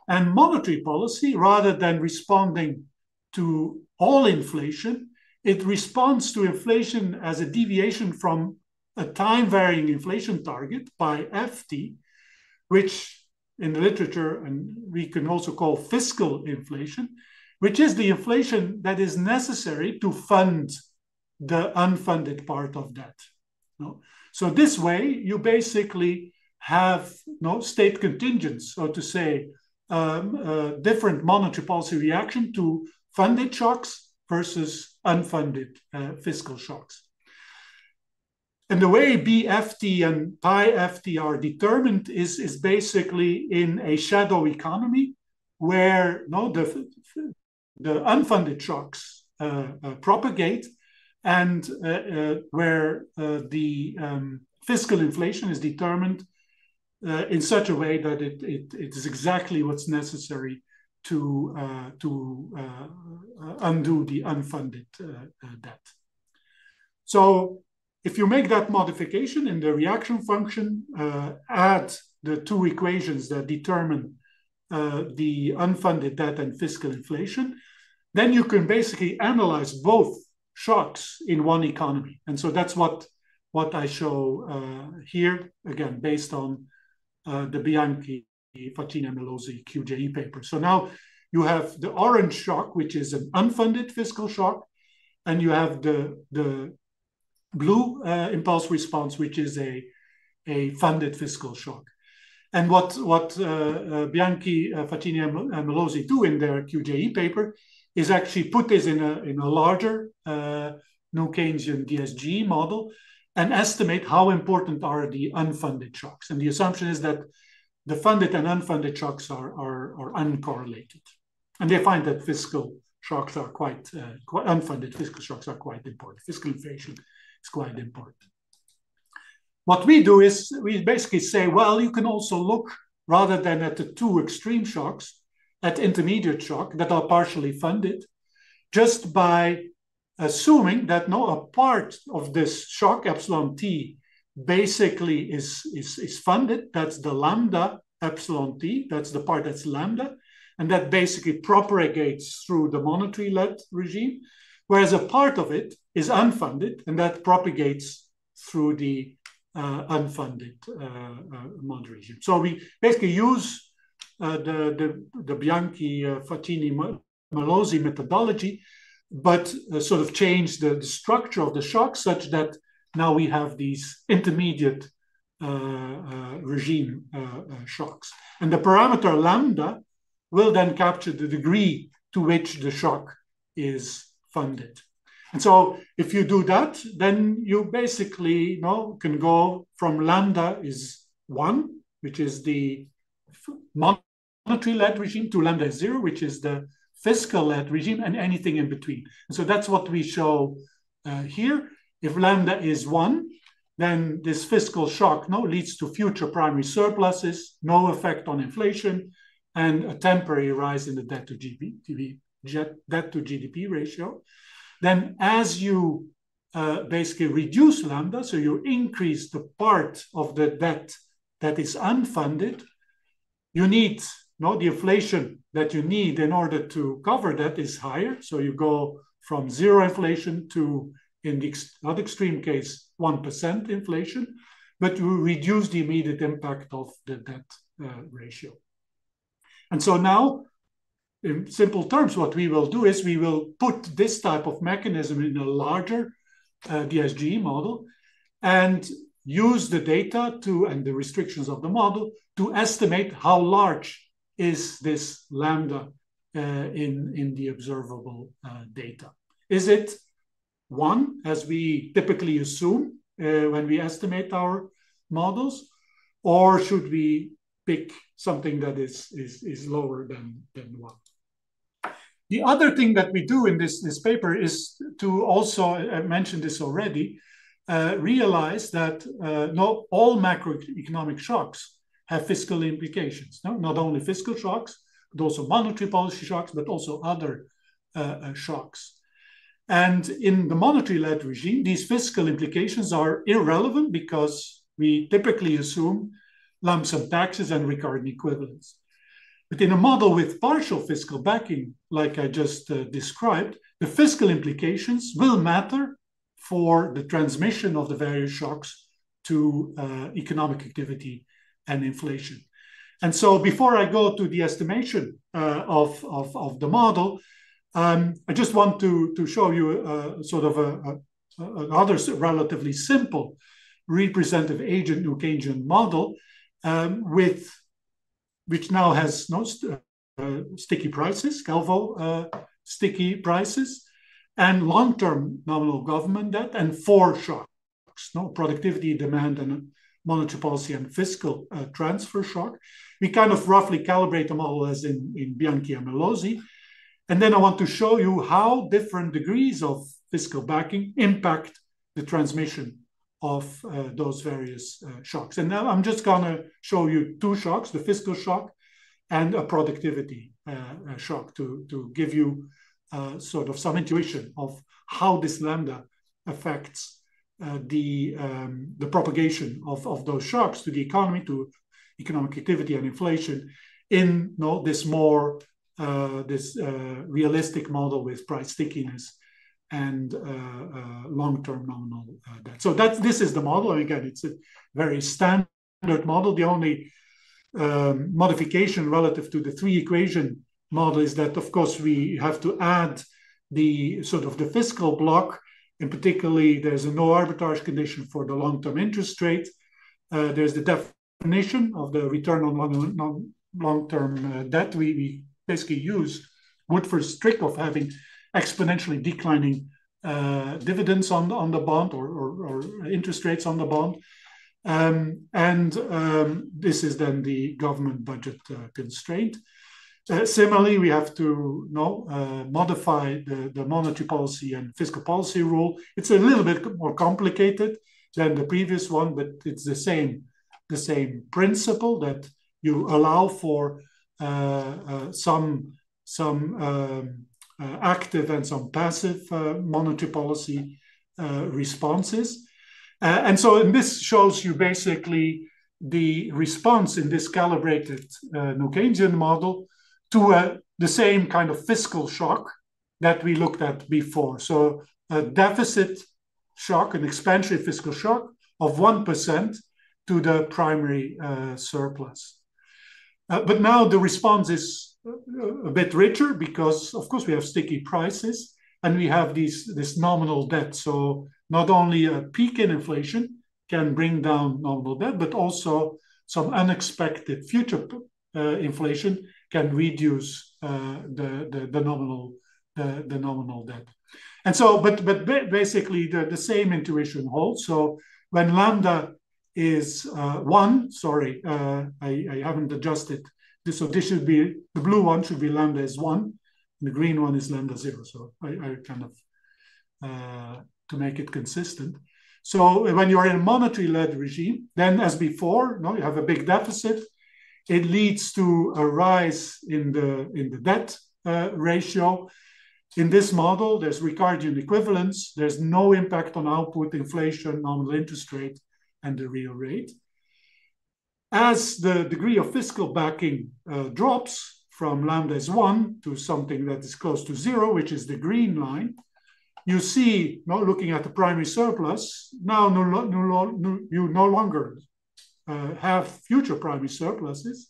And monetary policy, rather than responding to all inflation, it responds to inflation as a deviation from a time-varying inflation target by FT, which in the literature, and we can also call fiscal inflation, which is the inflation that is necessary to fund the unfunded part of debt. So this way, you basically have state contingents, so to say, different monetary policy reaction to funded shocks versus unfunded fiscal shocks. And the way BFT and pi FT are determined is basically in a shadow economy where the unfunded shocks propagate and where the fiscal inflation is determined in such a way that it is exactly what's necessary to undo the unfunded debt. So if you make that modification in the reaction function, add the two equations that determine the unfunded debt and fiscal inflation, then you can basically analyze both shocks in one economy. And so that's what I show here, again, based on the Bianchi, Facchini, and Melosi QJE paper. So now you have the orange shock, which is an unfunded fiscal shock, and you have the blue impulse response, which is a funded fiscal shock. And what Bianchi, Facchini, and Melosi do in their QJE paper is actually put this in a larger New Keynesian DSG model and estimate how important are the unfunded shocks. And the assumption is that the funded and unfunded shocks are uncorrelated. And they find that fiscal shocks are quite unfunded fiscal shocks are quite important. Fiscal inflation is quite important. What we do is we basically say, well, you can also look rather than at the two extreme shocks, at intermediate shock that are partially funded, just by assuming that a part of this shock, epsilon t, basically is funded. That's the lambda epsilon t, that's the part that's lambda, and that basically propagates through the monetary-led regime, whereas a part of it is unfunded, and that propagates through the unfunded monetary regime. So we basically use the Bianchi, Fatini, Malozzi methodology, but sort of change the structure of the shock such that now we have these intermediate regime shocks. And the parameter lambda will then capture the degree to which the shock is funded. And so if you do that, then you basically can go from lambda is 1, which is the monetary-led regime, to lambda is 0, which is the fiscal-led regime, and anything in between. And so that's what we show here. If lambda is 1, then this fiscal shock leads to future primary surpluses, no effect on inflation, and a temporary rise in the debt to GDP ratio. Then as you basically reduce lambda, so you increase the part of the debt that is unfunded, you need the inflation that you need in order to cover that is higher. So you go from 0 inflation to, in the not extreme case, 1% inflation, but you reduce the immediate impact of the debt ratio. And so now, in simple terms, what we will do is we will put this type of mechanism in a larger DSGE model and use the data and the restrictions of the model to estimate how large is this lambda in the observable data. Is it 1, as we typically assume when we estimate our models, or should we pick something that is lower than 1? The other thing that we do in this paper is to also, I mentioned this already, realize that not all macroeconomic shocks have fiscal implications. Not only fiscal shocks, but also monetary policy shocks, but also other shocks. And in the monetary-led regime, these fiscal implications are irrelevant because we typically assume lump sum taxes and recurrent equivalents. But in a model with partial fiscal backing, like I just described, the fiscal implications will matter for the transmission of the various shocks to economic activity and inflation. And so before I go to the estimation of the model, I just want to show you sort of another relatively simple representative agent New Keynesian model which now has sticky prices, Calvo sticky prices, and long-term nominal government debt, and 4 shocks, productivity, demand, and monetary policy and fiscal transfer shock. We kind of roughly calibrate the model as in Bianchi and Malozzi. And then I want to show you how different degrees of fiscal backing impact the transmission of those various shocks. And now I'm just going to show you 2 shocks, the fiscal shock and a productivity shock, to give you sort of some intuition of how this lambda affects the propagation of those shocks to the economy, to economic activity and inflation in this more realistic model with price stickiness and long-term nominal debt. So this is the model. Again, it's a very standard model. The only modification relative to the 3-equation model is that, of course, we have to add the sort of the fiscal block. And particularly, there's a no arbitrage condition for the long-term interest rate. There's the definition of the return on long-term debt. We basically use Woodford's trick of having exponentially declining dividends on the bond or interest rates on the bond. This is then the government budget constraint. Similarly, we have to modify the monetary policy and fiscal policy rule. It's a little bit more complicated than the previous one, but it's the same principle that you allow for some active and some passive monetary policy responses. And so this shows you basically the response in this calibrated New Keynesian model to the same kind of fiscal shock that we looked at before. So a deficit shock, an expansionary fiscal shock of 1% to the primary surplus. But now the response is a bit richer because, of course, we have sticky prices and we have this nominal debt. So not only a peak in inflation can bring down nominal debt, but also some unexpected future inflation can reduce the nominal debt. And so, but basically the same intuition holds. So when lambda is 1, sorry, I haven't adjusted this. So this should be, the blue one should be lambda is 1, and the green one is lambda 0. So I kind of, to make it consistent. So when you're in a monetary-led regime, then as before, you have a big deficit. It leads to a rise in the debt ratio. In this model, there's Ricardian equivalence. There's no impact on output, inflation, nominal interest rate, and the real rate. As the degree of fiscal backing drops from lambda is 1 to something that is close to 0, which is the green line, you see, looking at the primary surplus, now you no longer have future primary surpluses,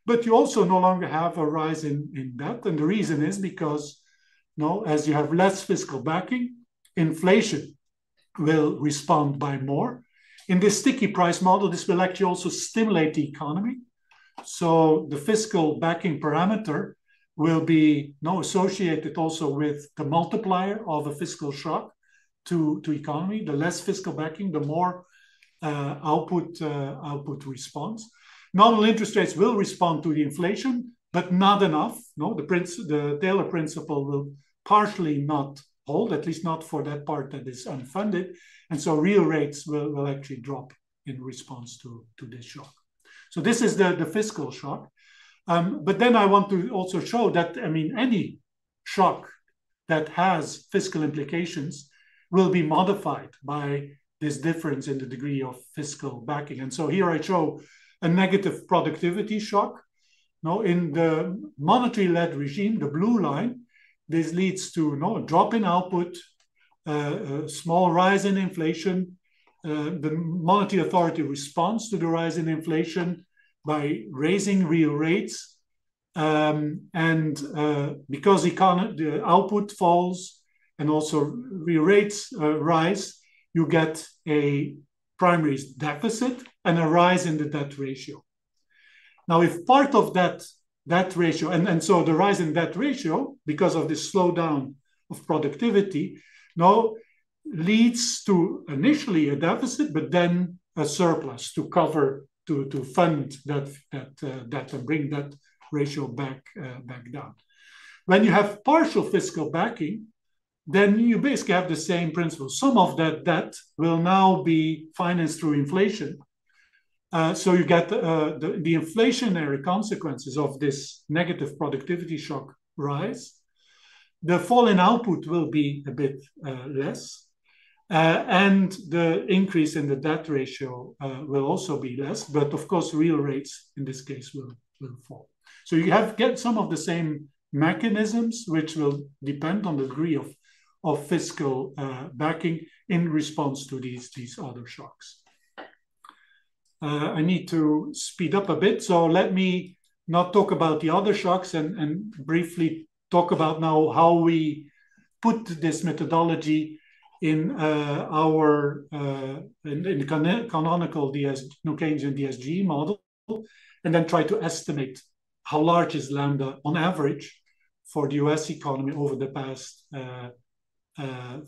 but you also no longer have a rise in debt. And the reason is because as you have less fiscal backing, inflation will respond by more. In this sticky price model, this will actually also stimulate the economy. So the fiscal backing parameter will be associated also with the multiplier of a fiscal shock to economy. The less fiscal backing, the more output response. Nominal interest rates will respond to the inflation, but not enough. The Taylor principle will partially not hold, at least not for that part that is unfunded. And so real rates will actually drop in response to this shock. So this is the fiscal shock. But then I want to also show that, any shock that has fiscal implications will be modified by this difference in the degree of fiscal backing. And so here I show a negative productivity shock. In the monetary-led regime, the blue line, this leads to a drop in output, a small rise in inflation. The monetary authority responds to the rise in inflation by raising real rates. Because the output falls and also real rates rise, you get a primary deficit and a rise in the debt ratio. Now, if part of that ratio, and so the rise in debt ratio, because of this slowdown of productivity, now leads to initially a deficit, but then a surplus to cover, to fund that and bring that ratio back down. When you have partial fiscal backing, then you basically have the same principle. Some of that debt will now be financed through inflation. So you get the inflationary consequences of this negative productivity shock rise. The fall in output will be a bit less. And the increase in the debt ratio will also be less. But of course, real rates in this case will fall. So you get some of the same mechanisms, which will depend on the degree of fiscal backing in response to these other shocks. I need to speed up a bit. So let me not talk about the other shocks and briefly talk about now how we put this methodology in our in the canonical New Keynesian DSG model, and then try to estimate how large is lambda on average for the US economy over the past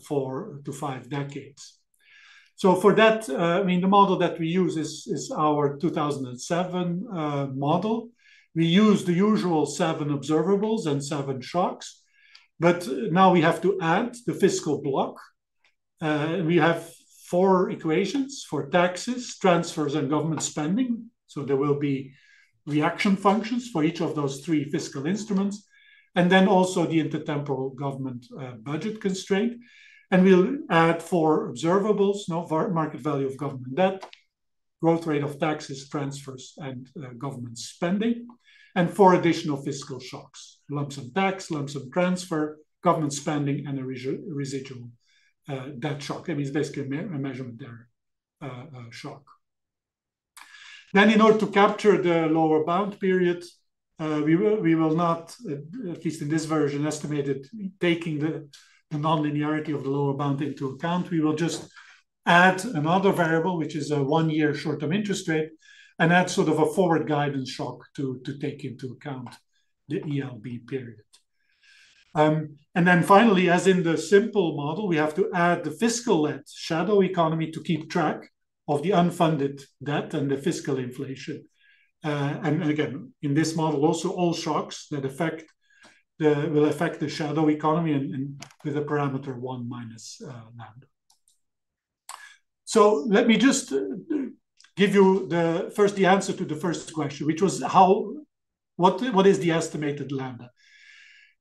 4 to 5 decades. So for that, the model that we use is our 2007 model. We use the usual 7 observables and 7 shocks, but now we have to add the fiscal block. We have 4 equations for taxes, transfers, and government spending. So there will be reaction functions for each of those three fiscal instruments, and then also the intertemporal government budget constraint. And we'll add 4 observables: market value of government debt, growth rate of taxes, transfers, and government spending, and 4 additional fiscal shocks: lump sum tax, lump sum transfer, government spending, and a residual debt shock. I mean, it's basically a measurement error shock. Then, in order to capture the lower bound period, we will not, at least in this version, estimate it taking the nonlinearity of the lower bound into account. We will just add another variable, which is a 1-year short-term interest rate, and add sort of a forward guidance shock to take into account the ELB period. And then finally, as in the simple model, we have to add the fiscal-led shadow economy to keep track of the unfunded debt and the fiscal inflation. And again, in this model, also all shocks that will affect the shadow economy and with a parameter 1 minus lambda. So let me just give you the answer to the first question, which was what is the estimated lambda?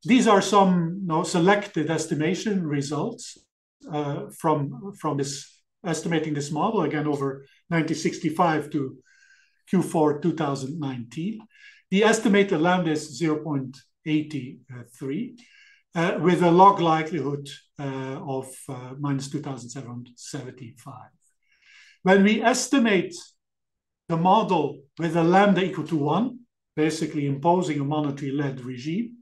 These are some selected estimation results from this estimating this model, again, over 1965 to Q4 2019. The estimated lambda is 0.83 with a log likelihood of minus 2,775. When we estimate the model with a lambda equal to 1, basically imposing a monetary-led regime,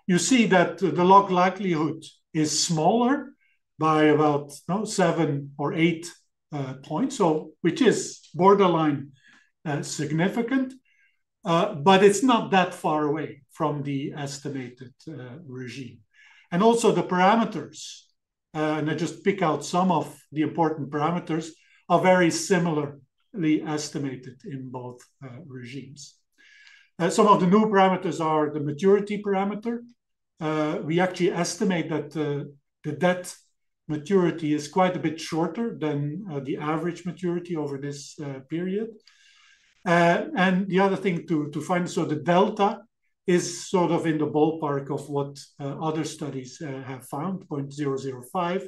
you see that the log likelihood is smaller by about 7 or 8 points, which is borderline significant, but it's not that far away from the estimated regime. And also the parameters, and I just pick out some of the important parameters, are very similarly estimated in both regimes. Some of the new parameters are the maturity parameter. We actually estimate that the debt maturity is quite a bit shorter than the average maturity over this period. And the other thing to find, so the delta is sort of in the ballpark of what other studies have found, 0.005.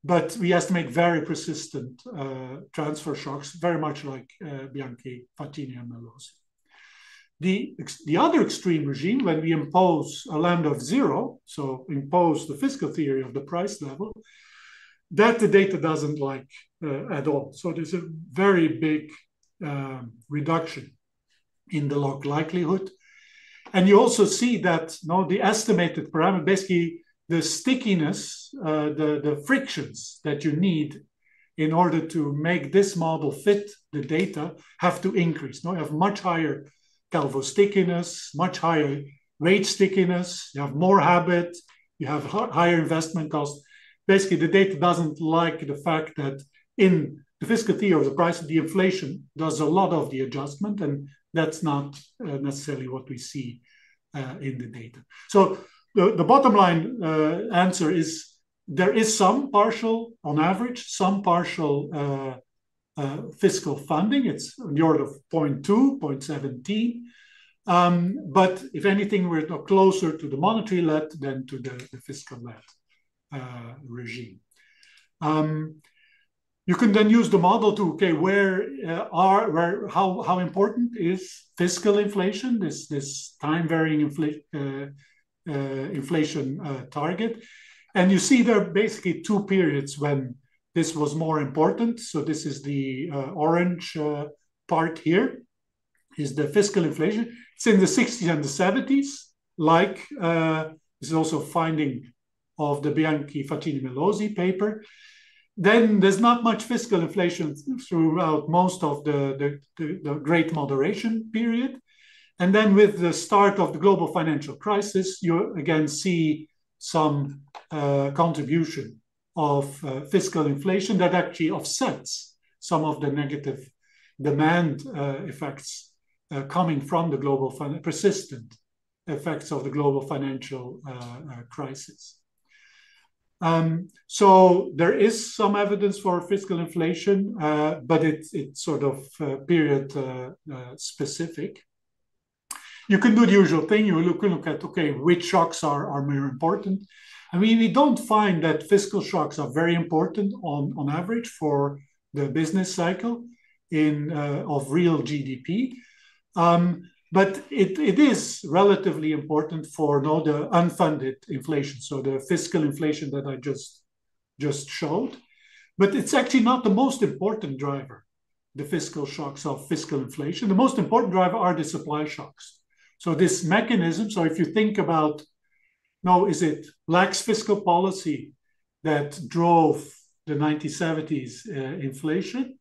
But we estimate very persistent transfer shocks, very much like Bianchi, Fattini, and Melosi. The other extreme regime, when we impose a lambda of 0, so impose the fiscal theory of the price level, that the data doesn't like at all. So there's a very big reduction in the log likelihood. And you also see that the estimated parameter, basically the stickiness, the frictions that you need in order to make this model fit the data have to increase. You have much higher Calvo stickiness, much higher wage stickiness, you have more habit, you have higher investment costs. Basically, the data doesn't like the fact that in the fiscal theory of the price, the inflation does a lot of the adjustment, and that's not necessarily what we see in the data. So the bottom line answer is there is some partial, on average, some partial fiscal funding. It's on the order of 0.2, 0.17. But if anything, we're closer to the monetary-led than to the fiscal-led regime. You can then use the model to, how important is fiscal inflation, this time-varying inflation target. And you see there are basically 2 periods when this was more important. So this is the orange part here, is the fiscal inflation. It's in the 60s and the 70s, like this is also a finding of the Bianchi, Fattini, Melosi paper. Then there's not much fiscal inflation throughout most of the Great Moderation period. And then with the start of the global financial crisis, you again see some contribution of fiscal inflation that actually offsets some of the negative demand effects coming from the global persistent effects of the global financial crisis. So there is some evidence for fiscal inflation, but it's sort of period specific. You can do the usual thing. You can look at, okay, which shocks are more important. I mean, we don't find that fiscal shocks are very important on average for the business cycle of real GDP. But it is relatively important for the unfunded inflation, so the fiscal inflation that I just showed. But it's actually not the most important driver, the fiscal shocks of fiscal inflation. The most important driver are the supply shocks. So this mechanism, so if you think about, is it lax fiscal policy that drove the 1970s inflation,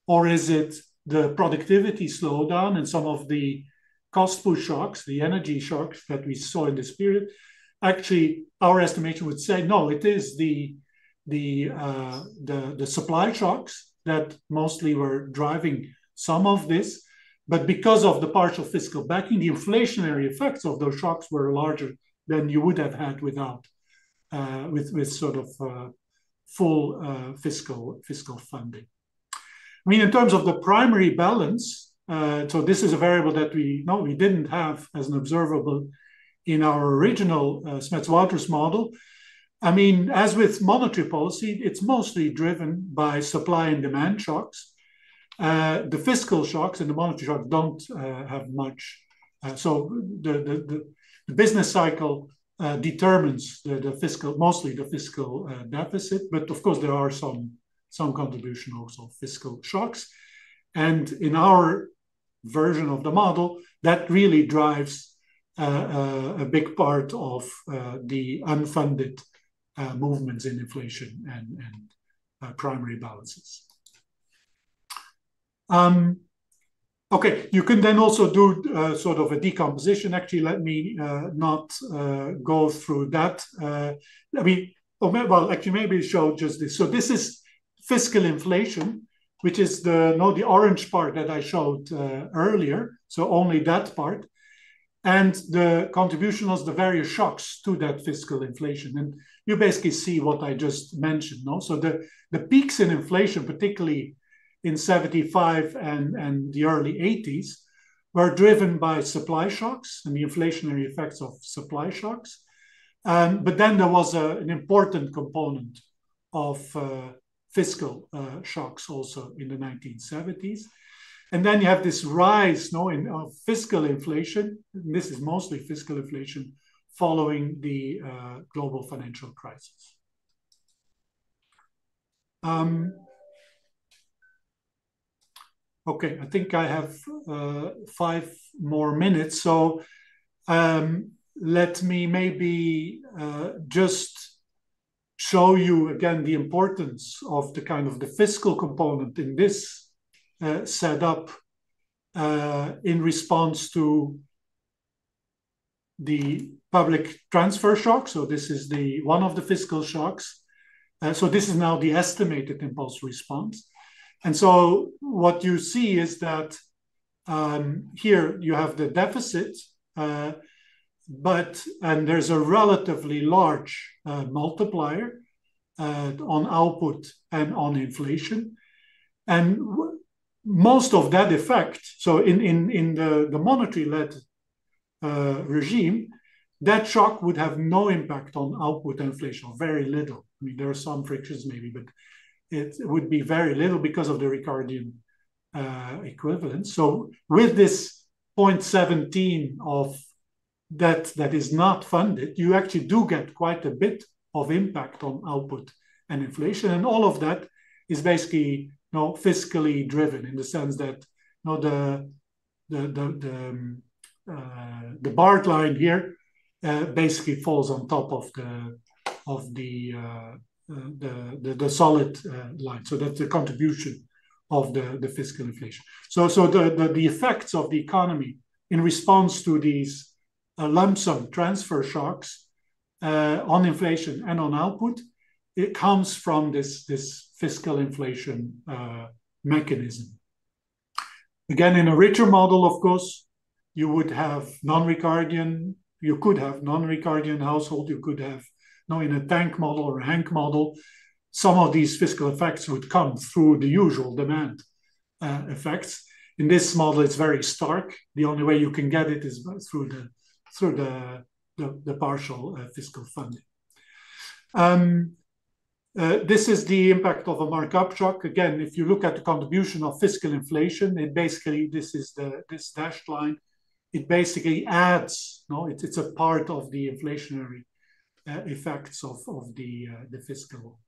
or is it the productivity slowdown and some of the cost push shocks, the energy shocks that we saw in this period? Actually, our estimation would say, no, it is the supply shocks that mostly were driving some of this. But because of the partial fiscal backing, the inflationary effects of those shocks were larger than you would have had without, with sort of full fiscal funding. I mean, in terms of the primary balance, so this is a variable that we didn't have as an observable in our original Smets-Wouters model. I mean, as with monetary policy, it's mostly driven by supply and demand shocks. The fiscal shocks and the monetary shocks don't have much. So the business cycle determines mostly the fiscal deficit, but of course there are some contribution also of fiscal shocks. And in our version of the model, that really drives a big part of the unfunded movements in inflation and primary balances. Okay, you can then also do sort of a decomposition. Actually, let me not go through that. I mean, well, actually, maybe show just this. So this is fiscal inflation, which is the orange part that I showed earlier. So only that part, and the contribution of the various shocks to that fiscal inflation. And you basically see what I just mentioned. So the peaks in inflation, particularly in 75 and the early 80s, were driven by supply shocks and the inflationary effects of supply shocks. But then there was an important component of fiscal shocks also in the 1970s. And then you have this rise of fiscal inflation. And this is mostly fiscal inflation following the global financial crisis. Okay, I think I have 5 more minutes. So let me maybe just show you again the importance of the kind of the fiscal component in this setup in response to the public transfer shock. So this is one of the fiscal shocks. So this is now the estimated impulse response. And so what you see is that here you have the deficit, and there's a relatively large multiplier on output and on inflation. And most of that effect, so in the monetary-led regime, that shock would have no impact on output and inflation, or very little. I mean, there are some frictions maybe, but it would be very little because of the Ricardian equivalence. So with this 0.17 of that is not funded, you actually do get quite a bit of impact on output and inflation. And all of that is basically fiscally driven, in the sense that the barred line here basically falls on top of the solid line. So that's the contribution of the fiscal inflation. So the effects of the economy in response to these lump sum transfer shocks on inflation and on output, it comes from this fiscal inflation mechanism. Again, in a richer model, of course, you would have non-Ricardian, you could have non-Ricardian household, you could have in a tank model or a Hank model, some of these fiscal effects would come through the usual demand effects. In this model, it's very stark. The only way you can get it is through the partial fiscal funding. This is the impact of a markup shock. Again, if you look at the contribution of fiscal inflation, it basically, this dashed line, it basically adds, it's a part of the inflationary effects of the fiscal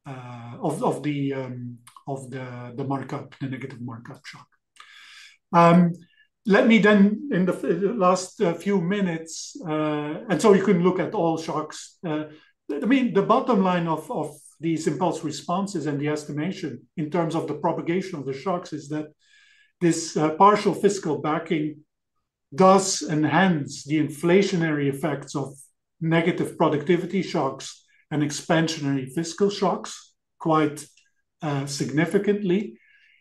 of the markup, the negative markup shock. Let me then, in the last few minutes, and so you can look at all shocks. I mean, the bottom line of these impulse responses and the estimation in terms of the propagation of the shocks is that this partial fiscal backing does enhance the inflationary effects of negative productivity shocks and expansionary fiscal shocks quite significantly.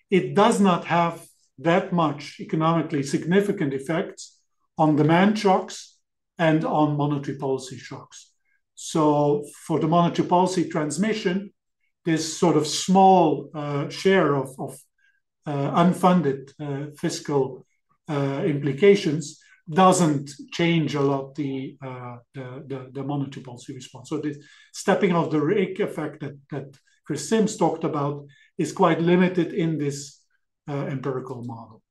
It does not have that much economically significant effects on demand shocks and on monetary policy shocks. So for the monetary policy transmission, this sort of small share of unfunded fiscal implications doesn't change a lot the monetary policy response. So the stepping of the rake effect that Chris Sims talked about is quite limited in this empirical model.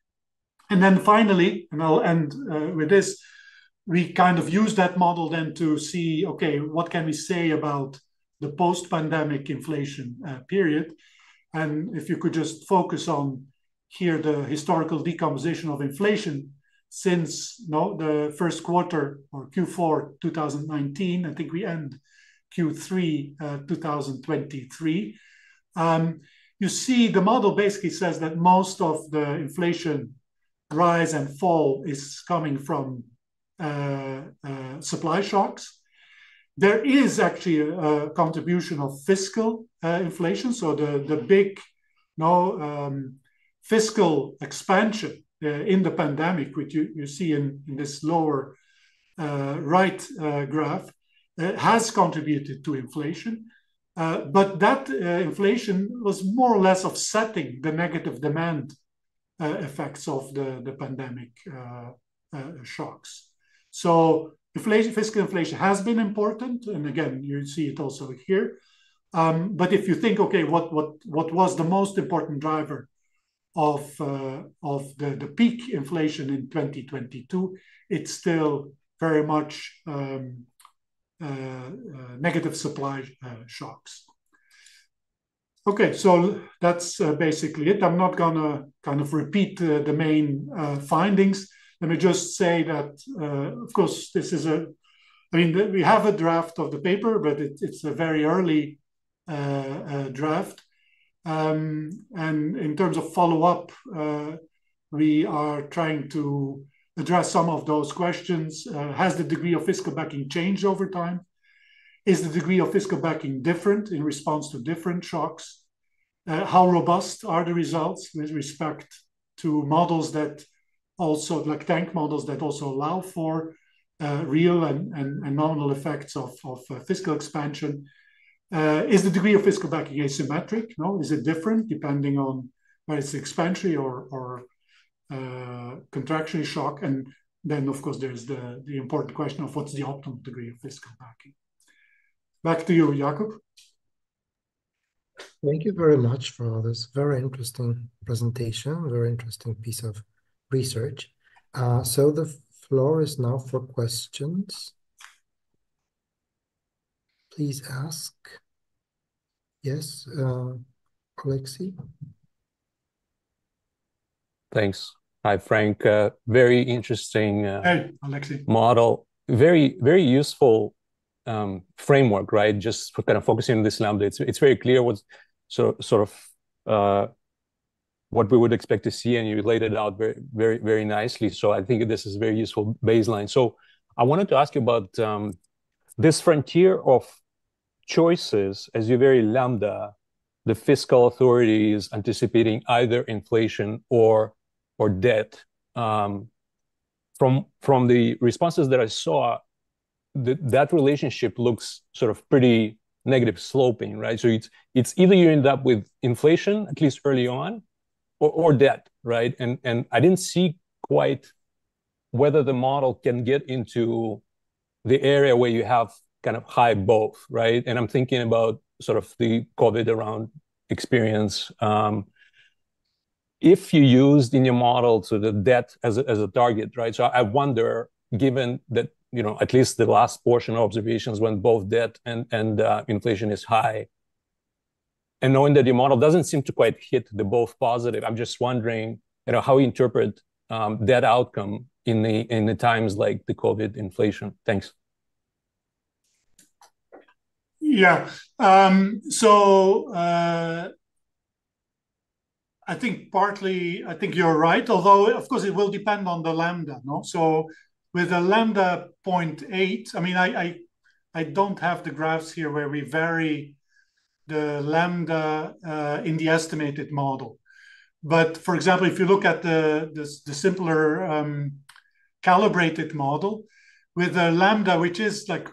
And then finally, and I'll end with this, we kind of use that model then to see, okay, what can we say about the post-pandemic inflation period? And if you could just focus on here the historical decomposition of inflation since the first quarter or Q4 2019, I think we end Q3 2023. You see the model basically says that most of the inflation rise and fall is coming from supply shocks. There is actually a contribution of fiscal inflation. So the big fiscal expansion in the pandemic, which you see in this lower right graph, has contributed to inflation. But that inflation was more or less offsetting the negative demand effects of the pandemic shocks. So fiscal inflation has been important, and again, you see it also here. But if you think, okay, what was the most important driver of the peak inflation in 2022? It's still very much negative supply shocks. Okay, so that's basically it. I'm not gonna kind of repeat the main findings. Let me just say that, of course, this is we have a draft of the paper, but it's a very early draft. And in terms of follow-up, we are trying to address some of those questions. Has the degree of fiscal backing changed over time? Is the degree of fiscal backing different in response to different shocks? How robust are the results with respect to models that also, like tank models that also allow for real and nominal effects of fiscal expansion? Is the degree of fiscal backing asymmetric? No, is it different depending on whether it's expansionary or contractionary shock? And then, of course, there's the important question of what's the optimal degree of fiscal backing. Back to you, Jakub. Thank you very much for this very interesting presentation, very interesting piece of research. So the floor is now for questions. Please ask. Yes, Alexei. Thanks. Hi, Frank. Very interesting hey, Alexei. Model. Very, very useful framework, right? Just for kind of focusing on this lambda. It's very clear what's sort of what we would expect to see, and you laid it out very, very, very nicely. So I think this is a very useful baseline. So I wanted to ask you about this frontier of choices as you vary lambda. The fiscal authority is anticipating either inflation or debt. From the responses that I saw, that relationship looks sort of pretty negative sloping, right? So it's either you end up with inflation, at least early on, or debt, right? And I didn't see quite whether the model can get into the area where you have kind of high both, right? And I'm thinking about sort of the COVID around experience. If you used in your model to the debt as a target, right? So I wonder, given that, you know, at least the last portion of observations when both debt and inflation is high, and knowing that your model doesn't seem to quite hit the both positive, I'm just wondering, you know, how you interpret that outcome in the times like the COVID inflation. Thanks. Yeah. I think partly, I think you're right, although of course it will depend on the lambda, no? So with a lambda 0.8, I mean, I don't have the graphs here where we vary the lambda in the estimated model. But for example, if you look at the simpler calibrated model with a lambda, which is like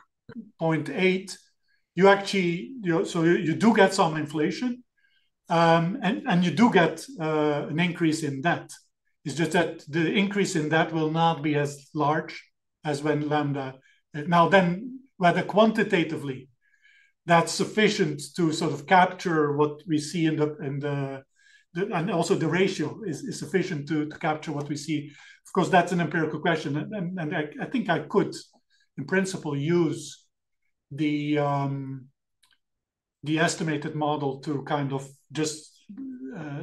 0.8, you actually, you do get some inflation, and you do get an increase in debt. It's just that the increase in debt will not be as large as when lambda. Now then, whether quantitatively that's sufficient to sort of capture what we see in the and also the ratio is sufficient to capture what we see. Of course, that's an empirical question, and I think I could, in principle, use the estimated model to kind of just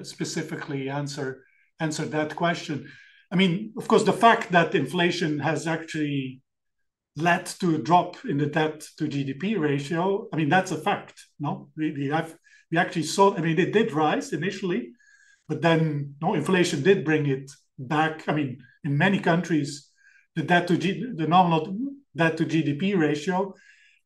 specifically answer that question. I mean, of course, the fact that inflation has actually led to a drop in the debt to GDP ratio, I mean, that's a fact. No, we actually saw. I mean, it did rise initially, but then inflation did bring it back. I mean, in many countries, the nominal debt to GDP ratio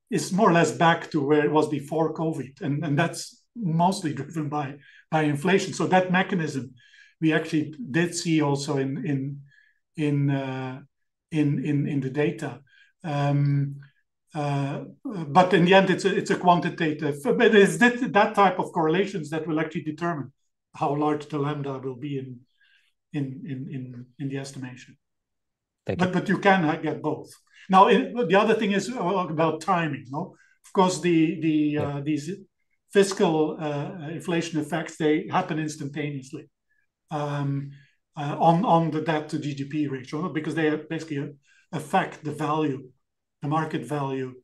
is more or less back to where it was before COVID, and that's mostly driven by inflation. So that mechanism we actually did see also in the data. But in the end, it's a quantitative. But it's that type of correlations that will actually determine how large the lambda will be in the estimation. Thank you. But you can get both. Now, the other thing is about timing. No, of course, these fiscal inflation effects, they happen instantaneously on the debt to GDP ratio, because they basically affect the value, the market value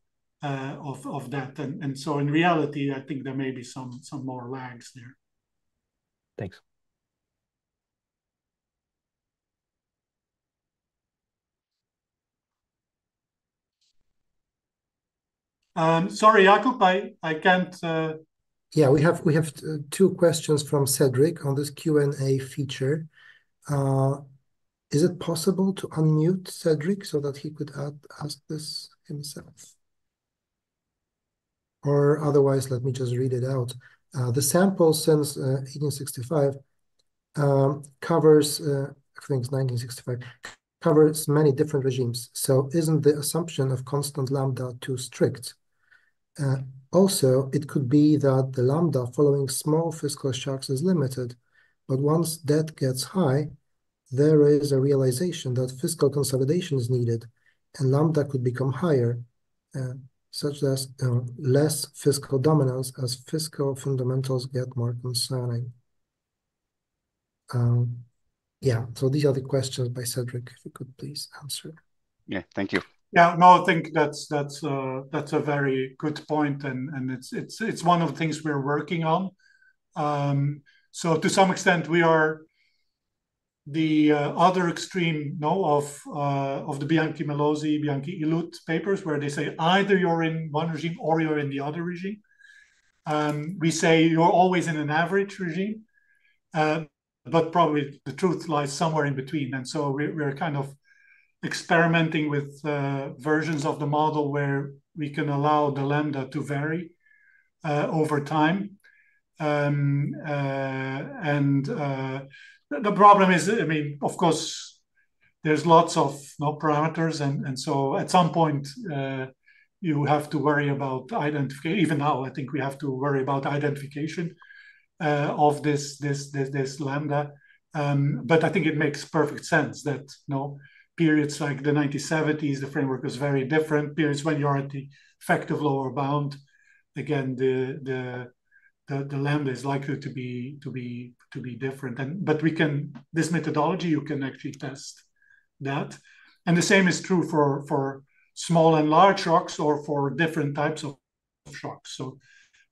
of that. And so in reality, I think there may be some more lags there. Thanks. Sorry, Jakub, I can't. Yeah, we have two questions from Cedric on this Q&A feature. Is it possible to unmute Cedric so that he could ask this himself? Or otherwise, let me just read it out. The sample since 1865 covers, I think it's 1965, covers many different regimes. So isn't the assumption of constant lambda too strict? Also, it could be that the lambda following small fiscal shocks is limited, but once debt gets high, there is a realization that fiscal consolidation is needed, and lambda could become higher, such as less fiscal dominance as fiscal fundamentals get more concerning. Yeah, so these are the questions by Cedric. If you could please answer. Yeah, thank you. Yeah, no, I think that's a very good point, and it's one of the things we're working on. So to some extent, we are the other extreme, of the Bianchi-Melosi, Bianchi-Ilut papers, where they say either you're in one regime or you're in the other regime. We say you're always in an average regime, but probably the truth lies somewhere in between. And so we're kind of experimenting with versions of the model where we can allow the lambda to vary over time. The problem is, I mean, of course, there's lots of parameters, and so at some point you have to worry about identification. Even now, I think we have to worry about identification of this lambda. But I think it makes perfect sense that periods like the 1970s, the framework was very different. Periods when you're at the effective lower bound, again, the lambda is likely to be different. But this methodology, you can actually test that. And the same is true for small and large shocks, or for different types of shocks. So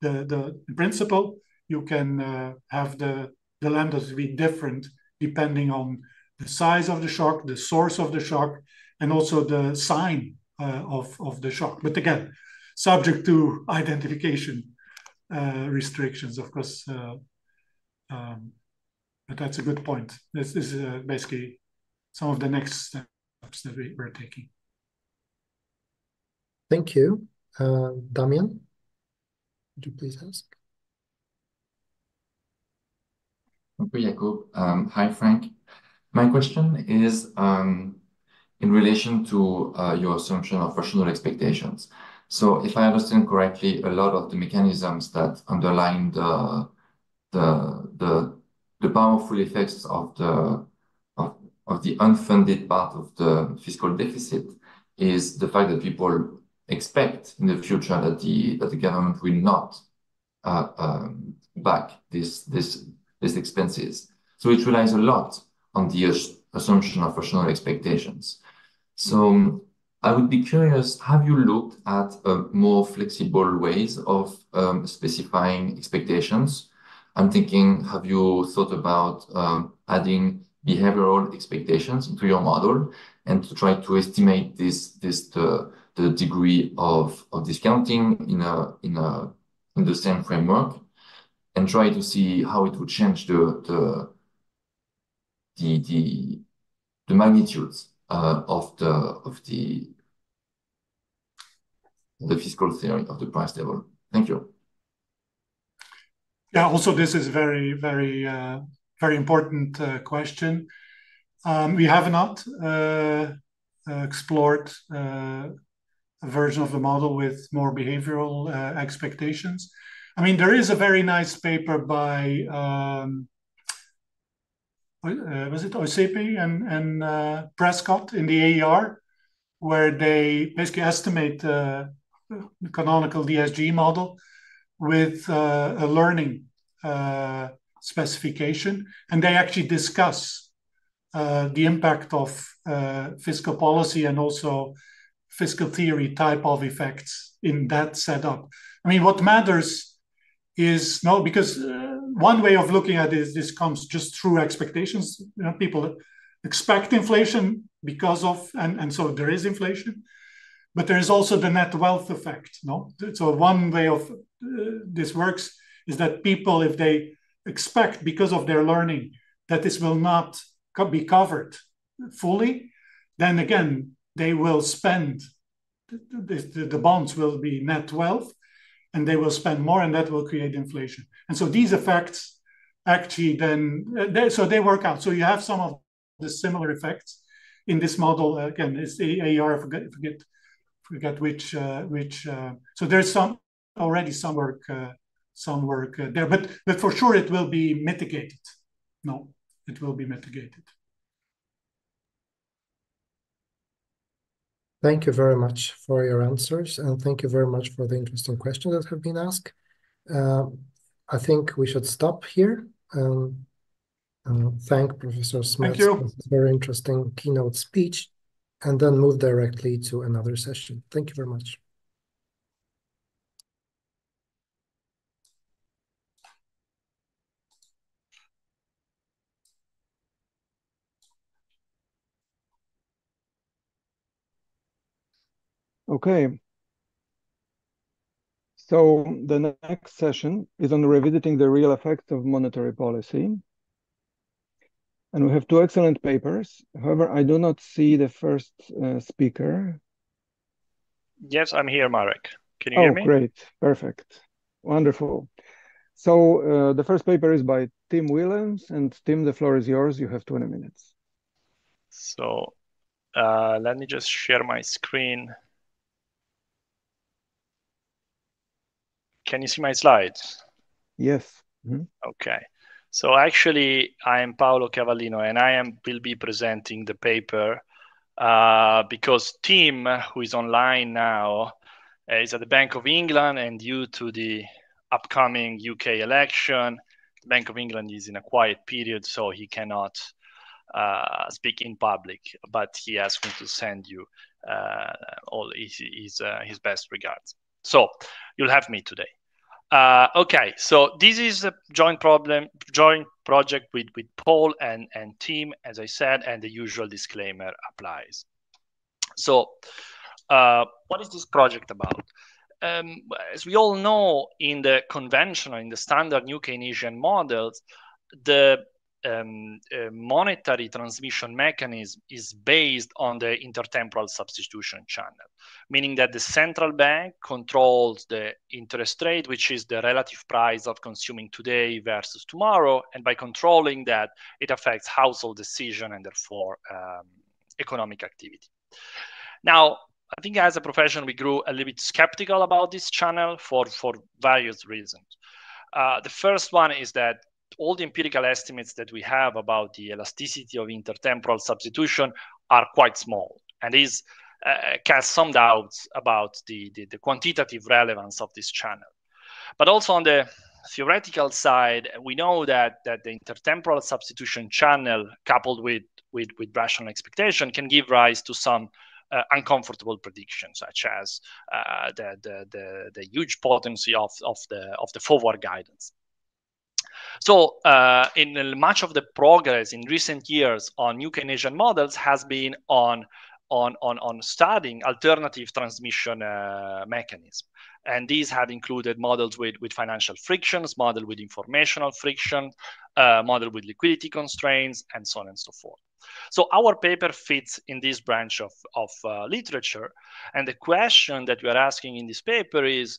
the principle, you can have the lambdas be different depending on the size of the shock, the source of the shock, and also the sign of the shock. But again, subject to identification restrictions, of course. But that's a good point. This is basically some of the next steps that we're taking. Thank you. Damian, would you please ask? Thank you, Jakub. Hi, Frank. My question is in relation to your assumption of rational expectations. So if I understand correctly, a lot of the mechanisms that underline the powerful effects of the unfunded part of the fiscal deficit is the fact that people expect in the future that the government will not back these expenses. So it relies a lot on the assumption of rational expectations. So I would be curious, have you looked at more flexible ways of specifying expectations? I'm thinking, have you thought about adding behavioral expectations into your model and to try to estimate the degree of discounting in the same framework, and try to see how it would change the magnitudes of the fiscal theory of the price level? Thank you. Yeah, also this is very, very, very important question. We have not explored a version of the model with more behavioral expectations. I mean, there is a very nice paper by was it Osepe and Prescott in the AER, where they basically estimate the canonical DSG model with a learning specification, and they actually discuss the impact of fiscal policy and also fiscal theory type of effects in that setup. I mean, what matters is because one way of looking at it is this comes just through expectations. People expect inflation because of, and so there is inflation, but there is also the net wealth effect. So one way of this works is that people, if they expect because of their learning that this will not be covered fully, then again, they will spend, the bonds will be net wealth, and they will spend more, and that will create inflation. And so these effects actually then, so they work out. So you have some of the similar effects in this model. Again, it's the AER, I forget which. So there's already some work there, but for sure it will be mitigated. No, it will be mitigated. Thank you very much for your answers, and thank you very much for the interesting questions that have been asked. I think we should stop here. Thank Professor Smets for this very interesting keynote speech, and then move directly to another session. Thank you very much. Okay. So the next session is on revisiting the real effects of monetary policy. And we have two excellent papers. However, I do not see the first speaker. Yes, I'm here, Marek. Can you hear me? Oh, great. Perfect. Wonderful. So the first paper is by Tim Williams. And Tim, the floor is yours. You have 20 minutes. So let me just share my screen. Can you see my slides? Yes. Mm-hmm. Okay. So actually, I am Paolo Cavallino, and will be presenting the paper because Tim, who is online now, is at the Bank of England, and due to the upcoming UK election, the Bank of England is in a quiet period, so he cannot speak in public, but he asked me to send you all his best regards. So you'll have me today. Okay, so this is a joint project with Paul and team, as I said, and the usual disclaimer applies. So what is this project about? As we all know, in the conventional, in the standard new Keynesian models, the monetary transmission mechanism is based on the intertemporal substitution channel, meaning that the central bank controls the interest rate, which is the relative price of consuming today versus tomorrow, and by controlling that, it affects household decision and therefore economic activity. Now, I think as a profession, we grew a little bit skeptical about this channel for various reasons. The first one is that all the empirical estimates that we have about the elasticity of intertemporal substitution are quite small, and these cast some doubts about the quantitative relevance of this channel. But also on the theoretical side, we know that the intertemporal substitution channel, coupled with rational expectation, can give rise to some uncomfortable predictions, such as the huge potency of the forward guidance. So in much of the progress in recent years on new Keynesian models has been on studying alternative transmission mechanisms. And these have included models with financial frictions, model with informational friction, model with liquidity constraints, and so on and so forth. So our paper fits in this branch of literature. And the question that we are asking in this paper is,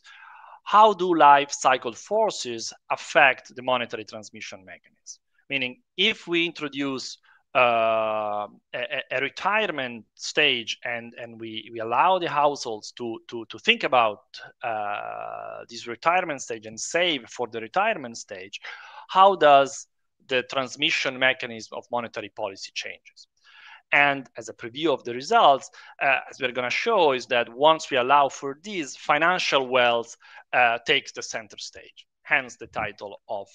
how do life cycle forces affect the monetary transmission mechanism? Meaning, if we introduce a retirement stage and we allow the households to think about this retirement stage and save for the retirement stage, how does the transmission mechanism of monetary policy changes? And as a preview of the results, as we're going to show, is that once we allow for this, financial wealth takes the center stage, hence the title of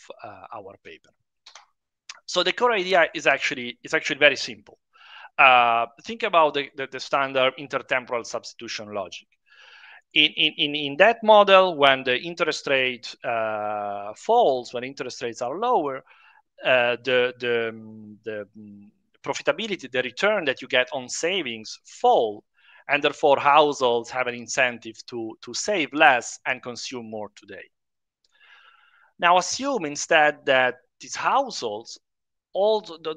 our paper. So the core idea is actually very simple. Think about the standard intertemporal substitution logic. In that model, when the interest rate falls, when interest rates are lower, the profitability, the return that you get on savings fall, and therefore households have an incentive to save less and consume more today. Now assume instead that these households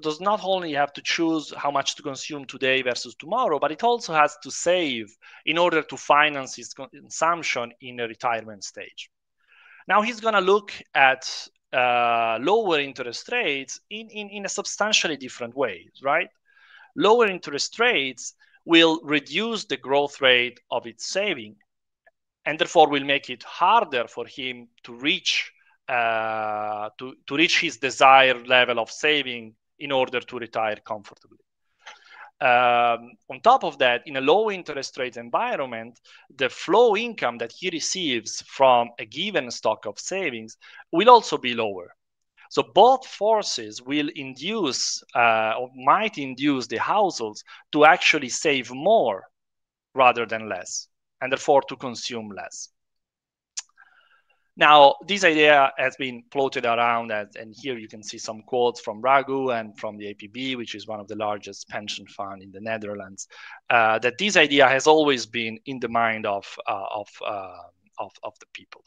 does not only have to choose how much to consume today versus tomorrow, but it also has to save in order to finance its consumption in a retirement stage. Now he's going to look at lower interest rates in a substantially different way, right? Lower interest rates will reduce the growth rate of its saving, and therefore will make it harder for him to reach his desired level of saving in order to retire comfortably. On top of that, in a low interest rate environment, the flow income that he receives from a given stock of savings will also be lower. So both forces will induce or might induce the households to actually save more rather than less, and therefore to consume less. Now, this idea has been floated around, and here you can see some quotes from Raghu and from the APB, which is one of the largest pension funds in the Netherlands, that this idea has always been in the mind of the people.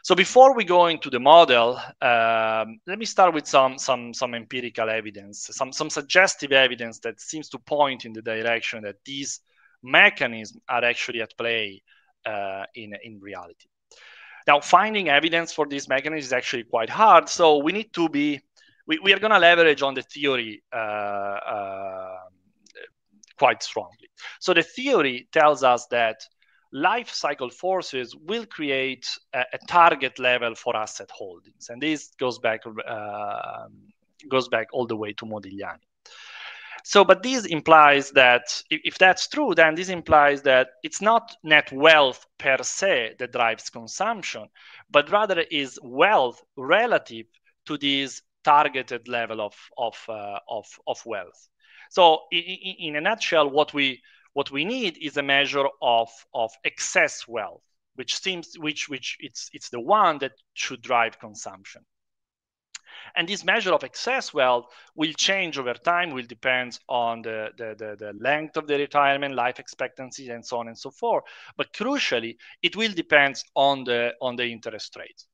So before we go into the model, let me start with some empirical evidence, some suggestive evidence that seems to point in the direction that these mechanisms are actually at play in reality. Now, finding evidence for this mechanism is actually quite hard, so we need to be, we are going to leverage on the theory quite strongly. So the theory tells us that life cycle forces will create a target level for asset holdings. And this goes back all the way to Modigliani. So, but this implies that if that's true, then this implies that it's not net wealth per se that drives consumption, but rather is wealth relative to this targeted level of wealth. So, in a nutshell, what we need is a measure of excess wealth, which it's the one that should drive consumption. And this measure of excess wealth will change over time, will depend on the length of the retirement, life expectancy, and so on and so forth. But crucially, it will depend on the interest rate.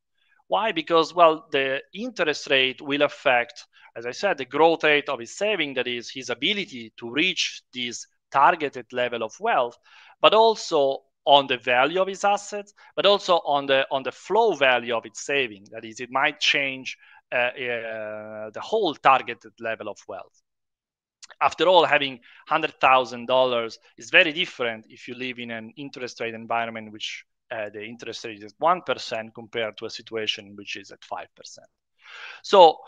Why? Because, well, the interest rate will affect, as I said, the growth rate of his saving, that is his ability to reach this targeted level of wealth, but also on the value of his assets, but also on the flow value of its saving. That is, it might change the whole targeted level of wealth. After all, having $100,000 is very different if you live in an interest rate environment which the interest rate is 1% compared to a situation which is at 5%. So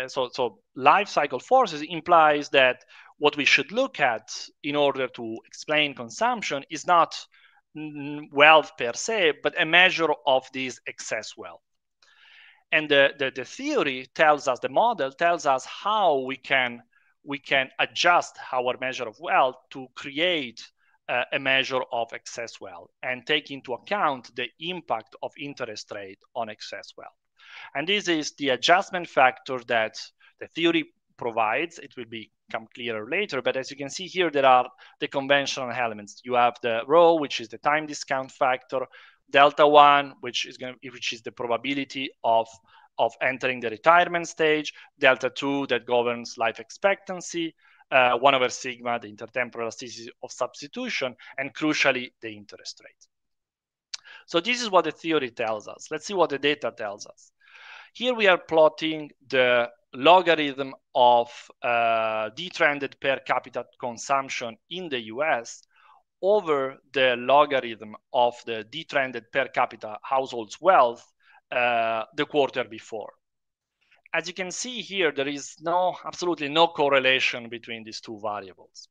so life cycle forces implies that what we should look at in order to explain consumption is not wealth per se, but a measure of this excess wealth. And the theory tells us, the model tells us how we can adjust our measure of wealth to create a measure of excess wealth and take into account the impact of interest rate on excess wealth. And this is the adjustment factor that the theory provides. It will become clearer later, but as you can see here, there are the conventional elements. You have the rho, which is the time discount factor, delta 1, which is the probability of entering the retirement stage, delta 2 that governs life expectancy, 1 over sigma, the intertemporal elasticity of substitution, and crucially, the interest rate. So this is what the theory tells us. Let's see what the data tells us. Here we are plotting the logarithm of detrended per capita consumption in the US over the logarithm of the detrended per capita households wealth the quarter before. As you can see here, there is absolutely no correlation between these two variables.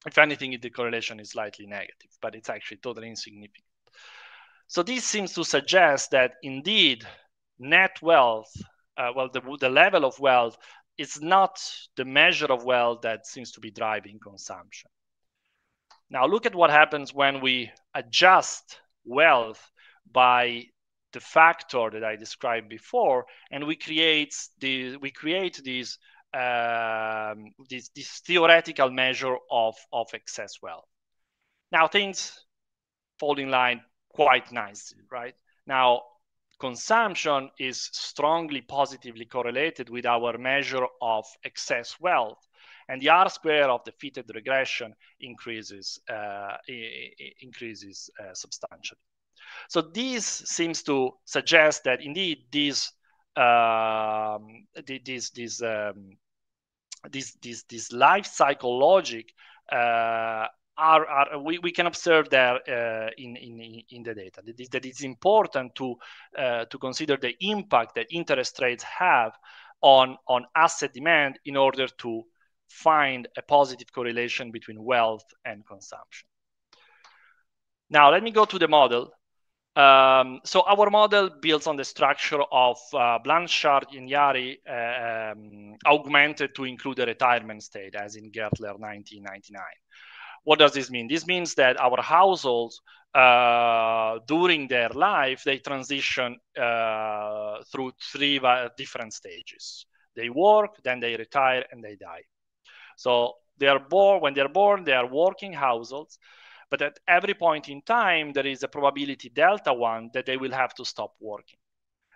If anything, the correlation is slightly negative, but it's actually totally insignificant. So this seems to suggest that indeed net wealth, the level of wealth is not the measure of wealth that seems to be driving consumption. Now look at what happens when we adjust wealth by the factor that I described before, and we create this theoretical measure of excess wealth. Now things fall in line quite nicely, right? Now consumption is strongly positively correlated with our measure of excess wealth, and the R square of the fitted regression increases substantially. So this seems to suggest that indeed this life cycle logic we can observe there in the data. That it's important to consider the impact that interest rates have on asset demand in order to find a positive correlation between wealth and consumption. Now let me go to the model. So our model builds on the structure of Blanchard and Yari augmented to include a retirement state, as in Gertler 1999. What does this mean? This means that our households, during their life, they transition through 3 different stages. They work, then they retire, and they die. So when they're born, they are working households. But at every point in time, there is a probability delta 1 that they will have to stop working.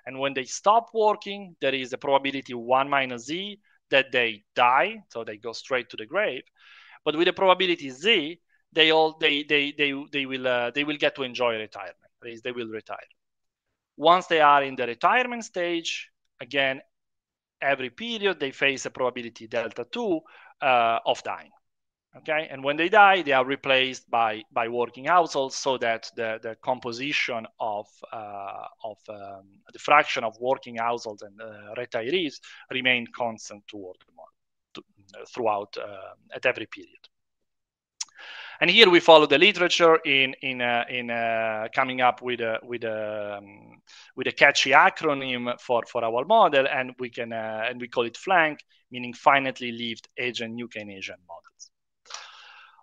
And when they stop working, there is a probability 1 minus z that they die, so they go straight to the grave. But with the probability z, they will get to enjoy retirement. That is, they will retire. Once they are in the retirement stage, again, every period they face a probability delta 2 of dying. Okay, and when they die, they are replaced by working households, so that the composition of the fraction of working households and retirees remain constant throughout at every period. And here we follow the literature in coming up with a catchy acronym for our model, and we call it FLANK, meaning finitely lived agent new Keynesian models.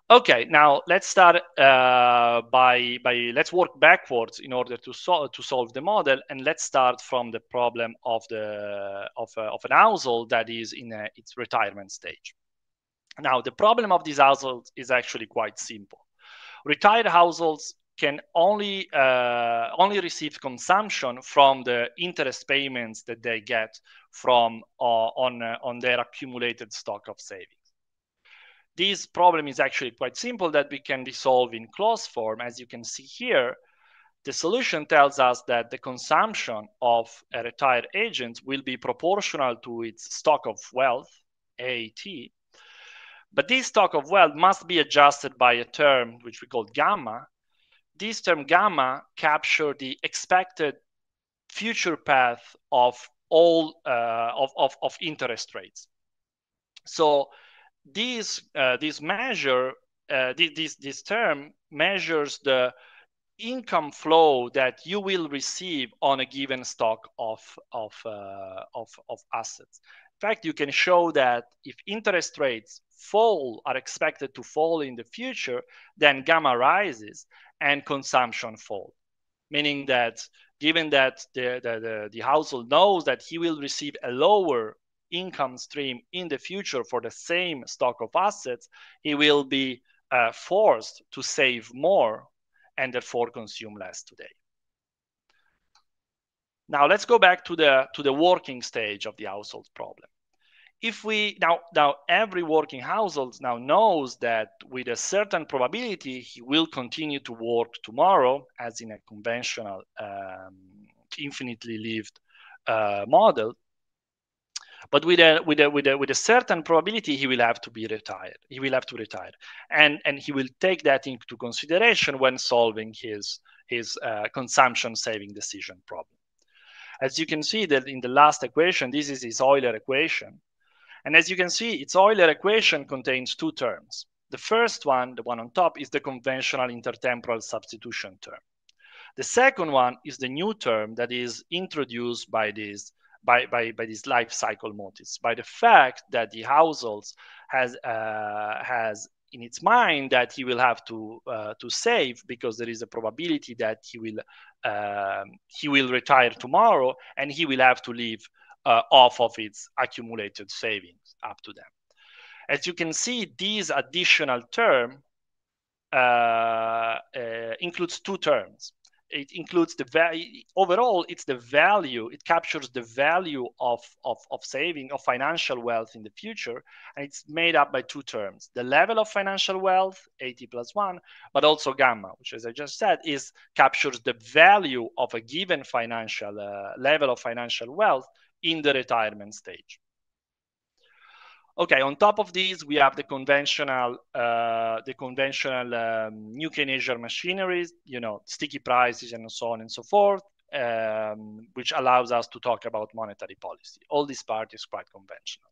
Okay, now let's start let's work backwards in order to solve the model, and let's start from the problem of an household that is in its retirement stage. Now, the problem of these households is actually quite simple. Retired households can only receive consumption from the interest payments that they get from on their accumulated stock of savings. This problem is actually quite simple, that we can resolve in closed form. As you can see here, the solution tells us that the consumption of a retired agent will be proportional to its stock of wealth, AT, but this stock of wealth must be adjusted by a term which we call gamma. This term gamma captures the expected future path of all of interest rates. So this term measures the income flow that you will receive on a given stock of assets. In fact, you can show that if interest rates are expected to fall in the future, then gamma rises and consumption falls. Meaning that given that the household knows that he will receive a lower income stream in the future for the same stock of assets, he will be forced to save more and therefore consume less today. Now let's go back to the working stage of the household problem. If we now every working household now knows that with a certain probability he will continue to work tomorrow, as in a conventional infinitely lived model, but with a certain probability he will have to be retired. He will have to retire, and he will take that into consideration when solving his consumption saving decision problem. As you can see that in the last equation, this is his Euler equation. And as you can see, its Euler equation contains two terms. The first one, the one on top, is the conventional intertemporal substitution term. The second one is the new term that is introduced by these life cycle motives, by the fact that the households has in its mind that he will have to save, because there is a probability that he will retire tomorrow and he will have to live off of its accumulated savings up to them. As you can see, this additional term includes two terms. It includes the value. Overall, it's the value. It captures the value of saving, of financial wealth in the future, and it's made up by two terms: the level of financial wealth, AT plus 1, but also gamma, which, as I just said, captures the value of a given financial level of financial wealth in the retirement stage. Okay, on top of these, we have the conventional new Keynesian machineries, sticky prices and so on and so forth, which allows us to talk about monetary policy. All this part is quite conventional.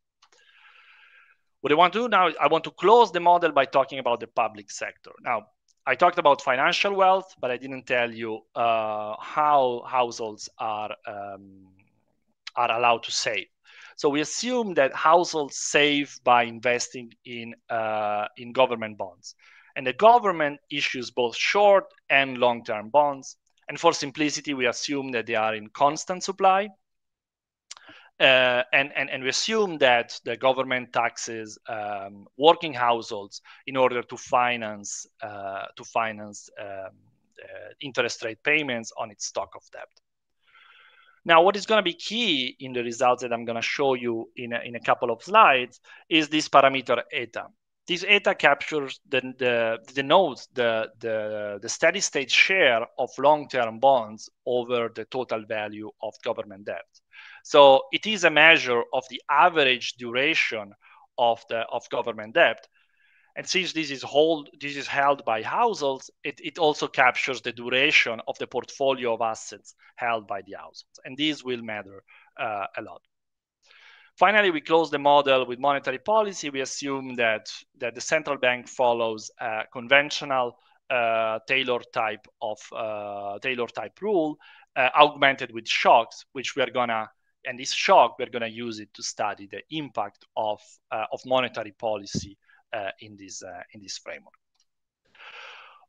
What I want to do now is I want to close the model by talking about the public sector. Now, I talked about financial wealth, but I didn't tell you how households are allowed to save. So we assume that households save by investing in government bonds, and the government issues both short and long-term bonds. And for simplicity, we assume that they are in constant supply, and we assume that the government taxes working households in order to finance interest rate payments on its stock of debt. Now, what is going to be key in the results that I'm going to show you in a couple of slides is this parameter eta. This eta captures denotes the steady state share of long-term bonds over the total value of government debt. So it is a measure of the average duration of government debt. And since this is held by households, it also captures the duration of the portfolio of assets held by the households. And these will matter a lot. Finally, we close the model with monetary policy. We assume that the central bank follows a conventional Taylor type rule, augmented with shocks, which we are gonna, and this shock, we're gonna use it to study the impact of monetary policy in this framework.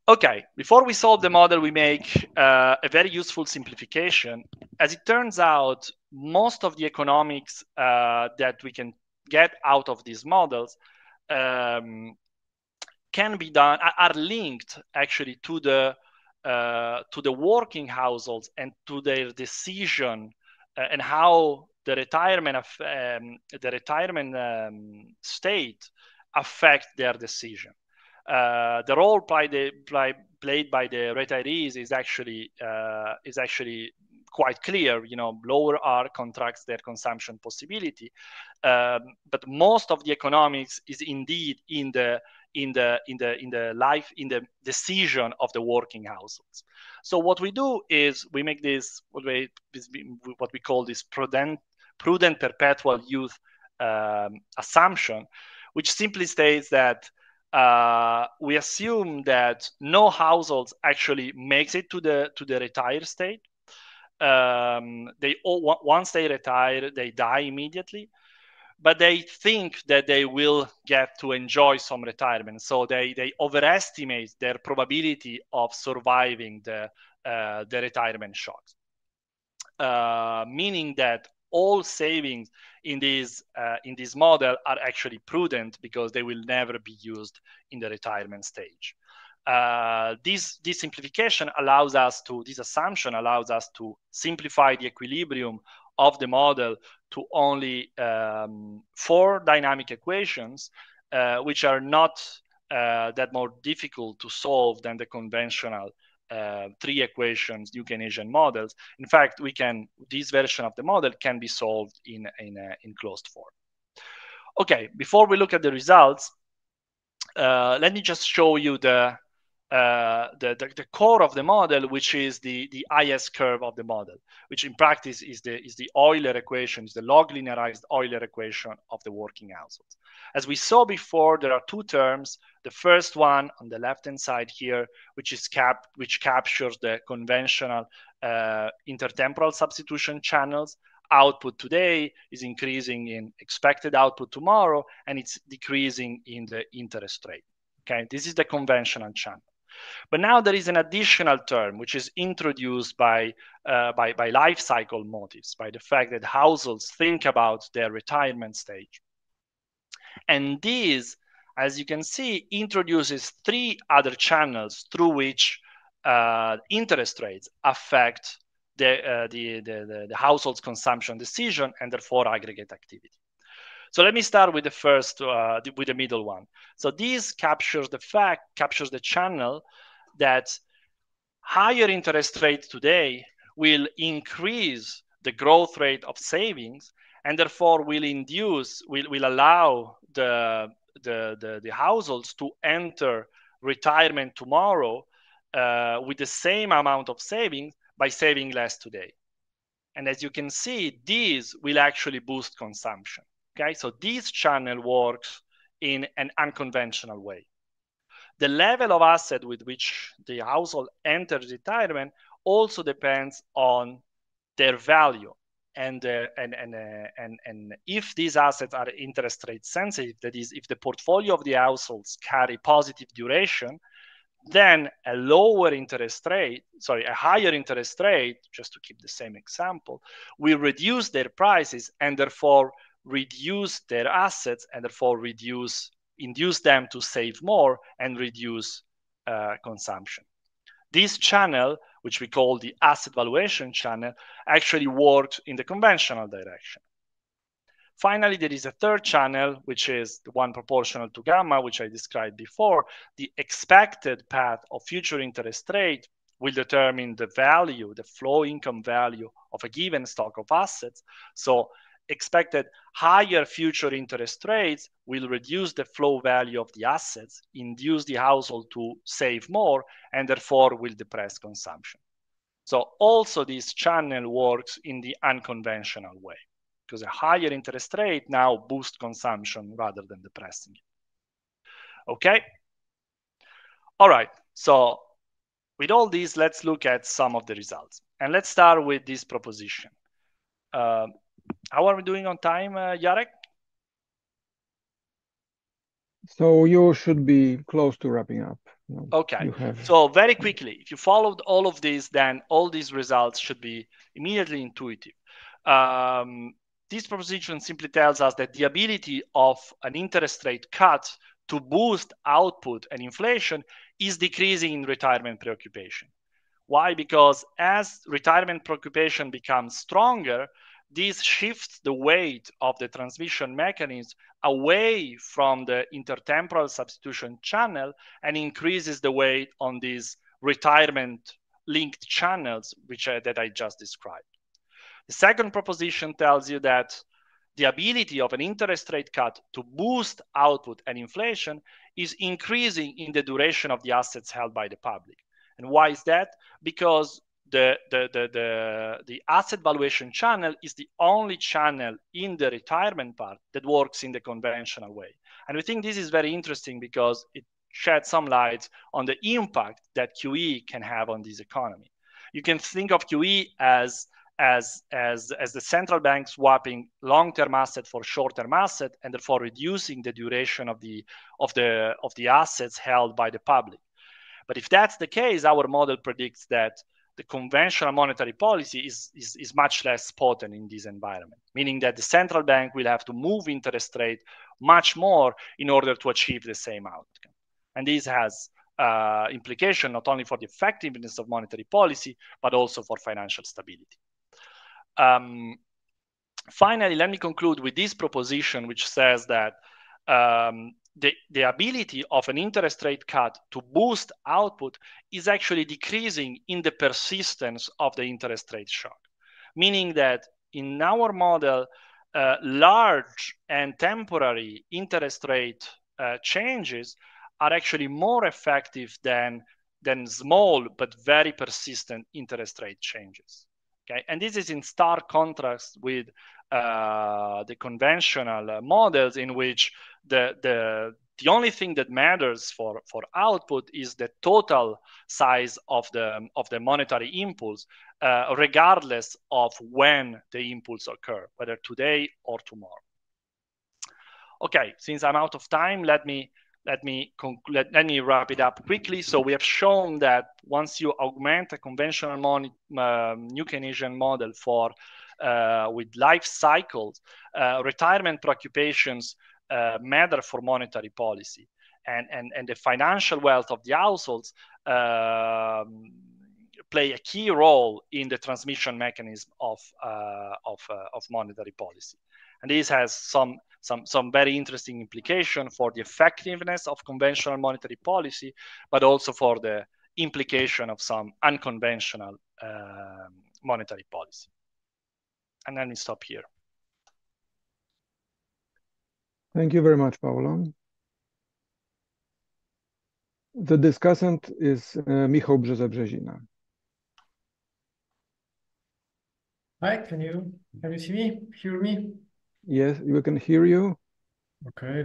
Okay, before we solve the model, we make a very useful simplification. As it turns out, most of the economics that we can get out of these models can be done, are linked actually to the working households and to their decision and how the retirement state affect their decision. The role played by the retirees is actually quite clear. You know, lower R contracts their consumption possibility, but most of the economics is indeed in the decision of the working households. So what we do is we make this what we call this prudent perpetual youth assumption, which simply states that we assume that no households actually makes it to the retired state. They all, once they retire, they die immediately, but they think that they will get to enjoy some retirement. So they overestimate their probability of surviving the retirement shocks, meaning that all savings in this model are actually prudent because they will never be used in the retirement stage. This simplification allows us to, this assumption allows us to simplify the equilibrium of the model to only 4 dynamic equations, which are not that more difficult to solve than the conventional 3 equations New Keynesian models. In fact, this version of the model can be solved in closed form. Okay, before we look at the results, let me just show you the core of the model, which is the IS curve of the model, which in practice is the Euler equation, is the log linearized Euler equation of the working households. As we saw before, there are 2 terms. The first one on the left-hand side here, which captures the conventional intertemporal substitution channels. Output today is increasing in expected output tomorrow, and it's decreasing in the interest rate. Okay, this is the conventional channel. But now there is an additional term which is introduced by life cycle motives, by the fact that households think about their retirement stage. And this, as you can see, introduces 3 other channels through which interest rates affect the household's consumption decision and therefore aggregate activity. So let me start with the first, with the middle one. So this captures the channel that higher interest rates today will increase the growth rate of savings, and therefore will allow the households to enter retirement tomorrow with the same amount of savings by saving less today. And as you can see, these will actually boost consumption. Okay, so this channel works in an unconventional way. The level of asset with which the household enters retirement also depends on their value. And if these assets are interest rate sensitive, that is, if the portfolio of the households carry positive duration, then a higher interest rate, just to keep the same example, will reduce their prices and therefore reduce their assets and therefore induce them to save more and reduce consumption. This channel, which we call the asset valuation channel, actually works in the conventional direction. Finally, there is a third channel, which is the one proportional to gamma, which I described before. The expected path of future interest rate will determine the value, the flow income value of a given stock of assets. So expected higher future interest rates will reduce the flow value of the assets, induce the household to save more, and therefore will depress consumption. So also this channel works in the unconventional way, because a higher interest rate now boosts consumption rather than depressing it. Okay? All right, so with all these, let's look at some of the results. And let's start with this proposition. How are we doing on time, Jarek? So you should be close to wrapping up. Okay, so very quickly, if you followed all of this, then all these results should be immediately intuitive. This proposition simply tells us that the ability of an interest rate cut to boost output and inflation is decreasing in retirement preoccupation. Why? Because as retirement preoccupation becomes stronger, this shifts the weight of the transmission mechanism away from the intertemporal substitution channel and increases the weight on these retirement-linked channels, that I just described. The second proposition tells you that the ability of an interest rate cut to boost output and inflation is increasing in the duration of the assets held by the public. And why is that? Because the asset valuation channel is the only channel in the retirement part that works in the conventional way. And we think this is very interesting because it sheds some light on the impact that QE can have on this economy. You can think of QE as the central bank swapping long-term asset for short-term asset and therefore reducing the duration of the assets held by the public. But if that's the case, our model predicts that the conventional monetary policy is much less potent in this environment, meaning that the central bank will have to move interest rate much more in order to achieve the same outcome. And this has implication not only for the effectiveness of monetary policy, but also for financial stability. Finally, let me conclude with this proposition, which says that the ability of an interest rate cut to boost output is actually decreasing in the persistence of the interest rate shock, meaning that in our model, large and temporary interest rate changes are actually more effective than small but very persistent interest rate changes. Okay, and this is in stark contrast with the conventional models in which the only thing that matters for output is the total size of the monetary impulse, regardless of when the impulse occur, whether today or tomorrow. Okay, since I'm out of time, let me wrap it up quickly. So we have shown that once you augment a conventional New Keynesian model with life cycles, retirement preoccupations matter for monetary policy, and the financial wealth of the households play a key role in the transmission mechanism of monetary policy. And this has some very interesting implication for the effectiveness of conventional monetary policy, but also for the implication of some unconventional monetary policy. And let me stop here. Thank you very much, Paolo. The discussant is Michał Brzezina. Hi, can you see me, hear me? Yes, we can hear you. Okay,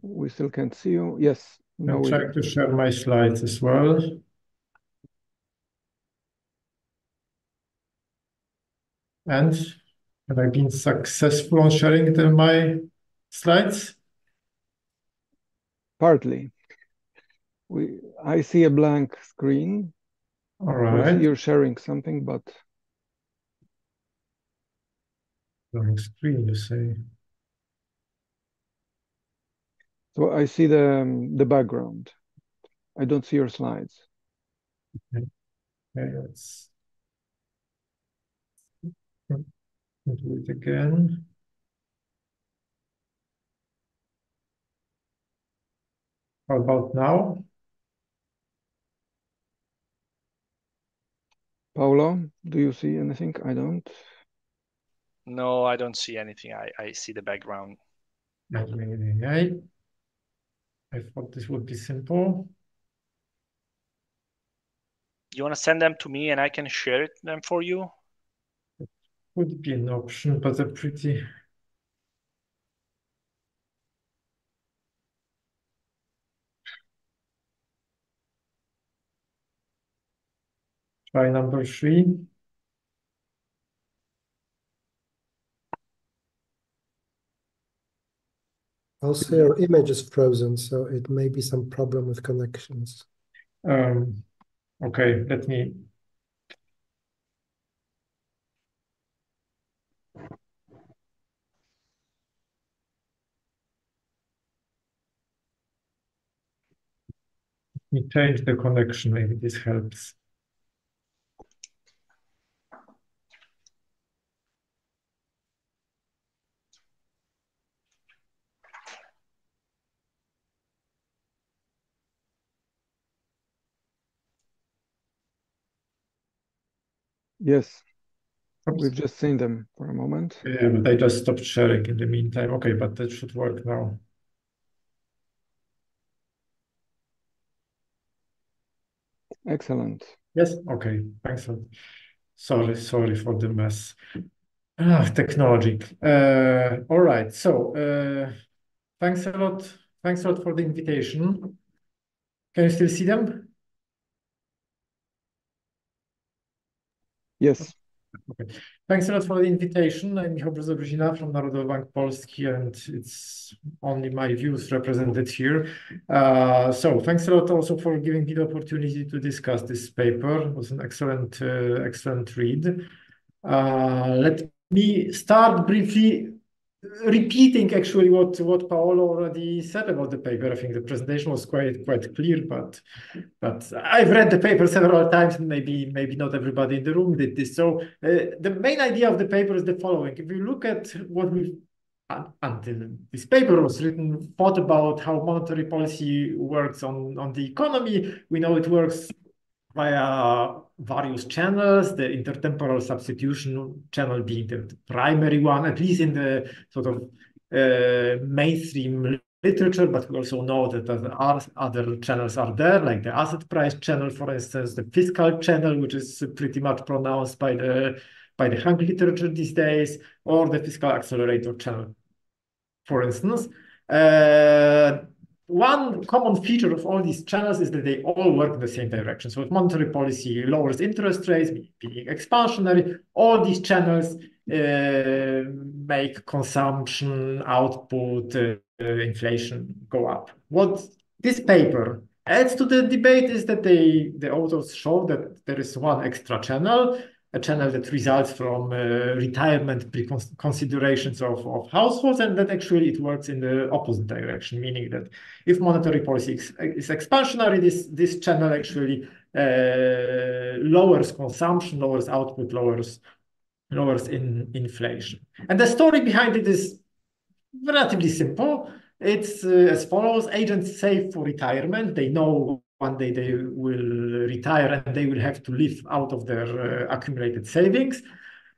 we still can't see you. Yes. I'm trying to share my slides as well. And have I been successful on sharing my slides? Partly. I see a blank screen. All right. I see you're sharing something, but blank screen, you say. So I see the background. I don't see your slides. Okay, let's do it again. How about now? Paolo, do you see anything? I don't. No, I don't see anything. I see the background. I thought this would be simple. You want to send them to me and I can share them for you? Would be an option, but they're pretty. Try number 3. Also, your image is frozen, so it may be some problem with connections. Okay, let me. Let me change the connection, maybe this helps. Yes, we've just seen them for a moment. Yeah, but I just stopped sharing in the meantime. Okay, but that should work now. Excellent. Yes, okay, thanks. Sorry for the mess. Technology. All right, so thanks a lot. Thanks a lot for the invitation. Can you still see them? Yes. Okay. Thanks a lot for the invitation. I'm Gopinath from Narodowy Bank Polski, and it's only my views represented here. So thanks a lot also for giving me the opportunity to discuss this paper. It was an excellent read. Let me start briefly repeating actually what Paolo already said about the paper. I think the presentation was quite clear, but I've read the paper several times, and maybe not everybody in the room did this. So the main idea of the paper is the following. If you look at what we've until this paper was written, thought about how monetary policy works on the economy, we know it works via various channels, the intertemporal substitution channel being the primary one, at least in the sort of mainstream literature, but we also know that other channels are there, like the asset price channel, for instance, the fiscal channel, which is pretty much pronounced by the Hunk literature these days, or the fiscal accelerator channel, for instance. One common feature of all these channels is that they all work in the same direction. So if monetary policy lowers interest rates, being expansionary, all these channels make consumption, output, inflation go up. What this paper adds to the debate is that the authors show that there is one extra channel, a channel that results from retirement considerations of households, and that actually it works in the opposite direction, meaning that if monetary policy is expansionary, this channel actually lowers consumption, lowers output, lowers inflation. And the story behind it is relatively simple. It's as follows: agents save for retirement. They know one day they will retire and they will have to live out of their accumulated savings.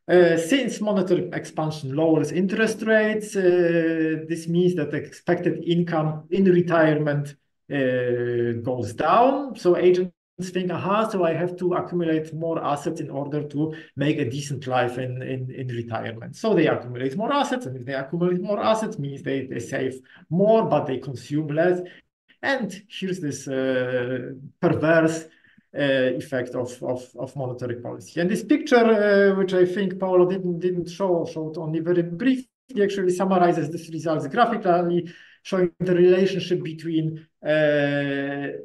Since monetary expansion lowers interest rates, this means that the expected income in retirement goes down. So agents think, so I have to accumulate more assets in order to make a decent life in retirement. So they accumulate more assets, and if they accumulate more assets, means they save more, but they consume less. And here's this perverse effect of monetary policy. And this picture, which I think Paolo didn't showed only very briefly, actually summarizes these results graphically, showing the relationship between the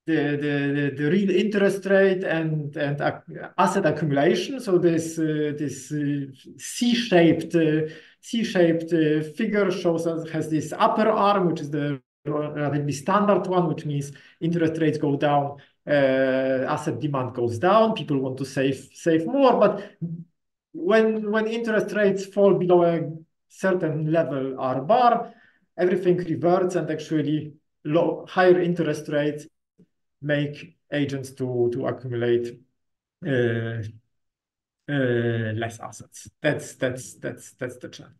real interest rate and asset accumulation. So this C-shaped figure has this upper arm, which is the relatively standard one, which means interest rates go down, asset demand goes down, people want to save more. But when interest rates fall below a certain level R bar, everything reverts, and actually higher interest rates make agents to accumulate less assets. That's the channel.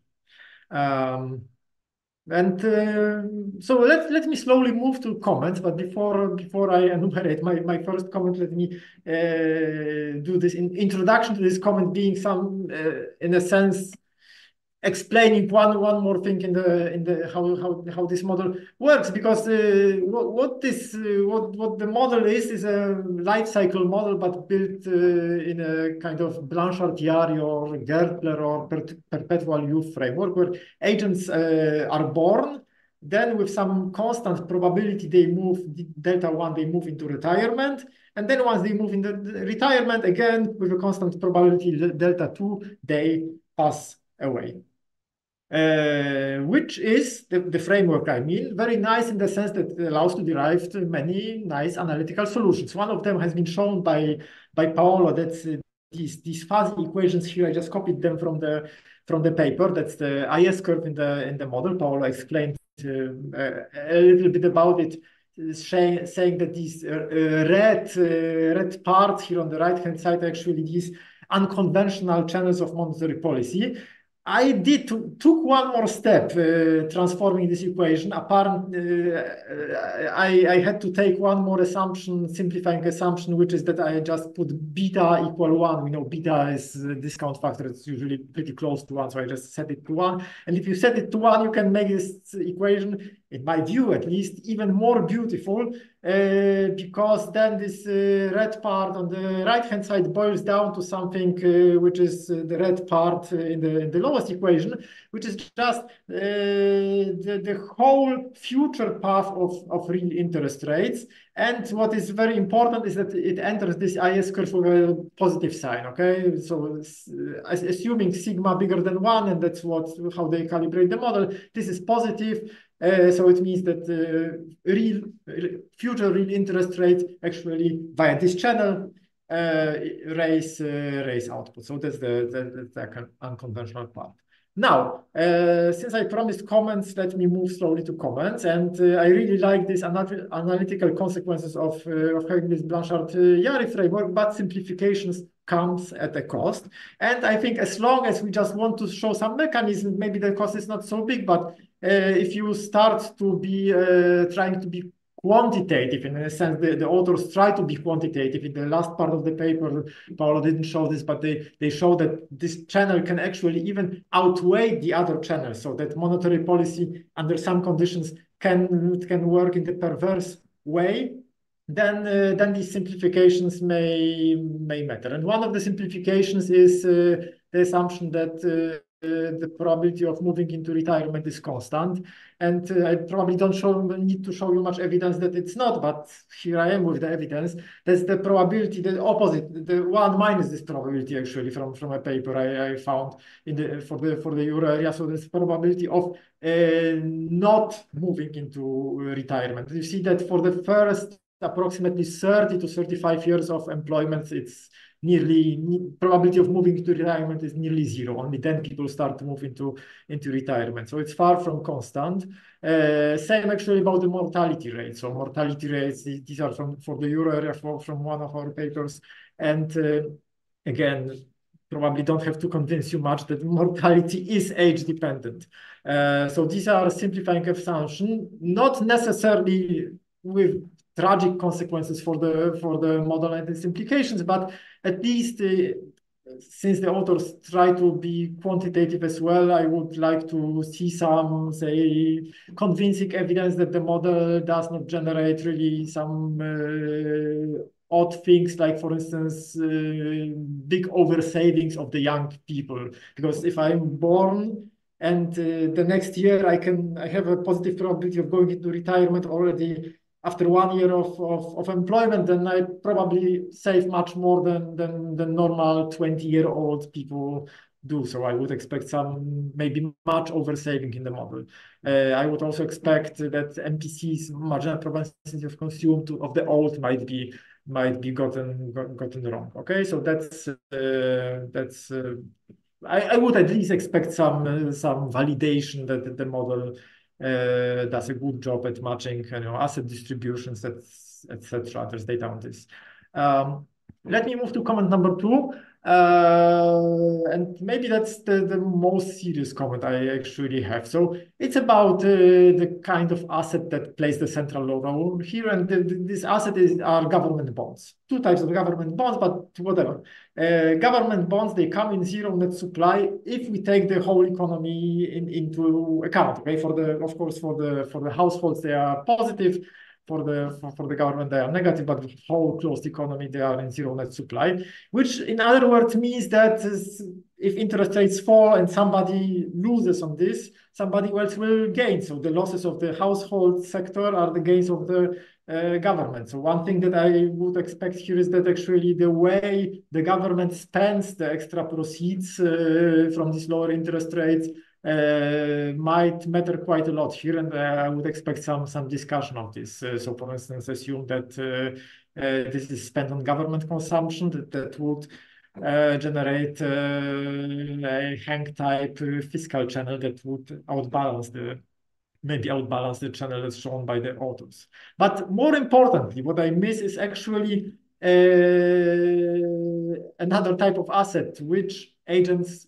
So let me slowly move to comments, but before I enumerate my first comment, let me do this introduction to this comment, being some in a sense explaining one more thing in the how this model works, because what the model is a life cycle model, but built in a kind of Blanchard-Chiari or Gertler or perpetual youth framework, where agents are born, then with some constant probability they move delta 1, they move into retirement, and then once they move into retirement again with a constant probability delta 2, they pass away. Which is the framework, I mean, very nice in the sense that it allows to derive many nice analytical solutions. One of them has been shown by Paolo. That's these fuzzy equations here. I just copied them from the paper. That's the IS curve in the model. Paolo explained a little bit about it, saying that these red parts here on the right-hand side are actually these unconventional channels of monetary policy. I took one more step, transforming this equation. I had to take one more assumption, simplifying assumption, which is that I just put beta equal 1. We know beta is a discount factor. It's usually pretty close to 1, so I just set it to 1. And if you set it to 1, you can make this equation, in my view at least, even more beautiful, because then this red part on the right-hand side boils down to something which is the red part in the lowest equation, which is just the whole future path of real interest rates. And what is very important is that it enters this IS curve with a positive sign, okay? So assuming sigma bigger than 1, and that's how they calibrate the model, this is positive. So it means that future real interest rates actually via this channel raise output. So that's the unconventional part. Now, since I promised comments, let me move slowly to comments. And I really like these analytical consequences of having this Blanchard-Chiari framework, but simplifications comes at a cost. And I think as long as we just want to show some mechanism, maybe the cost is not so big, but if you start to be trying to be quantitative, in a sense, the authors try to be quantitative. In the last part of the paper, Paolo didn't show this, but they show that this channel can actually even outweigh the other channels, so that monetary policy under some conditions can work in the perverse way. Then these simplifications may matter. And one of the simplifications is the assumption that the probability of moving into retirement is constant. And I probably don't need to show you much evidence that it's not, but here I am with the evidence. That's the probability, the opposite, the 1 minus this probability actually from a paper I found for the euro area. So there's probability of not moving into retirement. You see that for the first approximately 30 to 35 years of employment, it's probability of moving into retirement is nearly 0. Only then people start to move into retirement. So it's far from constant. Same actually about the mortality rate. So mortality rates, these are for the euro area from one of our papers. And again, probably don't have to convince you much that mortality is age dependent. So these are simplifying assumptions, not necessarily with tragic consequences for the model and its implications, but at least since the authors try to be quantitative as well, I would like to see some, say, convincing evidence that the model does not generate really some odd things, like, for instance, big over-savings of the young people. Because if I'm born and the next year I have a positive probability of going into retirement already after 1 year of employment, then I probably save much more than normal 20-year-old people do. So I would expect some, maybe much over-saving in the model. I would also expect that MPC's marginal propensity of consume of the old might be gotten wrong. Okay, so that's I would at least expect some validation that the model does a good job at matching, asset distributions, etc. There's data on this. Let me move to comment number 2. And maybe that's the most serious comment I actually have. So it's about the kind of asset that plays the central role here. And this asset are government bonds. Two types of government bonds, but whatever. Government bonds, they come in zero net supply if we take the whole economy into account. Okay, of course for the households they are positive. For the government, they are negative, but the whole closed economy, they are in zero net supply, which in other words means that if interest rates fall and somebody loses on this, somebody else will gain. So the losses of the household sector are the gains of the government. So one thing that I would expect here is that actually the way the government spends the extra proceeds from these lower interest rates might matter quite a lot here, and I would expect some discussion of this. So, for instance, assume that this is spent on government consumption that would generate a Hank-type fiscal channel that would outbalance the channel that's shown by the authors. But more importantly, what I miss is actually another type of asset which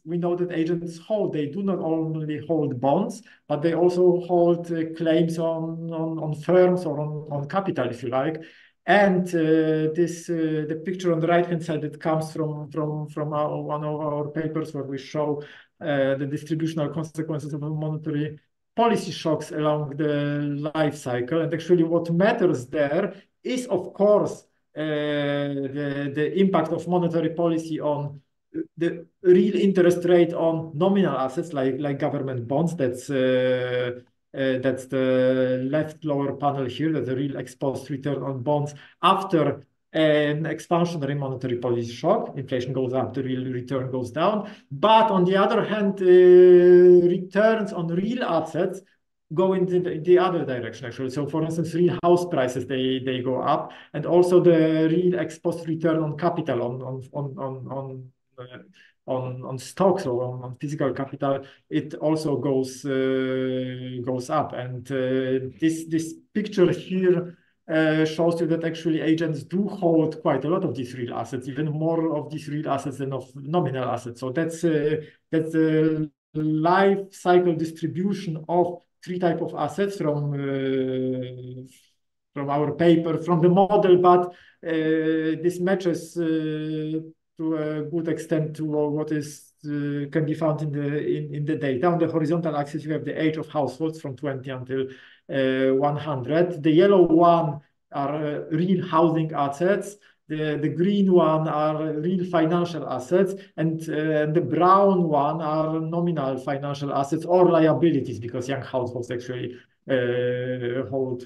we know that agents hold. They do not only hold bonds, but they also hold claims on firms or on capital, if you like. And the picture on the right-hand side that comes from one of our papers where we show the distributional consequences of monetary policy shocks along the life cycle. And actually what matters there is, of course, the impact of monetary policy on the real interest rate on nominal assets like government bonds. That's the left lower panel here. That's the real exposed return on bonds after an expansionary monetary policy shock. Inflation goes up, the real return goes down. But on the other hand, returns on real assets go in the other direction, actually. So, for instance, real house prices, they go up, and also the real exposed return on capital on stocks or on physical capital, it also goes up. And this picture here shows you that actually agents do hold quite a lot of these real assets, even more of these real assets than of nominal assets. So that's the life cycle distribution of three types of assets from our paper, from the model, but this matches to a good extent to what is can be found in the data. On the horizontal axis, you have the age of households from 20 until 100. The yellow one are real housing assets. The green one are real financial assets, and the brown one are nominal financial assets or liabilities, because young households actually hold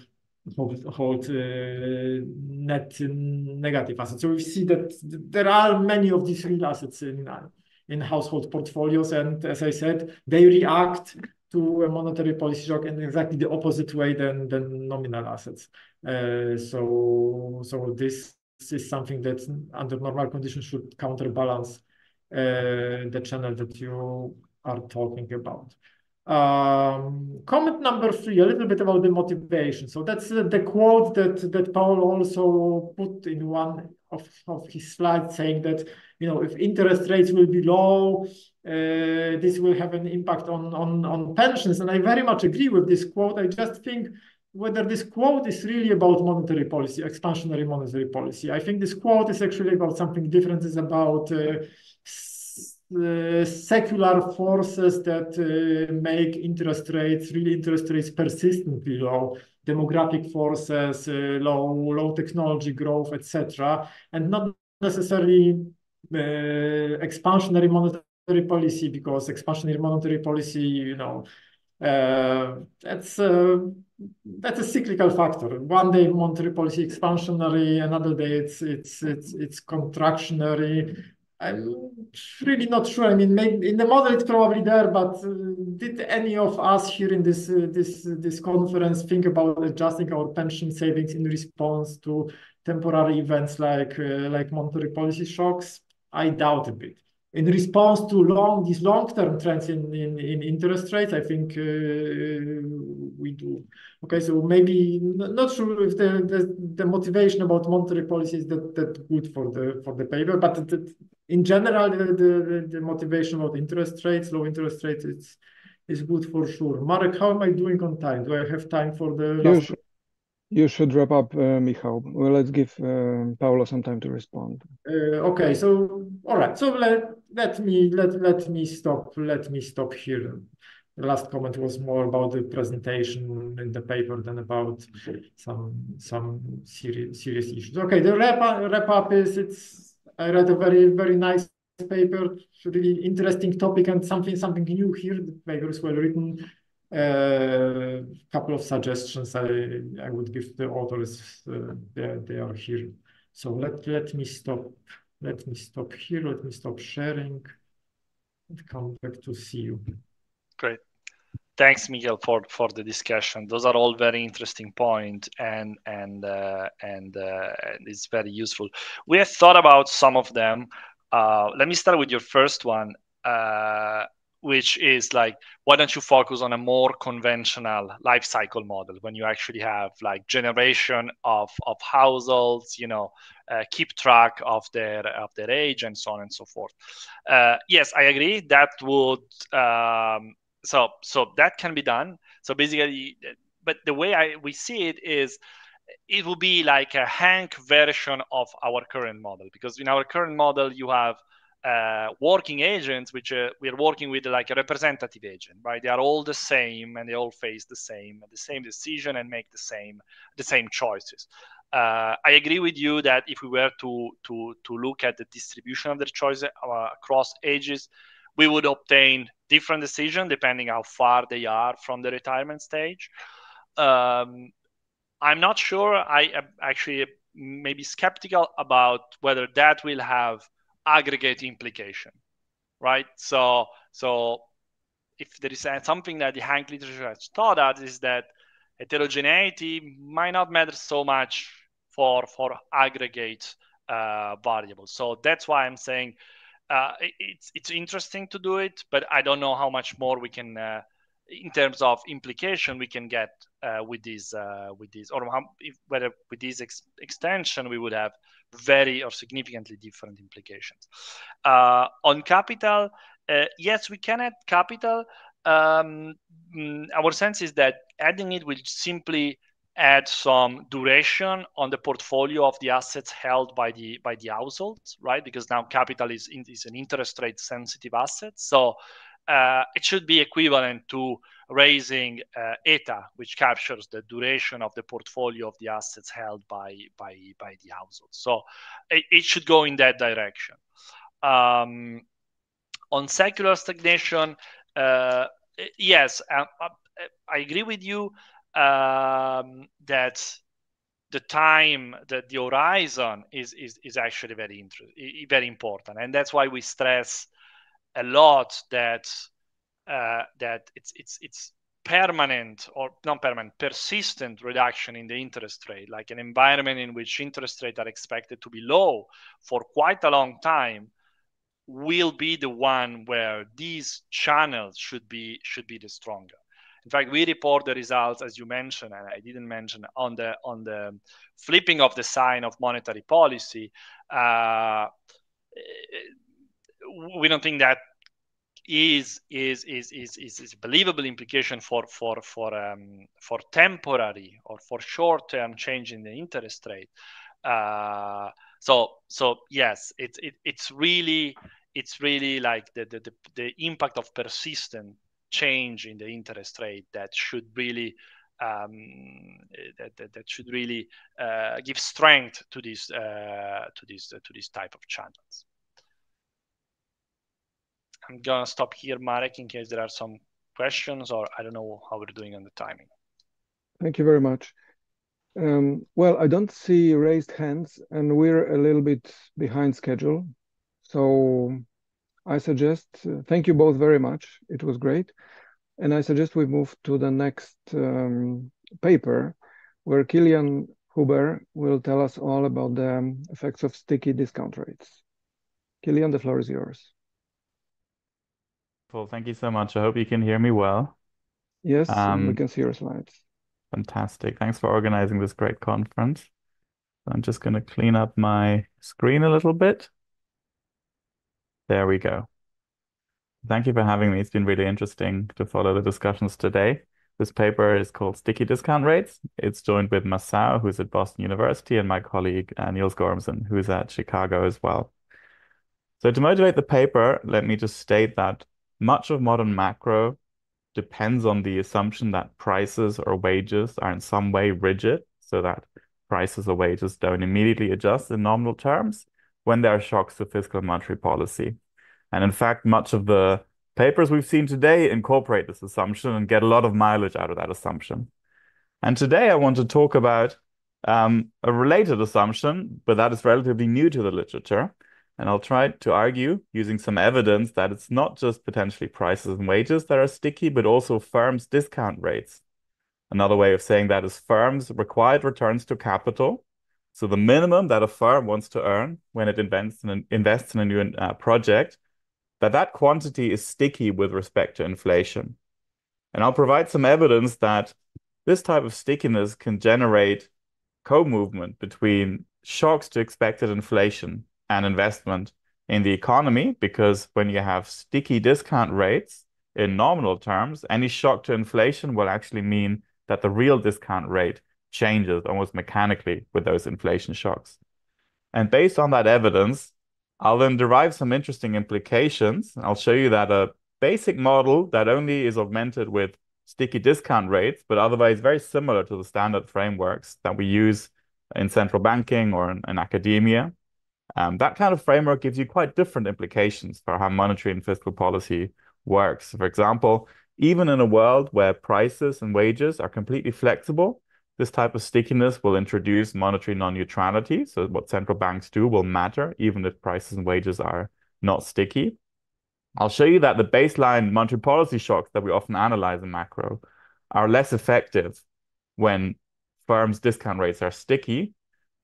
net negative assets. So we see that there are many of these real assets in household portfolios, and as I said, they react to a monetary policy shock in exactly the opposite way than nominal assets. So this is something that under normal conditions should counterbalance the channel that you are talking about. Comment number 3, a little bit about the motivation. So that's the quote that Paul also put in one of his slides, saying that, you know, if interest rates will be low, this will have an impact on pensions. And I very much agree with this quote. I just think whether this quote is really about monetary policy, expansionary monetary policy. I think this quote is actually about something different. It's about secular forces that make real interest rates persistently low, demographic forces, low technology growth, etc., and not necessarily expansionary monetary policy, because expansionary monetary policy, you know, that's a cyclical factor. One day monetary policy expansionary, another day it's contractionary. I'm really not sure. I mean, maybe in the model it's probably there, but did any of us here in this conference think about adjusting our pension savings in response to temporary events like monetary policy shocks? I doubt a bit. In response to these long-term trends in interest rates, I think we do. Okay, so maybe not sure if the motivation about monetary policy is that good for the paper, but in general, the motivation of interest rates, low interest rates, is good for sure. Marek, how am I doing on time? Do I have time for the last? You should wrap up, Michał. Well, let's give Paolo some time to respond. Okay, so all right, so let me stop here. The last comment was more about the presentation in the paper than about some serious issues. Okay, the wrap up is I read a very nice paper, really interesting topic and something new here. The paper is well written. Couple of suggestions I would give the authors. They are here. So let me stop. Let me stop here. Let me stop sharing and come back to see you. Great. Thanks, Miguel, for the discussion. Those are all very interesting points, and it's very useful. We have thought about some of them. Let me start with your first one, which is like, why don't you focus on a more conventional life cycle model when you actually have like generation of households, keep track of their age and so on and so forth. Yes, I agree. That would so that can be done. So basically, but the way we see it is, it will be like a Hank version of our current model, because in our current model you have working agents, which we are working with like a representative agent, right? They are all the same and they all face the same decision and make the same choices. I agree with you that if we were to look at the distribution of the choices across ages, we would obtain different decisions depending how far they are from the retirement stage. I'm not sure. I am actually maybe skeptical about whether that will have aggregate implication, right? So if there is something that the Hank literature has taught us, is that heterogeneity might not matter so much for aggregate variables. So that's why I'm saying it's interesting to do it, but I don't know how much more we can, in terms of implication, we can get with these, or whether with this extension we would have very or significantly different implications. On capital, yes, we can add capital. Our sense is that adding it will simply add some duration on the portfolio of the assets held by the households, right? Because now capital is an interest rate sensitive asset, so it should be equivalent to raising ETA, which captures the duration of the portfolio of the assets held by the household. So it should go in that direction. On secular stagnation, yes, I agree with you that the time, that the horizon is actually very important, and that's why we stress a lot that it's permanent or non-permanent, persistent reduction in the interest rate, like an environment in which interest rates are expected to be low for quite a long time, will be the one where these channels should be the stronger. In fact, we report the results, as you mentioned, and I didn't mention, on the flipping of the sign of monetary policy. We don't think that is a believable implication for temporary or for short-term change in the interest rate. So yes, it's really like the impact of persistent change in the interest rate that should really give strength to this type of channels. I'm gonna stop here, Marek, in case there are some questions, or I don't know how we're doing on the timing. Thank you very much. Well, I don't see raised hands, and we're a little bit behind schedule. So I suggest, thank you both very much. It was great. And I suggest we move to the next paper, where Kilian Huber will tell us all about the effects of sticky discount rates. Kilian, the floor is yours. Well, thank you so much. I hope you can hear me well. Yes, we can see your slides. Fantastic. Thanks for organizing this great conference. I'm just going to clean up my screen a little bit. There we go. Thank you for having me. It's been really interesting to follow the discussions today. This paper is called Sticky Discount Rates. It's joined with Masao, who's at Boston University, and my colleague Niels Gormsen, who's at Chicago as well. So to motivate the paper, let me just state that much of modern macro depends on the assumption that prices or wages are in some way rigid, so that prices or wages don't immediately adjust in nominal terms when there are shocks to fiscal and monetary policy. And in fact, much of the papers we've seen today incorporate this assumption and get a lot of mileage out of that assumption. And today I want to talk about a related assumption, but that is relatively new to the literature. And I'll try to argue using some evidence that it's not just potentially prices and wages that are sticky, but also firms' discount rates. Another way of saying that is firms' required returns to capital. So the minimum that a firm wants to earn when it invests in a new project, that quantity is sticky with respect to inflation. And I'll provide some evidence that this type of stickiness can generate co-movement between shocks to expected inflation and investment in the economy, because when you have sticky discount rates in nominal terms, any shock to inflation will actually mean that the real discount rate changes almost mechanically with those inflation shocks. And based on that evidence, I'll then derive some interesting implications. I'll show you that a basic model that only is augmented with sticky discount rates, but otherwise very similar to the standard frameworks that we use in central banking or in academia. That kind of framework gives you quite different implications for how monetary and fiscal policy works. For example, even in a world where prices and wages are completely flexible, this type of stickiness will introduce monetary non-neutrality. So what central banks do will matter, even if prices and wages are not sticky. I'll show you that the baseline monetary policy shocks that we often analyze in macro are less effective when firms' discount rates are sticky.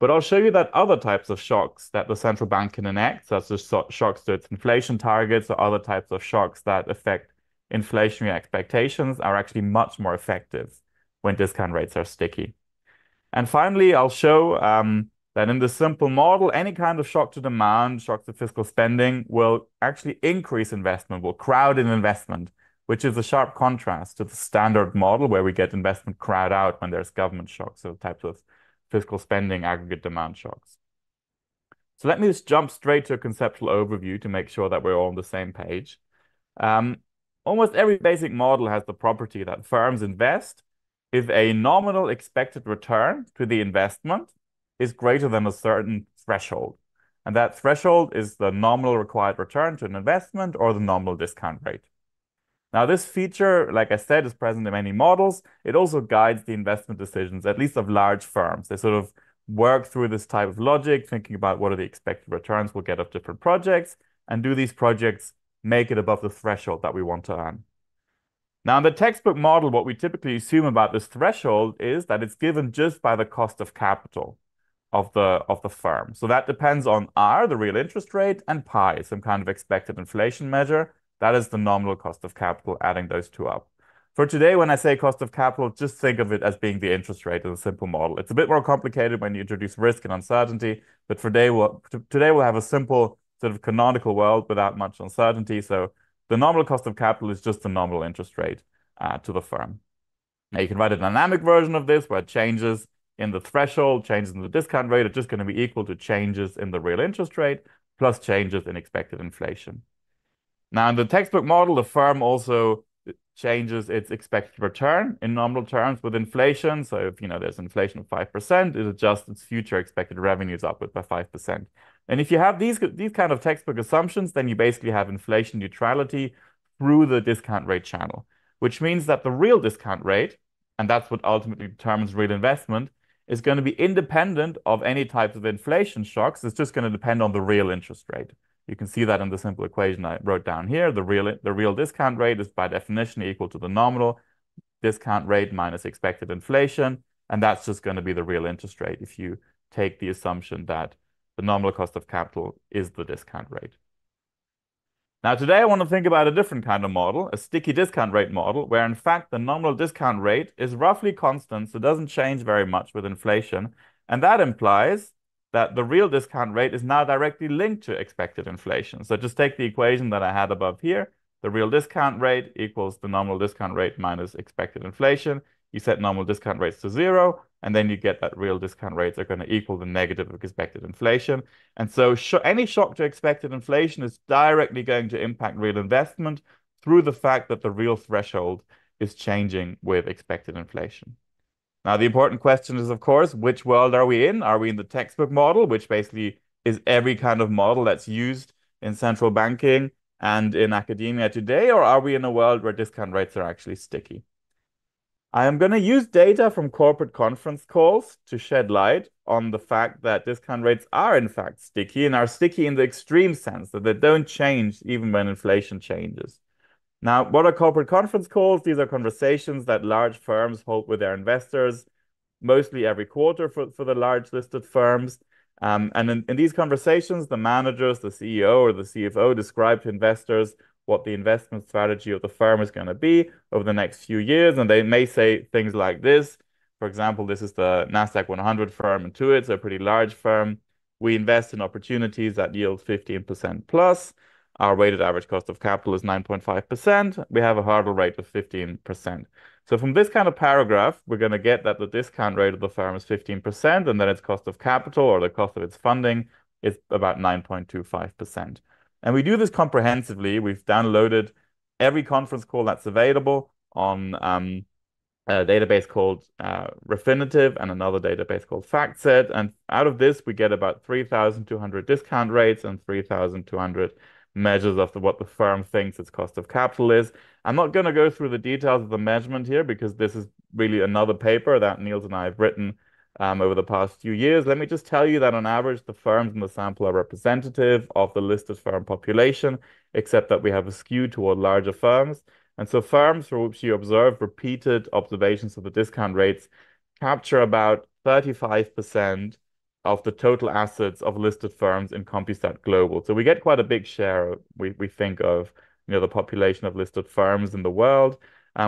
But I'll show you that other types of shocks that the central bank can enact, such as shocks to its inflation targets or other types of shocks that affect inflationary expectations, are actually much more effective when discount rates are sticky. And finally, I'll show that in the simple model, any kind of shock to demand, shock to fiscal spending will actually increase investment, will crowd in investment, which is a sharp contrast to the standard model where we get investment crowd out when there's government shocks, so types of fiscal spending aggregate demand shocks. So let me just jump straight to a conceptual overview to make sure that we're all on the same page. Almost every basic model has the property that firms invest if a nominal expected return to the investment is greater than a certain threshold. And that threshold is the nominal required return to an investment or the nominal discount rate. Now, this feature, like I said, is present in many models. It also guides the investment decisions, at least of large firms. They sort of work through this type of logic, thinking about what are the expected returns we'll get of different projects, and do these projects make it above the threshold that we want to earn. Now, in the textbook model, what we typically assume about this threshold is that it's given just by the cost of capital of the firm. So that depends on R, the real interest rate, and pi, some kind of expected inflation measure. That is the nominal cost of capital, adding those two up. For today, when I say cost of capital, just think of it as being the interest rate in a simple model. It's a bit more complicated when you introduce risk and uncertainty, but today we'll have a simple sort of canonical world without much uncertainty. So the nominal cost of capital is just the nominal interest rate to the firm. Now you can write a dynamic version of this where changes in the threshold, changes in the discount rate are just going to be equal to changes in the real interest rate plus changes in expected inflation. Now, in the textbook model, the firm also changes its expected return in nominal terms with inflation. So if there's inflation of 5%, it adjusts its future expected revenues upward by 5%. And if you have these kind of textbook assumptions, then you basically have inflation neutrality through the discount rate channel, which means that the real discount rate, and that's what ultimately determines real investment, is going to be independent of any types of inflation shocks. It's just going to depend on the real interest rate. You can see that in the simple equation I wrote down here. The real discount rate is by definition equal to the nominal discount rate minus expected inflation. And that's just going to be the real interest rate if you take the assumption that the nominal cost of capital is the discount rate. Now, today I want to think about a different kind of model, a sticky discount rate model, where in fact the nominal discount rate is roughly constant, so it doesn't change very much with inflation. And that implies that the real discount rate is now directly linked to expected inflation. So just take the equation that I had above here. The real discount rate equals the nominal discount rate minus expected inflation. You set nominal discount rates to 0, and then you get that real discount rates are going to equal the negative of expected inflation. And so any shock to expected inflation is directly going to impact real investment through the fact that the real threshold is changing with expected inflation. Now, the important question is, of course, which world are we in? Are we in the textbook model, which basically is every kind of model that's used in central banking and in academia today, or are we in a world where discount rates are actually sticky? I am going to use data from corporate conference calls to shed light on the fact that discount rates are in fact sticky, and are sticky in the extreme sense that they don't change even when inflation changes. Now, what are corporate conference calls? These are conversations that large firms hold with their investors, mostly every quarter for the large listed firms. And in these conversations, the managers, the CEO or the CFO describe to investors what the investment strategy of the firm is going to be over the next few years. And they may say things like this. For example, this is the NASDAQ 100 firm Intuit, so a pretty large firm. We invest in opportunities that yield 15% plus. Our weighted average cost of capital is 9.5%. We have a hurdle rate of 15%. So from this kind of paragraph, we're going to get that the discount rate of the firm is 15%, and then its cost of capital or the cost of its funding is about 9.25%. And we do this comprehensively. We've downloaded every conference call that's available on a database called Refinitiv and another database called FactSet. And out of this, we get about 3,200 discount rates and 3,200 measures of what the firm thinks its cost of capital is. I'm not going to go through the details of the measurement here because this is really another paper that Niels and I have written over the past few years. Let me just tell you that on average, the firms in the sample are representative of the listed firm population, except that we have a skew toward larger firms. And so firms for which you observe repeated observations of the discount rates capture about 35% of the total assets of listed firms in Compustat Global. So we get quite a big share, we think, of the population of listed firms in the world.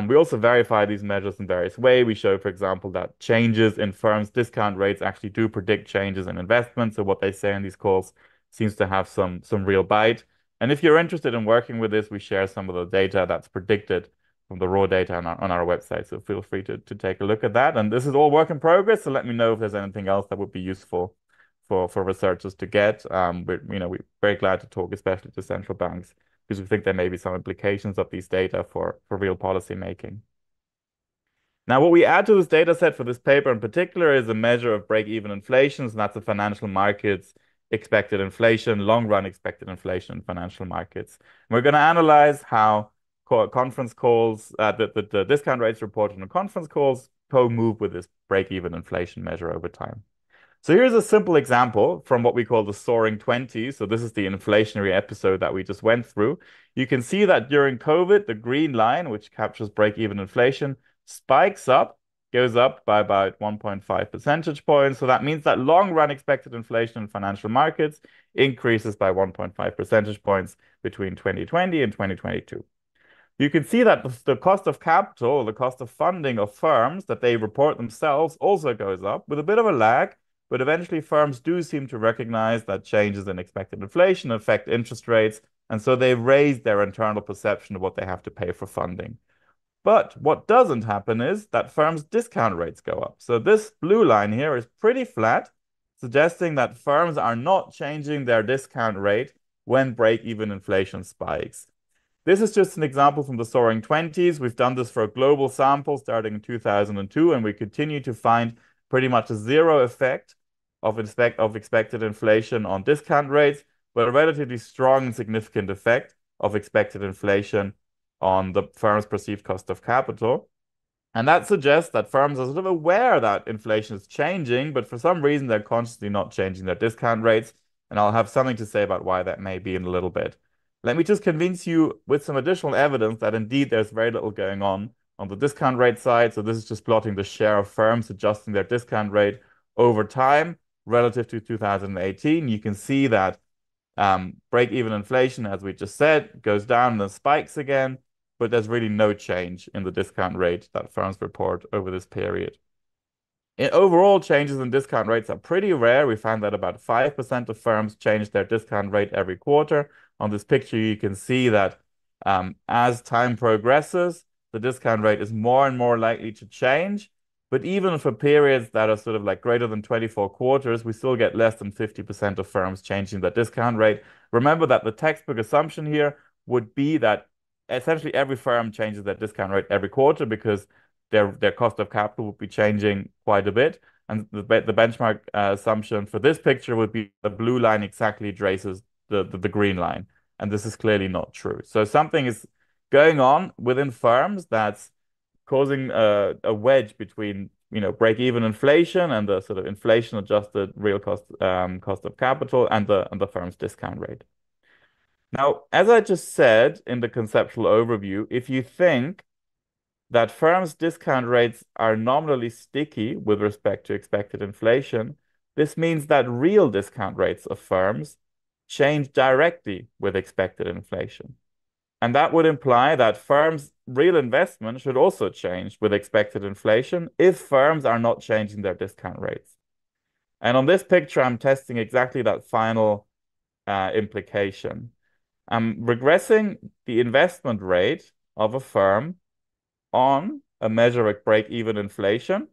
We also verify these measures in various ways. We show, for example, that changes in firms' discount rates actually do predict changes in investment. So what they say in these calls seems to have some real bite. And if you're interested in working with this, we share some of the data that's predicted from the raw data on our website. So feel free to take a look at that. And this is all work in progress. So let me know if there's anything else that would be useful for researchers to get. We're very glad to talk, especially to central banks, because we think there may be some implications of these data for real policy making. Now, what we add to this data set for this paper in particular is a measure of break-even inflation. So that's the financial markets expected inflation, long-run expected inflation in financial markets. And we're going to analyze how conference calls, the discount rates reported on conference calls co-move with this break-even inflation measure over time. So here's a simple example from what we call the soaring 20s. So this is the inflationary episode that we just went through. You can see that during COVID, the green line, which captures break-even inflation, spikes up, goes up by about 1.5 percentage points. So that means that long-run expected inflation in financial markets increases by 1.5 percentage points between 2020 and 2022. You can see that the cost of capital, or the cost of funding of firms that they report themselves, also goes up with a bit of a lag. But eventually, firms do seem to recognize that changes in expected inflation affect interest rates. And so they raise their internal perception of what they have to pay for funding. But what doesn't happen is that firms' discount rates go up. So this blue line here is pretty flat, suggesting that firms are not changing their discount rate when break-even inflation spikes. This is just an example from the soaring 20s. We've done this for a global sample starting in 2002, and we continue to find pretty much a zero effect of expected inflation on discount rates, but a relatively strong and significant effect of expected inflation on the firm's perceived cost of capital. And that suggests that firms are sort of aware that inflation is changing, but for some reason they're consciously not changing their discount rates. And I'll have something to say about why that may be in a little bit. Let me just convince you with some additional evidence that indeed there's very little going on the discount rate side. So this is just plotting the share of firms adjusting their discount rate over time relative to 2018. You can see that break-even inflation, as we just said, goes down and then spikes again, but there's really no change in the discount rate that firms report over this period. Overall, changes in discount rates are pretty rare. We find that about 5% of firms change their discount rate every quarter. On this picture, you can see that as time progresses, the discount rate is more and more likely to change. But even for periods that are sort of like greater than 24 quarters, we still get less than 50% of firms changing their discount rate. Remember that the textbook assumption here would be that essentially every firm changes their discount rate every quarter because their cost of capital would be changing quite a bit. And the benchmark assumption for this picture would be the blue line exactly traces the green line. And this is clearly not true. So something is going on within firms that's causing a wedge between break-even inflation and the sort of inflation-adjusted real cost of capital and the firm's discount rate. Now, as I just said in the conceptual overview, if you think that firms' discount rates are nominally sticky with respect to expected inflation, this means that real discount rates of firms change directly with expected inflation. And that would imply that firms' real investment should also change with expected inflation if firms are not changing their discount rates. And on this picture, I'm testing exactly that final implication. I'm regressing the investment rate of a firm on a measure of break-even inflation.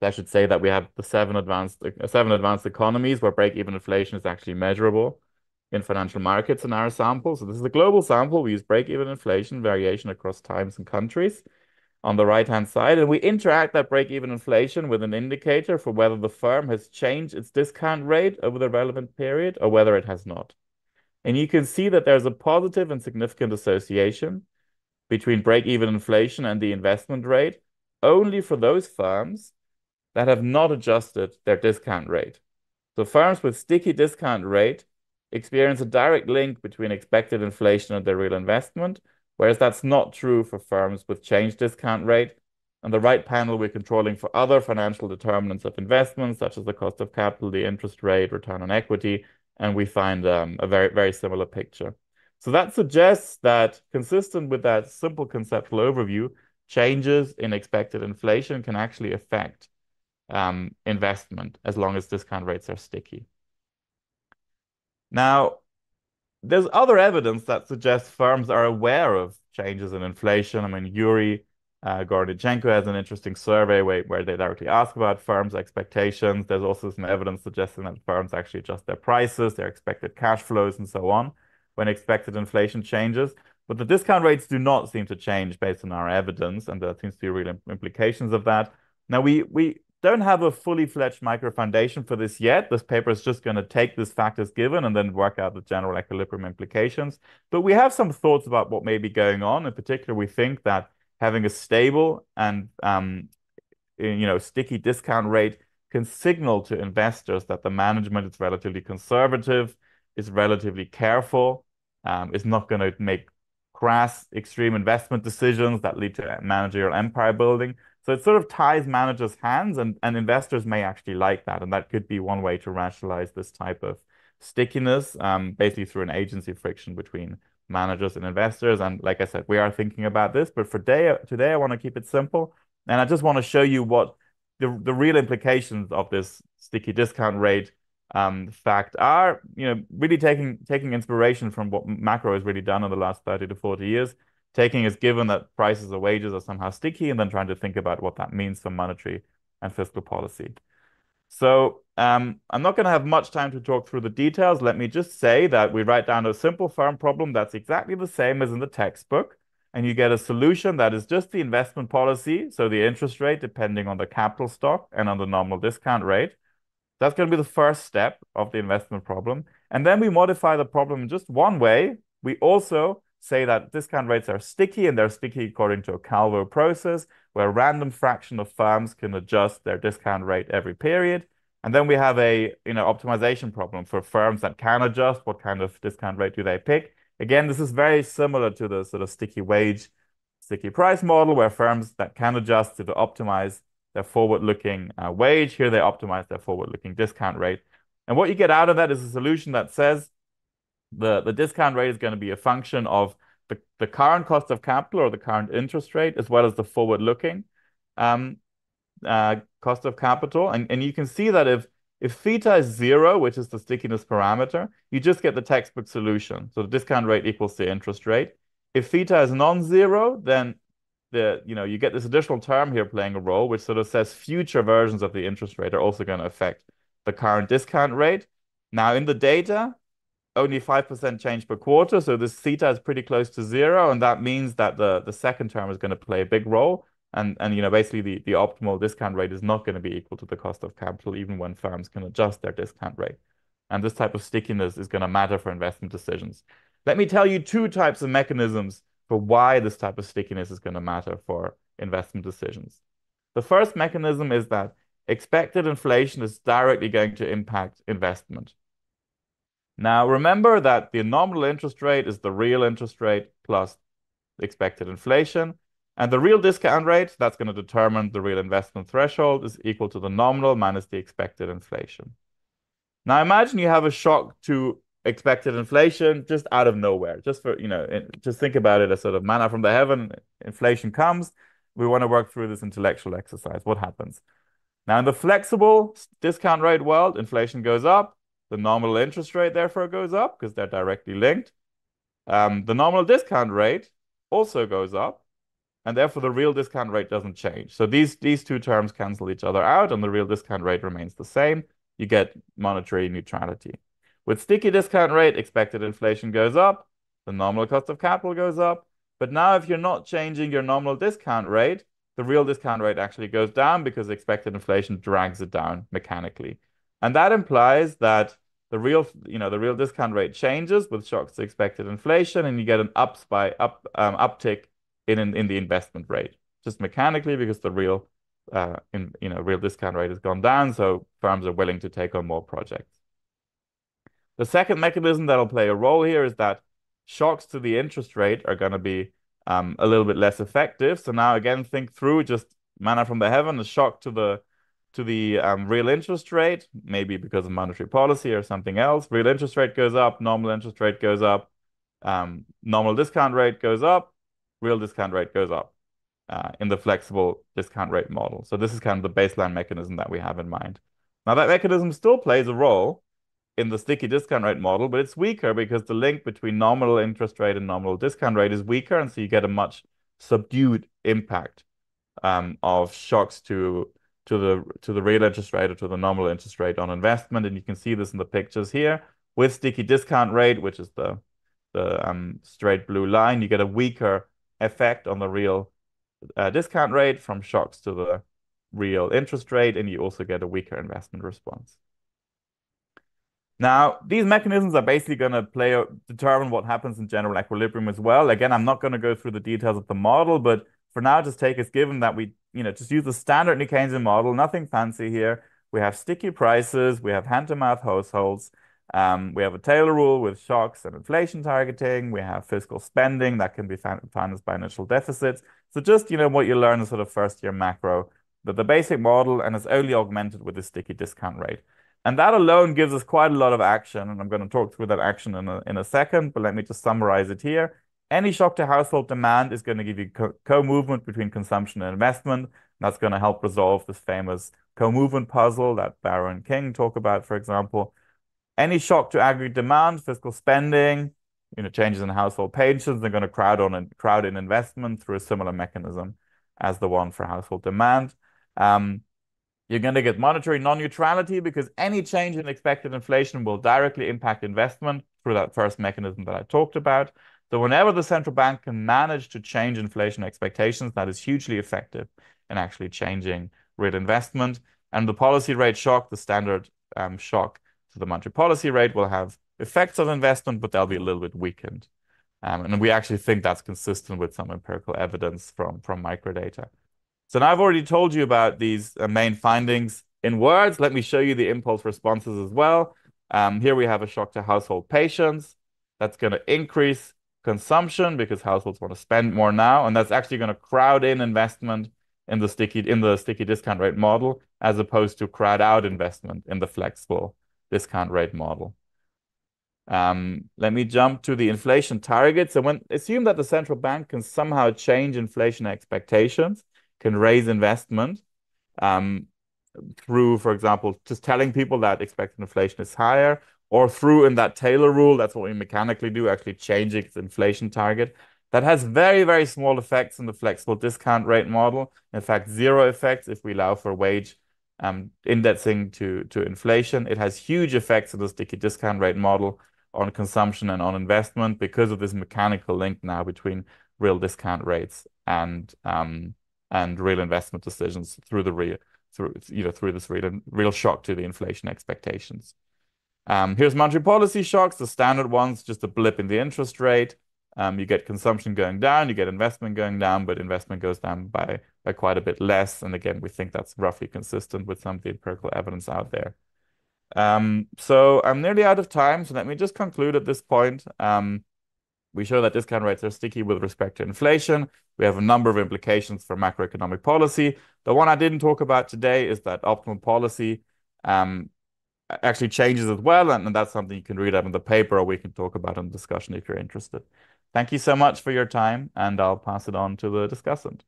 I should say that we have the seven advanced economies where break-even inflation is actually measurable in financial markets in our sample. So this is a global sample. We use break-even inflation variation across times and countries on the right-hand side, and we interact that break-even inflation with an indicator for whether the firm has changed its discount rate over the relevant period or whether it has not. And you can see that there's a positive and significant association between break-even inflation and the investment rate only for those firms that have not adjusted their discount rate. So firms with sticky discount rate experience a direct link between expected inflation and their real investment, whereas that's not true for firms with changed discount rate. On the right panel, we're controlling for other financial determinants of investment, such as the cost of capital, the interest rate, return on equity, and we find a very, very similar picture. So that suggests that, consistent with that simple conceptual overview, changes in expected inflation can actually affect investment as long as discount rates are sticky. Now, there's other evidence that suggests firms are aware of changes in inflation. I mean, Yuri Gornichenko has an interesting survey where they directly ask about firms' expectations. There's also some evidence suggesting that firms actually adjust their prices, their expected cash flows, and so on when expected inflation changes. But the discount rates do not seem to change based on our evidence, and there seems to be real implications of that. Now, we don't have a fully fledged micro foundation for this yet. This paper is just going to take this fact as given and then work out the general equilibrium implications. But we have some thoughts about what may be going on. In particular, we think that having a stable and sticky discount rate can signal to investors that the management is relatively conservative, is relatively careful, is not going to make crass, extreme investment decisions that lead to managerial empire building. So it sort of ties managers' hands, and investors may actually like that. And that could be one way to rationalize this type of stickiness, basically through an agency friction between managers and investors. And like I said, we are thinking about this, but for today I want to keep it simple. And I just want to show you what the real implications of this sticky discount rate fact are, really taking inspiration from what macro has really done in the last 30 to 40 years, taking as given that prices or wages are somehow sticky, and then trying to think about what that means for monetary and fiscal policy. So I'm not going to have much time to talk through the details. Let me just say that we write down a simple firm problem that's exactly the same as in the textbook, and you get a solution that is just the investment policy, so the interest rate depending on the capital stock and on the nominal discount rate. That's going to be the first step of the investment problem. And then we modify the problem in just one way. We also say that discount rates are sticky, and they're sticky according to a Calvo process, where a random fraction of firms can adjust their discount rate every period. And then we have a optimization problem for firms that can adjust. What kind of discount rate do they pick? Again, this is very similar to the sort of sticky wage, sticky price model, where firms that can adjust to optimize their forward-looking wage. Here they optimize their forward-looking discount rate. And what you get out of that is a solution that says the discount rate is going to be a function of the current cost of capital or the current interest rate, as well as the forward-looking. cost of capital. And you can see that if theta is 0, which is the stickiness parameter, you just get the textbook solution. So the discount rate equals the interest rate. If theta is non-zero, then you get this additional term here playing a role, which sort of says future versions of the interest rate are also going to affect the current discount rate. Now in the data, only 5% change per quarter, so this theta is pretty close to 0, and that means that the second term is going to play a big role. And basically the optimal discount rate is not going to be equal to the cost of capital, even when firms can adjust their discount rate. And this type of stickiness is going to matter for investment decisions. Let me tell you 2 types of mechanisms for why this type of stickiness is going to matter for investment decisions. The first mechanism is that expected inflation is directly going to impact investment. Now, remember that the nominal interest rate is the real interest rate plus the expected inflation. And the real discount rate, that's going to determine the real investment threshold, is equal to the nominal minus the expected inflation. Now, imagine you have a shock to expected inflation just out of nowhere. Just think about it as sort of manna from the heaven. Inflation comes. We want to work through this intellectual exercise. What happens? Now, in the flexible discount rate world, inflation goes up. The nominal interest rate, therefore, goes up because they're directly linked. The nominal discount rate also goes up, and therefore the real discount rate doesn't change. So these 2 terms cancel each other out, and the real discount rate remains the same. You get monetary neutrality. With sticky discount rate, expected inflation goes up, the nominal cost of capital goes up. But now if you're not changing your nominal discount rate, the real discount rate actually goes down because expected inflation drags it down mechanically. And that implies that the real discount rate changes with shocks to expected inflation, and you get an uptick in the investment rate, just mechanically because the real discount rate has gone down, so firms are willing to take on more projects. The second mechanism that'll play a role here is that shocks to the interest rate are going to be a little bit less effective. So now again, think through just manna from the heaven, a shock to the real interest rate, maybe because of monetary policy or something else. Real interest rate goes up, nominal interest rate goes up, nominal discount rate goes up, real discount rate goes up in the flexible discount rate model. So this is kind of the baseline mechanism that we have in mind. Now that mechanism still plays a role in the sticky discount rate model, but it's weaker because the link between nominal interest rate and nominal discount rate is weaker, and so you get a much subdued impact of shocks to the real interest rate or to the nominal interest rate on investment. And you can see this in the pictures here. With sticky discount rate, which is the straight blue line, you get a weaker effect on the real discount rate from shocks to the real interest rate, and you also get a weaker investment response. Now, these mechanisms are basically going to determine what happens in general equilibrium as well. Again, I'm not going to go through the details of the model, but for now, just take as given that we just use the standard New Keynesian model, nothing fancy here. We have sticky prices, we have hand-to-mouth households, we have a Taylor rule with shocks and inflation targeting, we have fiscal spending that can be financed by initial deficits. So just, what you learn in sort of first-year macro, that the basic model, and it's only augmented with the sticky discount rate. And that alone gives us quite a lot of action, and I'm going to talk through that action in a second, but let me just summarize it here. Any shock to household demand is going to give you co-movement between consumption and investment. That's going to help resolve this famous co-movement puzzle that Barrow and King talk about, for example. Any shock to aggregate demand, fiscal spending, changes in household pensions, they're going to crowd in investment through a similar mechanism as the one for household demand. You're going to get monetary non-neutrality because any change in expected inflation will directly impact investment through that first mechanism that I talked about. So whenever the central bank can manage to change inflation expectations, that is hugely effective in actually changing real investment. And the policy rate shock, the standard shock to the monetary policy rate, will have effects on investment, but they'll be a little bit weakened. And we actually think that's consistent with some empirical evidence from microdata. So now I've already told you about these main findings in words. Let me show you the impulse responses as well. Here we have a shock to household patience. That's going to increase consumption because households want to spend more now, and that's actually going to crowd in investment in the sticky discount rate model, as opposed to crowd out investment in the flexible discount rate model. Let me jump to the inflation target. So assume that the central bank can somehow change inflation expectations, can raise investment. through, for example, just telling people that expected inflation is higher, or through in that Taylor rule, that's what we mechanically do, actually changing its inflation target. That has very, very small effects in the flexible discount rate model. In fact, zero effects if we allow for wage indexing to inflation. It has huge effects in the sticky discount rate model on consumption and on investment because of this mechanical link now between real discount rates and real investment decisions through this real shock to the inflation expectations. Here's monetary policy shocks, the standard ones, just a blip in the interest rate. You get consumption going down, you get investment going down, but investment goes down by quite a bit less. And again, we think that's roughly consistent with some of the empirical evidence out there. So I'm nearly out of time, so let me just conclude at this point. We show that discount rates are sticky with respect to inflation. We have a number of implications for macroeconomic policy. The one I didn't talk about today is that optimal policy actually changes as well, and that's something you can read out in the paper, or we can talk about in the discussion if you're interested. Thank you so much for your time, and I'll pass it on to the discussant.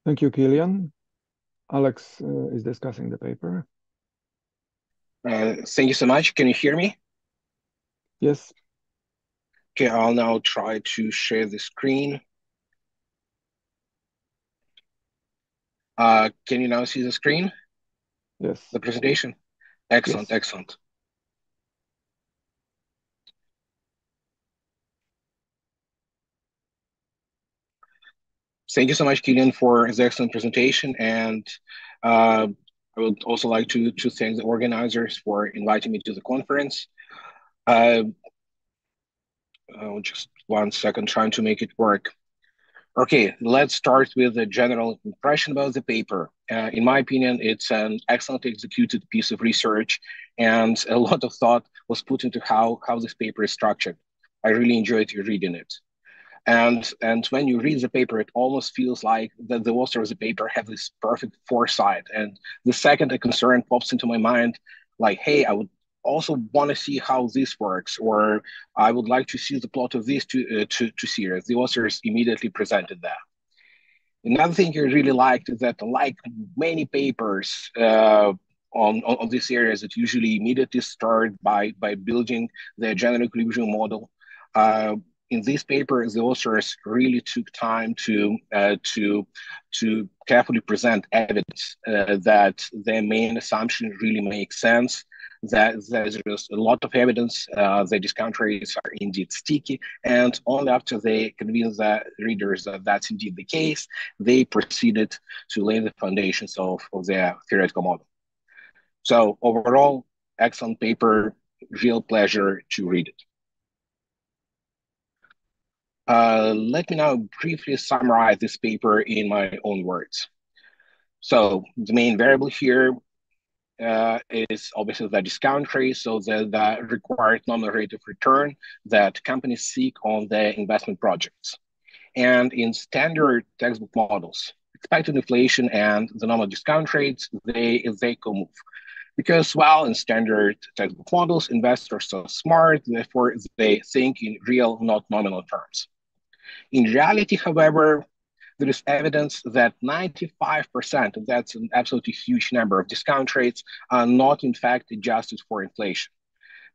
Thank you, Kilian. Alex is discussing the paper. Thank you so much. Can you hear me? Yes. Okay, I'll now try to share the screen. Can you now see the screen? Yes. The presentation? Excellent, yes. Excellent. Thank you so much, Kilian, for the excellent presentation. And I would also like to thank the organizers for inviting me to the conference. Just 1 second, trying to make it work. Okay, let's start with a general impression about the paper. In my opinion, it's an excellently executed piece of research, and a lot of thought was put into how this paper is structured. I really enjoyed reading it. And when you read the paper, it almost feels like that the author of the paper have this perfect foresight. And the second a concern pops into my mind, like, hey, I would also want to see how this works, or I would like to see the plot of this to series. The authors immediately presented that. Another thing I really liked is that, like many papers on these areas, that usually immediately start by building the general equilibrium model. In this paper, the authors really took time to carefully present evidence that their main assumption really makes sense, that there's a lot of evidence that discount rates are indeed sticky, and only after they convince the readers that that's indeed the case, they proceeded to lay the foundations of their theoretical model. So overall, excellent paper, real pleasure to read it. Let me now briefly summarize this paper in my own words. So the main variable here is obviously the discount rate, so the required nominal rate of return that companies seek on their investment projects. And in standard textbook models, expected inflation and the nominal discount rates, they co-move. Because while in standard textbook models, investors are smart, therefore they think in real, not nominal terms. In reality, however, there is evidence that 95%, and that's an absolutely huge number, of discount rates are not in fact adjusted for inflation,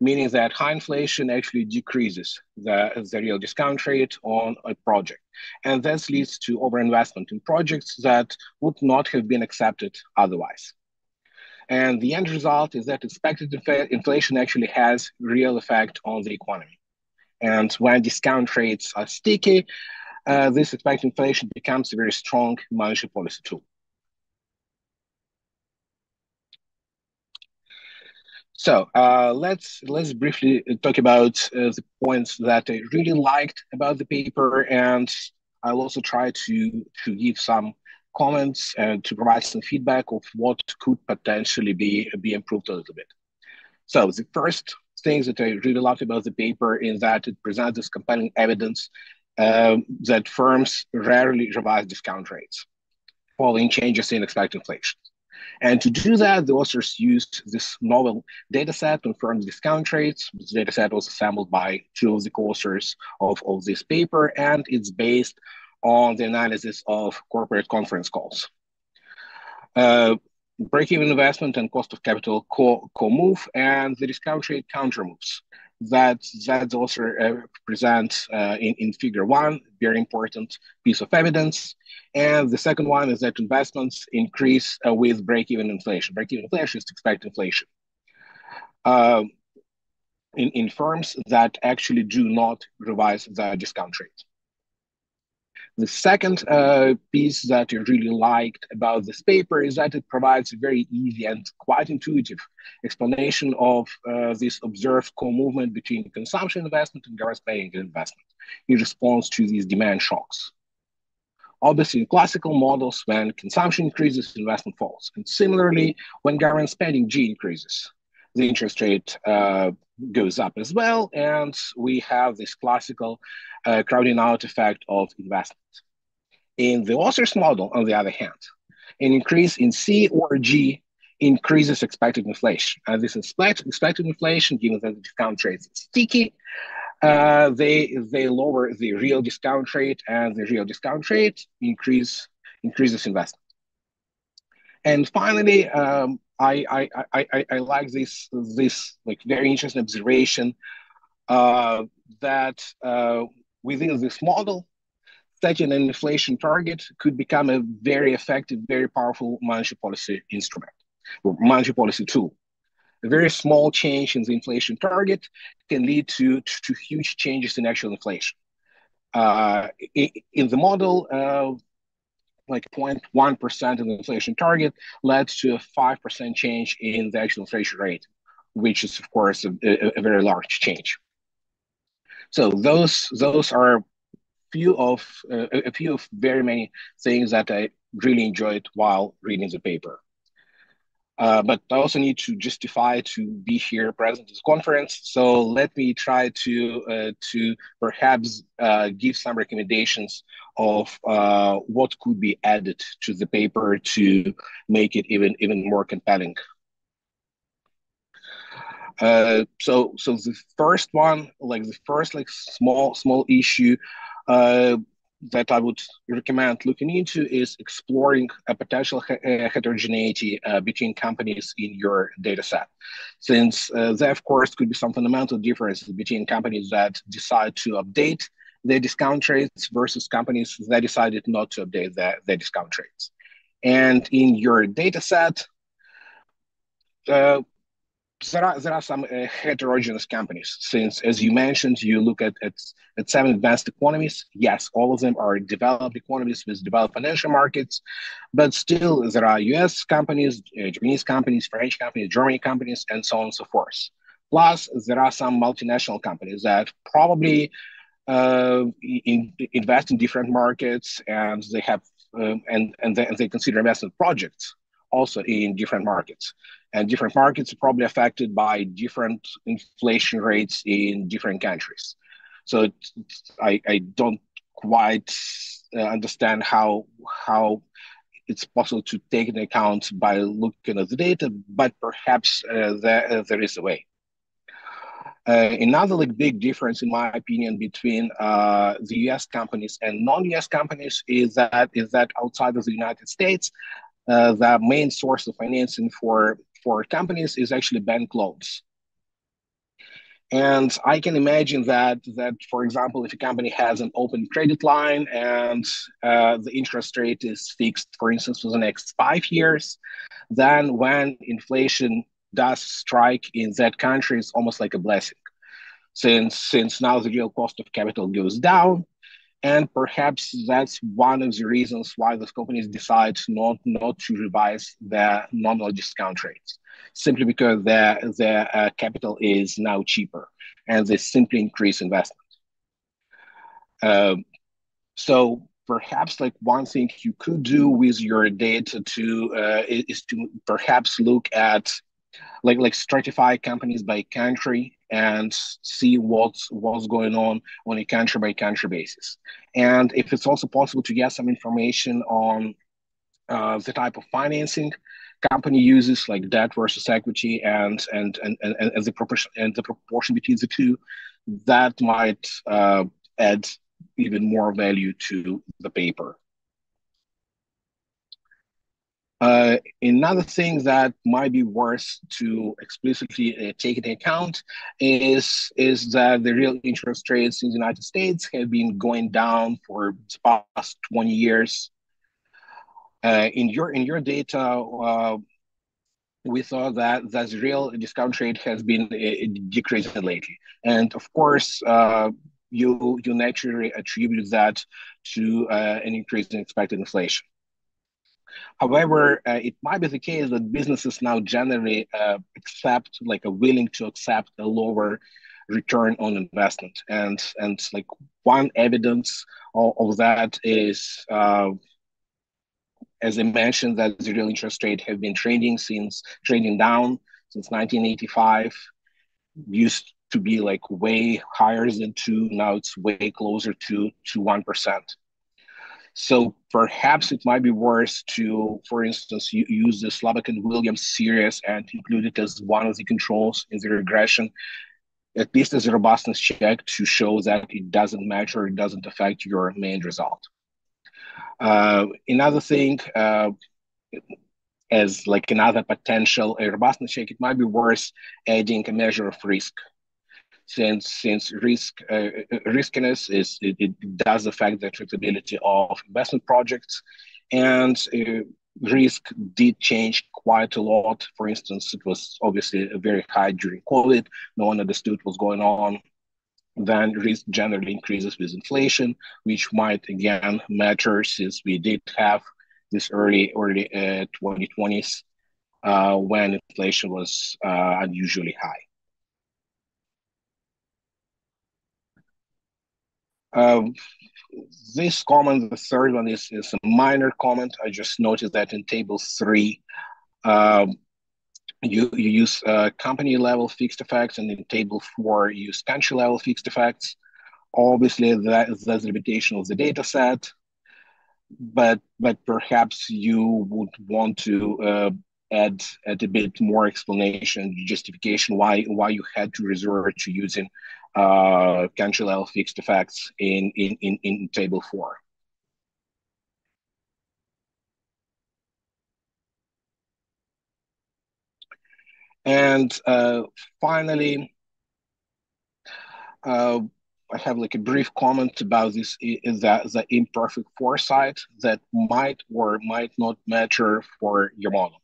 meaning that high inflation actually decreases the real discount rate on a project. And this leads to overinvestment in projects that would not have been accepted otherwise. And the end result is that expected inflation actually has real effect on the economy. And when discount rates are sticky, this expected inflation becomes a very strong monetary policy tool. So let's briefly talk about the points that I really liked about the paper, and I'll also try to give some comments and to provide some feedback of what could potentially be improved a little bit. So the first things that I really loved about the paper is that it presents this compelling evidence that firms rarely revise discount rates following changes in expected inflation. And to do that, the authors used this novel data set to confirm discount rates. This data set was assembled by two of the co-authors of this paper, and it's based on the analysis of corporate conference calls. Break-even investment and cost of capital co-move, and the discount rate counter moves. That's also present in figure 1, very important piece of evidence. And the second one is that investments increase with break-even inflation. Break-even inflation is expected inflation. In firms that actually do not revise the discount rate. The second piece that I really liked about this paper is that it provides a very easy and quite intuitive explanation of this observed co-movement between consumption investment and government spending investment in response to these demand shocks. Obviously, in classical models, when consumption increases, investment falls. And similarly, when government spending G increases, the interest rate goes up as well, and we have this classical crowding out effect of investment. In the author's model, on the other hand, an increase in C or G increases expected inflation. And this expected inflation, given that the discount rate is sticky, they lower the real discount rate, and the real discount rate increases investment. And finally, I like this like very interesting observation that within this model, setting an inflation target could become a very effective, very powerful monetary policy instrument, or monetary policy tool. A very small change in the inflation target can lead to huge changes in actual inflation. In the model, like 0.1% of the inflation target led to a 5% change in the actual inflation rate, which is, of course, a very large change. So those are a few of very many things that I really enjoyed while reading the paper. But I also need to justify to be here present at this conference. So let me try to perhaps give some recommendations of what could be added to the paper to make it even more compelling. So the first one, small issue that I would recommend looking into is exploring a potential heterogeneity between companies in your data set. Since there, of course, could be some fundamental differences between companies that decide to update their discount rates versus companies that decided not to update their discount rates. And in your data set, there are some heterogeneous companies, since, as you mentioned, you look at 7 advanced economies. Yes, all of them are developed economies with developed financial markets, but still there are US companies, Japanese companies, French companies, German companies, and so on and so forth. Plus, there are some multinational companies that probably invest in different markets, and they have and they consider investment projects also in different markets. And different markets are probably affected by different inflation rates in different countries. So I don't quite understand how it's possible to take into account by looking at the data, but perhaps there is a way. Another big difference, in my opinion, between the US companies and non-US companies is that outside of the United States, the main source of financing for companies is actually bank loans. And I can imagine that for example, if a company has an open credit line and the interest rate is fixed, for instance, for the next 5 years, then when inflation does strike in that country, it's almost like a blessing, since now the real cost of capital goes down. And perhaps that's one of the reasons why those companies decide not to revise their nominal discount rates, simply because their capital is now cheaper, and they simply increase investment. So perhaps one thing you could do with your data is to perhaps look at stratify companies by country and see what's going on a country by country basis. And if it's also possible to get some information on the type of financing company uses, like debt versus equity, and the proportion between the two, that might add even more value to the paper. Another thing that might be worth to explicitly take into account is that the real interest rates in the United States have been going down for the past 20 years. In your data, we saw that the real discount rate has been decreasing lately, and of course, you naturally attribute that to an increase in expected inflation. However, it might be the case that businesses now generally are willing to accept a lower return on investment, and like one evidence of that is, as I mentioned, that the real interest rate have been trending down since 1985. Used to be like way higher than 2, now it's way closer to 1%. So perhaps it might be worth to, for instance, use the Slovak and Williams series and include it as one of the controls in the regression, at least as a robustness check to show that it doesn't match or it doesn't affect your main result. Another thing, as like another potential robustness check, it might be worth adding a measure of risk. Since riskiness it does affect the attractability of investment projects, and risk did change quite a lot. For instance, it was obviously very high during COVID. No one understood what's going on. Then risk generally increases with inflation, which might again matter since we did have this early 2020s when inflation was unusually high. This comment, the third one, is a minor comment. I just noticed that in table 3, you use company level fixed effects, and in table 4, you use country level fixed effects. Obviously, that's the limitation of the data set, but perhaps you would want to add a bit more explanation, justification why you had to resort to using country level fixed effects in table 4. And finally, I have like a brief comment about this, is that the imperfect foresight that might or might not matter for your model.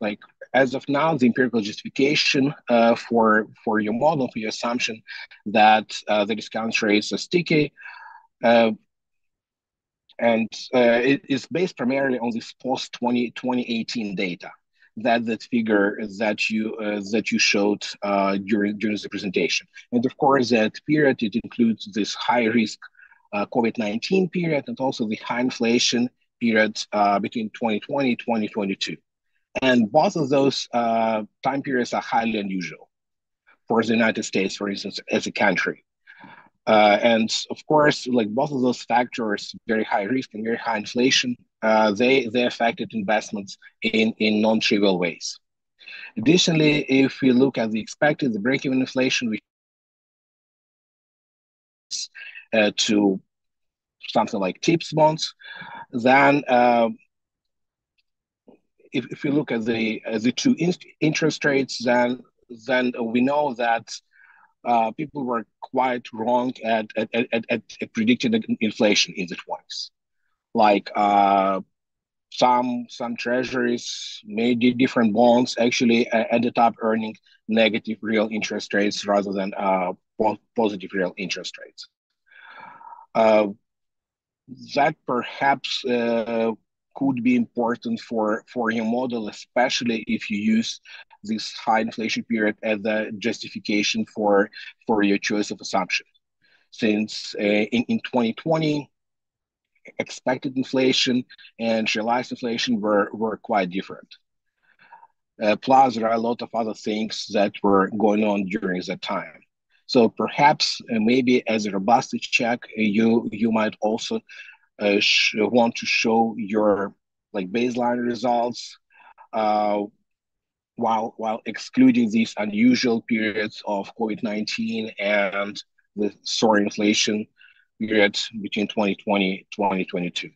Like as of now, the empirical justification for your model, for your assumption that the discount rates are sticky, and it is based primarily on this post 2018 data. That figure that you showed during the presentation, and of course that period, it includes this high risk COVID-19 period and also the high inflation period between 2020 and 2022. And both of those time periods are highly unusual for the United States, for instance, as a country. And of course, like both of those factors, very high risk and very high inflation, they affected investments in non-trivial ways. Additionally, if we look at the break-even inflation, which is to something like TIPS bonds, then if you look at the two interest rates, then we know that people were quite wrong at predicting inflation in the 20s. Like some treasuries, maybe different bonds, actually ended up earning negative real interest rates rather than positive real interest rates. That perhaps could be important for your model, especially if you use this high inflation period as a justification for your choice of assumption. Since in 2020, expected inflation and realized inflation were quite different. Plus, there are a lot of other things that were going on during that time. So perhaps maybe as a robustness check, you might also want to show your like baseline results while excluding these unusual periods of COVID-19 and the soaring inflation period between 2020 2022.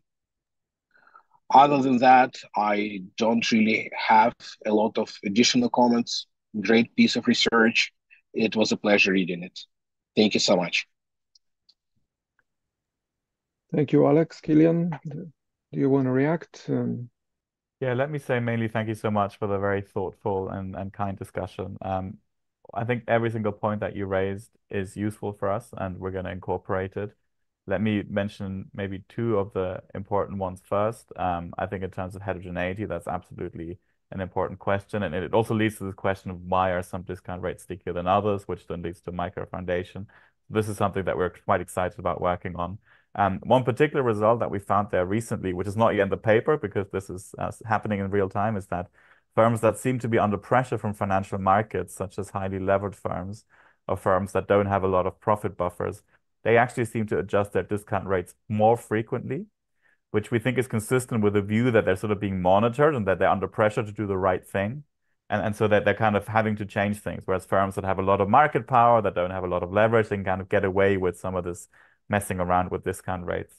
Other than that, I don't really have a lot of additional comments. Great piece of research. It was a pleasure reading it. Thank you so much. Thank you, Alex. Kilian, do you want to react? Yeah, let me say mainly thank you so much for the very thoughtful and kind discussion. I think every single point that you raised is useful for us, and we're going to incorporate it. Let me mention maybe two of the important ones first. I think in terms of heterogeneity, that's absolutely an important question. And it also leads to the question of why are some discount rates stickier than others, which then leads to micro foundation. This is something that we're quite excited about working on. One particular result that we found there recently, which is not yet in the paper because this is happening in real time, is that firms that seem to be under pressure from financial markets, such as highly levered firms or firms that don't have a lot of profit buffers, they actually seem to adjust their discount rates more frequently, which we think is consistent with the view that they're sort of being monitored and that they're under pressure to do the right thing. And so that they're kind of having to change things, whereas firms that have a lot of market power, that don't have a lot of leverage, they can kind of get away with some of this messing around with discount rates.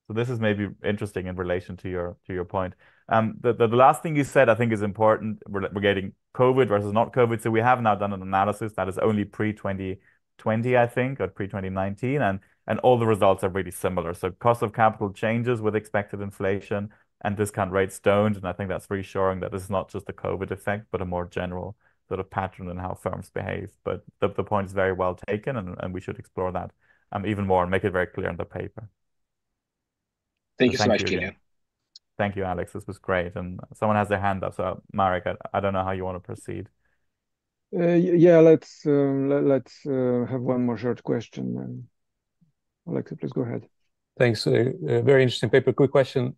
So this is maybe interesting in relation to your point. The last thing you said, I think, is important regarding COVID versus not COVID. So we have now done an analysis that is only pre-2020, I think, or pre-2019, and all the results are really similar. So cost of capital changes with expected inflation, and discount rates don't. And I think that's reassuring that it's not just a COVID effect, but a more general sort of pattern in how firms behave. But the point is very well taken, and we should explore that even more and make it very clear in the paper. Thank you so much, Kilian. Thank you, Alex. This was great. And someone has their hand up. So, Marek, I don't know how you want to proceed. Yeah, let's have one more short question. Alexa, please go ahead. Thanks. Very interesting paper. Quick question.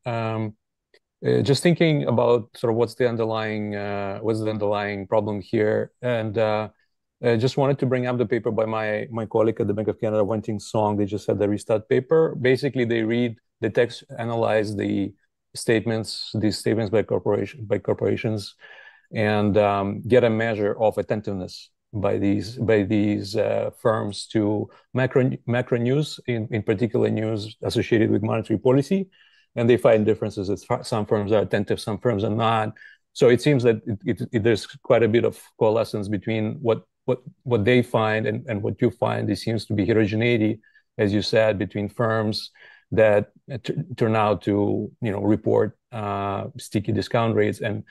Just thinking about sort of what's the underlying problem here, and just wanted to bring up the paper by my colleague at the Bank of Canada, Wenting Song. They just had the restart paper. Basically, they read the text, analyze these statements by corporations, and get a measure of attentiveness by these firms to macro news, in particular news associated with monetary policy. And they find differences. Some firms are attentive, some firms are not. So it seems that there's quite a bit of coalescence between what they find and what you find. There seems to be heterogeneity, as you said, between firms that turn out to report sticky discount rates and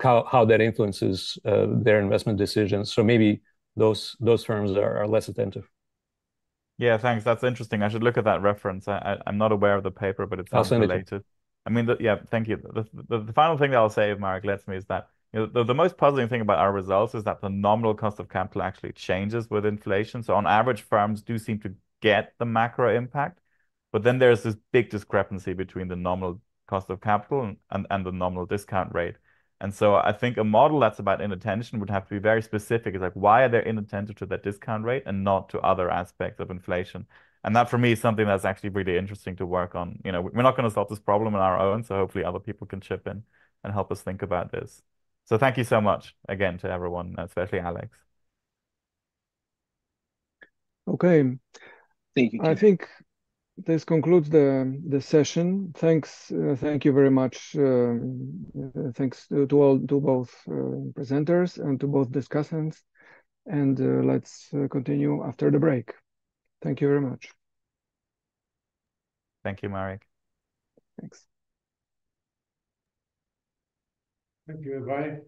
how that influences their investment decisions. So maybe those firms are less attentive. Yeah, thanks. That's interesting. I should look at that reference. I'm not aware of the paper, but it sounds related. I mean, yeah, thank you. The final thing that I'll say, if Marek lets me, is that the most puzzling thing about our results is that the nominal cost of capital actually changes with inflation. So on average, firms do seem to get the macro impact, but then there's this big discrepancy between the nominal cost of capital and the nominal discount rate. And so I think a model that's about inattention would have to be very specific. It's like, why are they inattentive to that discount rate and not to other aspects of inflation? And that for me is something that's actually really interesting to work on. We're not going to solve this problem on our own, so hopefully other people can chip in and help us think about this. So thank you so much again to everyone, especially Alex. Okay. Thank you. I think this concludes the session. Thank you very much. Thanks to both presenters and to both discussants. And let's continue after the break. Thank you very much. Thank you, Marek. Thanks. Thank you. Bye.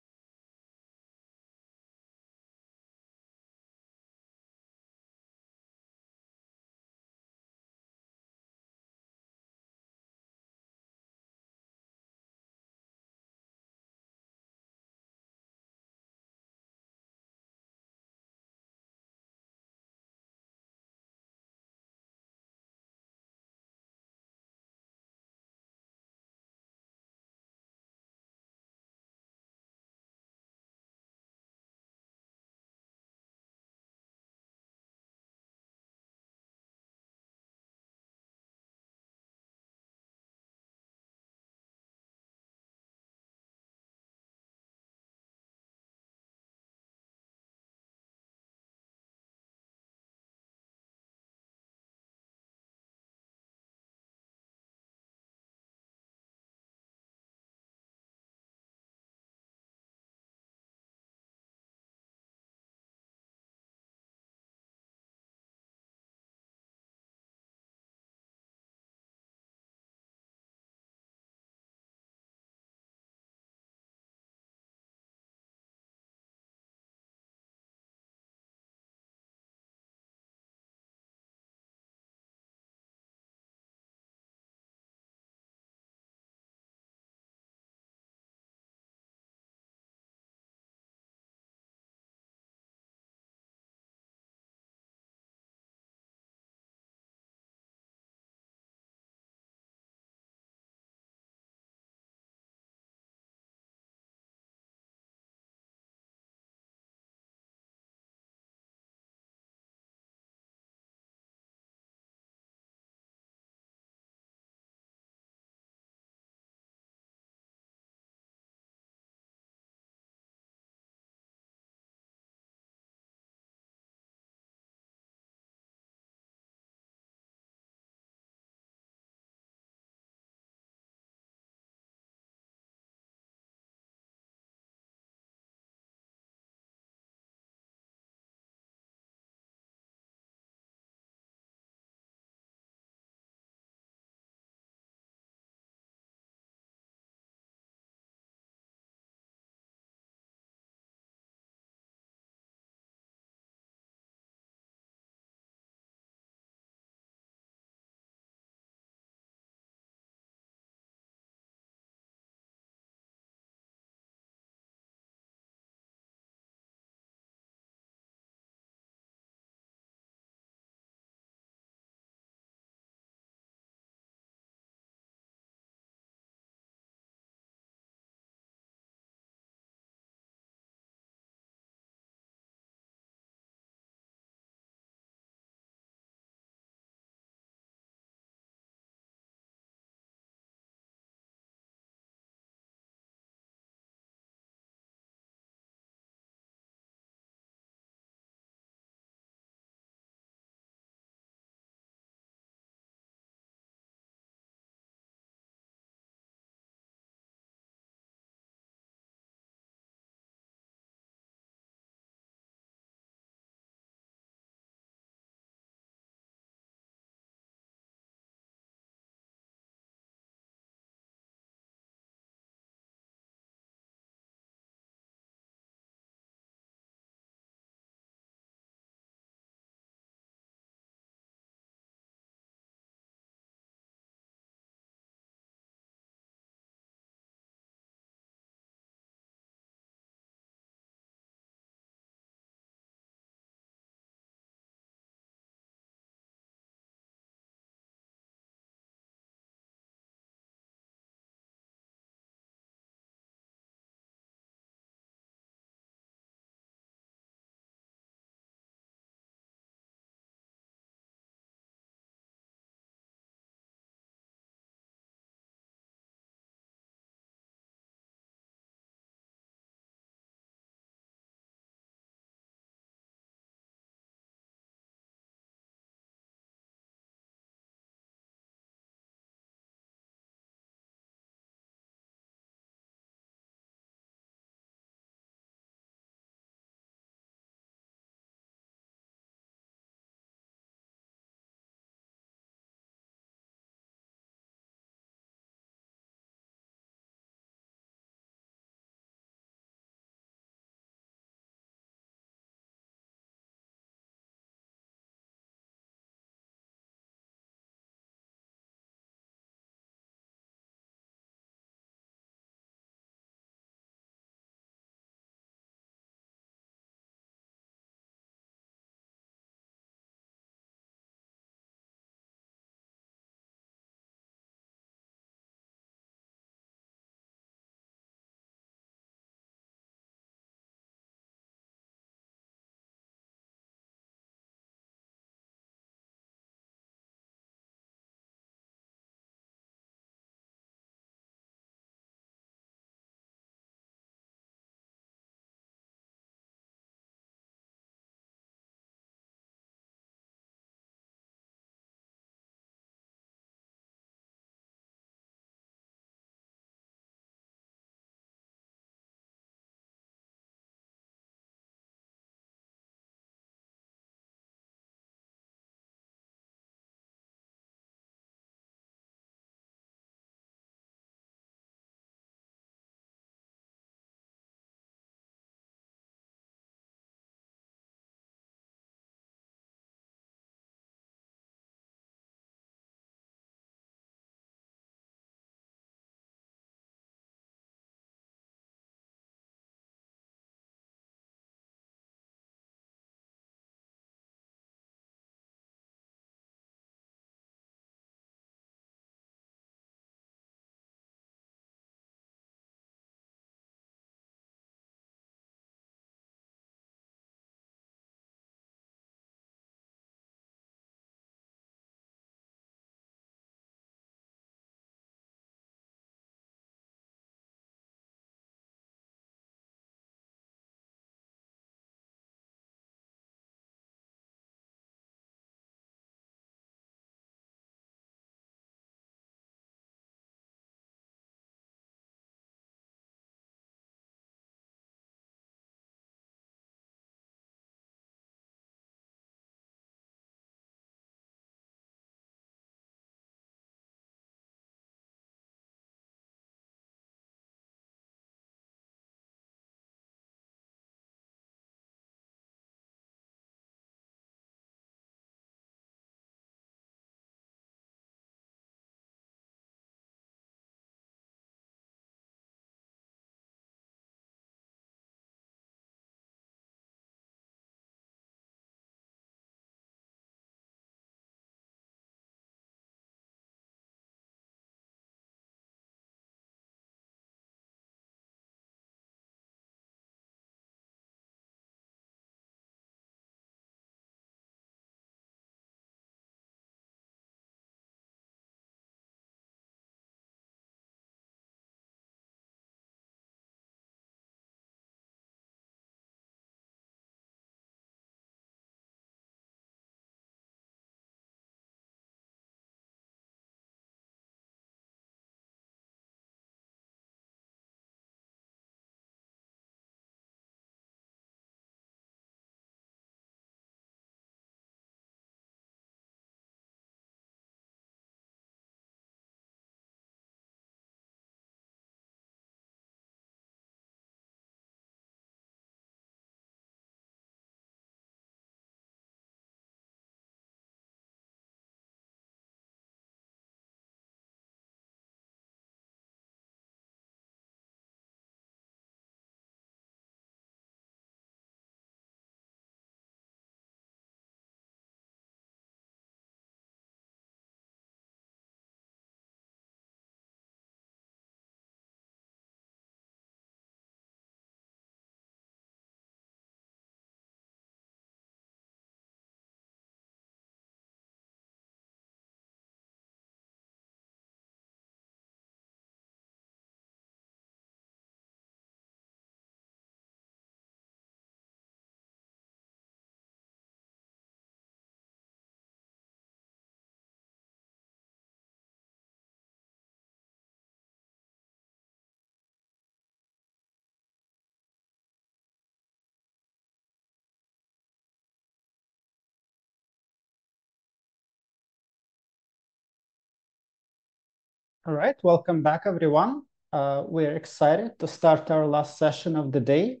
All right, welcome back, everyone. We're excited to start our last session of the day,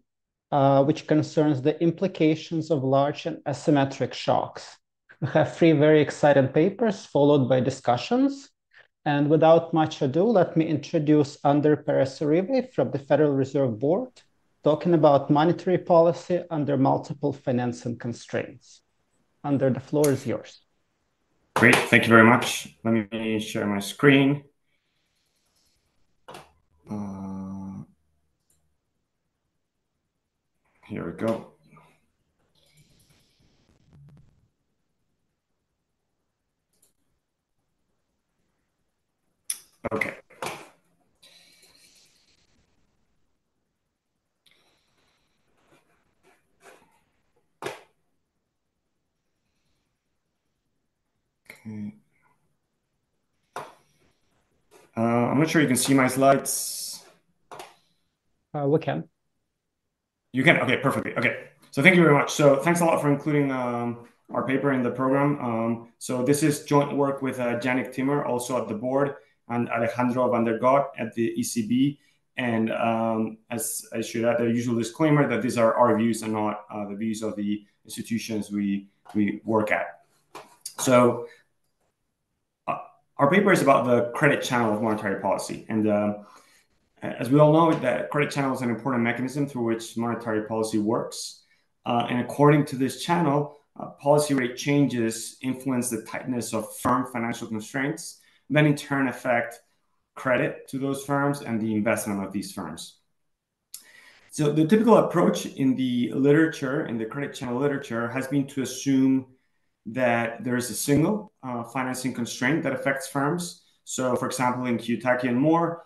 which concerns the implications of large and asymmetric shocks. We have 3 very exciting papers followed by discussions. And without much ado, let me introduce Ander Peresurivi from the Federal Reserve Board, talking about monetary policy under multiple financing constraints. Ander, the floor is yours. Great, thank you very much. Let me share my screen. Here we go. Okay. Okay. I'm not sure you can see my slides. We can. You can? Okay, perfectly. Okay. So thank you very much. So thanks a lot for including our paper in the program. So this is joint work with Janik Timmer, also at the board, and Alejandro van der Got at the ECB. And as I should add, the usual disclaimer that these are our views and not the views of the institutions we work at. So our paper is about the credit channel of monetary policy. And as we all know, the credit channel is an important mechanism through which monetary policy works. And according to this channel, policy rate changes influence the tightness of firm financial constraints, then in turn affect credit to those firms and the investment of these firms. So the typical approach in the literature, in the credit channel literature, has been to assume that there is a single financing constraint that affects firms. So for example, in Kiyotaki and Moore,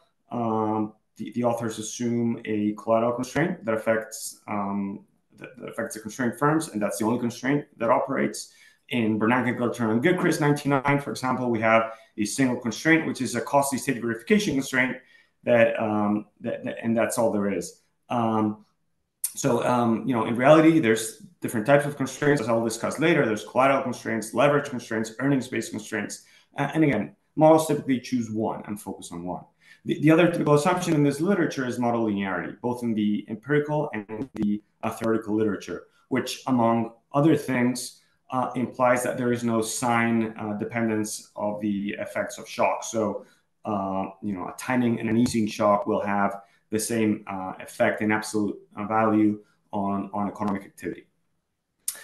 the authors assume a collateral constraint that affects the constrained firms, and that's the only constraint that operates. In Bernanke, Galtern, and Gilchrist, 1999, for example, we have a single constraint, which is a costly state verification constraint and that's all there is. In reality, there's different types of constraints, as I'll discuss later. There's collateral constraints, leverage constraints, earnings-based constraints. And again, models typically choose one and focus on one. The other typical assumption in this literature is model linearity, both in the empirical and the theoretical literature, which, among other things, implies that there is no sign dependence of the effects of shock. So, a tightening and an easing shock will have the same effect in absolute value on economic activity.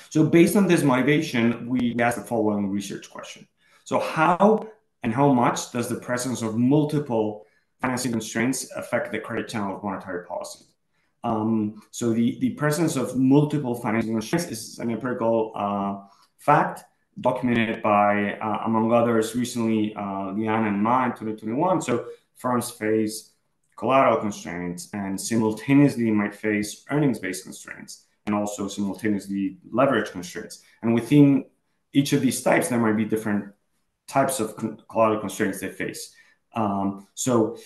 So based on this motivation, we asked the following research question. So how and how much does the presence of multiple financing constraints affect the credit channel of monetary policy? So the presence of multiple financing constraints is an empirical fact documented by, among others, recently Lian and Ma in 2021. So firms face collateral constraints and simultaneously might face earnings-based constraints and also simultaneously leverage constraints. And within each of these types, there might be different types of collateral constraints they face. So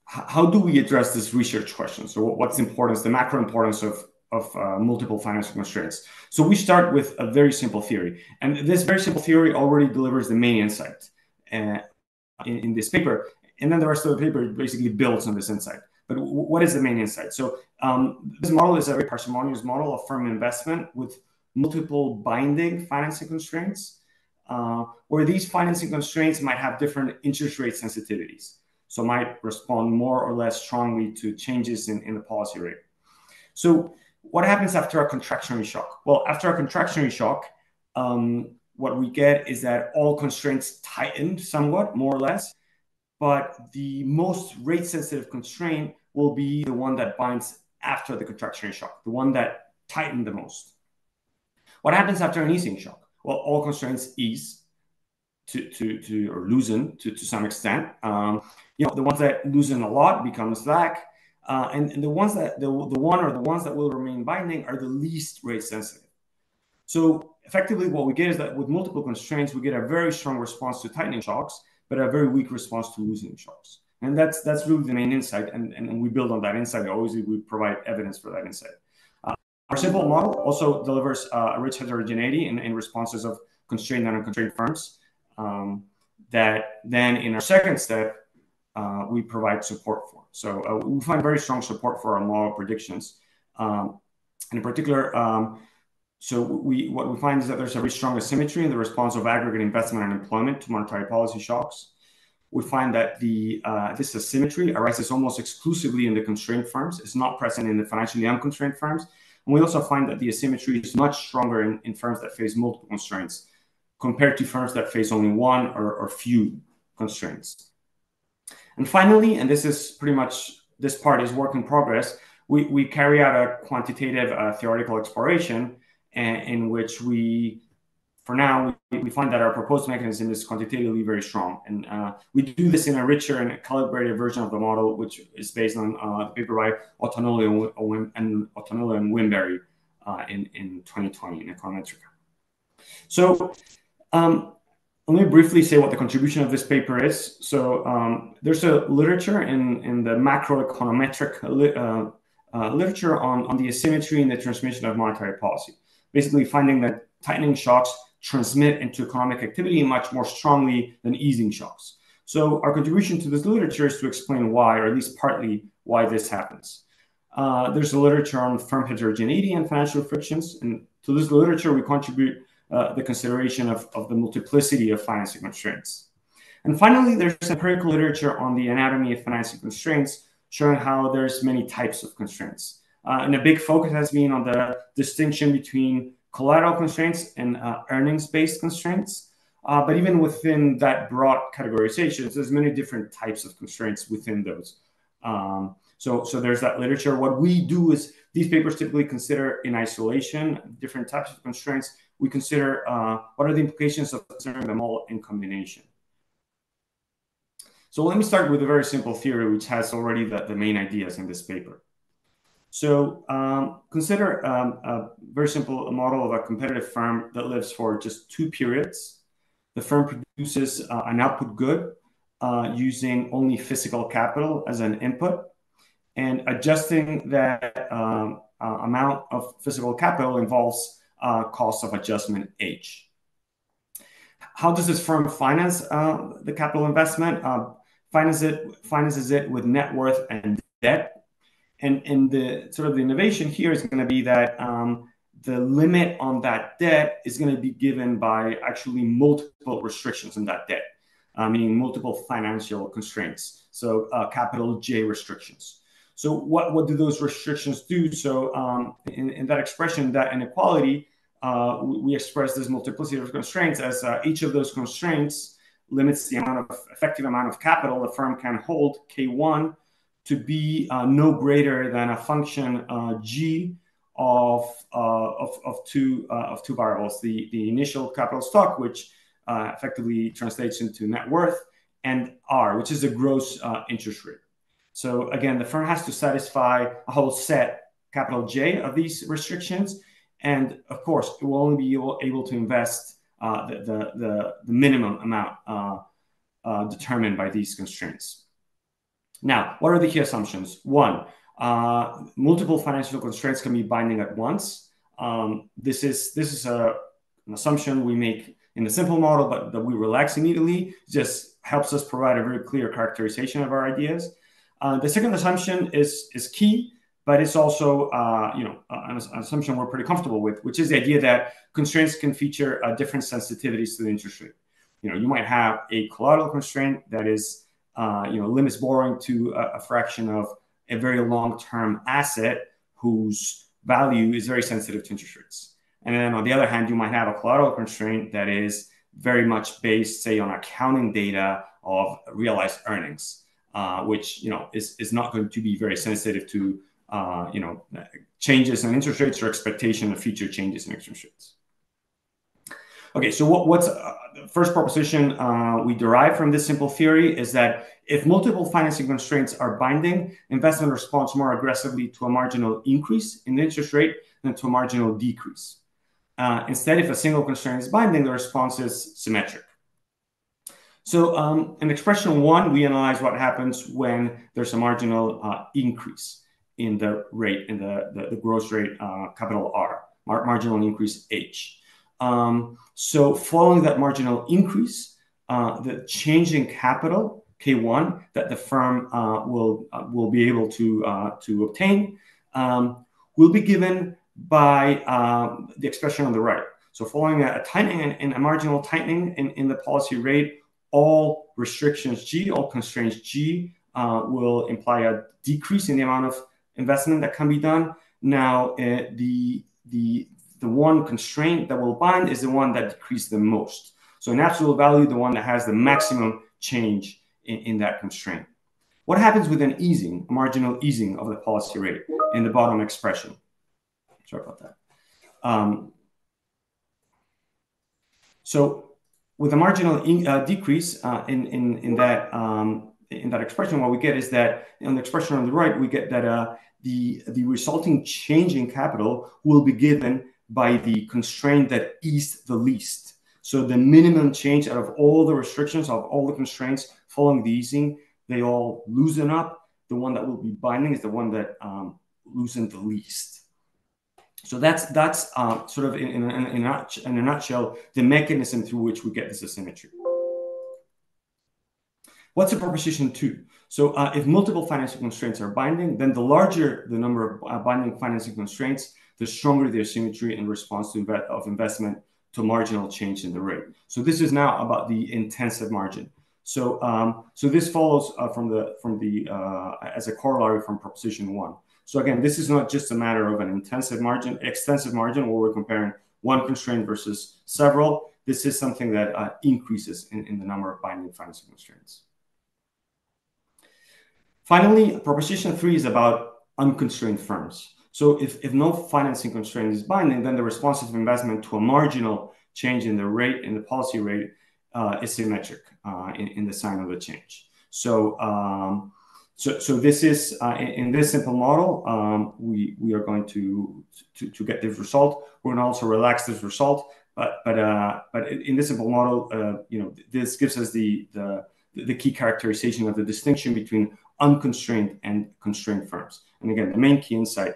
how do we address this research question? So what's the importance, the macro importance of multiple financial constraints? So we start with a very simple theory. And this very simple theory already delivers the main insight in this paper. And then the rest of the paper basically builds on this insight. But what is the main insight? So this model is a very parsimonious model of firm investment with multiple binding financing constraints, where these financing constraints might have different interest rate sensitivities. So might respond more or less strongly to changes in the policy rate. So what happens after a contractionary shock? Well, after a contractionary shock, what we get is that all constraints tighten somewhat, more or less, but the most rate-sensitive constraint will be the one that binds after the contractionary shock, the one that tightened the most. What happens after an easing shock? Well, all constraints ease or loosen to some extent. The ones that loosen a lot become slack, and the ones that the ones that will remain binding are the least rate sensitive. So effectively, what we get is that with multiple constraints, we get a very strong response to tightening shocks, but a very weak response to loosening shocks. And that's really the main insight, and we build on that insight. Always we provide evidence for that insight. Our simple model also delivers a rich heterogeneity in responses of constrained and unconstrained firms. that then in our second step, we provide support for. So we find very strong support for our model predictions. And in particular, what we find is that there's a very strong asymmetry in the response of aggregate investment and employment to monetary policy shocks. We find that this asymmetry arises almost exclusively in the constrained firms. It's not present in the financially unconstrained firms. And we also find that the asymmetry is much stronger in firms that face multiple constraints compared to firms that face only one or few constraints. And finally, and this is pretty much, this part is work in progress, we carry out a quantitative theoretical exploration in which for now, we find that our proposed mechanism is quantitatively very strong. And we do this in a richer and calibrated version of the model, which is based on the paper by Otonolo and Wimberry in 2020 in Econometrica. So let me briefly say what the contribution of this paper is. So there's a literature in the macroeconometric literature on the asymmetry in the transmission of monetary policy, basically finding that tightening shocks transmit into economic activity much more strongly than easing shocks. So our contribution to this literature is to explain why, or at least partly why this happens. There's a literature on firm heterogeneity and financial frictions. And to this literature, we contribute the consideration of the multiplicity of financing constraints. And finally, there's empirical literature on the anatomy of financing constraints, showing how there's many types of constraints. And a big focus has been on the distinction between collateral constraints and earnings-based constraints. But even within that broad categorization, there's many different types of constraints within those. So there's that literature. What we do is these papers typically consider in isolation different types of constraints. We consider what are the implications of considering them all in combination. So let me start with a very simple theory, which has already the main ideas in this paper. So consider a very simple model of a competitive firm that lives for just 2 periods. The firm produces an output good using only physical capital as an input, and adjusting that amount of physical capital involves cost of adjustment H. How does this firm finance the capital investment? Finances it with net worth and debt. And the sort of the innovation here is going to be that the limit on that debt is going to be given by actually multiple restrictions on that debt, meaning multiple financial constraints. So capital J restrictions. So what do those restrictions do? So in that expression, that inequality, we express this multiplicity of constraints as each of those constraints limits the effective amount of capital the firm can hold, K1, to be no greater than a function G of two variables: the initial capital stock, which effectively translates into net worth, and R, which is the gross interest rate. So again, the firm has to satisfy a whole set, capital J, of these restrictions, and of course, it will only be able to invest the minimum amount determined by these constraints. Now, what are the key assumptions? One, multiple financial constraints can be binding at once. This is an assumption we make in the simple model, but that we relax immediately. It just helps us provide a very clear characterization of our ideas. The second assumption is key, but it's also an assumption we're pretty comfortable with, which is the idea that constraints can feature different sensitivities to the interest rate. You might have a collateral constraint that is limits borrowing to a fraction of a very long-term asset whose value is very sensitive to interest rates. And then on the other hand, you might have a collateral constraint that is very much based, say, on accounting data of realized earnings, which is not going to be very sensitive to changes in interest rates or expectation of future changes in interest rates. Okay, so what's the first proposition we derive from this simple theory is that if multiple financing constraints are binding, investment responds more aggressively to a marginal increase in the interest rate than to a marginal decrease. Instead, if a single constraint is binding, the response is symmetric. So in expression 1, we analyze what happens when there's a marginal increase in the rate, in the gross rate, capital R, marginal increase H. So following that marginal increase, the change in capital, K1, that the firm will be able to obtain will be given by the expression on the right. So following a tightening and a marginal tightening in the policy rate, all restrictions G, all constraints G will imply a decrease in the amount of investment that can be done. Now, the one constraint that will bind is the one that decreased the most. So in absolute value, the one that has the maximum change in that constraint. What happens with an easing, a marginal easing of the policy rate in the bottom expression? Sorry about that. So with a marginal decrease in that expression, what we get is that in the expression on the right, we get that the resulting change in capital will be given by the constraint that eased the least. So the minimum change out of all the restrictions, of all the constraints following the easing, they all loosen up. The one that will be binding is the one that loosened the least. So that's sort of in a nutshell, the mechanism through which we get this asymmetry. What's a proposition 2? So if multiple financing constraints are binding, then the larger the number of binding financing constraints, the stronger the asymmetry in response of investment to marginal change in the rate. So this is now about the intensive margin. So so this follows as a corollary from proposition 1. So again, this is not just a matter of an extensive margin where we're comparing one constraint versus several. This is something that increases in the number of binding financing constraints. Finally, proposition 3 is about unconstrained firms. So if no financing constraint is binding, then the response of investment to a marginal change in the rate, in the policy rate, is symmetric in the sign of the change. So so this is in this simple model, we are going to get this result. We're going to also relax this result, but in this simple model, this gives us the key characterization of the distinction between unconstrained and constrained firms. And again, the main key insight,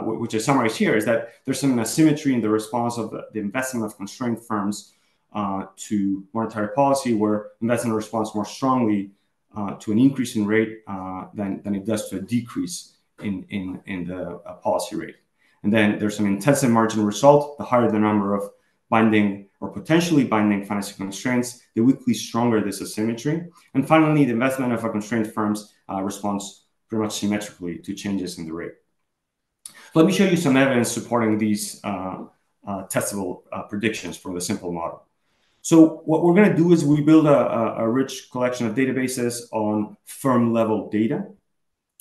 which I summarize here, is that there's some asymmetry in the response of the investment of constrained firms to monetary policy, where investment responds more strongly to an increase in rate than it does to a decrease in the policy rate. And then there's some intensive marginal result. The higher the number of binding or potentially binding financing constraints, the weakly stronger this asymmetry. And finally, the investment of a constrained firms responds pretty much symmetrically to changes in the rate. Let me show you some evidence supporting these testable predictions from the simple model. So what we're going to do is we build a rich collection of databases on firm-level data.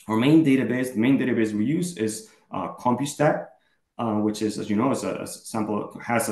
Our main database, the main database we use is Compustat, which is, as you know, is a sample, has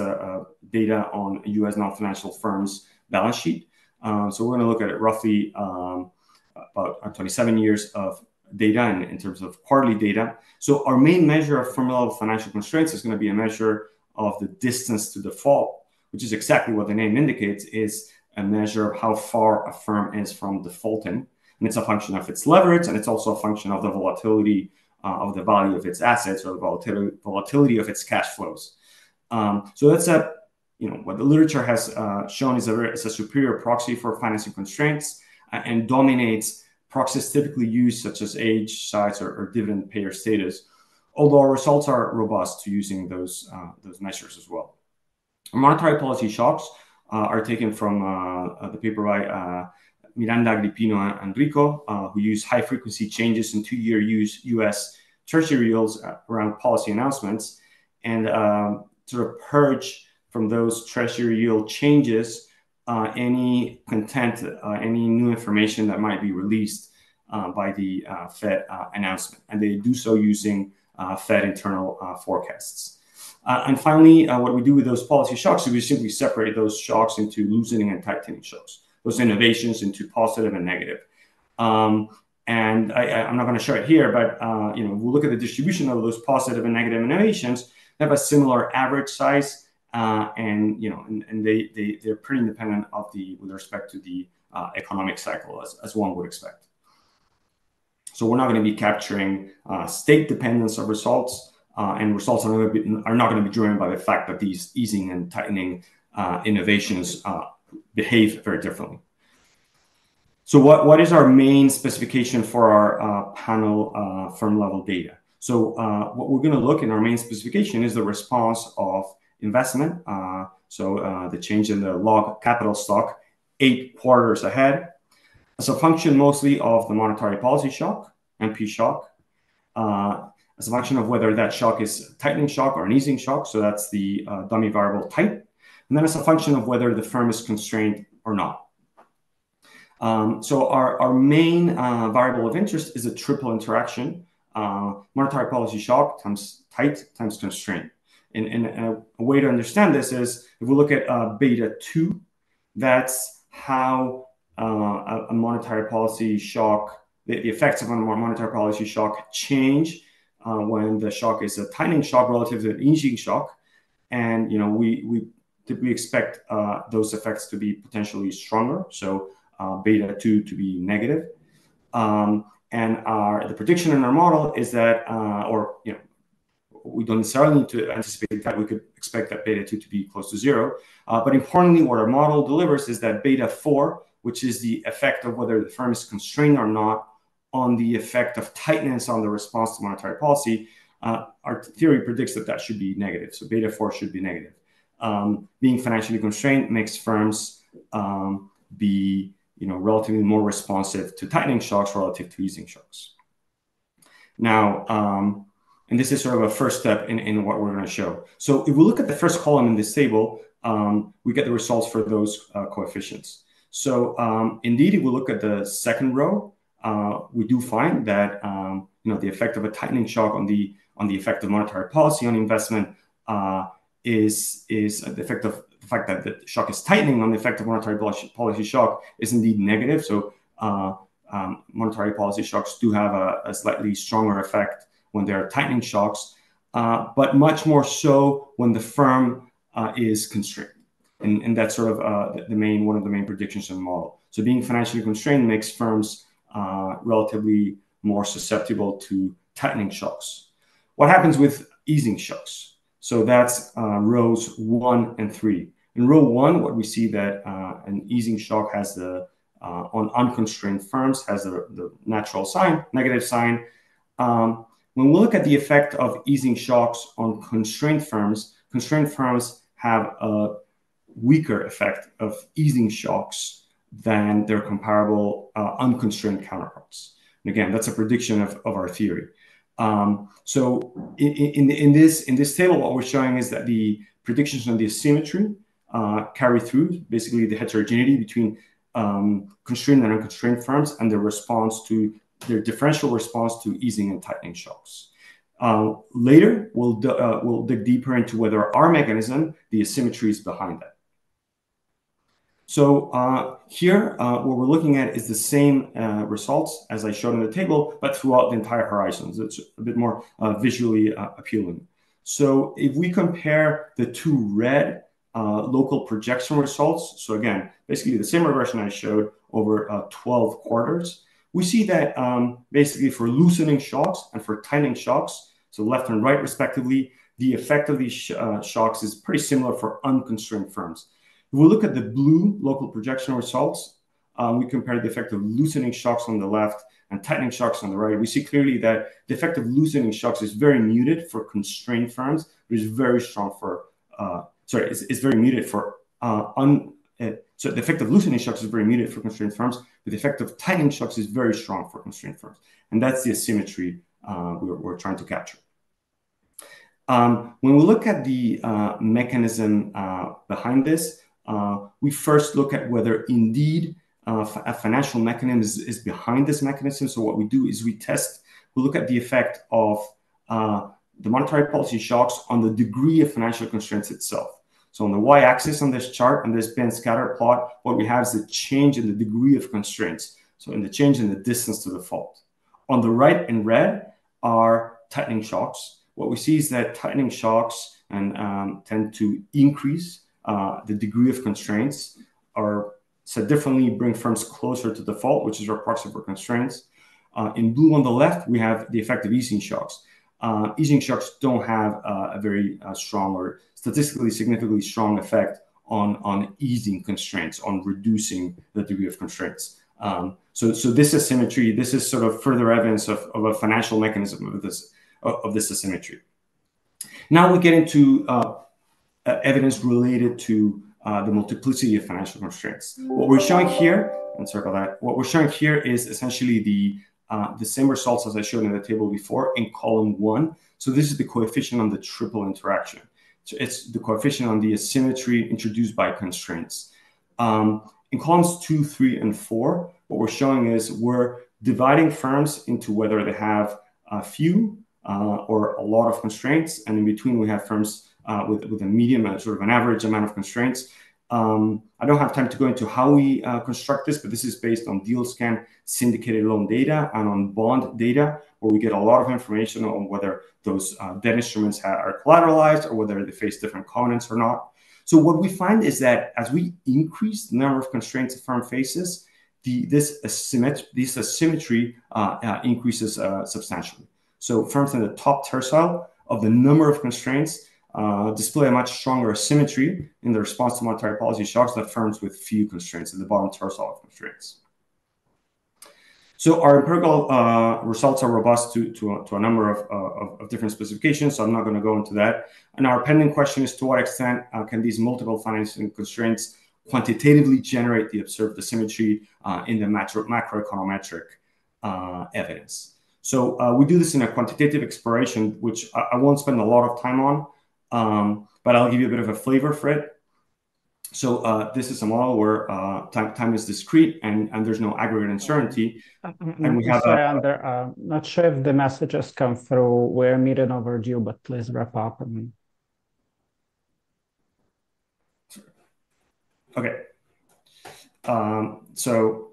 data on US non-financial firms' balance sheet. So we're going to look at it roughly about 27 years of data in terms of quarterly data. So our main measure of firm-level financial constraints is going to be a measure of the distance to default, which is exactly what the name indicates, is a measure of how far a firm is from defaulting. And it's a function of its leverage, and it's also a function of the volatility of the value of its assets, or the volatility of its cash flows. So that's what the literature has shown is a superior proxy for financing constraints and dominates proxies typically used, such as age, size, or dividend payer status, although our results are robust to using those measures as well. Monetary policy shocks are taken from the paper by Miranda, Agripino, and Rico, who use high-frequency changes in two-year U.S. Treasury yields around policy announcements, and sort of purge from those Treasury yield changes any content, any new information that might be released by the Fed announcement. And they do so using Fed internal forecasts. And finally, what we do with those policy shocks is we simply separate those shocks into loosening and tightening shocks, those innovations into positive and negative. And I'm not going to show it here, but we'll look at the distribution of those positive and negative innovations. They have a similar average size, and they're pretty independent of with respect to the economic cycle, as one would expect. So we're not going to be capturing state dependence of results. And results are not going to be driven by the fact that these easing and tightening innovations behave very differently. So what is our main specification for our panel firm level data? So what we're going to look in our main specification is the response of investment. The change in the log capital stock 8 quarters ahead as a function mostly of the monetary policy shock, MP shock, as a function of whether that shock is a tightening shock or an easing shock. So that's the dummy variable type. And then as a function of whether the firm is constrained or not. So our main variable of interest is a triple interaction, monetary policy shock times tight times constraint. And a way to understand this is if we look at beta 2, that's how a monetary policy shock, the effects of a monetary policy shock change when the shock is a tightening shock relative to an easing shock. And we typically expect those effects to be potentially stronger. So beta 2 to be negative. And the prediction in our model is that, we don't necessarily need to anticipate that. We could expect that beta 2 to be close to 0. But importantly, what our model delivers is that beta 4, which is the effect of whether the firm is constrained or not on the effect of tightness on the response to monetary policy, our theory predicts that should be negative. So beta 4 should be negative. Being financially constrained makes firms be relatively more responsive to tightening shocks relative to easing shocks. Now, and this is sort of a first step in what we're going to show. So if we look at the first column in this table, we get the results for those coefficients. So indeed, if we look at the second row, we do find that the effect of a tightening shock on the effect of monetary policy on investment is the effect of the fact that the shock is tightening on the effect of monetary policy shock is indeed negative. So monetary policy shocks do have a slightly stronger effect when they're tightening shocks, but much more so when the firm is constrained. And that's sort of one of the main predictions in the model. So being financially constrained makes firms relatively more susceptible to tightening shocks. What happens with easing shocks? So that's rows 1 and 3. In row 1, what we see that an easing shock has on unconstrained firms has the natural sign, negative sign. When we look at the effect of easing shocks on constrained firms have a weaker effect of easing shocks than their comparable unconstrained counterparts. And again, that's a prediction of our theory. So in this table, what we're showing is that the predictions on the asymmetry carry through, basically the heterogeneity between constrained and unconstrained firms and their differential response to easing and tightening shocks. Later, we'll dig deeper into whether our mechanism, the asymmetry, is behind that. So here, what we're looking at is the same results as I showed in the table, but throughout the entire horizon. So it's a bit more visually appealing. So if we compare the two red local projection results, so again, basically the same regression I showed over 12 quarters, we see that basically for loosening shocks and for tightening shocks, so left and right respectively, the effect of these shocks is pretty similar for unconstrained firms. If we look at the blue local projection results, we compare the effect of loosening shocks on the left and tightening shocks on the right. We see clearly that the effect of loosening shocks is very muted for constrained firms, but is very strong for, it's very muted for so the effect of loosening shocks is very muted for constrained firms, but the effect of tightening shocks is very strong for constrained firms. And that's the asymmetry we're trying to capture. When we look at the mechanism behind this, we first look at whether indeed a financial mechanism is behind this mechanism. So what we do is we look at the effect of the monetary policy shocks on the degree of financial constraints itself. So on the y-axis on this chart, on this band scatter plot, what we have is the change in the degree of constraints. So in the change in the distance to default. On the right in red are tightening shocks. What we see is that tightening shocks tend to increase the degree of constraints, or said differently, bring firms closer to default, which is our proxy for constraints. In blue on the left, we have the effect of easing shocks. Easing shocks don't have a very strong or statistically significantly strong effect on easing constraints, on reducing the degree of constraints. So this asymmetry, this is sort of further evidence of a financial mechanism of this asymmetry. Now we get into evidence related to the multiplicity of financial constraints. What we're showing here, and sorry about that, what we're showing here is essentially the same results as I showed in the table before in column 1. So this is the coefficient on the triple interaction. So it's the coefficient on the asymmetry introduced by constraints. In columns 2, 3, and 4, what we're showing is we're dividing firms into whether they have a few or a lot of constraints, and in between we have firms with a medium and sort of an average amount of constraints. I don't have time to go into how we construct this, but this is based on deal scan syndicated loan data and on bond data, where we get a lot of information on whether those debt instruments are collateralized or whether they face different covenants or not. So what we find is that as we increase the number of constraints a firm faces, this asymmetry increases substantially. So firms in the top tercile of the number of constraints display a much stronger asymmetry in the response to monetary policy shocks than firms with few constraints in the bottom tercile of constraints. So our empirical results are robust to a number of different specifications, so I'm not going to go into that. And our pending question is, to what extent can these multiple financing constraints quantitatively generate the observed asymmetry in the macroeconometric evidence? So we do this in a quantitative exploration, which I won't spend a lot of time on, but I'll give you a bit of a flavor for it. So this is a model where time is discrete and there's no aggregate uncertainty. And we have sorry, Ander, not sure if the messages come through. We're meeting overdue, but please wrap up. Okay. So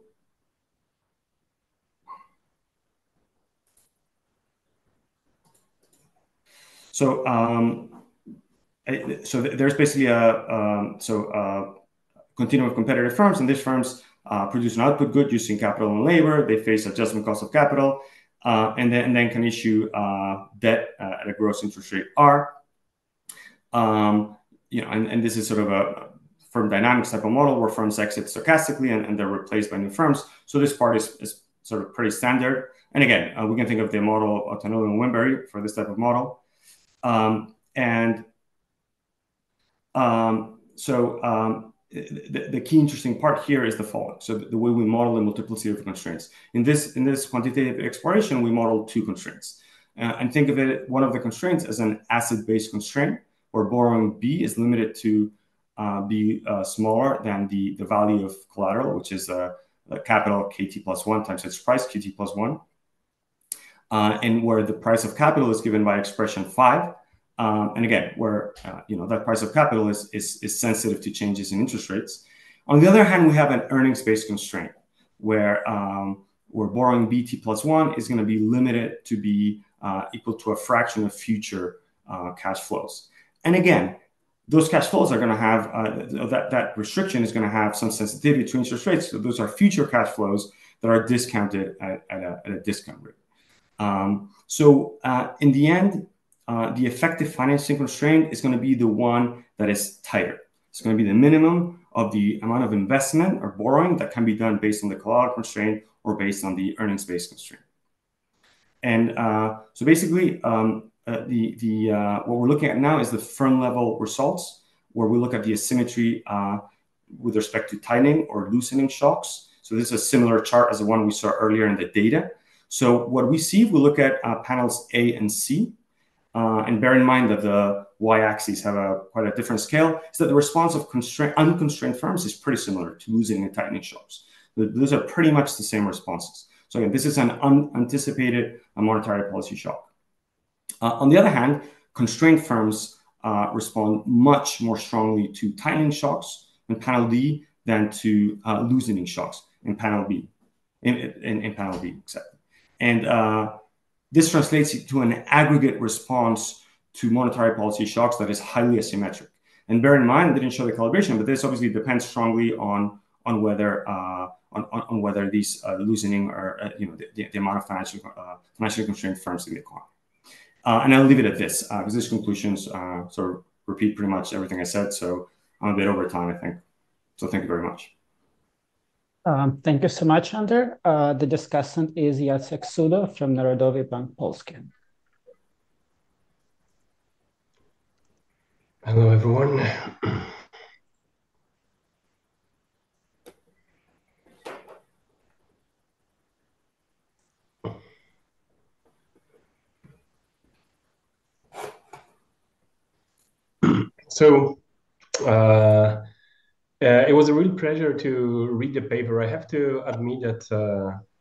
there's basically a continuum of competitive firms, and these firms produce an output good using capital and labor. They face adjustment cost of capital, and then can issue debt at a gross interest rate R. And this is sort of a firm dynamics type of model where firms exit stochastically and they're replaced by new firms. So this part is sort of pretty standard. And again, we can think of the model of Narodowy and Wimberry for this type of model. The key interesting part here is the following. So the way we model the multiplicity of constraints. In this quantitative exploration, we model 2 constraints. And think of it, one of the constraints as an asset-based constraint, where borrowing B is limited to be smaller than the value of collateral, which is the capital KT plus 1 times its price, QT plus 1. And where the price of capital is given by expression 5. And again, where that price of capital is sensitive to changes in interest rates. On the other hand, we have an earnings-based constraint where borrowing BT plus 1 is going to be limited to be equal to a fraction of future cash flows. And again, those cash flows are going to have that restriction is going to have some sensitivity to interest rates. So those are future cash flows that are discounted at a discount rate. In the end, the effective financing constraint is going to be the one that is tighter. It's going to be the minimum of the amount of investment or borrowing that can be done based on the collateral constraint or based on the earnings-based constraint. And so basically, what we're looking at now is the firm-level results, where we look at the asymmetry with respect to tightening or loosening shocks. So this is a similar chart as the one we saw earlier in the data. So what we see, if we look at panels A and C, and bear in mind that the y-axes have quite a different scale, is that the response of unconstrained firms is pretty similar to loosening and tightening shocks. Those are pretty much the same responses. So again, this is an unanticipated monetary policy shock. On the other hand, constrained firms respond much more strongly to tightening shocks in panel D than to loosening shocks in panel B. In panel B, exactly. And this translates to an aggregate response to monetary policy shocks that is highly asymmetric. And bear in mind, I didn't show the calibration, but this obviously depends strongly on whether these loosening or the amount of financially constrained firms in the economy. And I'll leave it at this because these conclusions sort of repeat pretty much everything I said. So a bit over time, I think. So thank you very much. Thank you so much, Ander. The discussant is Jacek Sudo from Narodowy Bank Polski. Hello, everyone. So it was a real pleasure to read the paper. I have to admit that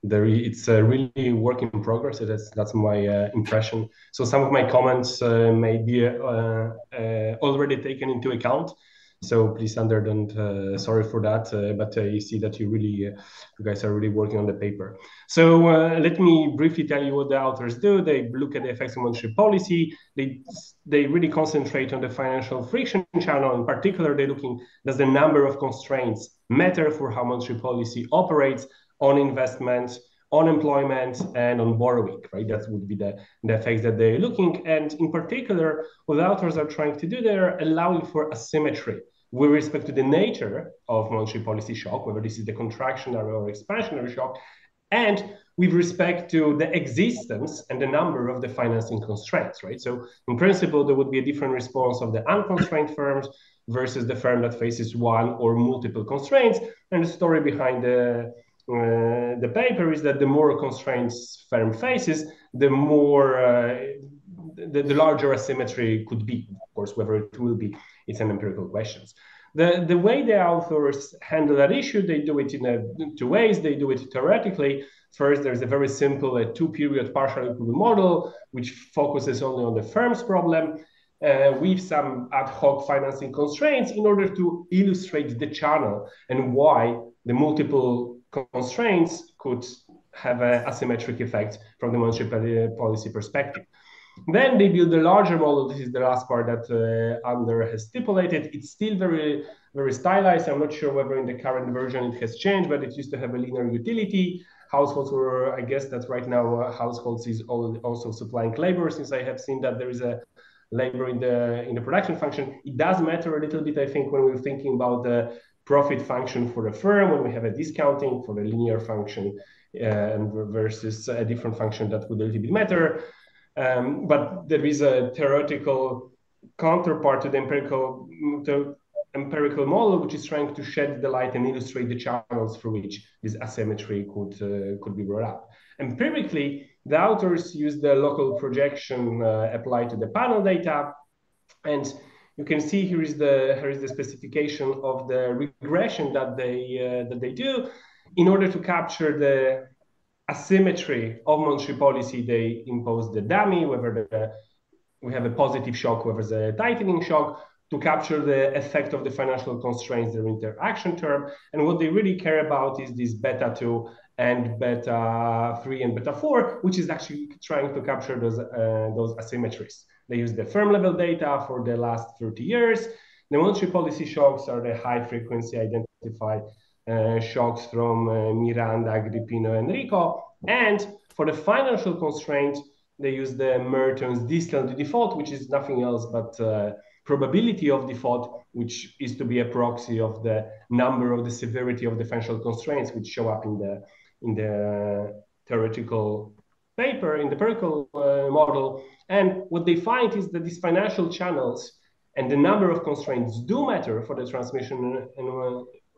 it's a really work in progress. That's my impression. So some of my comments may be already taken into account. So please, Ander, don't sorry for that. But you see that you guys are really working on the paper. So let me briefly tell you what the authors do. They look at the effects of monetary policy. They really concentrate on the financial friction channel. In particular, they're looking, does the number of constraints matter for how monetary policy operates on investment, on employment, and on borrowing, right? That would be the effects that they're looking. And in particular, what the authors are trying to do, they're allowing for asymmetry with respect to the nature of monetary policy shock, whether this is the contractionary or expansionary shock, and with respect to the existence and the number of the financing constraints, right? So in principle, there would be a different response of the unconstrained firms versus the firm that faces one or multiple constraints. And the story behind the paper is that the more constraints firm faces, the more the larger asymmetry could be. Of course, whether it will be, it's an empirical question. The way the authors handle that issue, they do it in two ways. They do it theoretically. First, there's a very simple two-period partial equilibrium model, which focuses only on the firm's problem with some ad hoc financing constraints in order to illustrate the channel and why the multiple constraints could have an asymmetric effect from the monetary policy perspective. Then they build a larger model. This is the last part that Ander has stipulated. It's still very, very stylized. I'm not sure whether in the current version it has changed, but it used to have a linear utility. Households were, I guess that right now households is also supplying labor, since I have seen that there is a labor in the production function. It does matter a little bit, I think, when we're thinking about the profit function for the firm, when we have a discounting for the linear function versus a different function that would a little bit matter. But there is a theoretical counterpart to the empirical model, which is trying to shed the light and illustrate the channels through which this asymmetry could be brought up. Empirically, the authors use the local projection applied to the panel data, and you can see here is the specification of the regression that they do in order to capture the asymmetry of monetary policy. They impose the dummy, whether we have a positive shock, whether it's a tightening shock, to capture the effect of the financial constraints, their interaction term. And what they really care about is this beta 2 and beta 3 and beta 4, which is actually trying to capture those asymmetries. They use the firm level data for the last 30 years. The monetary policy shocks are the high frequency identified shocks from Miranda, Agrippino, and Rico. And for the financial constraint, they use the Merton's discount to default, which is nothing else but probability of default, which is to be a proxy of the number of the severity of the financial constraints, which show up in the theoretical paper, in the empirical model. And what they find is that these financial channels and the number of constraints do matter for the transmission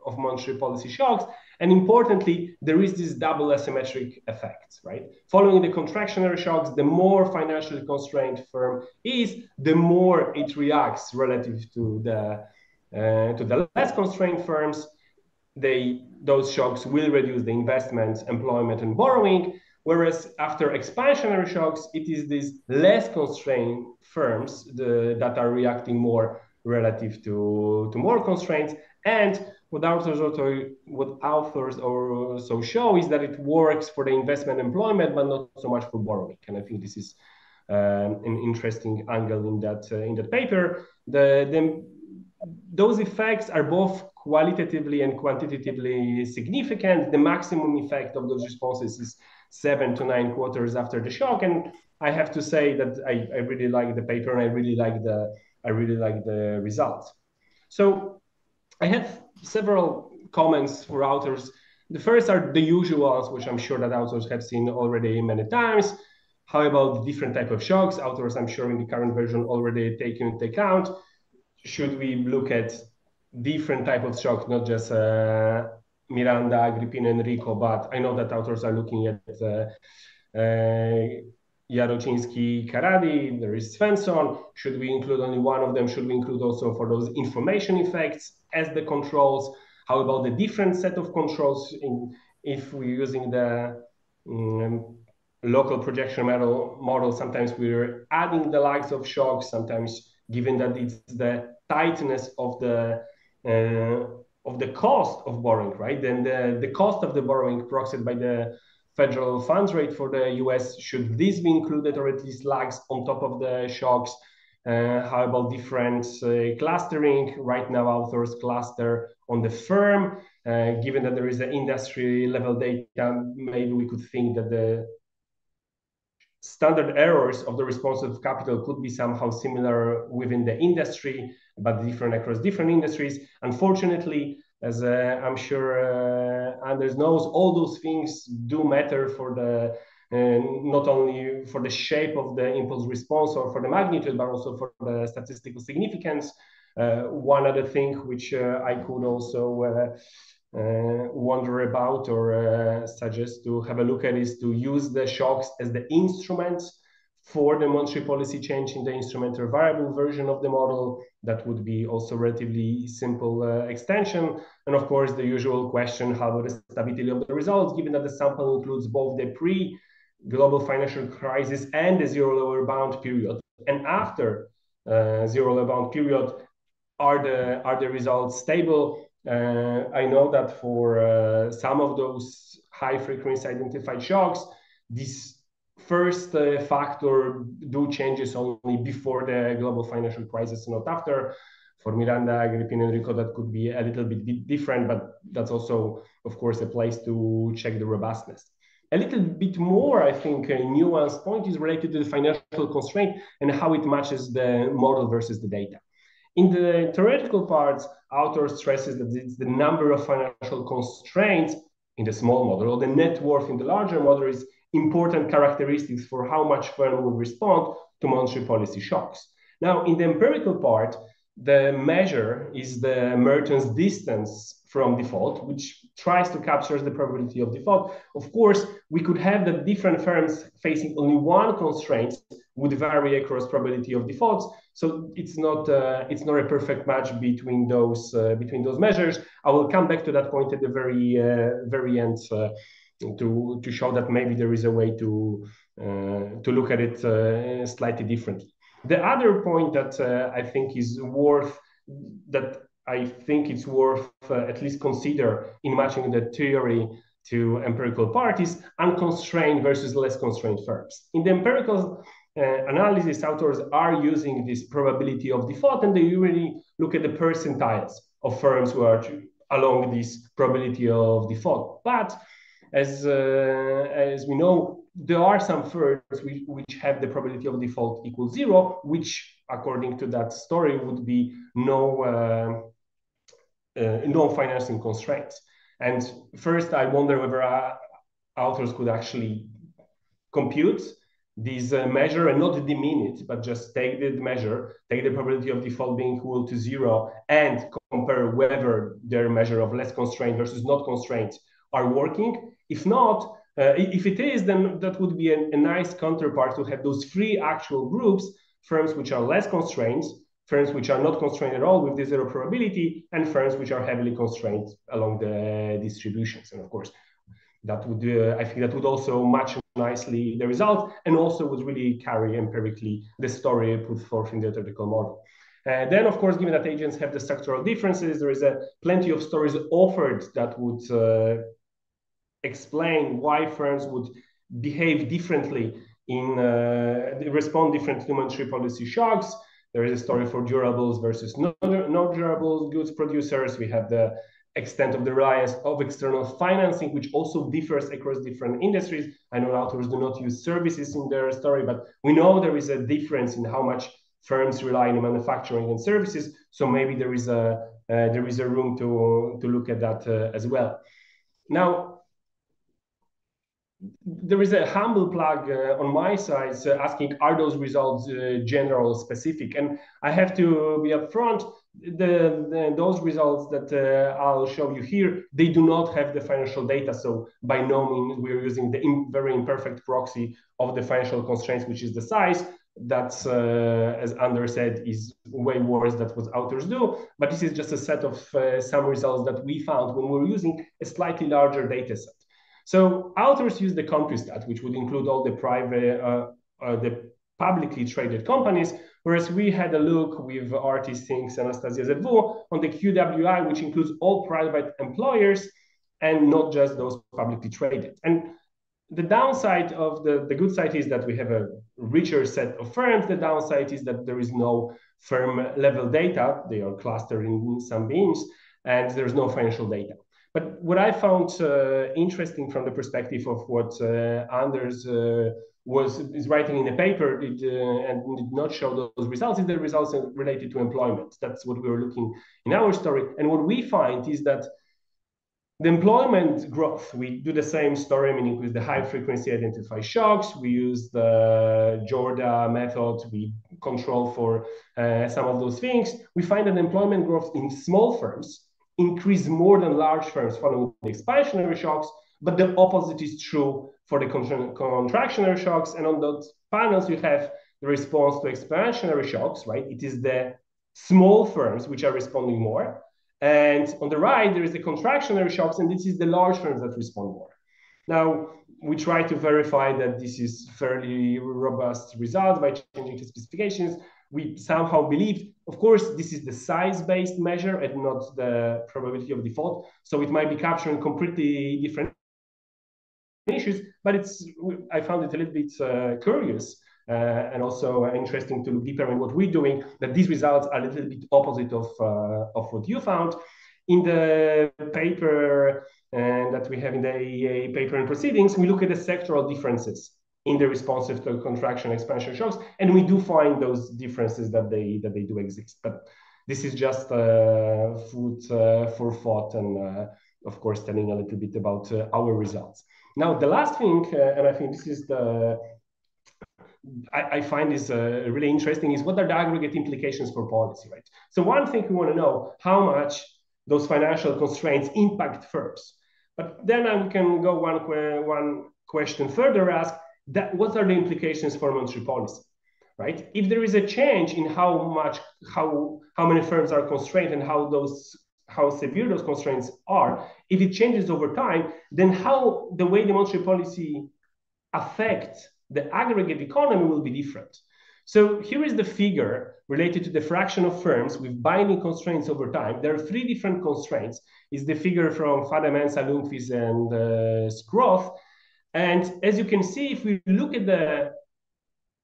of monetary policy shocks. And importantly, there is this double asymmetric effect, right? Following the contractionary shocks, the more financially constrained firm is, the more it reacts relative to the less constrained firms. Those shocks will reduce the investment, employment, and borrowing. Whereas after expansionary shocks, it is these less constrained firms that are reacting more relative to more constraints. And what authors also show is that it works for the investment employment, but not so much for borrowing. And I think this is an interesting angle in that paper. Those effects are both qualitatively and quantitatively significant. The maximum effect of those responses is 7 to 9 quarters after the shock. And I have to say that I really like the paper, and I really like the results. So I have several comments for authors. The first are the usual ones, which I'm sure that authors have seen already many times. How about different type of shocks? Authors, I'm sure in the current version already take into account. Should we look at different type of shocks, not just Miranda, Agrippina, Enrico, but I know that authors are looking at Jarociński, Karady, there is Svensson. Should we include only one of them? Should we include also for those information effects as the controls? How about the different set of controls if we're using the local projection model? Sometimes we're adding the likes of shocks, sometimes given that it's the tightness of the cost of borrowing, right? Then the cost of the borrowing proxied by the federal funds rate for the US, should this be included or at least lags on top of the shocks? How about different clustering? Right now, authors cluster on the firm. Given that there is an industry level data, maybe we could think that the standard errors of the response of capital could be somehow similar within the industry, but different across different industries. Unfortunately, as I'm sure Anders knows, all those things do matter for the not only for the shape of the impulse response or for the magnitude, but also for the statistical significance. One other thing which I could also wonder about or suggest to have a look at is to use the shocks as the instruments for the monetary policy change in the instrumental variable version of the model. That would be also relatively simple extension. And of course, the usual question, how about the stability of the results, given that the sample includes both the pre-global financial crisis and the zero lower bound period. And after zero lower bound period, are the results stable? I know that for some of those high frequency identified shocks, this first factor do changes only before the global financial crisis, not after. For Miranda, Agrippina, Enrico, that could be a little bit different, but that's also, of course, a place to check the robustness. A little bit more, I think, a nuanced point is related to the financial constraint and how it matches the model versus the data. In the theoretical parts, author stresses that it's the number of financial constraints in the small model or the net worth in the larger model is important characteristics for how much firm will respond to monetary policy shocks. Now, in the empirical part, the measure is the Merton's distance from default, which tries to capture the probability of default. Of course, we could have the different firms facing only one constraint would vary across probability of defaults. So it's not a perfect match between those measures. I will come back to that point at the very end to show that maybe there is a way to look at it slightly differently. The other point that I think it's worth at least consider in matching the theory to empirical part is unconstrained versus less constrained firms. In the empirical analysis, authors are using this probability of default, and they usually look at the percentiles of firms who are along this probability of default. But as we know, there are some firms which have the probability of default equals 0, which, according to that story, would be no financing constraints. And first, I wonder whether authors could actually compute this measure and not demean it, but just take the measure, take the probability of default being equal to 0, and compare whether their measure of less constraint versus not constraint are working. If not, if it is, then that would be a nice counterpart to have those three actual groups: firms which are less constrained, firms which are not constrained at all with the 0 probability, and firms which are heavily constrained along the distributions. And of course, that would I think that would also match nicely the result, and also would really carry empirically the story put forth in the theoretical model. Then, of course, given that agents have the structural differences, there is plenty of stories offered that would explain why firms would behave differently respond differently to monetary policy shocks. There is a story for durables versus non-durable goods producers. We have the extent of the rise of external financing, which also differs across different industries. I know authors do not use services in their story, but we know there is a difference in how much firms rely on manufacturing and services. So maybe there is a there is a room to look at that as well. Now, there is a humble plug on my side asking, are those results general specific? And I have to be upfront, those results that I'll show you here, they do not have the financial data. So by no means we're using the very imperfect proxy of the financial constraints, which is the size. That's, as Anders said, is way worse than what authors do. But this is just a set of some results that we found when we're using a slightly larger data set. So authors use the CompuStat, which would include all the private, the publicly traded companies, whereas we had a look with Artie Sinks and Anastasia Zevu on the QWI, which includes all private employers and not just those publicly traded. And the downside of the good side is that we have a richer set of firms. The downside is that there is no firm level data. They are clustered in some beams, and there's no financial data. But what I found interesting from the perspective of what Anders is writing in the paper and did not show those results is the results related to employment. That's what we were looking in our story. And what we find is that the employment growth, we do the same story, meaning with the high frequency identify shocks. We use the Jorda method. We control for some of those things. We find that employment growth in small firms increase more than large firms following the expansionary shocks, but the opposite is true for the contractionary shocks. And on those panels, you have the response to expansionary shocks, right? It is the small firms which are responding more. And on the right, there is the contractionary shocks, and this is the large firms that respond more. Now, we try to verify that this is fairly robust results by changing the specifications. We somehow believed, of course, this is the size-based measure and not the probability of default. So it might be capturing completely different issues, but I found it a little bit curious and also interesting to look deeper in what we're doing, that these results are a little bit opposite of what you found. In the paper that we have in the AEA paper and proceedings, we look at the sectoral differences in the responsive to contraction expansion shocks, and we do find those differences that they do exist. But this is just food for thought, and of course telling a little bit about our results. Now the last thing, and I think this is I find is really interesting, is what are the aggregate implications for policy, right? So one thing we want to know, how much those financial constraints impact firms. But then we can go one question further, ask, what are the implications for monetary policy, right? If there is a change in how many firms are constrained and how severe those constraints are, if it changes over time, then how the way the monetary policy affects the aggregate economy will be different. So here is the figure related to the fraction of firms with binding constraints over time. There are 3 different constraints. It's the figure from Fada-Mensah, Lundqvist, and Skroth. And as you can see, if we look at the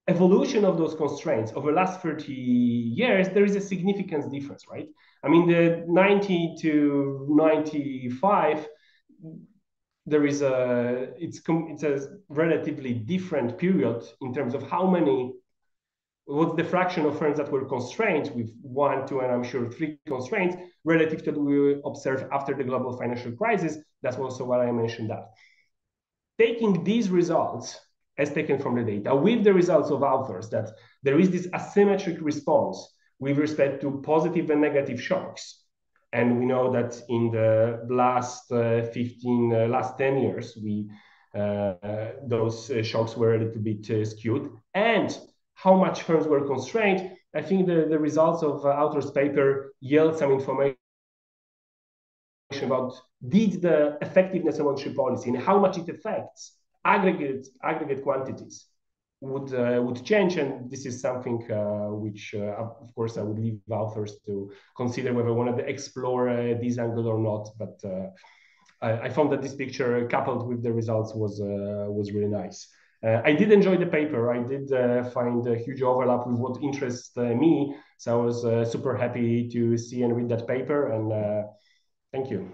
evolution of those constraints over the last 30 years, there is a significant difference, right? I mean, the 90 to 95, there is it's a relatively different period in terms of what's the fraction of firms that were constrained with 1, 2, and I'm sure 3 constraints relative to what we observed after the global financial crisis. That's also why I mentioned that. Taking these results as taken from the data with the results of authors, that there is this asymmetric response with respect to positive and negative shocks. And we know that in the last 10 years, those shocks were a little bit skewed. And how much firms were constrained, I think the results of author's paper yield some information about the effectiveness of monetary policy and how much it affects aggregate quantities would change. And this is something which, of course, I would leave authors to consider whether they want to explore this angle or not. But I found that this picture, coupled with the results, was really nice. I did enjoy the paper. I did find a huge overlap with what interests me. So I was super happy to see and read that paper. And thank you.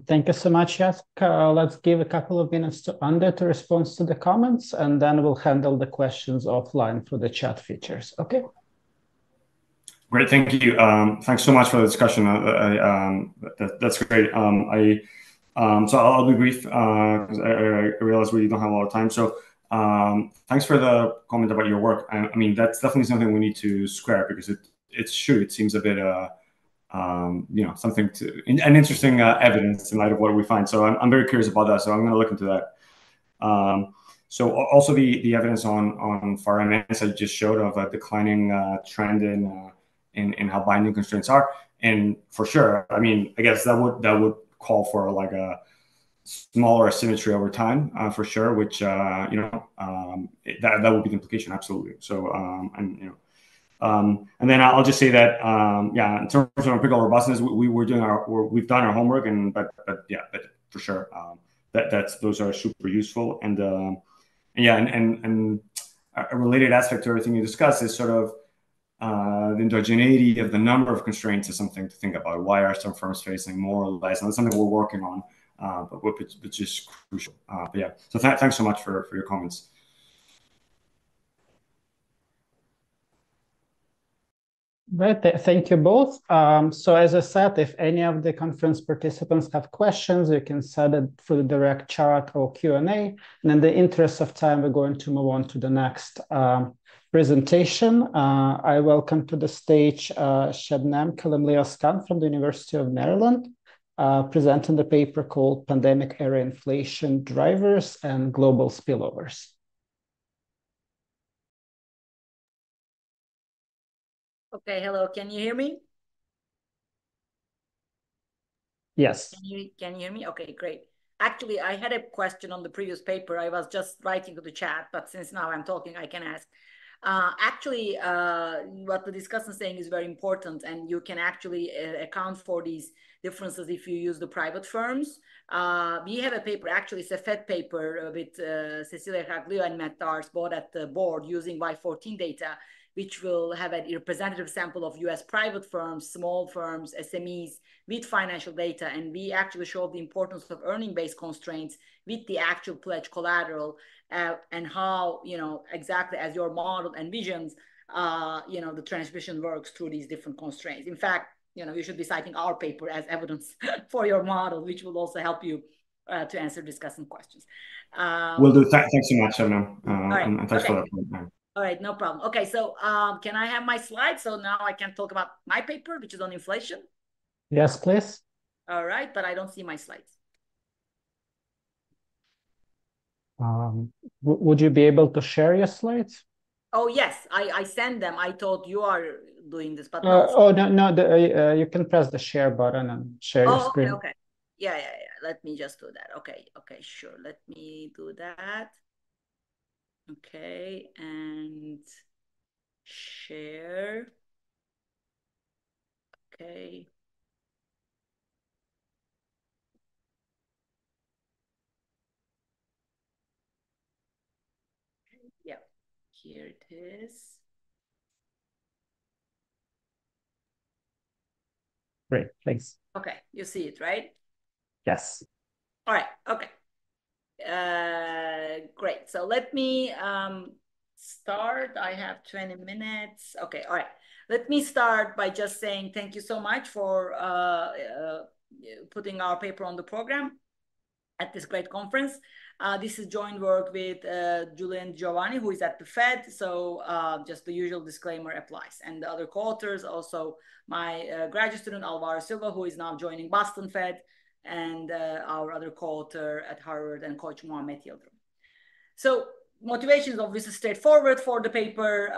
Thank you so much, Jacek. Let's give a couple of minutes to Ander to respond to the comments, and then we'll handle the questions offline through the chat features. Okay? Great, thank you. Thanks so much for the discussion. That's great. So I'll be brief because I realize we don't have a lot of time. So thanks for the comment about your work. I mean, that's definitely something we need to square because it's true. It seems a bit, something an interesting evidence in light of what we find. So I'm very curious about that. So I'm going to look into that. So also the evidence on far ends I just showed of a declining trend in how binding constraints are, and for sure, I mean, I guess that would call for like a smaller asymmetry over time, for sure, which that would be the implication, absolutely. So and then I'll just say that in terms of empirical robustness, we've done our homework, but for sure those are super useful, and a related aspect to everything you discussed is sort of the endogeneity of the number of constraints is something to think about. Why are some firms facing more or less? And that's something we're working on, which is crucial. So thanks so much for your comments. Right, thank you both. So as I said, if any of the conference participants have questions, you can send it through the direct chat or Q&A. And in the interest of time, we're going to move on to the next presentation. I welcome to the stage Shabnam Kalemliaskan from the University of Maryland, presenting the paper called Pandemic Era Inflation Drivers and Global Spillovers. Okay, hello, can you hear me? Yes. Can you hear me? Okay, great. Actually, I had a question on the previous paper. I was just writing to the chat, but since now I'm talking, I can ask. Actually, what the discussant is saying is very important, and you can actually account for these differences if you use the private firms. We have a paper, actually it's a FED paper with Cecilia Caglio and Matt Dars, both at the board using Y14 data, which will have a representative sample of US private firms, small firms, SMEs with financial data. And we actually showed the importance of earning-based constraints with the actual pledge collateral and how, exactly as your model envisions, the transmission works through these different constraints. In fact, you should be citing our paper as evidence for your model, which will also help you to answer discussant questions. Will do. Thanks so much, Shabnam. Right. And thanks for that. All right, no problem. Okay, so can I have my slides? So now I can talk about my paper, which is on inflation. Yes, please. All right, but I don't see my slides. Would you be able to share your slides? Oh, yes, I send them. I thought you are doing this, but no. No, you can press the share button and share your screen. Okay. Yeah. Let me just do that. Okay, sure. Let me do that. Okay, and share. Okay. Yeah, here it is. Great, thanks. Okay, you see it, right? Yes. All right, okay. Great, so let me start. I have 20 minutes. Okay, all right. Let me start by just saying thank you so much for putting our paper on the program at this great conference. This is joint work with Julian Giovanni, who is at the Fed. So just the usual disclaimer applies. And the other co-authors, also my graduate student, Alvaro Silva, who is now joining Boston Fed, and our other co-author at Harvard, and Coach Mohamed Yildirim. So motivation is obviously straightforward for the paper.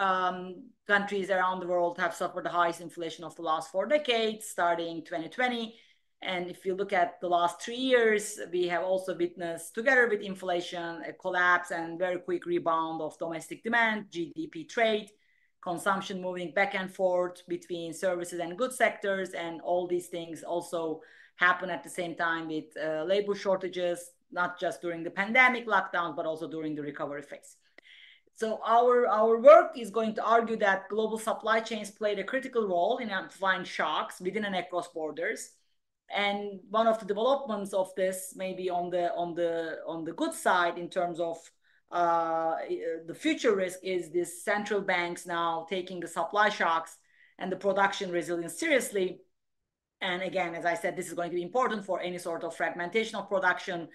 Countries around the world have suffered the highest inflation of the last 4 decades, starting 2020. And if you look at the last 3 years, we have also witnessed, together with inflation, a collapse and very quick rebound of domestic demand, GDP, trade, consumption moving back and forth between services and goods sectors. And all these things also happen at the same time with labor shortages, not just during the pandemic lockdowns, but also during the recovery phase. So our work is going to argue that global supply chains played a critical role in amplifying shocks within and across borders. And one of the developments of this, maybe on the good side in terms of the future risk, is this central banks now taking the supply shocks and the production resilience seriously. And again, as I said, this is going to be important for any sort of fragmentation of production,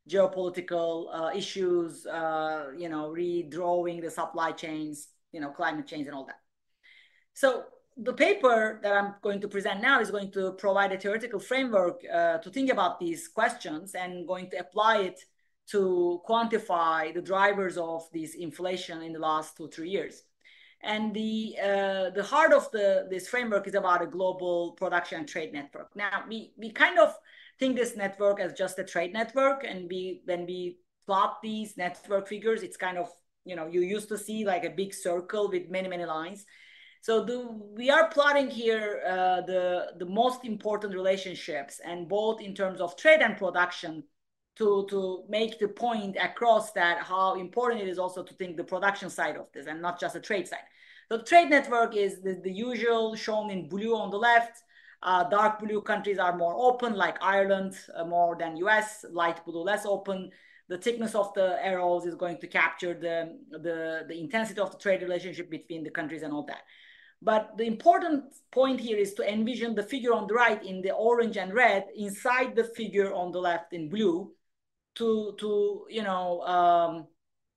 geopolitical issues, redrawing the supply chains, climate change and all that. So the paper that I'm going to present now is going to provide a theoretical framework to think about these questions and going to apply it to quantify the drivers of this inflation in the last 2-3 years. And the heart of this framework is about a global production and trade network. Now, we kind of think this network as just a trade network, and when we plot these network figures, it's kind of, you used to see like a big circle with many, many lines. So we are plotting here the most important relationships, and both in terms of trade and production, to make the point across that how important it is also to think the production side of this and not just the trade side. So the trade network is the usual, shown in blue on the left. Dark blue countries are more open, like Ireland, more than US, light blue less open. The thickness of the arrows is going to capture the intensity of the trade relationship between the countries and all that. But the important point here is to envision the figure on the right in the orange and red inside the figure on the left in blue, to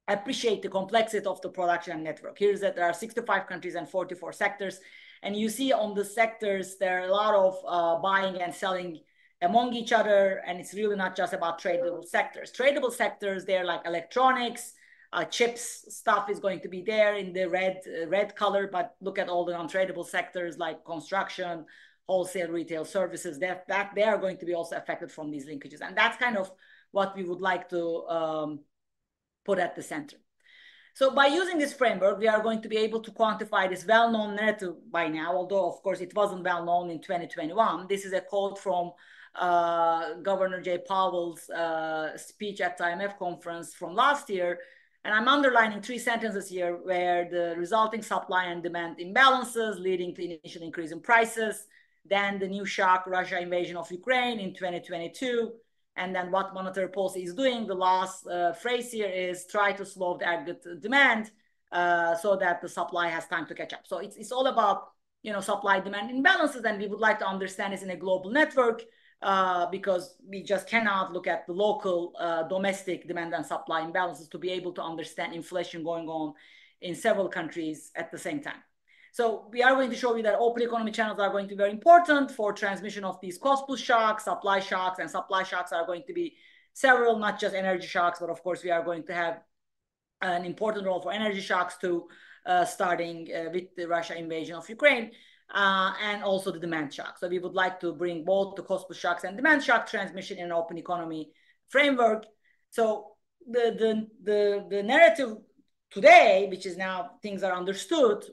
appreciate the complexity of the production network. Here's that there are 65 countries and 44 sectors. And you see on the sectors, there are a lot of buying and selling among each other. And it's really not just about tradable sectors. Tradable sectors, they're like electronics, chips stuff is going to be there in the red color. But look at all the non-tradable sectors like construction, wholesale, retail, services, that they are going to be also affected from these linkages. And that's kind of what we would like to put at the center. So by using this framework, we are going to be able to quantify this well-known narrative by now, although of course it wasn't well-known in 2021. This is a quote from Governor Jay Powell's speech at the IMF conference from last year. And I'm underlining 3 sentences here, where the resulting supply and demand imbalances leading to initial increase in prices, then the new shock, Russia invasion of Ukraine in 2022, and then what monetary policy is doing. The last phrase here is try to slow the aggregate demand so that the supply has time to catch up. So it's all about, supply demand imbalances, and we would like to understand this in a global network because we just cannot look at the local domestic demand and supply imbalances to be able to understand inflation going on in several countries at the same time. So we are going to show you that open economy channels are going to be very important for transmission of these cost push shocks, supply shocks, and supply shocks are going to be several, not just energy shocks, but of course we are going to have an important role for energy shocks too, starting with the Russia invasion of Ukraine, and also the demand shock. So we would like to bring both the cost push shocks and demand shock transmission in an open economy framework. So the narrative today, which is now things are understood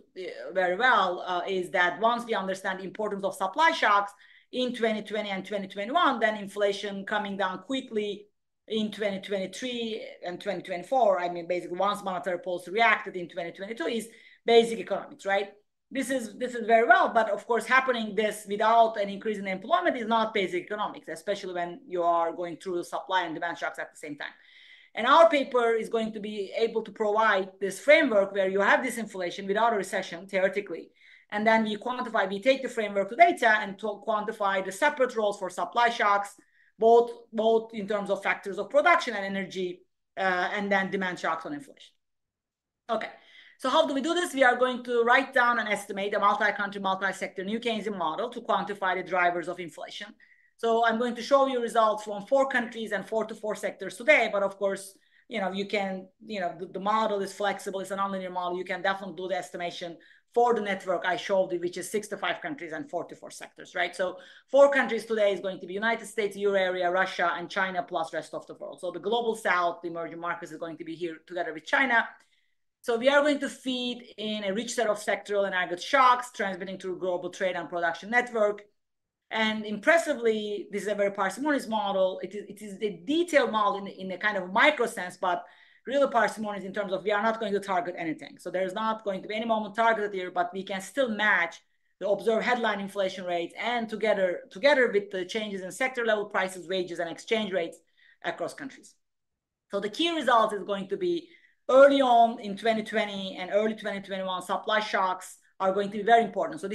very well, is that once we understand the importance of supply shocks in 2020 and 2021, then inflation coming down quickly in 2023 and 2024. I mean, basically, once monetary policy reacted in 2022 is basic economics, right? This is very well, but of course, happening this without an increase in employment is not basic economics, especially when you are going through supply and demand shocks at the same time. And our paper is going to be able to provide this framework where you have this inflation without a recession, theoretically. And then we take the framework to data and to quantify the separate roles for supply shocks, both in terms of factors of production and energy, and then demand shocks on inflation. Okay, so how do we do this? We are going to write down and estimate a multi-country, multi-sector New Keynesian model to quantify the drivers of inflation. So I'm going to show you results from 4 countries and 4 to 4 sectors today. But of course, you can, the model is flexible. It's a nonlinear model. You can definitely do the estimation for the network I showed you, which is 65 countries and 44 sectors, right? So 4 countries today is going to be United States, Euro area, Russia, and China, plus rest of the world. So the global south, the emerging markets, is going to be here together with China. So we are going to feed in a rich set of sectoral and aggregate shocks transmitting through global trade and production network. And impressively, this is a very parsimonious model. It is a detailed model in a kind of micro sense, but really parsimonious in terms of we are not going to target anything. So there's not going to be any moment targeted here, but we can still match the observed headline inflation rates and together with the changes in sector level prices, wages, and exchange rates across countries. So the key result is going to be early on in 2020 and early 2021, supply shocks are going to be very important. So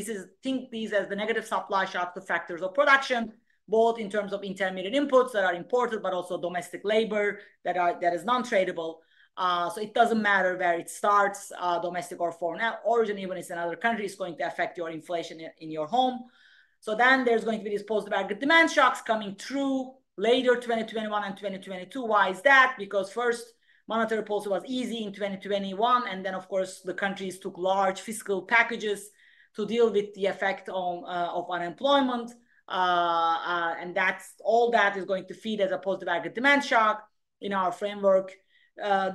think these as the negative supply shock to factors of production, both in terms of intermediate inputs that are imported, but also domestic labor that is non-tradable. So it doesn't matter where it starts, domestic or foreign origin, even if it's another country, it's going to affect your inflation in your home. So then there's going to be these post-aggregate demand shocks coming through later 2021 and 2022. Why is that? Because first, monetary policy was easy in 2021, and then of course the countries took large fiscal packages to deal with the effect of unemployment, and all that is going to feed as a positive aggregate demand shock in our framework,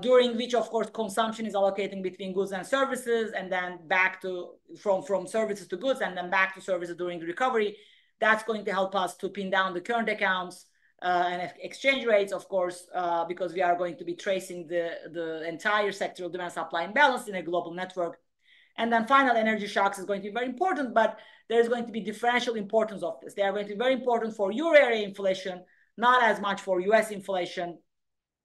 during which of course consumption is allocating between goods and services, and then back to from services to goods, and then back to services during the recovery. That's going to help us to pin down the current accounts and exchange rates, of course, because we are going to be tracing the entire sectoral demand supply imbalance in a global network. And then final energy shocks is going to be very important, but there's going to be differential importance of this. They are going to be very important for Euro area inflation, not as much for US inflation.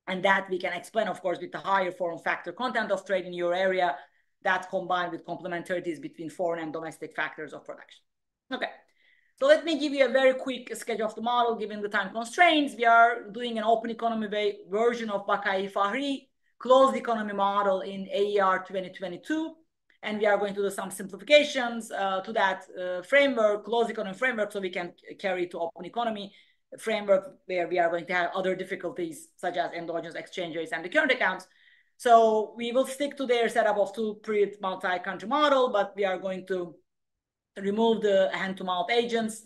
And that we can explain, of course, with the higher foreign factor content of trade in Euro area, that combined with complementarities between foreign and domestic factors of production. Okay. So let me give you a very quick sketch of the model, given the time constraints. We are doing an open economy version of Bakai-Fahry closed economy model in AER 2022. And we are going to do some simplifications to that framework, closed economy framework, so we can carry it to open economy framework, where we are going to have other difficulties, such as endogenous exchange rates and the current accounts. So we will stick to their setup of two-period multi-country model, but we are going to remove the hand-to-mouth agents,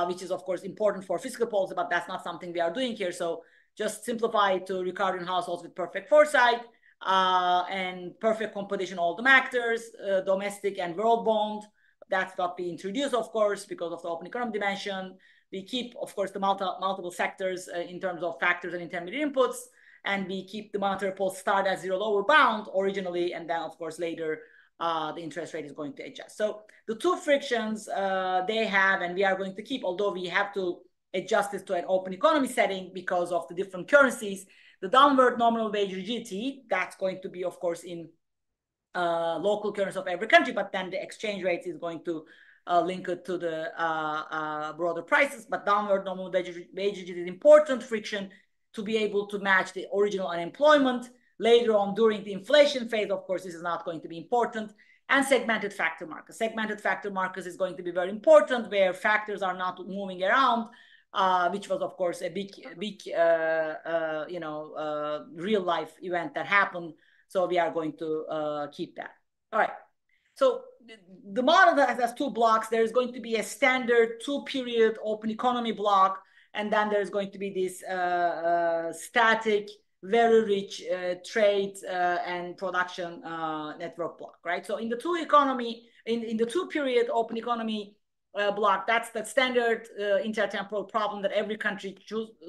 which is, of course, important for fiscal policy, but that's not something we are doing here. So just simplify it to recurring households with perfect foresight and perfect competition, all the actors, domestic and world bond. That's what we introduce, of course, because of the open economy dimension. We keep, of course, the multiple sectors in terms of factors and intermediate inputs, and we keep the monetary policy start at zero lower bound originally, and then, of course, later the interest rate is going to adjust. So the two frictions they have, and we are going to keep, although we have to adjust this to an open economy setting because of the different currencies, the downward nominal wage rigidity, that's going to be, of course, in local currency of every country, but then the exchange rate is going to link it to the broader prices. But downward nominal wage rigidity is important friction to be able to match the original unemployment. Later on, during the inflation phase, of course, this is not going to be important. And segmented factor markers. Segmented factor markers is going to be very important, where factors are not moving around, which was, of course, a big real life event that happened. So we are going to keep that. All right. So the model has two blocks. There's going to be a standard two-period open economy block, and then there's going to be this static, very rich trade and production network block, right? So in the in the two-period open economy block, that's the standard intertemporal problem that every country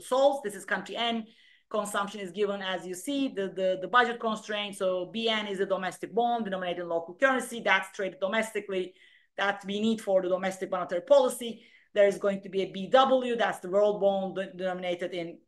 solves. This is country N. Consumption is given, as you see, the budget constraint. So BN is a domestic bond denominated in local currency. That's traded domestically. That we need for the domestic monetary policy. There is going to be a BW. That's the world bond denominated in,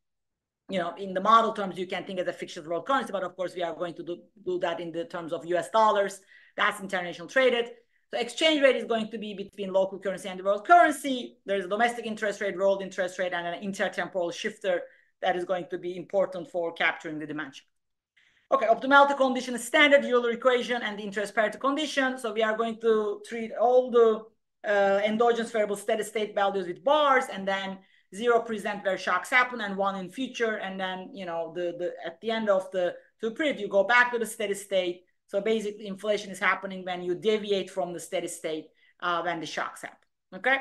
in the model terms, you can think as a fictitious world currency, but of course we are going to do that in the terms of US dollars. That's international traded. So exchange rate is going to be between local currency and the world currency. There's a domestic interest rate, world interest rate, and an intertemporal shifter that is going to be important for capturing the dimension. Okay, optimality condition is standard Euler equation and the interest parity condition. So we are going to treat all the endogenous variable steady state values with bars, and then 0 present where shocks happen and 1 in future. And then, at the end of the period, you go back to the steady state. So basically inflation is happening when you deviate from the steady state when the shocks happen, okay?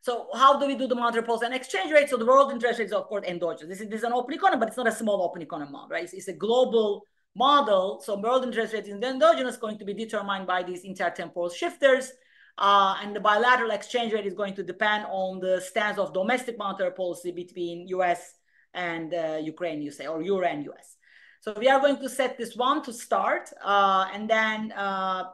So how do we do the monetary policy and exchange rate? So the world interest rate is, of course, endogenous. This is an open economy, but it's not a small open economy model, right? It's a global model. So world interest rate in the endogenous is going to be determined by these intertemporal shifters. And the bilateral exchange rate is going to depend on the stance of domestic monetary policy between US and Ukraine, you say, or Euro and US. So we are going to set this one to start. And then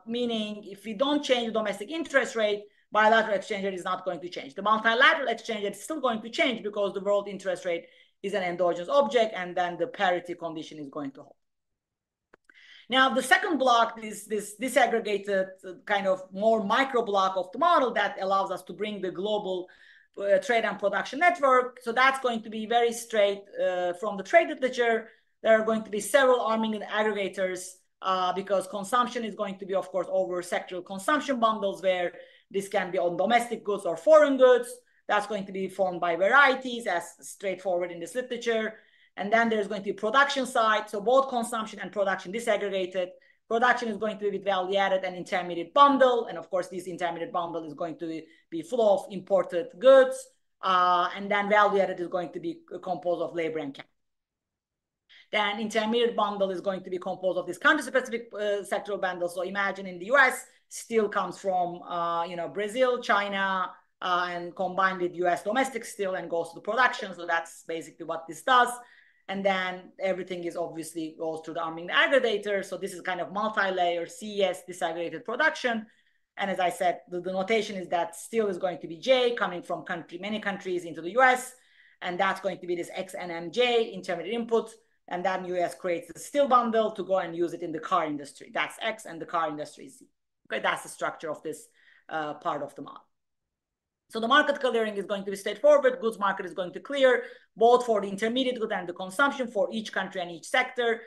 meaning if we don't change the domestic interest rate, bilateral exchange rate is not going to change. The multilateral exchange rate is still going to change because the world interest rate is an endogenous object, and then the parity condition is going to hold. Now, the second block is this disaggregated kind of more micro block of the model that allows us to bring the global trade and production network. So that's going to be very straight from the trade literature. There are going to be several arming and aggregators because consumption is going to be, of course, over sectoral consumption bundles where this can be on domestic goods or foreign goods. That's going to be formed by varieties as straightforward in this literature. And then there's going to be production side. So both consumption and production disaggregated. Production is going to be with value added and intermediate bundle. And of course, this intermediate bundle is going to be full of imported goods. And then value added is going to be composed of labor and capital. Then intermediate bundle is going to be composed of this country-specific sectoral bundle. So imagine in the US, steel comes from Brazil, China, and combined with US domestic steel and goes to the production. So that's basically what this does. And then everything is obviously goes to the arming aggregator. So this is kind of multi-layer CES disaggregated production. And as I said, the notation is that steel is going to be J coming from many countries into the US. And that's going to be this X and MJ intermediate input. And then US creates the steel bundle to go and use it in the car industry. That's X and the car industry is Z. Okay, that's the structure of this part of the model. So the market clearing is going to be straightforward. Goods market is going to clear both for the intermediate good and the consumption for each country and each sector.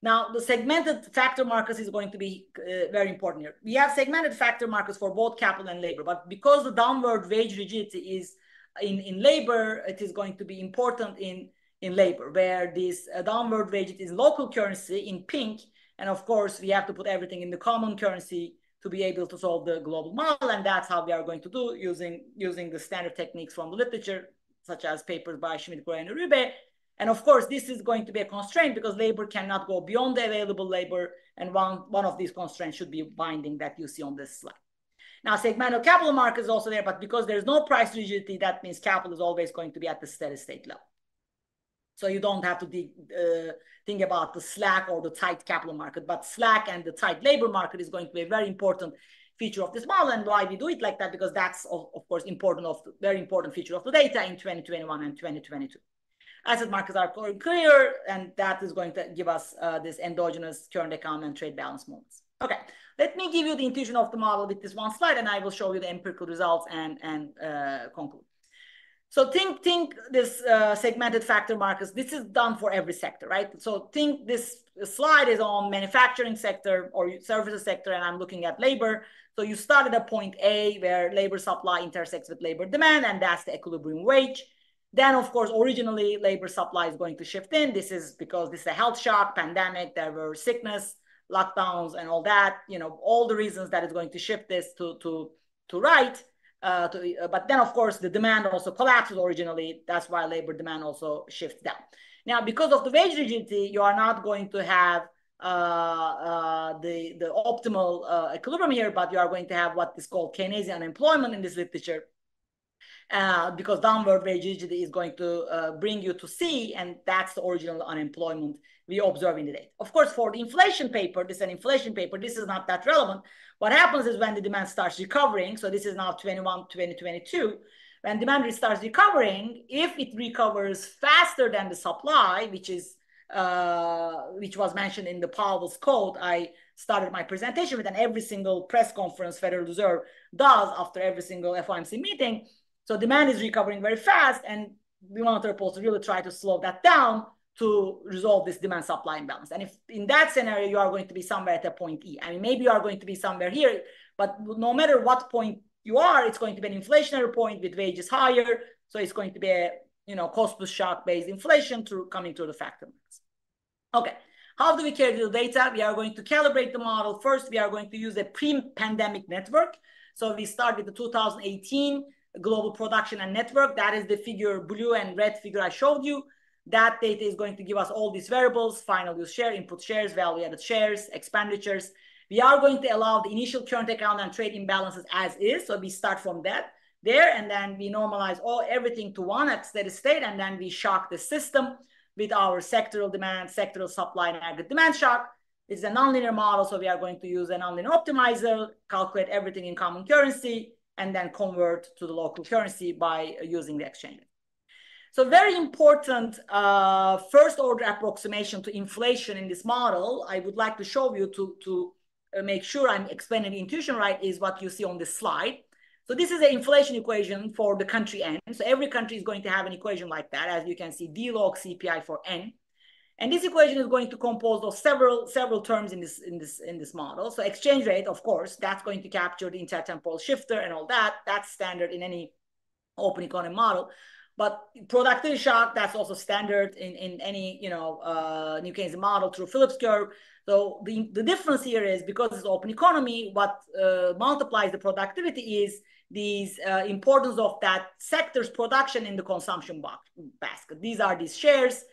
Now, the segmented factor markers is going to be very important here. We have segmented factor markers for both capital and labor, but because the downward wage rigidity is in labor, it is going to be important in labor, where this downward wage is local currency in pink. And of course, we have to put everything in the common currency to be able to solve the global model. And that's how we are going to do using the standard techniques from the literature, such as papers by Schmidt, Groy, and Rübe. And of course, this is going to be a constraint because labor cannot go beyond the available labor. And one of these constraints should be binding that you see on this slide. Now, segmental capital market is also there, but because there's no price rigidity, that means capital is always going to be at the steady state level. So you don't have to think about the slack or the tight capital market, but slack and the tight labor market is going to be a very important feature of this model. And why we do it like that, because that's, of course, very important feature of the data in 2021 and 2022. Asset markets are clear, and that is going to give us this endogenous current account and trade balance movements. Okay, let me give you the intuition of the model with this one slide, and I will show you the empirical results and conclude. So think this segmented factor markers. This is done for every sector, right? So think this slide is on manufacturing sector or services sector, and I'm looking at labor. So you start at a point A where labor supply intersects with labor demand, and that's the equilibrium wage. Then, of course, originally labor supply is going to shift in. This is because this is a health shock, pandemic, there were sickness, lockdowns, and all that. All the reasons that is going to shift this to right. But then, of course, the demand also collapses originally. That's why labor demand also shifts down. Now, because of the wage rigidity, you are not going to have the optimal equilibrium here, but you are going to have what is called Keynesian unemployment in this literature. Because downward wage rigidity is going to bring you to C, and that's the original unemployment we observe in the data. Of course, for the inflation paper, this is an inflation paper, this is not that relevant. What happens is when the demand starts recovering, so this is now 2022, when demand starts recovering, if it recovers faster than the supply, which was mentioned in the Powell's quote, I started my presentation with, and every single press conference Federal Reserve does after every single FOMC meeting. So demand is recovering very fast, and we want to really try to slow that down to resolve this demand supply imbalance. And if in that scenario, you are going to be somewhere at a point E. I mean, maybe you are going to be somewhere here, but no matter what point you are, it's going to be an inflationary point with wages higher. So it's going to be a cost plus shock based inflation coming through the factor markets. Okay, how do we carry the data? We are going to calibrate the model. First, we are going to use a pre-pandemic network. So we start with the 2018 global production and network. That is the figure, blue and red figure I showed you. That data is going to give us all these variables: final use share, input shares, value added shares, expenditures. We are going to allow the initial current account and trade imbalances as is. So we start from there, and then we normalize everything to 1 at steady state, and then we shock the system with our sectoral demand, sectoral supply, and aggregate demand shock. It's a nonlinear model, so we are going to use a nonlinear optimizer, calculate everything in common currency, and then convert to the local currency by using the exchange rate. So very important first order approximation to inflation in this model, I would like to show you to make sure I'm explaining the intuition right, is what you see on this slide. So this is an inflation equation for the country N. So every country is going to have an equation like that, as you can see, D log CPI for N. And this equation is going to compose of several terms in this model. So exchange rate, of course, that's going to capture the intertemporal shifter and all that. That's standard in any open economy model. But productivity shock, that's also standard in any New Keynesian model through Phillips curve. So the difference here is because it's open economy, what multiplies the productivity is these importance of that sector's production in the consumption basket. These are these shares,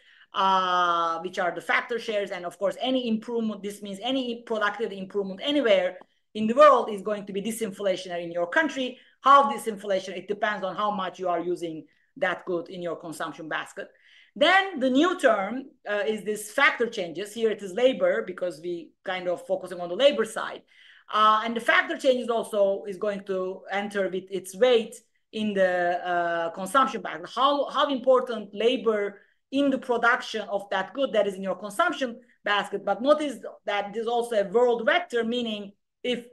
which are the factor shares. And of course, any improvement, this means any productivity improvement anywhere in the world is going to be disinflationary in your country. How disinflation, it depends on how much you are using that good in your consumption basket. Then the new term is this factor changes. Here it is labor, because we kind of focusing on the labor side. And the factor changes also is going to enter with its weight in the consumption basket. How important labor in the production of that good that is in your consumption basket. But notice that there's also a world vector, meaning if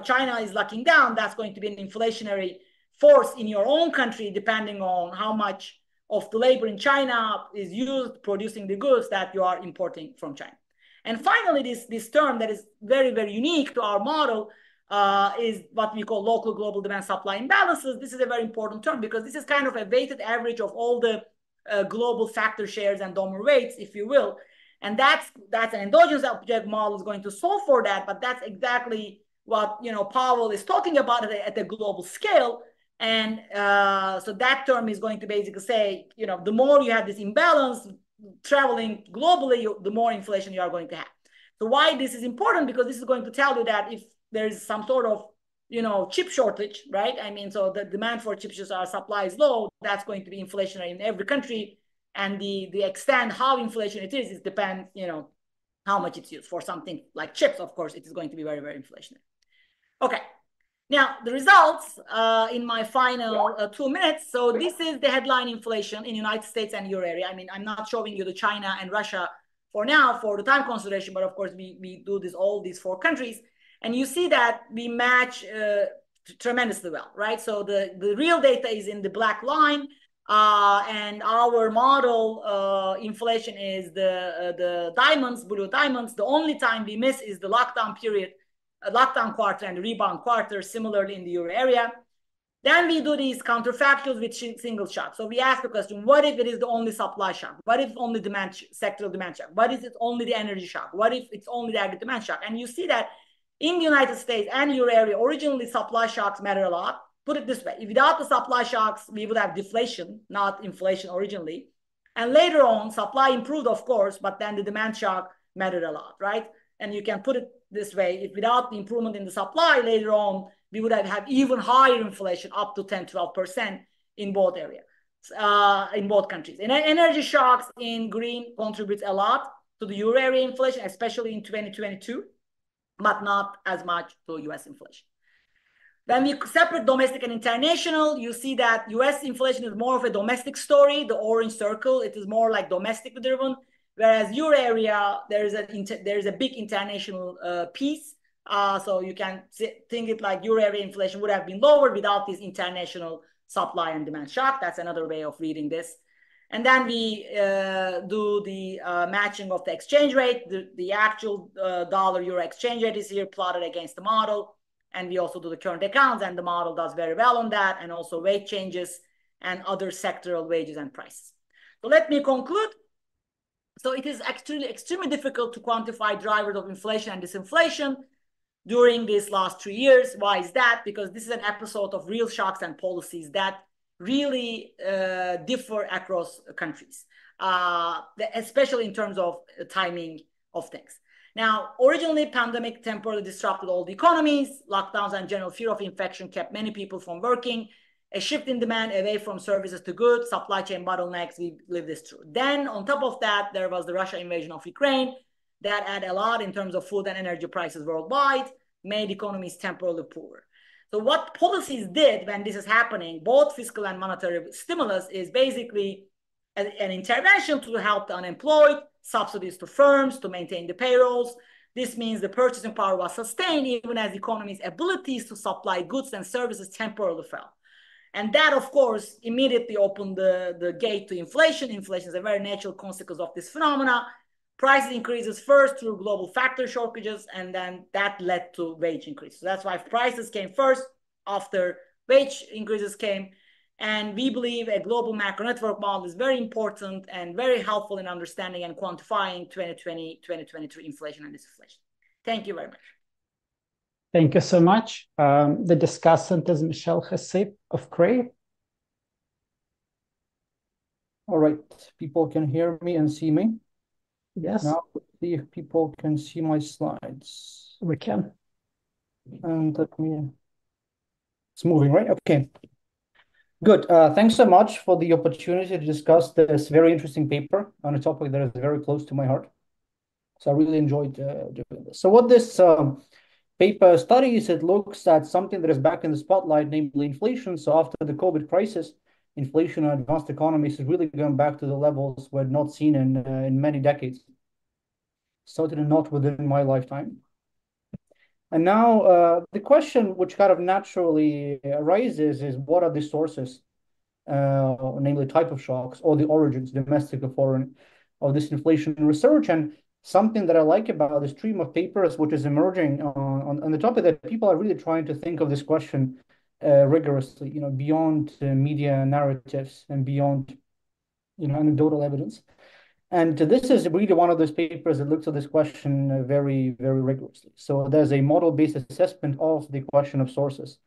China is locking down, that's going to be an inflationary force in your own country, depending on how much of the labor in China is used producing the goods that you are importing from China. And finally, this term that is very, very unique to our model is what we call local global demand supply imbalances. This is a very important term because this is kind of a weighted average of all the global factor shares and donor weights, if you will. And that's an endogenous object model is going to solve for that, but that's exactly what Powell is talking about at the global scale. And so that term is going to basically say, the more you have this imbalance traveling globally, the more inflation you are going to have. So why this is important? Because this is going to tell you that if there's some sort of chip shortage, right? I mean, so the demand for chips, our supply is low, that's going to be inflationary in every country. And the extent how inflation it is depends, how much it's used. For something like chips, of course, it is going to be very, very inflationary. Okay. Now, the results in my final 2 minutes. So this is the headline inflation in United States and Euro area. I mean, I'm not showing you the China and Russia for now for the time consideration, but of course, we do this, all these 4 countries. And you see that we match tremendously well, right? So the real data is in the black line. And our model inflation is the diamonds, blue diamonds. The only time we miss is the lockdown period, lockdown quarter and the rebound quarter, similarly in the Euro area. Then we do these counterfactuals with single shock. So we ask the question, what if it is the only supply shock? What if only sectoral demand shock? What if it's only the energy shock? What if it's only the aggregate demand shock? And you see that in the United States and Euro area, originally supply shocks matter a lot. Put it this way, without the supply shocks, we would have deflation, not inflation originally. And later on, supply improved, of course, but then the demand shock mattered a lot, right? And you can put it this way, if without the improvement in the supply later on, we would have even higher inflation, up to 10, 12% in both areas, in both countries. And energy shocks in green contributes a lot to the Euro area inflation, especially in 2022, but not as much to US inflation. When we separate domestic and international, you see that US inflation is more of a domestic story. The orange circle, it is more like domestic driven, whereas Euro area, there is a big international piece. So you can think it like Euro area inflation would have been lower without this international supply and demand shock. That's another way of reading this. And then we do the matching of the exchange rate. The actual dollar-euro exchange rate is here plotted against the model. And we also do the current accounts, and the model does very well on that, and also rate changes and other sectoral wages and prices. So let me conclude. So it is actually extremely difficult to quantify drivers of inflation and disinflation during these last 3 years. Why is that? Because this is an episode of real shocks and policies that really differ across countries, especially in terms of timing of things. Now, originally, pandemic temporarily disrupted all the economies. Lockdowns and general fear of infection kept many people from working. A shift in demand away from services to goods, supply chain bottlenecks, we lived this through. Then, on top of that, there was the Russia invasion of Ukraine that added a lot in terms of food and energy prices worldwide, made economies temporarily poorer. So what policies did when this is happening, both fiscal and monetary stimulus, is basically an intervention to help the unemployed, subsidies to firms to maintain the payrolls. This means the purchasing power was sustained even as the economy's abilities to supply goods and services temporarily fell. And that, of course, immediately opened the gate to inflation. Inflation is a very natural consequence of this phenomena. Price increases first through global factor shortages, and then that led to wage increases. So that's why prices came first after wage increases came. And we believe a global macro network model is very important and very helpful in understanding and quantifying 2020, 2023 inflation and disinflation. Thank you very much. Thank you so much. The discussant is Michelle Hassip of CRAE. All right, people can hear me and see me. Yes. Now, see if people can see my slides. We can. And let me, it's moving, right? Okay. Good. Thanks so much for the opportunity to discuss this very interesting paper on a topic that is very close to my heart. So I really enjoyed doing this. So what this paper studies, it looks at something that is back in the spotlight, namely inflation. So after the COVID crisis, inflation in advanced economies is really going back to the levels we had not seen in many decades. Certainly not within my lifetime. And now the question which kind of naturally arises is what are the sources, namely type of shocks or the origins, domestic or foreign, of this inflation research. And something that I like about the stream of papers which is emerging on the topic that people are really trying to think of this question rigorously, beyond media narratives and beyond, anecdotal evidence. And this is really one of those papers that looks at this question very, very rigorously. So there's a model-based assessment of the question of sources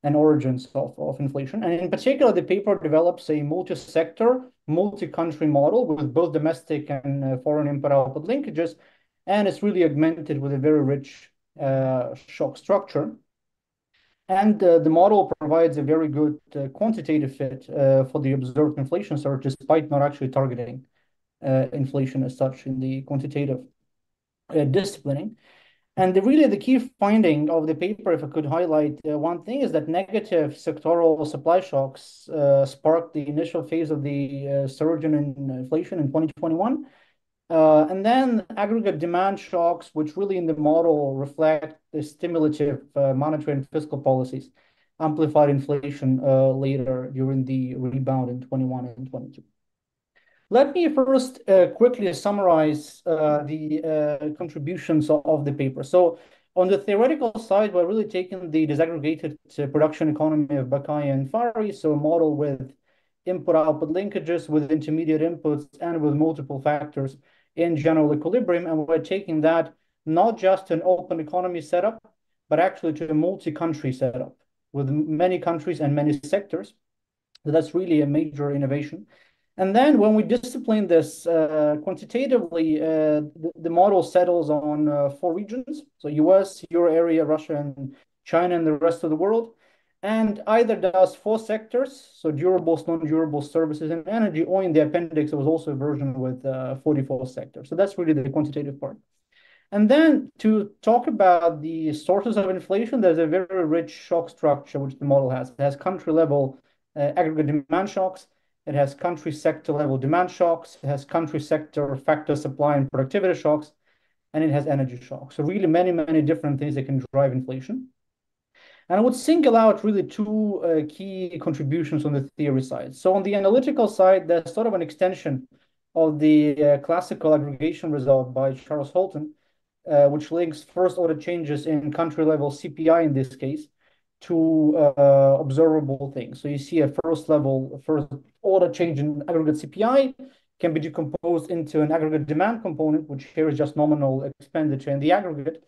and origins of inflation. And in particular, the paper develops a multi-sector, multi-country model with both domestic and foreign input-output linkages. And it's really augmented with a very rich shock structure. And the model provides a very good quantitative fit for the observed inflation surge, despite not actually targeting inflation as such in the quantitative disciplining. And really the key finding of the paper, if I could highlight one thing, is that negative sectoral supply shocks sparked the initial phase of the surge in inflation in 2021. And then aggregate demand shocks, which really in the model reflect the stimulative monetary and fiscal policies, amplified inflation later during the rebound in 21 and 22. Let me first quickly summarize the contributions of the paper. So on the theoretical side, we're really taking the disaggregated production economy of Buckeye and Fari, so a model with input-output linkages, with intermediate inputs, and with multiple factors in general equilibrium. And we're taking that not just an open economy setup, but actually to a multi-country setup with many countries and many sectors. So that's really a major innovation. And then when we discipline this quantitatively, the model settles on 4 regions. So US, Euro area, Russia, and China, and the rest of the world. And either does 4 sectors, so durables, non-durables, services, and energy, or in the appendix, there was also a version with 44 sectors. So that's really the quantitative part. And then to talk about the sources of inflation, there's a very rich shock structure, which the model has. It has country level aggregate demand shocks. It has country sector level demand shocks. It has country sector factor supply and productivity shocks. And it has energy shocks. So really many, many different things that can drive inflation. And I would single out really 2 key contributions on the theory side. So on the analytical side, there's sort of an extension of the classical aggregation result by Charles Holton, which links first order changes in country level CPI in this case to observable things. So you see a first order change in aggregate CPI can be decomposed into an aggregate demand component, which here is just nominal expenditure in the aggregate.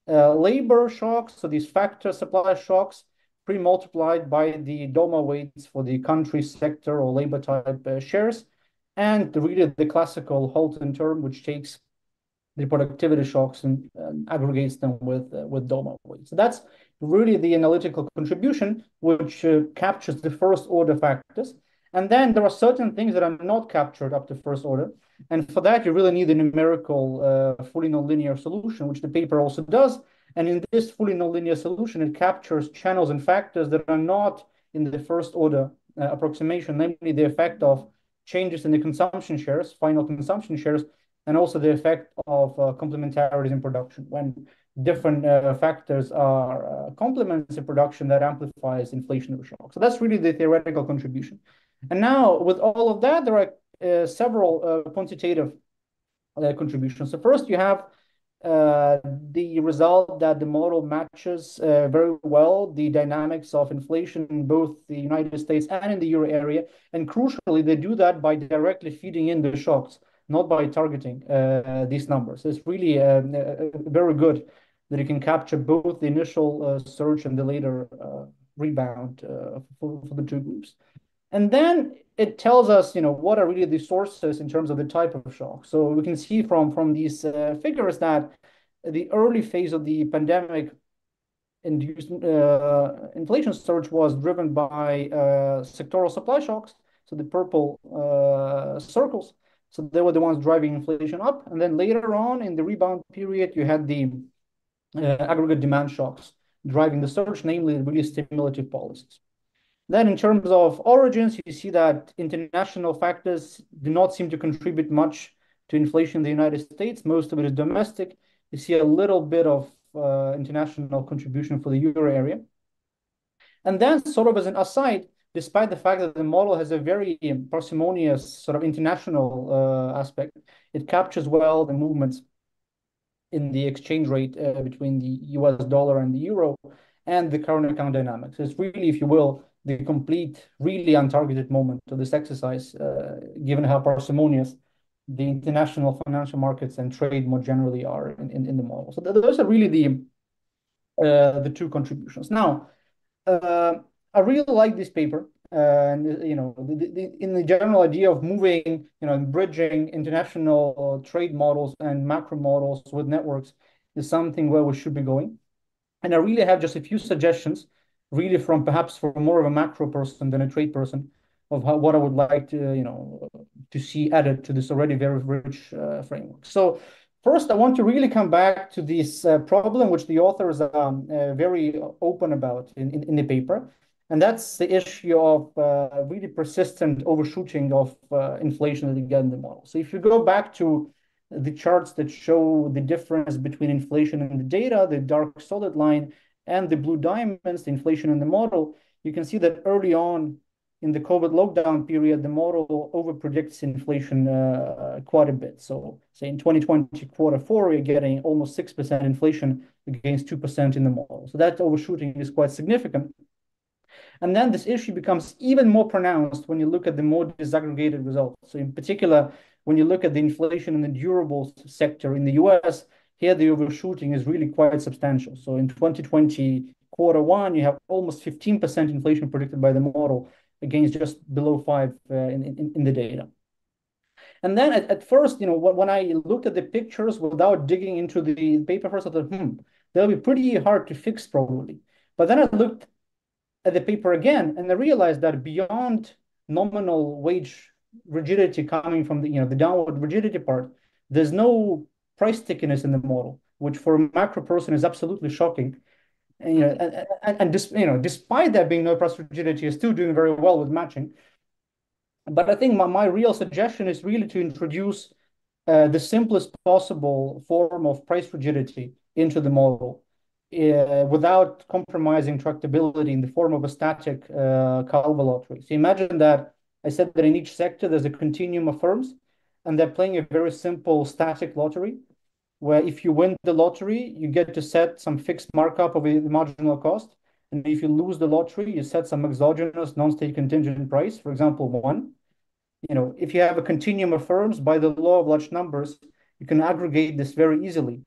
Labor shocks, so these factor supply shocks, pre-multiplied by the DOMA weights for the country sector or labor type shares, and really the classical Holton term, which takes the productivity shocks and aggregates them with DOMA weights. So that's really the analytical contribution, which captures the first order factors. And then there are certain things that are not captured up to first order. And for that, you really need a numerical fully nonlinear solution, which the paper also does. And in this fully nonlinear solution, it captures channels and factors that are not in the first order approximation, namely the effect of changes in the consumption shares, final consumption shares, and also the effect of complementarities in production. When different factors are complements in production, that amplifies inflationary shock. So that's really the theoretical contribution. And now with all of that, there are several quantitative contributions. So first you have the result that the model matches very well the dynamics of inflation in both the United States and in the euro area. And crucially, they do that by directly feeding in the shocks, not by targeting these numbers. So it's really very good that it can capture both the initial surge and the later rebound for the two groups. And then it tells us, what are really the sources in terms of the type of shock. So we can see from these figures that the early phase of the pandemic induced inflation surge was driven by sectoral supply shocks. So the purple circles. So they were the ones driving inflation up. And then later on in the rebound period, you had the aggregate demand shocks driving the surge, namely really stimulative policies. Then in terms of origins, you see that international factors do not seem to contribute much to inflation in the United States. Most of it is domestic. You see a little bit of international contribution for the euro area. And then sort of as an aside, despite the fact that the model has a very parsimonious sort of international aspect, it captures well the movements in the exchange rate between the US dollar and the euro and the current account dynamics. It's really, if you will, the complete, really untargeted moment of this exercise, given how parsimonious the international financial markets and trade more generally are in the model. So those are really the two contributions. Now, I really like this paper, and in the general idea of moving, bridging international trade models and macro models with networks is something where we should be going. And I really have just a few suggestions, really from perhaps for more of a macro person than a trade person, of what I would like to see added to this already very rich framework. So first, I want to really come back to this problem, which the authors are very open about in the paper. And that's the issue of really persistent overshooting of inflation that you get in the model. So if you go back to the charts that show the difference between inflation in the data, the dark solid line, and the blue diamonds, the inflation in the model, you can see that early on in the COVID lockdown period, the model overpredicts inflation quite a bit. So say in 2020 Q4, you're getting almost 6% inflation against 2% in the model. So that overshooting is quite significant. And then this issue becomes even more pronounced when you look at the more disaggregated results. So in particular, when you look at the inflation in the durables sector in the US, here the overshooting is really quite substantial. So in 2020 Q1, you have almost 15% inflation predicted by the model against just below 5 in the data. And then at first, when I looked at the pictures without digging into the paper first, I thought, they'll be pretty hard to fix probably. But then I looked at the paper again, and I realized that beyond nominal wage rigidity coming from the downward rigidity part, there's no price stickiness in the model, which for a macro person is absolutely shocking. And despite there being no price rigidity, is still doing very well with matching. But I think my real suggestion is really to introduce the simplest possible form of price rigidity into the model without compromising tractability in the form of a static Calva lottery. So imagine that I said that in each sector there's a continuum of firms, and they're playing a very simple static lottery, where if you win the lottery, you get to set some fixed markup of the marginal cost. And if you lose the lottery, you set some exogenous non-state contingent price, for example, 1. If you have a continuum of firms, by the law of large numbers, you can aggregate this very easily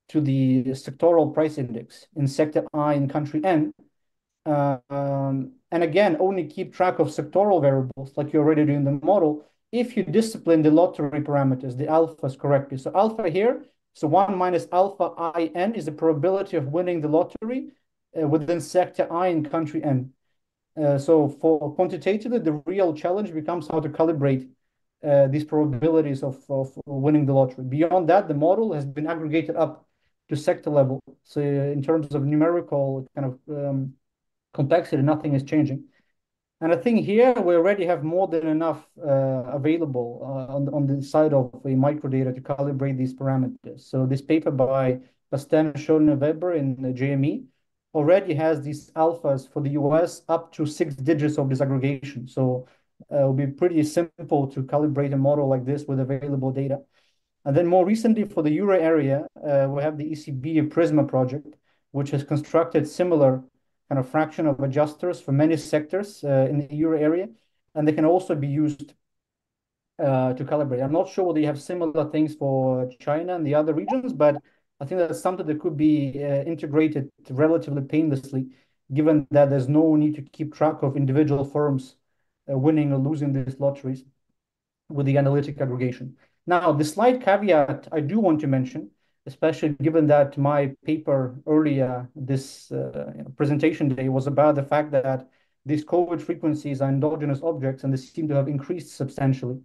to the sectoral price index in sector I in country N. And again, only keep track of sectoral variables like you already do in the model if you discipline the lottery parameters, the alphas correctly. So alpha here, so 1 minus alpha IN is the probability of winning the lottery within sector I in country N. So for quantitatively, the real challenge becomes how to calibrate these probabilities of winning the lottery. Beyond that, the model has been aggregated up to sector level. So in terms of numerical kind of complexity, nothing is changing. And I think here we already have more than enough available on the side of a microdata to calibrate these parameters. So this paper by Basten, Schoen, and Weber in the JME already has these alphas for the US up to 6 digits of disaggregation. So it will be pretty simple to calibrate a model like this with available data. And then more recently for the Euro area, we have the ECB Prisma project, which has constructed similar kind of fraction of adjusters for many sectors in the Euro area, and they can also be used to calibrate. I'm not sure whether you have similar things for China and the other regions, but I think that's something that could be integrated relatively painlessly, given that there's no need to keep track of individual firms winning or losing these lotteries with the analytic aggregation. Now, the slight caveat I do want to mention, especially given that my paper earlier this presentation day was about the fact that these COVID frequencies are endogenous objects and they seem to have increased substantially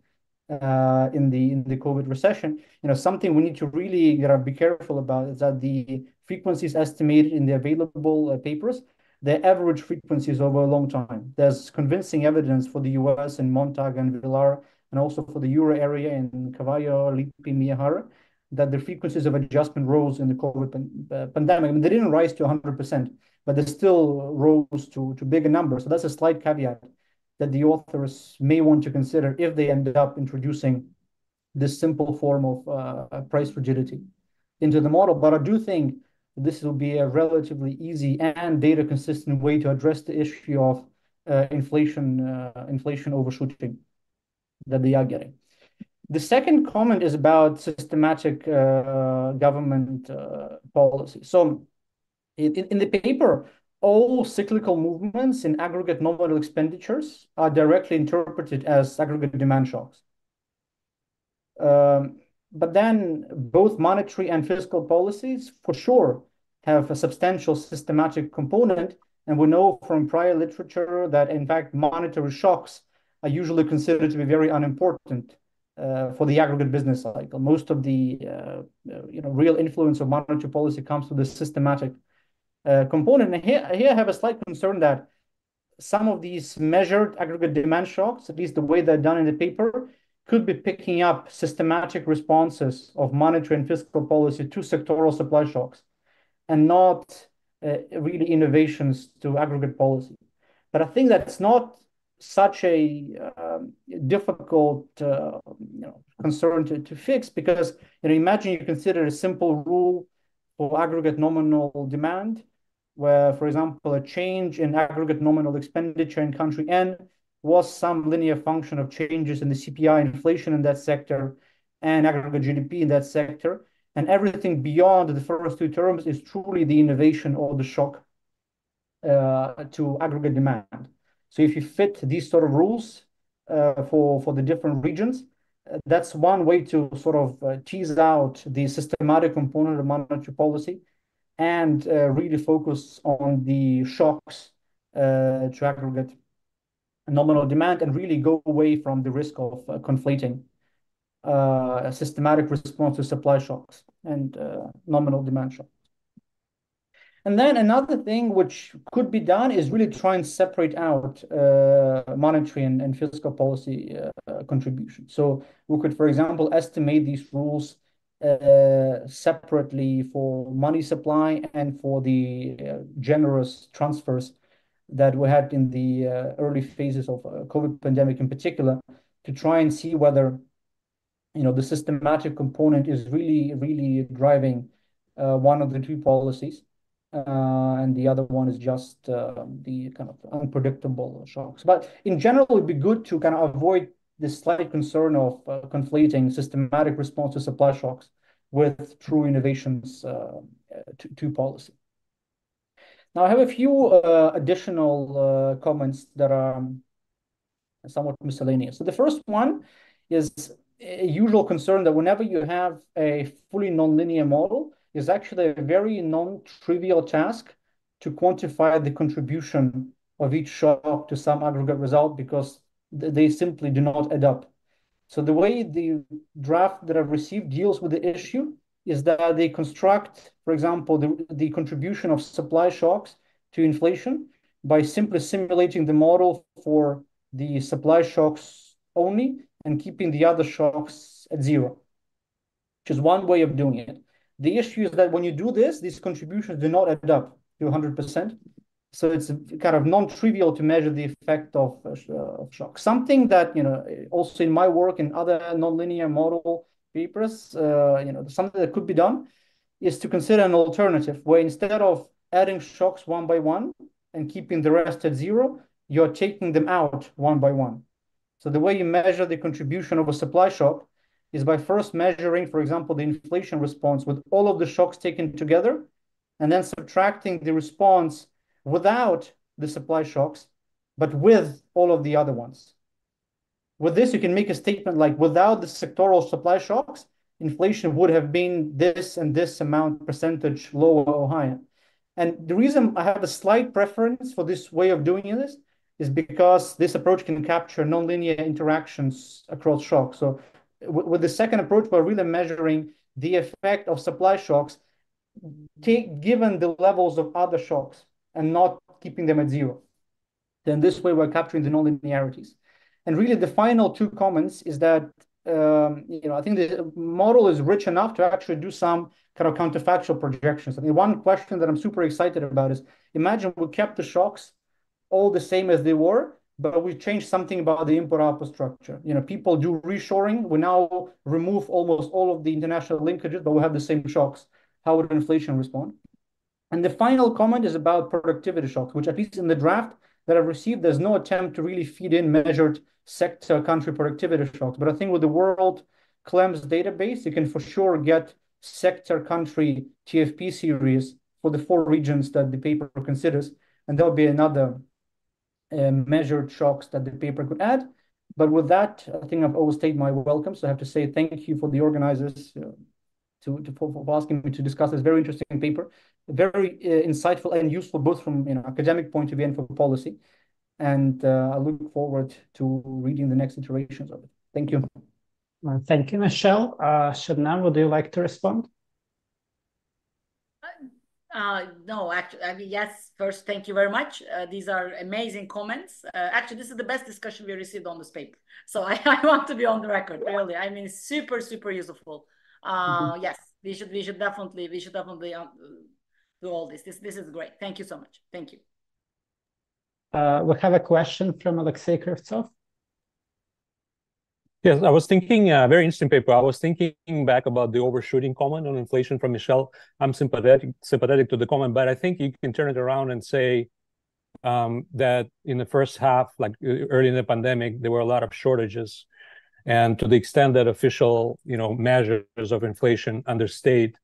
in the COVID recession. Something we need to really be careful about is that the frequencies estimated in the available papers, their average frequencies over a long time. There's convincing evidence for the US in Montag and Villar, and also for the Euro area in Cavallo, Lippi, Miyahara, that the frequencies of adjustment rose in the COVID pandemic. I mean, they didn't rise to 100%, but they still rose to bigger numbers. So that's a slight caveat that the authors may want to consider if they end up introducing this simple form of price rigidity into the model. But I do think this will be a relatively easy and data consistent way to address the issue of inflation overshooting that they are getting. The second comment is about systematic government policy. So in the paper, all cyclical movements in aggregate nominal expenditures are directly interpreted as aggregate demand shocks. But then both monetary and fiscal policies, for sure, have a substantial systematic component. And we know from prior literature that, in fact, monetary shocks are usually considered to be very unimportant for the aggregate business cycle. Most of the real influence of monetary policy comes from the systematic component. And here I have a slight concern that some of these measured aggregate demand shocks, at least the way they're done in the paper, could be picking up systematic responses of monetary and fiscal policy to sectoral supply shocks and not really innovations to aggregate policy. But I think that's not such a difficult concern to fix, because imagine you consider a simple rule for aggregate nominal demand, where, for example, a change in aggregate nominal expenditure in country N was some linear function of changes in the CPI inflation in that sector and aggregate GDP in that sector. And everything beyond the first two terms is truly the innovation or the shock to aggregate demand. So if you fit these sort of rules for the different regions, that's one way to sort of tease out the systematic component of monetary policy and really focus on the shocks to aggregate nominal demand and really go away from the risk of conflating a systematic response to supply shocks and nominal demand shocks. And then another thing which could be done is really try and separate out monetary and fiscal policy contribution. So we could, for example, estimate these rules separately for money supply and for the generous transfers that we had in the early phases of COVID pandemic in particular, to try and see whether the systematic component is really driving one of the two policies. And the other one is just the kind of unpredictable shocks. But in general, it'd be good to kind of avoid this slight concern of conflating systematic response to supply shocks with true innovations to policy. Now, I have a few additional comments that are somewhat miscellaneous. So the first one is a usual concern that whenever you have a fully nonlinear model, is actually a very non-trivial task to quantify the contribution of each shock to some aggregate result, because they simply do not add up. So the way the draft that I've received deals with the issue is that they construct, for example, the contribution of supply shocks to inflation by simply simulating the model for the supply shocks only and keeping the other shocks at zero, which is one way of doing it. The issue is that when you do this, these contributions do not add up to 100%. So it's kind of non-trivial to measure the effect of shock. Something that, also in my work in other nonlinear model papers, something that could be done is to consider an alternative where instead of adding shocks one by one and keeping the rest at zero, you're taking them out one by one. So the way you measure the contribution of a supply shock is by first measuring, for example, the inflation response with all of the shocks taken together, and then subtracting the response without the supply shocks, but with all of the other ones. With this, you can make a statement like, without the sectoral supply shocks, inflation would have been this and this amount percentage lower or higher. And the reason I have a slight preference for this way of doing this is because this approach can capture nonlinear interactions across shocks. So with the second approach, we're really measuring the effect of supply shocks given the levels of other shocks and not keeping them at zero. Then this way we're capturing the nonlinearities. And really the final two comments is that I think the model is rich enough to actually do some kind of counterfactual projections. I mean, one question that I'm super excited about is, imagine we kept the shocks all the same as they were, but we changed something about the import-output structure. People do reshoring. We now remove almost all of the international linkages, but we have the same shocks. How would inflation respond? And the final comment is about productivity shocks, which at least in the draft that I've received, there's no attempt to really feed in measured sector country productivity shocks. But I think with the World CLEMS database, you can for sure get sector country TFP series for the 4 regions that the paper considers. And there'll be another measured shocks that the paper could add. But with that, I think I've overstayed my welcome. So I have to say thank you for the organizers for asking me to discuss this very interesting paper, very insightful and useful both from academic point of view and for policy. And I look forward to reading the next iterations of it. Thank you. Thank you, Michelle. Shabnam, would you like to respond? No, actually, I mean, yes, first, thank you very much. These are amazing comments. Actually, this is the best discussion we received on this paper. So I want to be on the record, really. I mean, super, super useful. Yes, we should definitely do all this. This is great. Thank you so much. Thank you. We have a question from Alexei Krivtsov. Yes, I was thinking, very interesting paper. I was thinking back about the overshooting comment on inflation from Michelle. I'm sympathetic to the comment, but I think you can turn it around and say that in the first half, like early in the pandemic, there were a lot of shortages. And to the extent that official, measures of inflation understate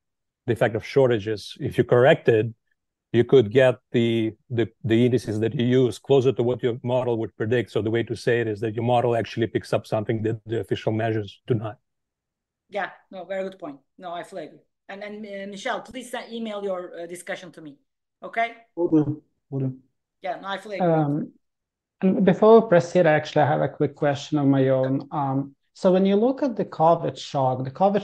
the effect of shortages, if you corrected, you could get the indices that you use closer to what your model would predict. So the way to say it is that your model actually picks up something that the official measures do not. Yeah, no, very good point. No, I fully agree. And then Michelle, please email your discussion to me. Okay? Will do. Yeah, no, I fully agree. And before we proceed, actually, I have a quick question of my own. So when you look at the COVID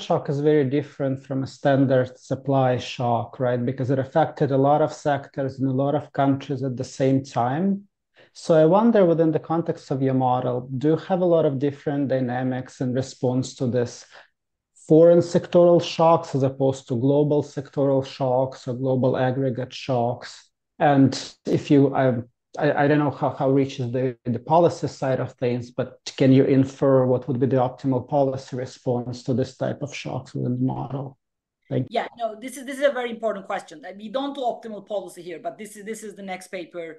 shock is very different from a standard supply shock, right? Because it affected a lot of sectors in a lot of countries at the same time. So I wonder, within the context of your model, do you have a lot of different dynamics in response to this foreign sectoral shocks as opposed to global sectoral shocks or global aggregate shocks? And if you, I don't know how rich is the policy side of things, but can you infer what would be the optimal policy response to this type of shocks within the model? Yeah, no, this is a very important question. We don't do optimal policy here, but this is the next paper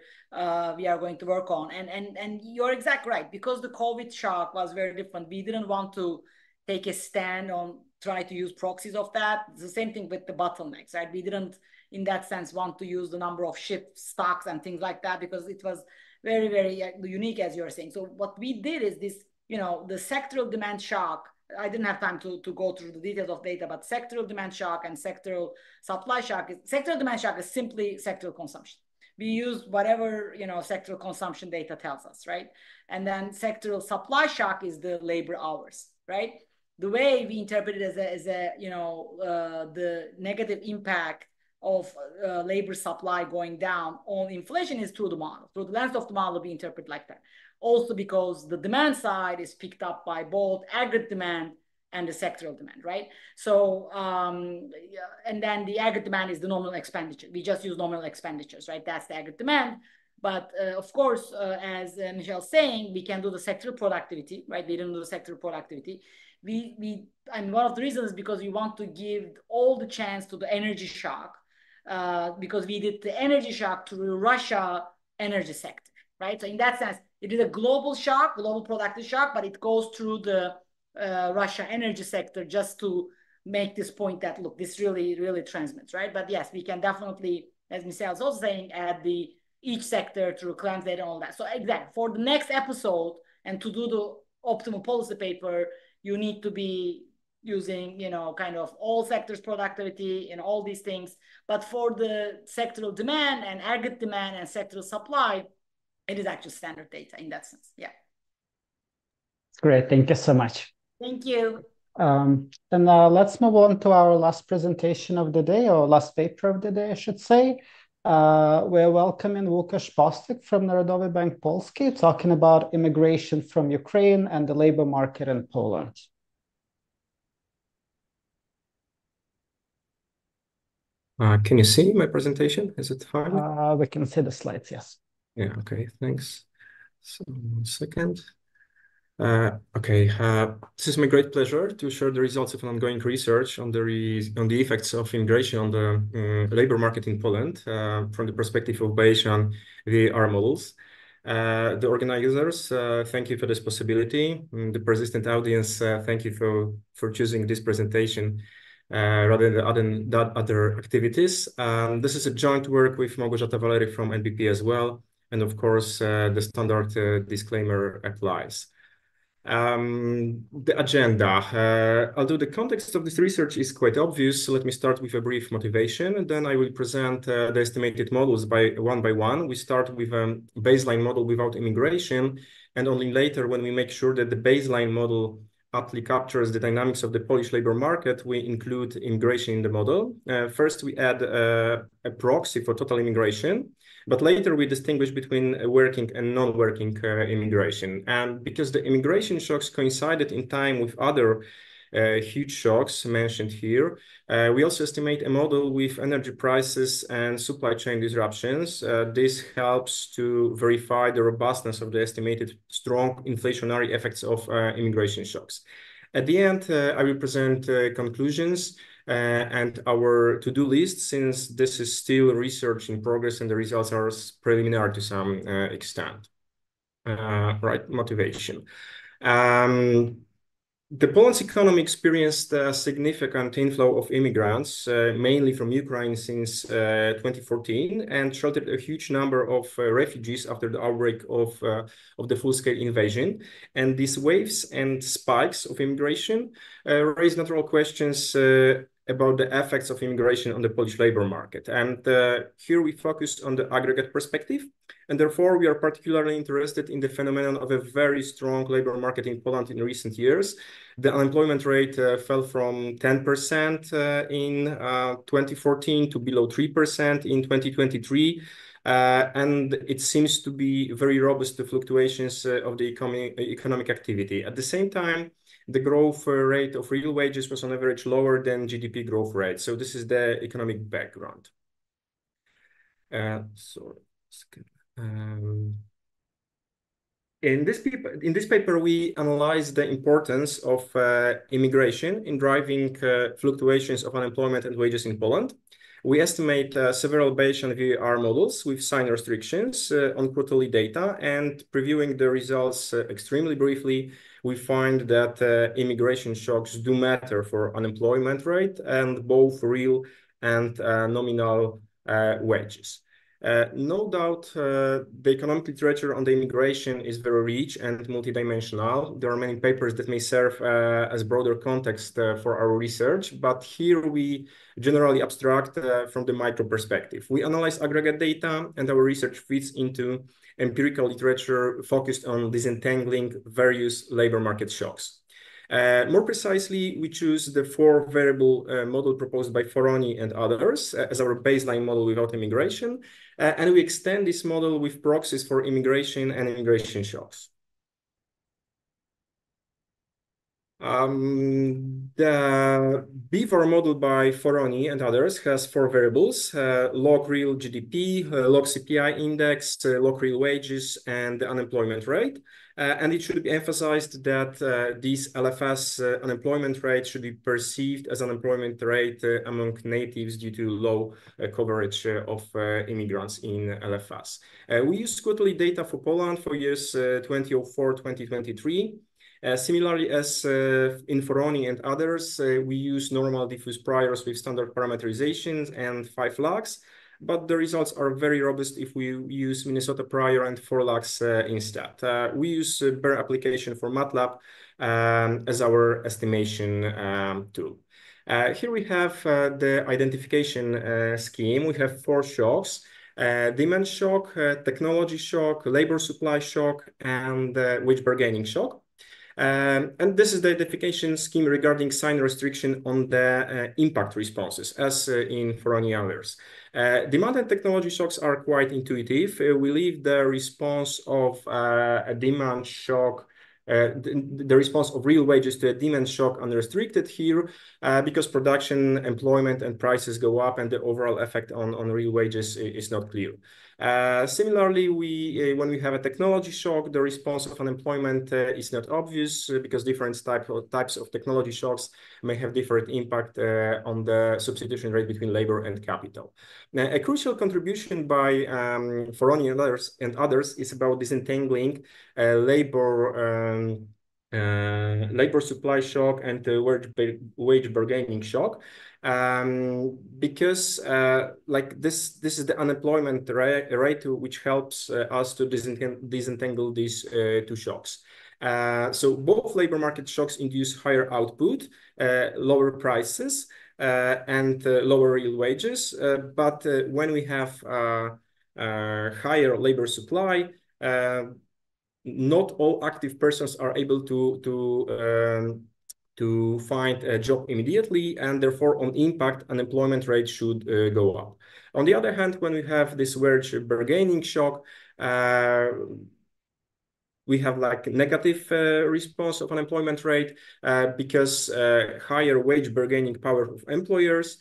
we are going to work on. And you're exactly right, because the COVID shock was very different. We didn't want to take a stand on try to use proxies of that. It's the same thing with the bottlenecks, right? We didn't, in that sense, want to use the number of ship stocks and things like that because it was very, very unique, as you're saying. So what we did is this, the sectoral demand shock. I didn't have time to go through the details of data, but sectoral demand shock and sectoral supply shock. Sectoral demand shock is simply sectoral consumption. We use whatever, sectoral consumption data tells us, right? And then sectoral supply shock is the labor hours, right? The way we interpret it as the negative impact of labor supply going down on inflation is through the model. Through the lens of the model, we interpret like that. Also because the demand side is picked up by both aggregate demand and the sectoral demand, right? So, and then the aggregate demand is the nominal expenditure. We just use nominal expenditures, right? That's the aggregate demand. But of course, as Michelle's saying, we can do the sectoral productivity, right? We didn't do the sectoral productivity. And one of the reasons is because we want to give all the chance to the energy shock, because we did the energy shock to the Russia energy sector, right? So in that sense, it is a global shock, global productive shock, but it goes through the Russia energy sector just to make this point that, look, this really, really transmits, right? But yes, we can definitely, as Michelle is also saying, add each sector through claims data and all that. So exactly, for the next episode and to do the optimal policy paper, you need to be using, kind of all sectors productivity and all these things. But for the sectoral demand and aggregate demand and sectoral supply, it is actually standard data in that sense. Yeah. Great. Thank you so much. Thank you. And let's move on to our last presentation of the day, or last paper of the day, I should say. We're welcoming Łukasz Postek from Narodowy Bank Polski, talking about immigration from Ukraine and the labor market in Poland. Can you see my presentation? Is it fine? We can see the slides, yes. Yeah, okay, thanks. So, 1 second. Okay, this is my great pleasure to share the results of an ongoing research on the effects of immigration on the labor market in Poland from the perspective of Bayesian VAR models. The organizers, thank you for this possibility. The persistent audience, thank you for choosing this presentation rather than other activities. This is a joint work with Małgorzata Valery from NBP as well. And of course, the standard disclaimer applies. The agenda. Although the context of this research is quite obvious, so let me start with a brief motivation, and then I will present the estimated models one by one. We start with a baseline model without immigration, and only later, when we make sure that the baseline model aptly captures the dynamics of the Polish labor market, we include immigration in the model. First, we add a proxy for total immigration, but later we distinguish between working and non-working immigration. And because the immigration shocks coincided in time with other huge shocks mentioned here, we also estimate a model with energy prices and supply chain disruptions. This helps to verify the robustness of the estimated strong inflationary effects of immigration shocks. At the end, I will present conclusions and our to-do list, since this is still research in progress and the results are preliminary to some extent. Right, motivation. The Poland's economy experienced a significant inflow of immigrants, mainly from Ukraine since 2014, and sheltered a huge number of refugees after the outbreak of the full-scale invasion. And these waves and spikes of immigration raise natural questions about the effects of immigration on the Polish labor market. And here we focus on the aggregate perspective. And therefore, we are particularly interested in the phenomenon of a very strong labor market in Poland in recent years. The unemployment rate fell from 10% in 2014 to below 3% in 2023. And it seems to be very robust to fluctuations of the economic activity. At the same time, the growth rate of real wages was on average lower than GDP growth rate. So this is the economic background. In this paper, we analyze the importance of immigration in driving fluctuations of unemployment and wages in Poland. We estimate several Bayesian VAR models with sign restrictions on quarterly data, and previewing the results extremely briefly, we find that immigration shocks do matter for unemployment rate and both real and nominal wages. No doubt, the economic literature on the immigration is very rich and multidimensional. There are many papers that may serve as broader context for our research, but here we generally abstract from the micro perspective. We analyze aggregate data, and our research fits into empirical literature focused on disentangling various labor market shocks. More precisely, we choose the 4-variable model proposed by Foroni and others as our baseline model without immigration, and we extend this model with proxies for immigration and immigration shocks. The BVAR model by Foroni and others has 4 variables: log real GDP, log CPI index, log real wages, and the unemployment rate. And it should be emphasized that this LFS unemployment rate should be perceived as unemployment rate among natives due to low coverage of immigrants in LFS. We use quarterly data for Poland for years 2004-2023. Similarly, as in Foroni and others, we use normal diffuse priors with standard parameterizations and 5 lags, but the results are very robust if we use Minnesota prior and 4 lags instead. We use BER application for MATLAB as our estimation tool. Here we have the identification scheme. We have 4 shocks: demand shock, technology shock, labor supply shock, and wage bargaining shock. And this is the identification scheme regarding sign restriction on the impact responses, as in Foroni others. Demand and technology shocks are quite intuitive. We leave the response of a demand shock, the response of real wages to a demand shock unrestricted here, because production, employment, and prices go up, and the overall effect on real wages is not clear. Similarly, when we have a technology shock, the response of unemployment is not obvious because different types of technology shocks may have different impact on the substitution rate between labor and capital. Now, a crucial contribution by Foroni and others is about disentangling labor supply shock and wage bargaining shock. Because like this is the unemployment rate which helps us to disentangle these 2 shocks. So both labor market shocks induce higher output, lower prices, and lower real wages. But when we have higher labor supply, not all active persons are able to find a job immediately, and therefore on impact, unemployment rate should go up. On the other hand, when we have this wage bargaining shock, we have like negative response of unemployment rate because higher wage bargaining power of employers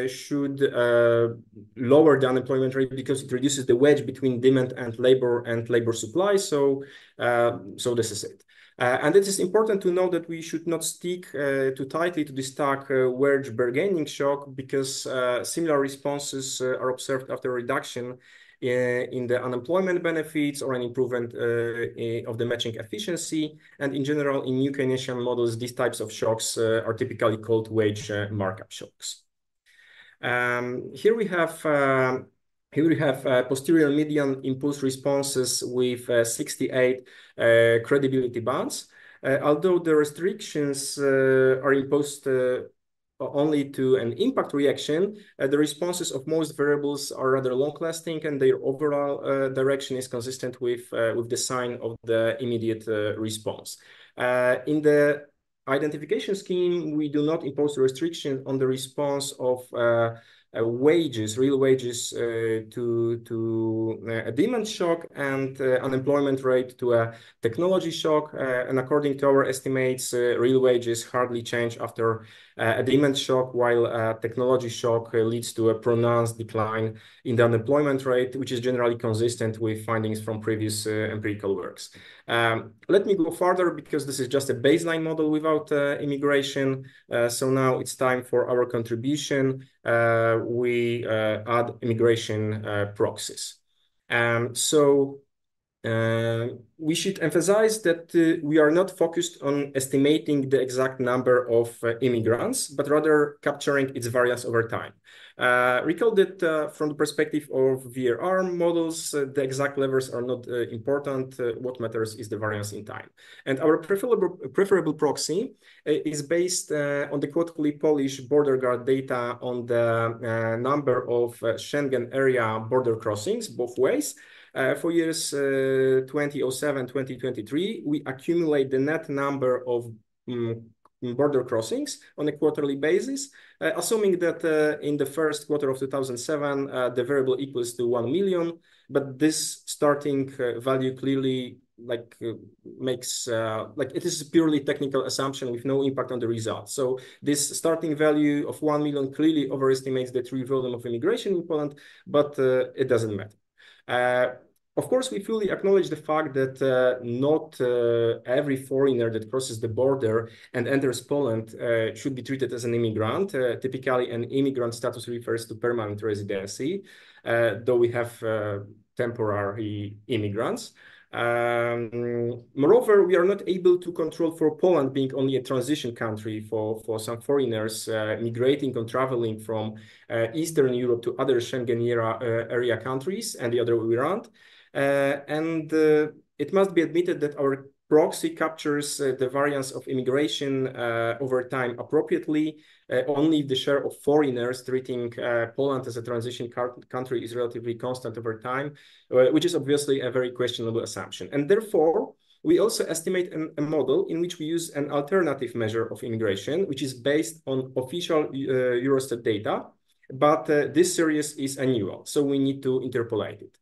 should lower the unemployment rate because it reduces the wedge between demand and labor supply. So this is it. And it is important to know that we should not stick too tightly to this tag wage bargaining shock, because similar responses are observed after reduction in the unemployment benefits or an improvement of the matching efficiency. And in general, in new Keynesian models, these types of shocks are typically called wage markup shocks. Here we have posterior median impulse responses with 68 credibility bands. Although the restrictions are imposed only to an impact reaction, the responses of most variables are rather long-lasting, and their overall direction is consistent with the sign of the immediate response. In the identification scheme, we do not impose a restriction on the response of wages, real wages, to a demand shock and unemployment rate to a technology shock. And according to our estimates, real wages hardly change after a demand shock, while a technology shock leads to a pronounced decline in the unemployment rate, which is generally consistent with findings from previous empirical works. Let me go further, because this is just a baseline model without immigration. So now it's time for our contribution. We add immigration proxies. We should emphasize that we are not focused on estimating the exact number of immigrants, but rather capturing its variance over time. Recall that from the perspective of VIII models, the exact levels are not important. What matters is the variance in time. And our preferable proxy is based on the quarterly Polish border guard data on the number of Schengen area border crossings both ways. For years 2007-2023, we accumulate the net number of border crossings on a quarterly basis, assuming that in the first quarter of 2007, the variable equals to 1 million, but this starting value clearly makes it is a purely technical assumption with no impact on the result. So this starting value of 1 million clearly overestimates the true volume of immigration in Poland, but it doesn't matter. Of course, we fully acknowledge the fact that not every foreigner that crosses the border and enters Poland should be treated as an immigrant. Typically, an immigrant status refers to permanent residency, though we have temporary immigrants. Moreover, we are not able to control for Poland being only a transition country for some foreigners migrating or traveling from Eastern Europe to other Schengen area countries and the other way around. It must be admitted that our proxy captures the variance of immigration over time appropriately. Only the share of foreigners treating Poland as a transition country is relatively constant over time, which is obviously a very questionable assumption. And therefore, we also estimate a model in which we use an alternative measure of immigration, which is based on official Eurostat data, but this series is annual, so we need to interpolate it.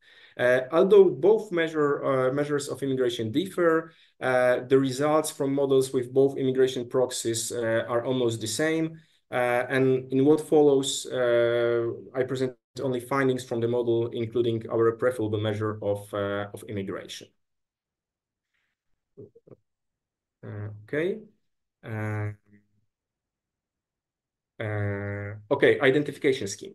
Although both measures of immigration differ, the results from models with both immigration proxies are almost the same. And in what follows, I present only findings from the model, including our preferable measure of immigration. Okay. Okay, identification scheme.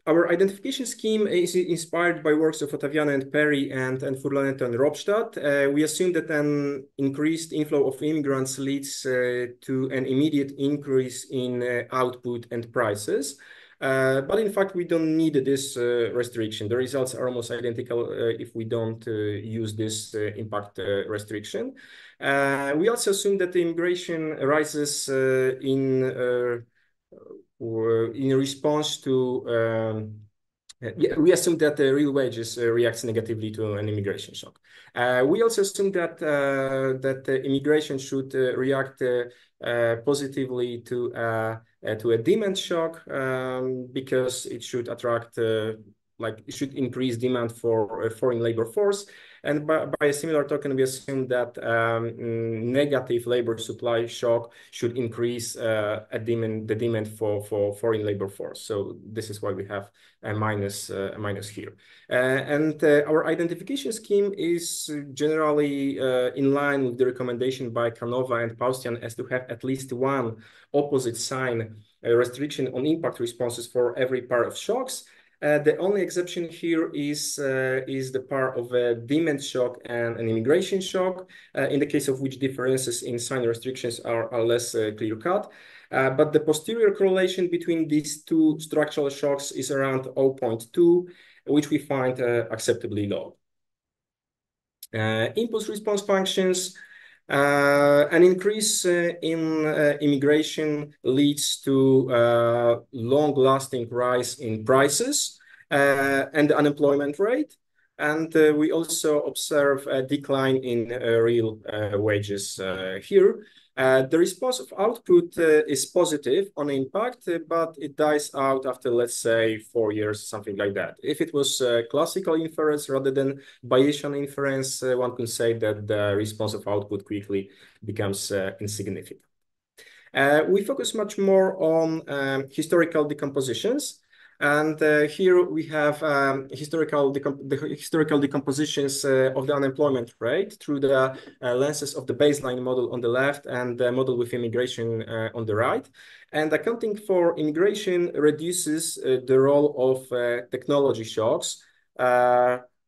Our identification scheme is inspired by works of Ottaviano and Perry and Furlaneto and Ropstadt. We assume that an increased inflow of immigrants leads to an immediate increase in output and prices. But in fact, we don't need this restriction. The results are almost identical if we don't use this impact restriction. We also assume that the immigration rises in response to we assume that the real wages reacts negatively to an immigration shock. We also assume that that immigration should react positively to a demand shock because it should attract it should increase demand for a foreign labor force. And by a similar token, we assume that negative labor supply shock should increase the demand for foreign labor force. So this is why we have a minus here. And our identification scheme is generally in line with the recommendation by Canova and Paustian as to have at least one opposite sign restriction on impact responses for every pair of shocks. The only exception here is the pair of a demand shock and an immigration shock, in the case of which differences in sign restrictions are less clear-cut. But the posterior correlation between these two structural shocks is around 0.2, which we find acceptably low. Impulse response functions. An increase in immigration leads to long-lasting rise in prices and the unemployment rate. And we also observe a decline in real wages here. The response of output is positive on impact, but it dies out after, let's say, 4 years, something like that. If it was classical inference rather than Bayesian inference, one could say that the response of output quickly becomes insignificant. We focus much more on historical decompositions. And here we have historical decompositions of the unemployment rate through the lenses of the baseline model on the left and the model with immigration on the right. And accounting for immigration reduces the role of technology shocks,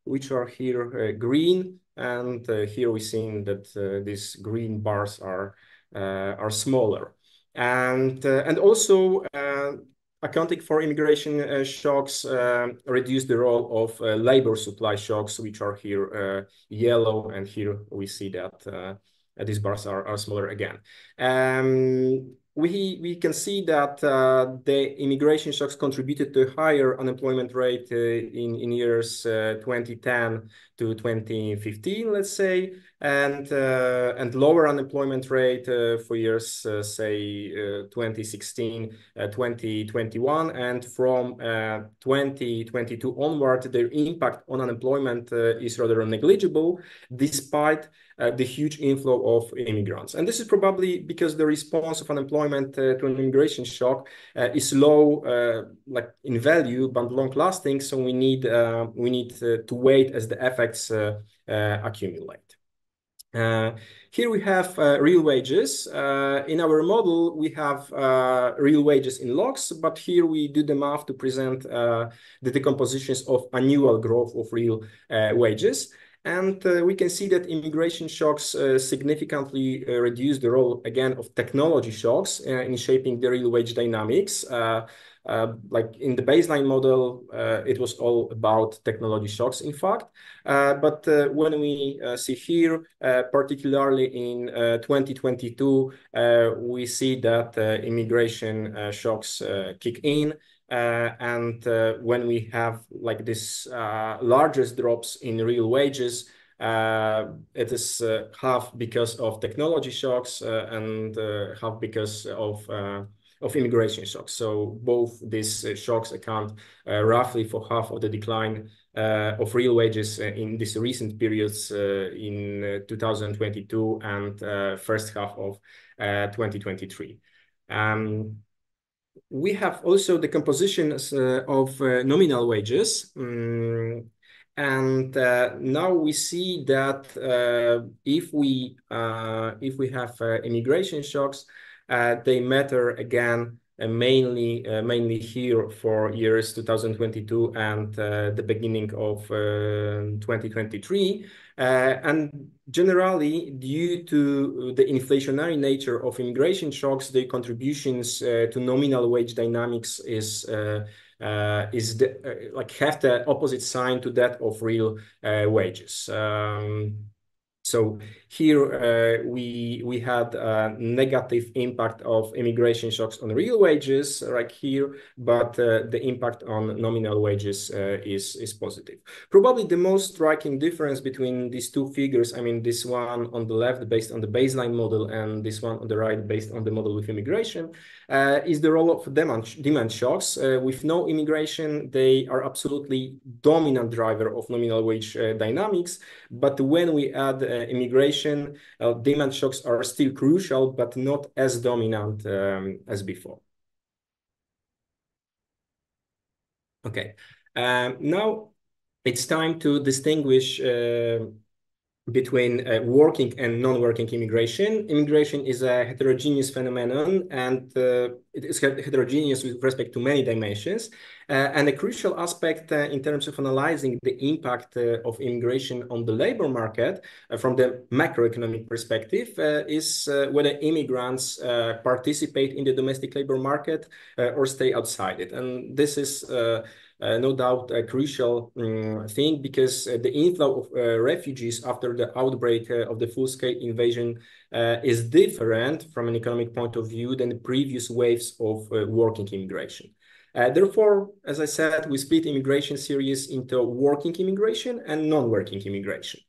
which are here green. And here we're seeing that these green bars are smaller. And also accounting for immigration shocks reduce the role of labor supply shocks, which are here yellow, and here we see that these bars are smaller again. We can see that the immigration shocks contributed to higher unemployment rate in years 2010 to to 2015, let's say, and lower unemployment rate for years, say, 2016, 2021, and from 2022 onward, their impact on unemployment is rather negligible, despite the huge inflow of immigrants. And this is probably because the response of unemployment to an immigration shock is low, like in value, but long-lasting. So we need to wait as the effects accumulate. Here we have real wages. In our model, we have real wages in logs, but here we do the math to present the decompositions of annual growth of real wages. And we can see that immigration shocks significantly reduce the role, again, of technology shocks in shaping the real wage dynamics. Like in the baseline model, it was all about technology shocks, in fact. But when we see here, particularly in 2022, we see that immigration shocks kick in. And when we have like this largest drops in real wages, it is half because of technology shocks and half because of immigration shocks. So both these shocks account roughly for half of the decline of real wages in these recent periods in 2022 and first half of 2023. We have also the compositions of nominal wages. And now we see that if we have immigration shocks, they matter again mainly here for years 2022 and the beginning of 2023. And generally, due to the inflationary nature of immigration shocks, the contributions to nominal wage dynamics like have the opposite sign to that of real wages. So here we had a negative impact of immigration shocks on real wages right here, but the impact on nominal wages is positive. Probably the most striking difference between these two figures, I mean, this one on the left based on the baseline model and this one on the right based on the model with immigration, is the role of demand shocks. With no immigration, they are absolutely dominant driver of nominal wage dynamics. But when we add immigration, demand shocks are still crucial, but not as dominant as before. Okay, now it's time to distinguish between working and non-working immigration. Immigration is a heterogeneous phenomenon, and it is heterogeneous with respect to many dimensions. And a crucial aspect in terms of analyzing the impact of immigration on the labor market from the macroeconomic perspective is whether immigrants participate in the domestic labor market or stay outside it. And this is no doubt a crucial thing, because the inflow of refugees after the outbreak of the full-scale invasion is different from an economic point of view than the previous waves of working immigration. Therefore, as I said, we split immigration series into working immigration and non-working immigration.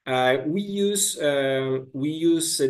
We use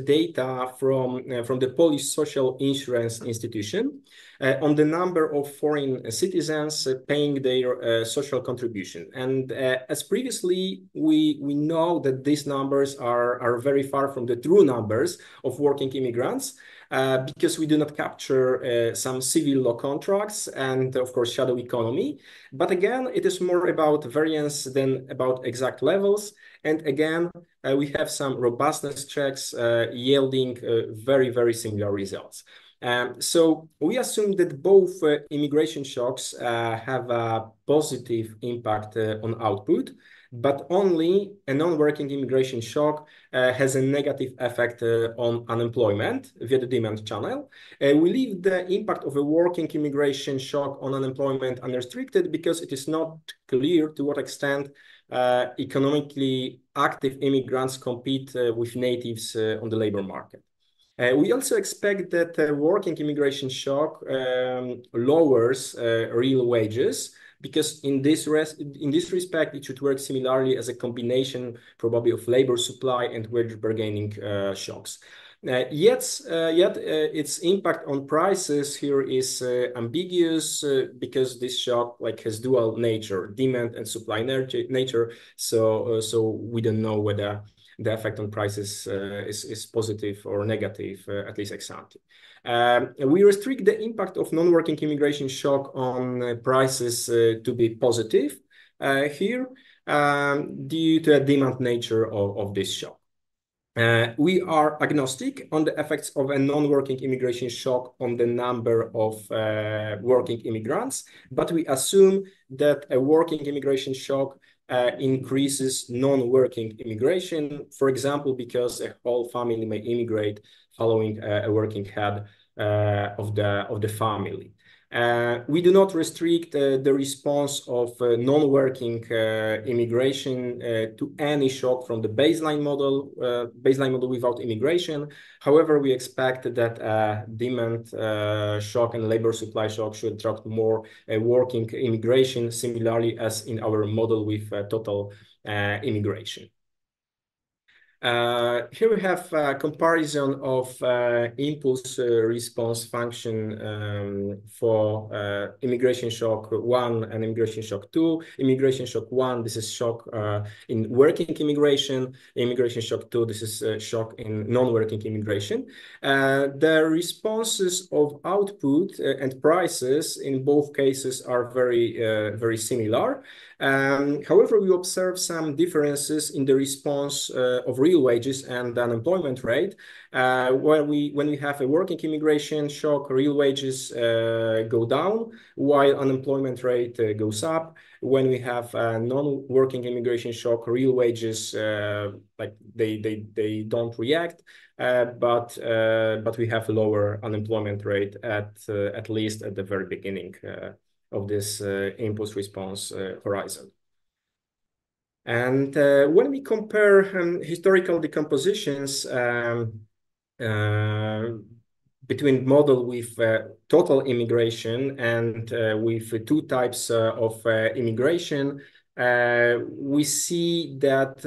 data from the Polish Social Insurance Institution on the number of foreign citizens paying their social contribution. And as previously, we know that these numbers are very far from the true numbers of working immigrants, because we do not capture some civil law contracts and, of course, shadow economy. But again, it is more about variance than about exact levels. And again, we have some robustness checks yielding very, very similar results. So we assume that both immigration shocks have a positive impact on output, but only a non-working immigration shock has a negative effect on unemployment via the demand channel. We leave the impact of a working immigration shock on unemployment unrestricted because it is not clear to what extent economically active immigrants compete with natives on the labor market. We also expect that working immigration shock lowers real wages, because in this respect, it should work similarly as a combination probably of labor supply and wage bargaining shocks. Yet its impact on prices here is ambiguous because this shock has dual nature, demand and supply nature. So we don't know whether the effect on prices is positive or negative, at least ex ante. We restrict the impact of non-working immigration shock on prices to be positive here due to the demand nature of this shock. We are agnostic on the effects of a non-working immigration shock on the number of working immigrants, but we assume that a working immigration shock increases non-working immigration, for example, because a whole family may immigrate following a working head of the family. We do not restrict the response of non-working immigration to any shock from the baseline model without immigration. However, we expect that demand shock and labor supply shock should attract more working immigration, similarly as in our model with total immigration. Here we have a comparison of impulse response function for immigration shock 1 and immigration shock 2. Immigration shock 1, this is shock in working immigration. Immigration shock 2, this is shock in non-working immigration. The responses of output and prices in both cases are very similar. However, we observe some differences in the response of real wages and the unemployment rate. When we have a working immigration shock, real wages go down while unemployment rate goes up. When we have a non-working immigration shock, real wages they don't react, but we have lower unemployment rate at least at the very beginning of this impulse response horizon. And when we compare historical decompositions between model with total immigration and with two types of immigration, we see that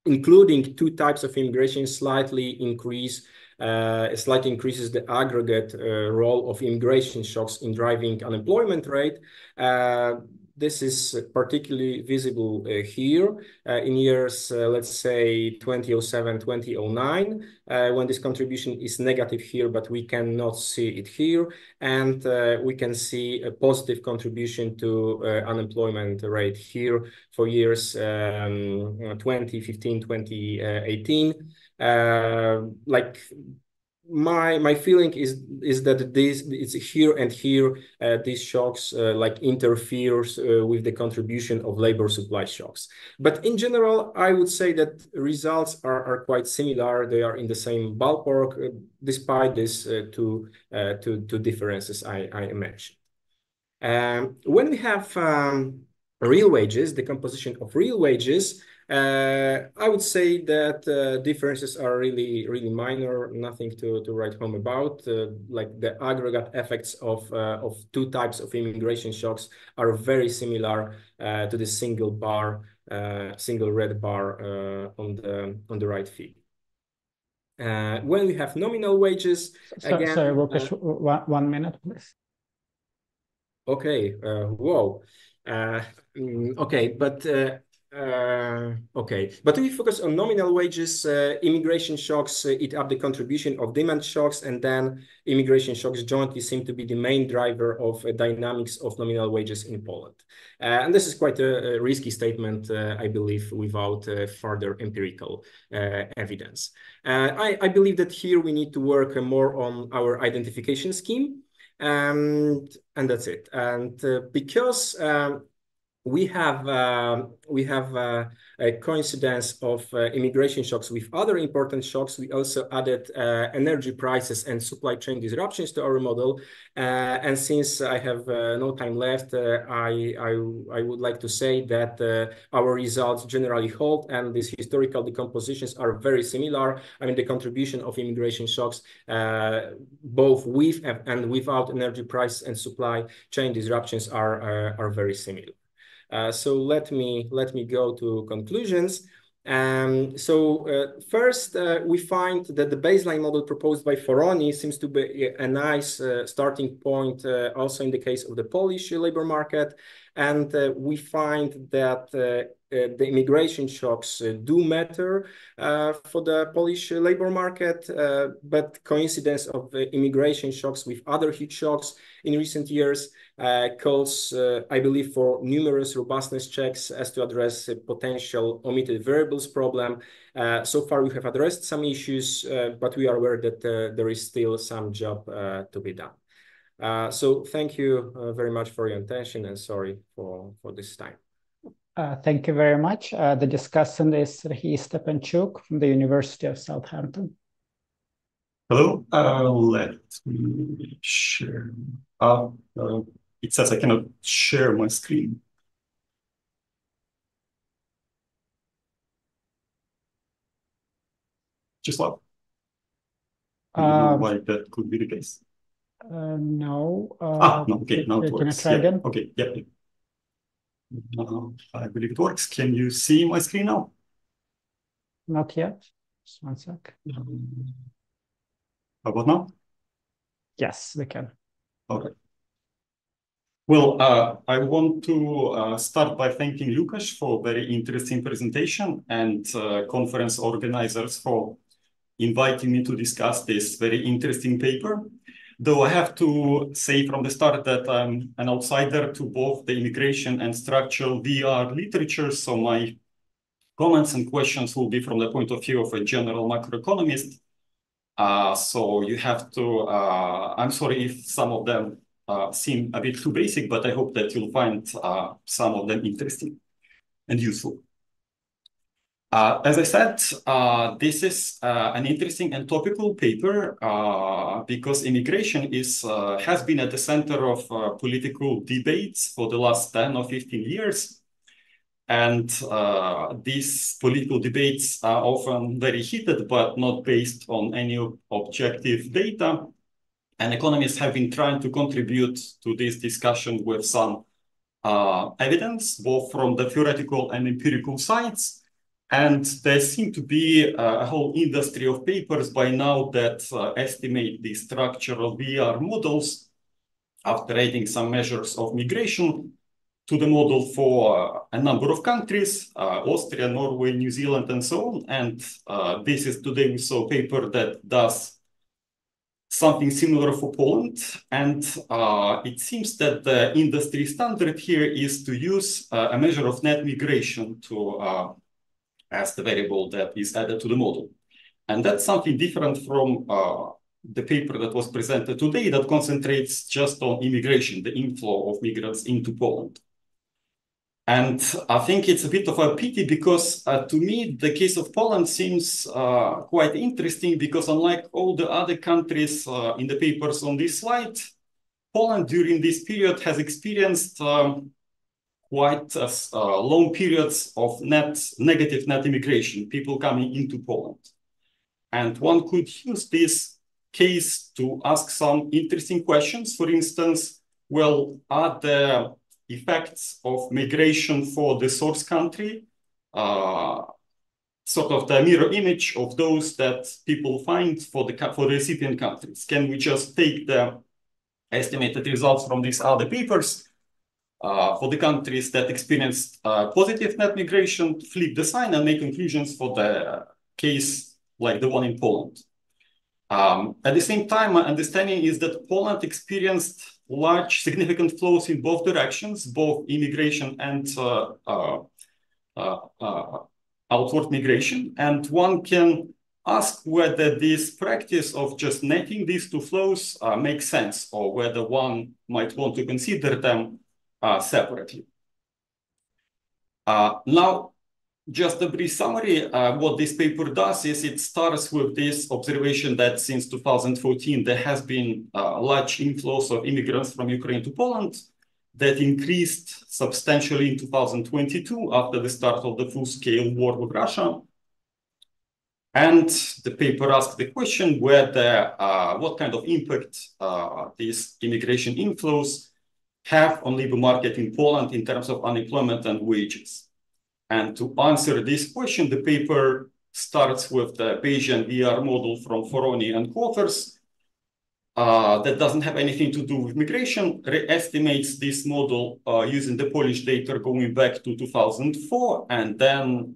including two types of immigration slightly increases the aggregate role of immigration shocks in driving unemployment rate. This is particularly visible here in years, let's say 2007, 2009, when this contribution is negative here, but we cannot see it here. And we can see a positive contribution to unemployment rate here for years 2015, 2018. My feeling is that it's here and here these shocks interferes with the contribution of labor supply shocks. But in general, I would say that results are quite similar. They are in the same ballpark, despite these two differences I mentioned. When we have real wages, the composition of real wages, I would say that differences are really minor, nothing to write home about. Like the aggregate effects of two types of immigration shocks are very similar to the single red bar on the right figure. When we have nominal wages, again. Sorry, Łukasz, 1 minute, please. Okay. Whoa. Okay, but. Okay, but if we focus on nominal wages, immigration shocks eat up the contribution of demand shocks, and then immigration shocks jointly seem to be the main driver of dynamics of nominal wages in Poland. And this is quite a risky statement, I believe, without further empirical evidence. I believe that here we need to work more on our identification scheme, and that's it. And because we have a coincidence of immigration shocks with other important shocks. We also added energy prices and supply chain disruptions to our model. And since I have no time left, I would like to say that our results generally hold, and these historical decompositions are very similar. I mean, the contribution of immigration shocks, both with and without energy price and supply chain disruptions, are very similar. So let me go to conclusions. First, we find that the baseline model proposed by Foroni seems to be a nice starting point, also in the case of the Polish labor market. And we find that the immigration shocks do matter for the Polish labor market, but coincidence of immigration shocks with other huge shocks in recent years calls, I believe, for numerous robustness checks as to address a potential omitted variables problem. So far, we have addressed some issues, but we are aware that there is still some job to be done. So thank you very much for your attention, and sorry for this time. Thank you very much. The discussant is Serhiy Stepanchuk from the University of Southampton. Hello, let me share. It says I cannot share my screen. Just what? I don't know why that could be the case. No. No, okay, now it works. Can I try again? Okay, yeah. I believe it works. Can you see my screen now? Not yet. Just one sec. How about now? Yes, we can. Okay. Well, I want to start by thanking Lukasz for a very interesting presentation, and conference organizers for inviting me to discuss this very interesting paper. Though I have to say from the start that I'm an outsider to both the immigration and structural VR literature, so my comments and questions will be from the point of view of a general macroeconomist. So you have to, I'm sorry if some of them seem a bit too basic, but I hope that you'll find some of them interesting and useful. As I said, this is an interesting and topical paper because immigration has been at the center of political debates for the last 10 or 15 years. And these political debates are often very heated, but not based on any objective data. And economists have been trying to contribute to this discussion with some evidence, both from the theoretical and empirical sides. And there seem to be a whole industry of papers by now that estimate the structural VR models after adding some measures of migration to the model for a number of countries, Austria, Norway, New Zealand, and so on. And this is today we saw a paper that does something similar for Poland. And it seems that the industry standard here is to use a measure of net migration to as the variable that is added to the model. And that's something different from the paper that was presented today that concentrates just on immigration, the inflow of migrants into Poland. And I think it's a bit of a pity because to me, the case of Poland seems quite interesting because unlike all the other countries in the papers on this slide, Poland during this period has experienced quite long periods of negative net immigration, people coming into Poland. And one could use this case to ask some interesting questions. For instance, well, are the effects of migration for the source country sort of the mirror image of those that people find for the recipient countries? Can we just take the estimated results from these other papers for the countries that experienced positive net migration, flip the sign and make conclusions for the case like the one in Poland? At the same time, my understanding is that Poland experienced large significant flows in both directions, both immigration and outward migration. And one can ask whether this practice of just netting these two flows makes sense, or whether one might want to consider them separately. Now, just a brief summary, what this paper does is it starts with this observation that since 2014, there has been large inflows of immigrants from Ukraine to Poland that increased substantially in 2022 after the start of the full-scale war with Russia. And the paper asked the question whether what kind of impact these immigration inflows have on labor market in Poland in terms of unemployment and wages. And to answer this question, the paper starts with the Bayesian VR model from Foroni and co-authors that doesn't have anything to do with migration, re-estimates this model using the Polish data going back to 2004, and then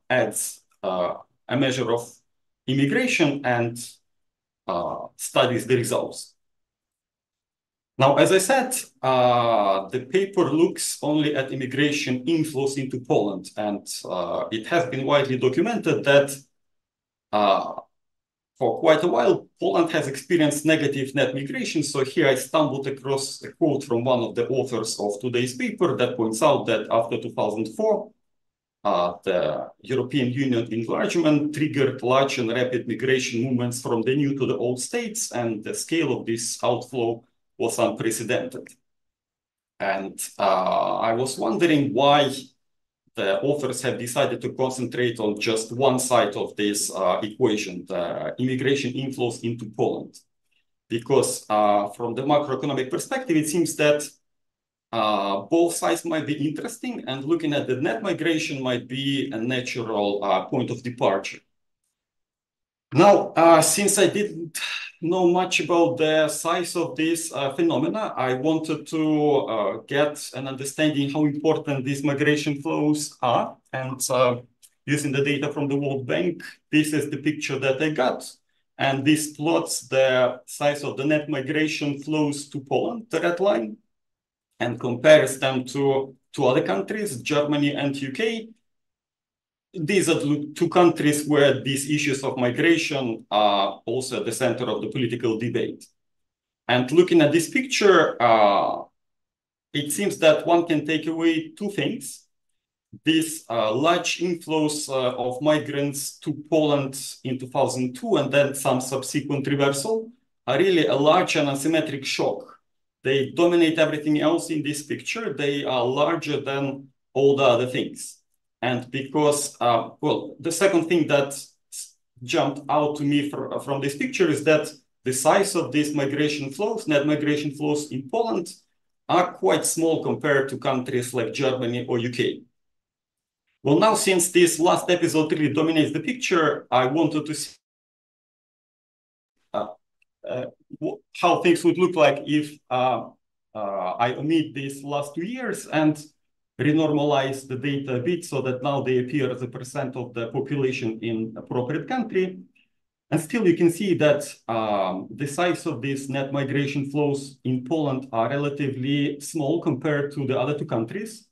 adds a measure of immigration and studies the results. Now, as I said, the paper looks only at immigration inflows into Poland, and it has been widely documented that for quite a while, Poland has experienced negative net migration. So here I stumbled across a quote from one of the authors of today's paper that points out that after 2004, the European Union enlargement triggered large and rapid migration movements from the new to the old states, and the scale of this outflow was unprecedented. And I was wondering why the authors have decided to concentrate on just one side of this equation, the immigration inflows into Poland. Because from the macroeconomic perspective, it seems that both sides might be interesting, and looking at the net migration might be a natural point of departure. Now, since I didn't know much about the size of this phenomena, I wanted to get an understanding how important these migration flows are. And using the data from the World Bank, this is the picture that I got. And this plots the size of the net migration flows to Poland, the red line, and compares them to other countries, Germany and UK. These are the two countries where these issues of migration are also at the center of the political debate. And looking at this picture, it seems that one can take away two things. These large inflows of migrants to Poland in 2002 and then some subsequent reversal are really a large and asymmetric shock. They dominate everything else in this picture. They are larger than all the other things. And because, well, the second thing that jumped out to me from this picture is that the size of these migration flows, net migration flows in Poland, are quite small compared to countries like Germany or UK. Well, now, since this last episode really dominates the picture, I wanted to see how things would look like if I omit these last 2 years and renormalize the data a bit so that now they appear as a percent of the population in appropriate country. And still you can see that the size of these net migration flows in Poland are relatively small compared to the other two countries.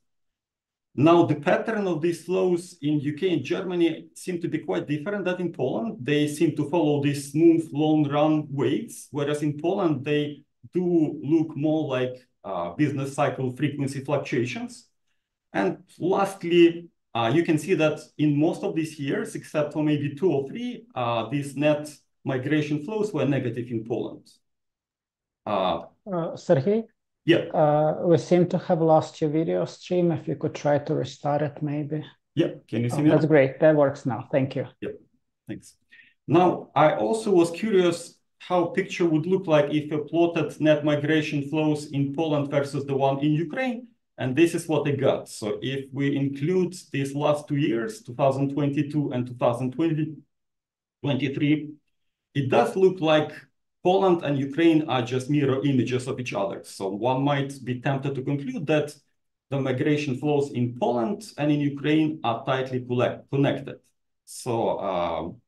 Now, the pattern of these flows in UK and Germany seem to be quite different than in Poland. They seem to follow these smooth, long-run waves, whereas in Poland, they do look more like business cycle frequency fluctuations. And lastly, you can see that in most of these years, except for maybe 2 or 3, these net migration flows were negative in Poland. Sergey? Yeah. We seem to have lost your video stream. If you could try to restart it, maybe. Yeah, can you see me? That's great. That works now. Thank you. Yeah, thanks. Now, I also was curious how picture would look like if you plotted net migration flows in Poland versus the one in Ukraine. And this is what I got. So if we include these last 2 years, 2022 and 2023, it does look like Poland and Ukraine are just mirror images of each other. So one might be tempted to conclude that the migration flows in Poland and in Ukraine are tightly connected. So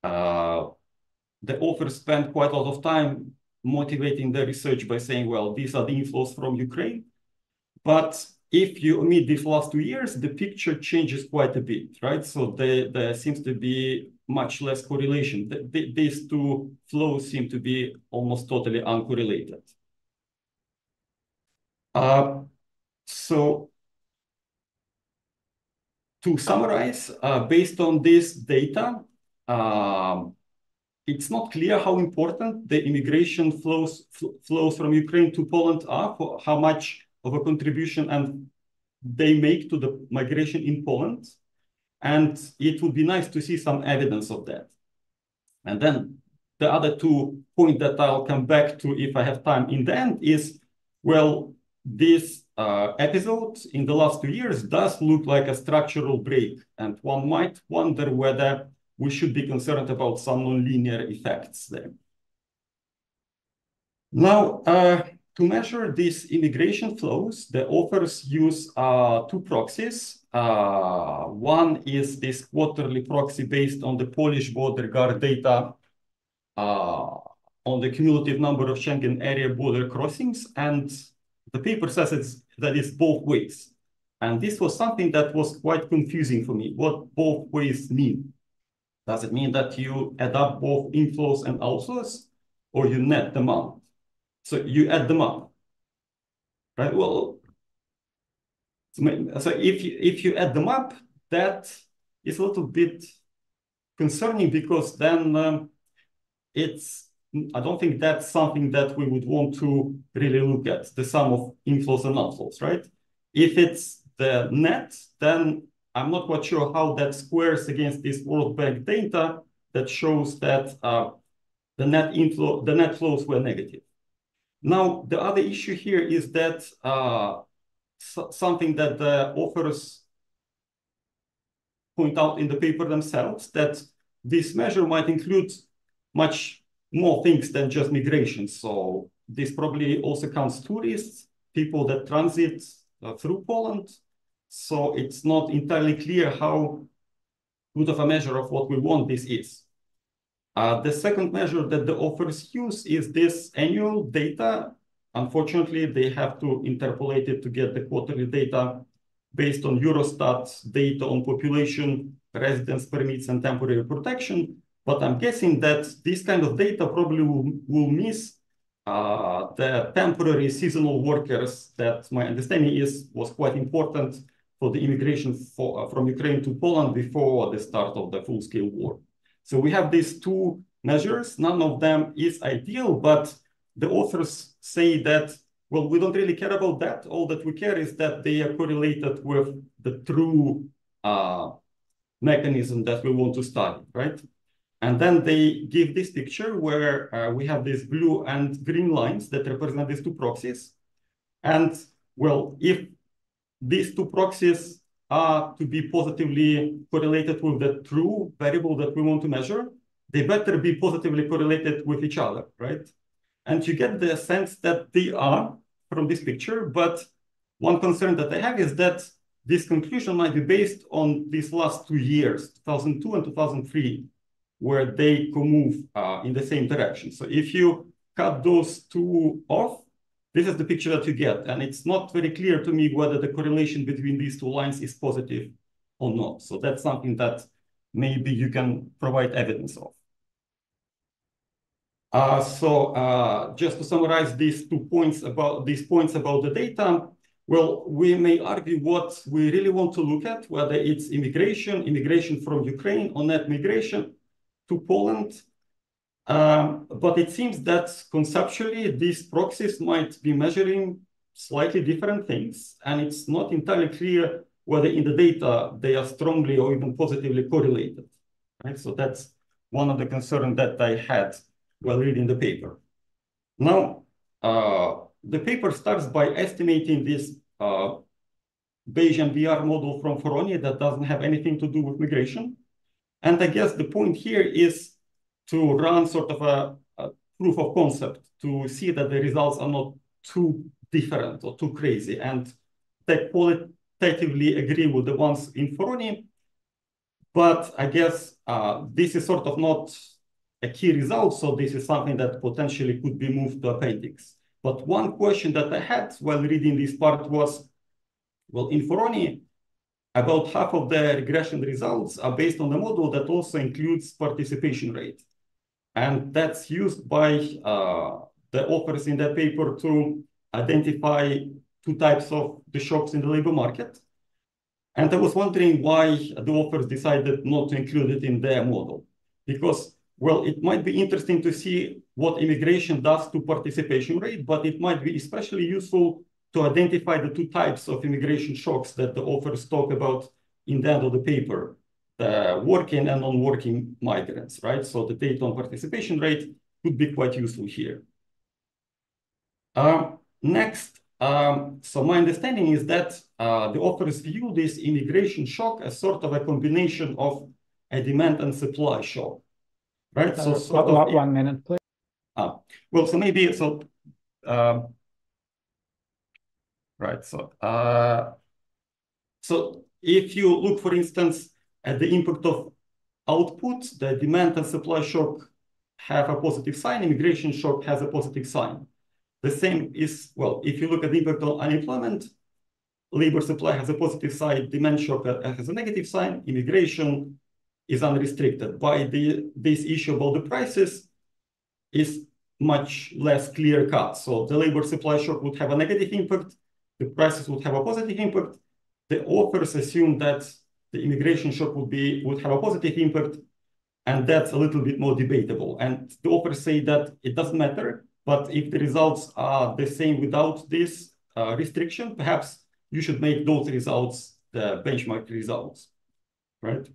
the authors spent quite a lot of time motivating their research by saying, well, these are the inflows from Ukraine. But if you omit these last 2 years, the picture changes quite a bit, right? So there seems to be much less correlation. These two flows seem to be almost totally uncorrelated. So To summarize, based on this data, it's not clear how important the immigration flows from Ukraine to Poland are, for how much of a contribution and they make to the migration in Poland. And it would be nice to see some evidence of that. And then the other 2 points that I'll come back to if I have time in the end is, well, this episode in the last 2 years does look like a structural break. And one might wonder whether we should be concerned about some nonlinear effects there. Now, to measure these immigration flows, the authors use 2 proxies. One is this quarterly proxy based on the Polish border guard data on the cumulative number of Schengen area border crossings. And the paper says that it's both ways. And this was something that was quite confusing for me, what both ways mean. Does it mean that you add up both inflows and outflows, or you net them out? So you add them up, right? Well, so if you add them up, that is a little bit concerning, because then I don't think that's something that we would want to really look at, the sum of inflows and outflows, right? If it's the net, then I'm not quite sure how that squares against this World Bank data that shows that the net flows were negative. Now, the other issue here is that something that the authors point out in the paper themselves, that this measure might include much more things than just migration. So this probably also counts tourists, people that transit through Poland. So it's not entirely clear how good of a measure of what we want this is. The second measure that the authors use is this annual data. Unfortunately, they have to interpolate it to get the quarterly data based on Eurostat's data on population, residence permits, and temporary protection. But I'm guessing that this kind of data probably will miss the temporary seasonal workers that my understanding was quite important for the immigration from Ukraine to Poland before the start of the full-scale war. So we have these 2 measures. None of them is ideal, but the authors say that, well, we don't really care about that. All that we care is that they are correlated with the true mechanism that we want to study, right? And then they give this picture where we have these blue and green lines that represent these 2 proxies. And, well, if these 2 proxies are to be positively correlated with the true variable that we want to measure, they better be positively correlated with each other, right? And you get the sense that they are from this picture, but one concern that I have is that this conclusion might be based on these last 2 years, 2002 and 2003, where they move in the same direction. So if you cut those 2 off, this is the picture that you get. And it's not very clear to me whether the correlation between these 2 lines is positive or not. So that's something that maybe you can provide evidence of. Just to summarize these points about the data, well, we may argue what we really want to look at, whether it's immigration from Ukraine, or net migration to Poland. But it seems that conceptually, these proxies might be measuring slightly different things, and it's not entirely clear whether in the data they are strongly or even positively correlated. Right? So that's one of the concerns that I had while reading the paper. Now, the paper starts by estimating this Bayesian VR model from Foroni that doesn't have anything to do with migration. And I guess the point here is to run sort of a proof of concept to see that the results are not too different or too crazy, and they qualitatively agree with the ones in Foroni. But I guess this is sort of not a key result, so this is something that potentially could be moved to appendix. But one question that I had while reading this part was, well, in Foroni, about half of the regression results are based on a model that also includes participation rate. And that's used by the authors in that paper to identify 2 types of the shocks in the labor market. And I was wondering why the authors decided not to include it in their model. Because, well, it might be interesting to see what immigration does to participation rate, but it might be especially useful to identify the two types of immigration shocks that the authors talk about in the end of the paper, the working and non-working migrants, right? So the data on participation rate could be quite useful here. Next, so my understanding is that the authors view this immigration shock as sort of a combination of a demand and supply shock, right? So sort of 1 minute, please. Well, so maybe so. Right. So if you look, for instance, at the impact of output, the demand and supply shock have a positive sign. Immigration shock has a positive sign. The same is, well, if you look at the impact on unemployment, labor supply has a positive sign, demand shock has a negative sign, immigration is unrestricted. By this issue about the prices is much less clear cut. So the labor supply shock would have a negative impact, the prices would have a positive impact. The authors assume that the immigration shock would have a positive impact, and that's a little bit more debatable. And the authors say that it doesn't matter, but if the results are the same without this restriction, perhaps you should make those results the benchmark results, right?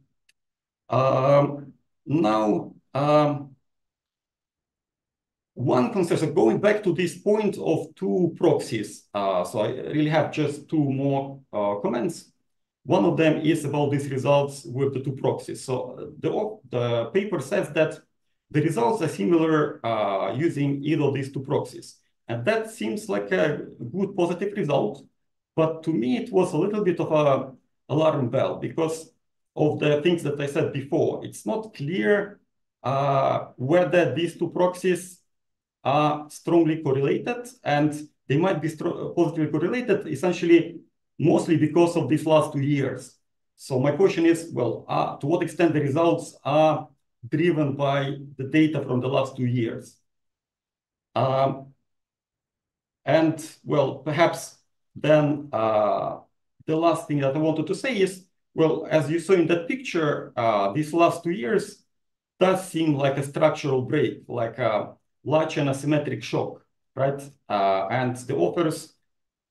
Now, one concern, so going back to this point of two proxies, so I really have just two more comments. One of them is about these results with the two proxies. So the paper says that the results are similar using either of these two proxies. And that seems like a good positive result. But to me, it was a little bit of an alarm bell because of the things that I said before. It's not clear whether these two proxies are strongly correlated, and they might be positively correlated essentially mostly because of these last 2 years. So my question is, well, to what extent the results are driven by the data from the last 2 years? And well, perhaps then the last thing that I wanted to say is, well, as you saw in that picture, these last 2 years does seem like a structural break, like a large and asymmetric shock, right? And the authors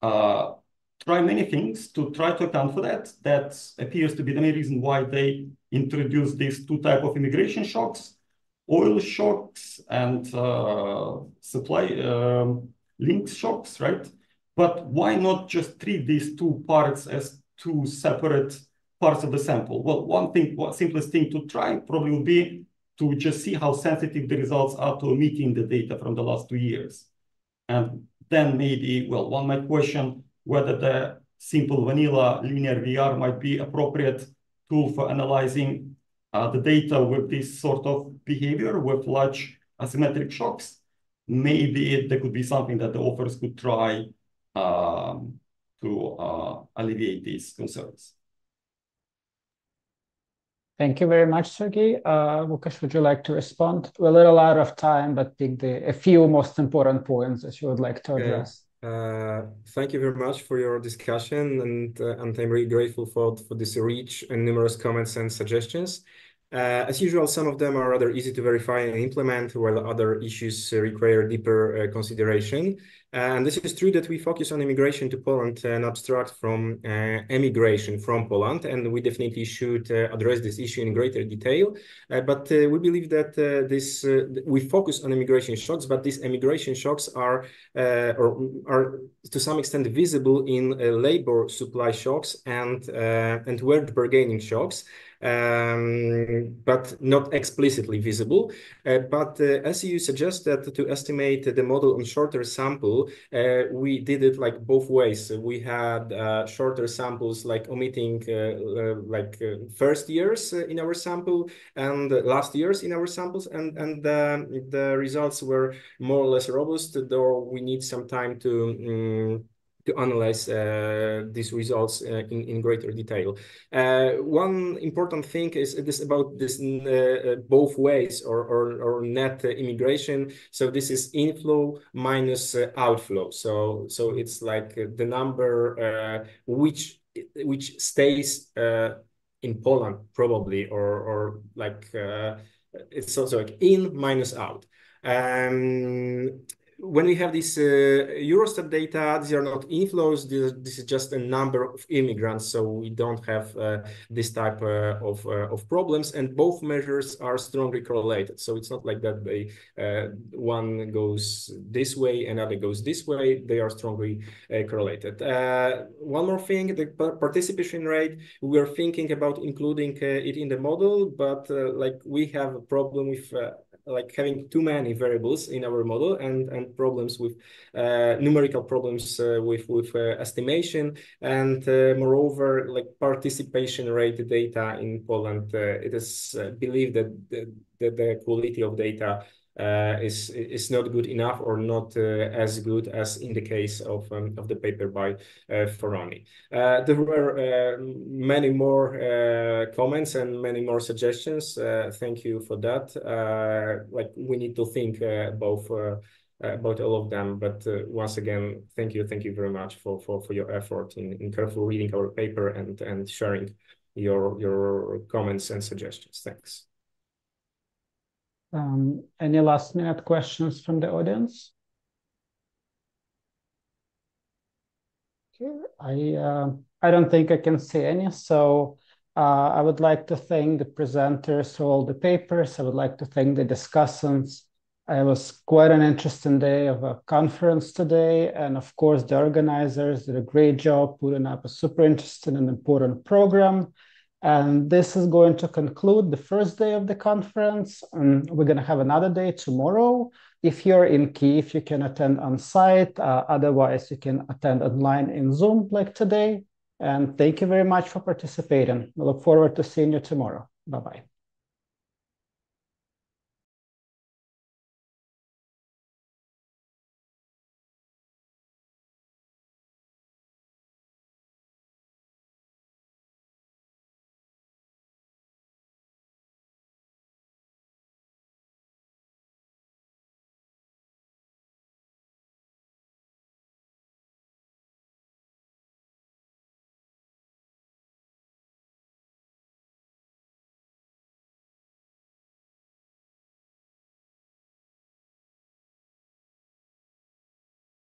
try many things to try to account for that. That appears to be the main reason why they introduced these two types of immigration shocks, oil shocks and supply linked shocks, right? But why not just treat these two parts as two separate parts of the sample? Well, one simplest thing to try probably would be to just see how sensitive the results are to omitting the data from the last 2 years. And then maybe, well, one might question whether the simple vanilla linear VR might be appropriate tool for analyzing the data with this sort of behavior with large asymmetric shocks. Maybe there could be something that the authors could try to alleviate these concerns. Thank you very much, Sergey. Łukasz, would you like to respond? We're a little out of time, but pick a few most important points that you would like to address. Thank you very much for your discussion, and I'm really grateful for this rich and numerous comments and suggestions. As usual, some of them are rather easy to verify and implement, while other issues require deeper consideration. And this is true that we focus on immigration to Poland and abstract from emigration from Poland, and we definitely should address this issue in greater detail. But we believe that we focus on immigration shocks, but these immigration shocks are to some extent visible in labor supply shocks and wage bargaining shocks. But not explicitly visible. But as you suggested, to estimate the model on shorter sample, we did it like both ways. We had shorter samples, like omitting first years in our sample and last years in our samples, and the results were more or less robust, though we need some time to analyze these results in greater detail. One important thing is about this both ways or net immigration. So this is inflow minus outflow. So it's like the number which which stays in Poland probably, or like it's also like in minus out. When we have this Eurostat data, these are not inflows. This is just a number of immigrants, so we don't have this type of problems. And both measures are strongly correlated. So it's not like that they one goes this way, another goes this way. They are strongly correlated. One more thing: the participation rate. We are thinking about including it in the model, but like we have a problem with like having too many variables in our model and problems with numerical problems with estimation, and moreover, like participation rate data in Poland, it is believed that the quality of data is not good enough, or not as good as in the case of the paper by Foroni. There were many more comments and many more suggestions. Thank you for that. Like we need to think about all of them. But once again, thank you very much for your effort in careful reading our paper and sharing your comments and suggestions. Thanks. Any last minute questions from the audience? Okay, I don't think I can say any. So I would like to thank the presenters for all the papers. I would like to thank the discussants. It was quite an interesting day of a conference today. And of course, the organizers did a great job putting up a super interesting and important program. And this is going to conclude the first day of the conference. And we're going to have another day tomorrow. If you're in Kyiv, you can attend on site. Otherwise, you can attend online in Zoom like today. And thank you very much for participating. We look forward to seeing you tomorrow. Bye-bye.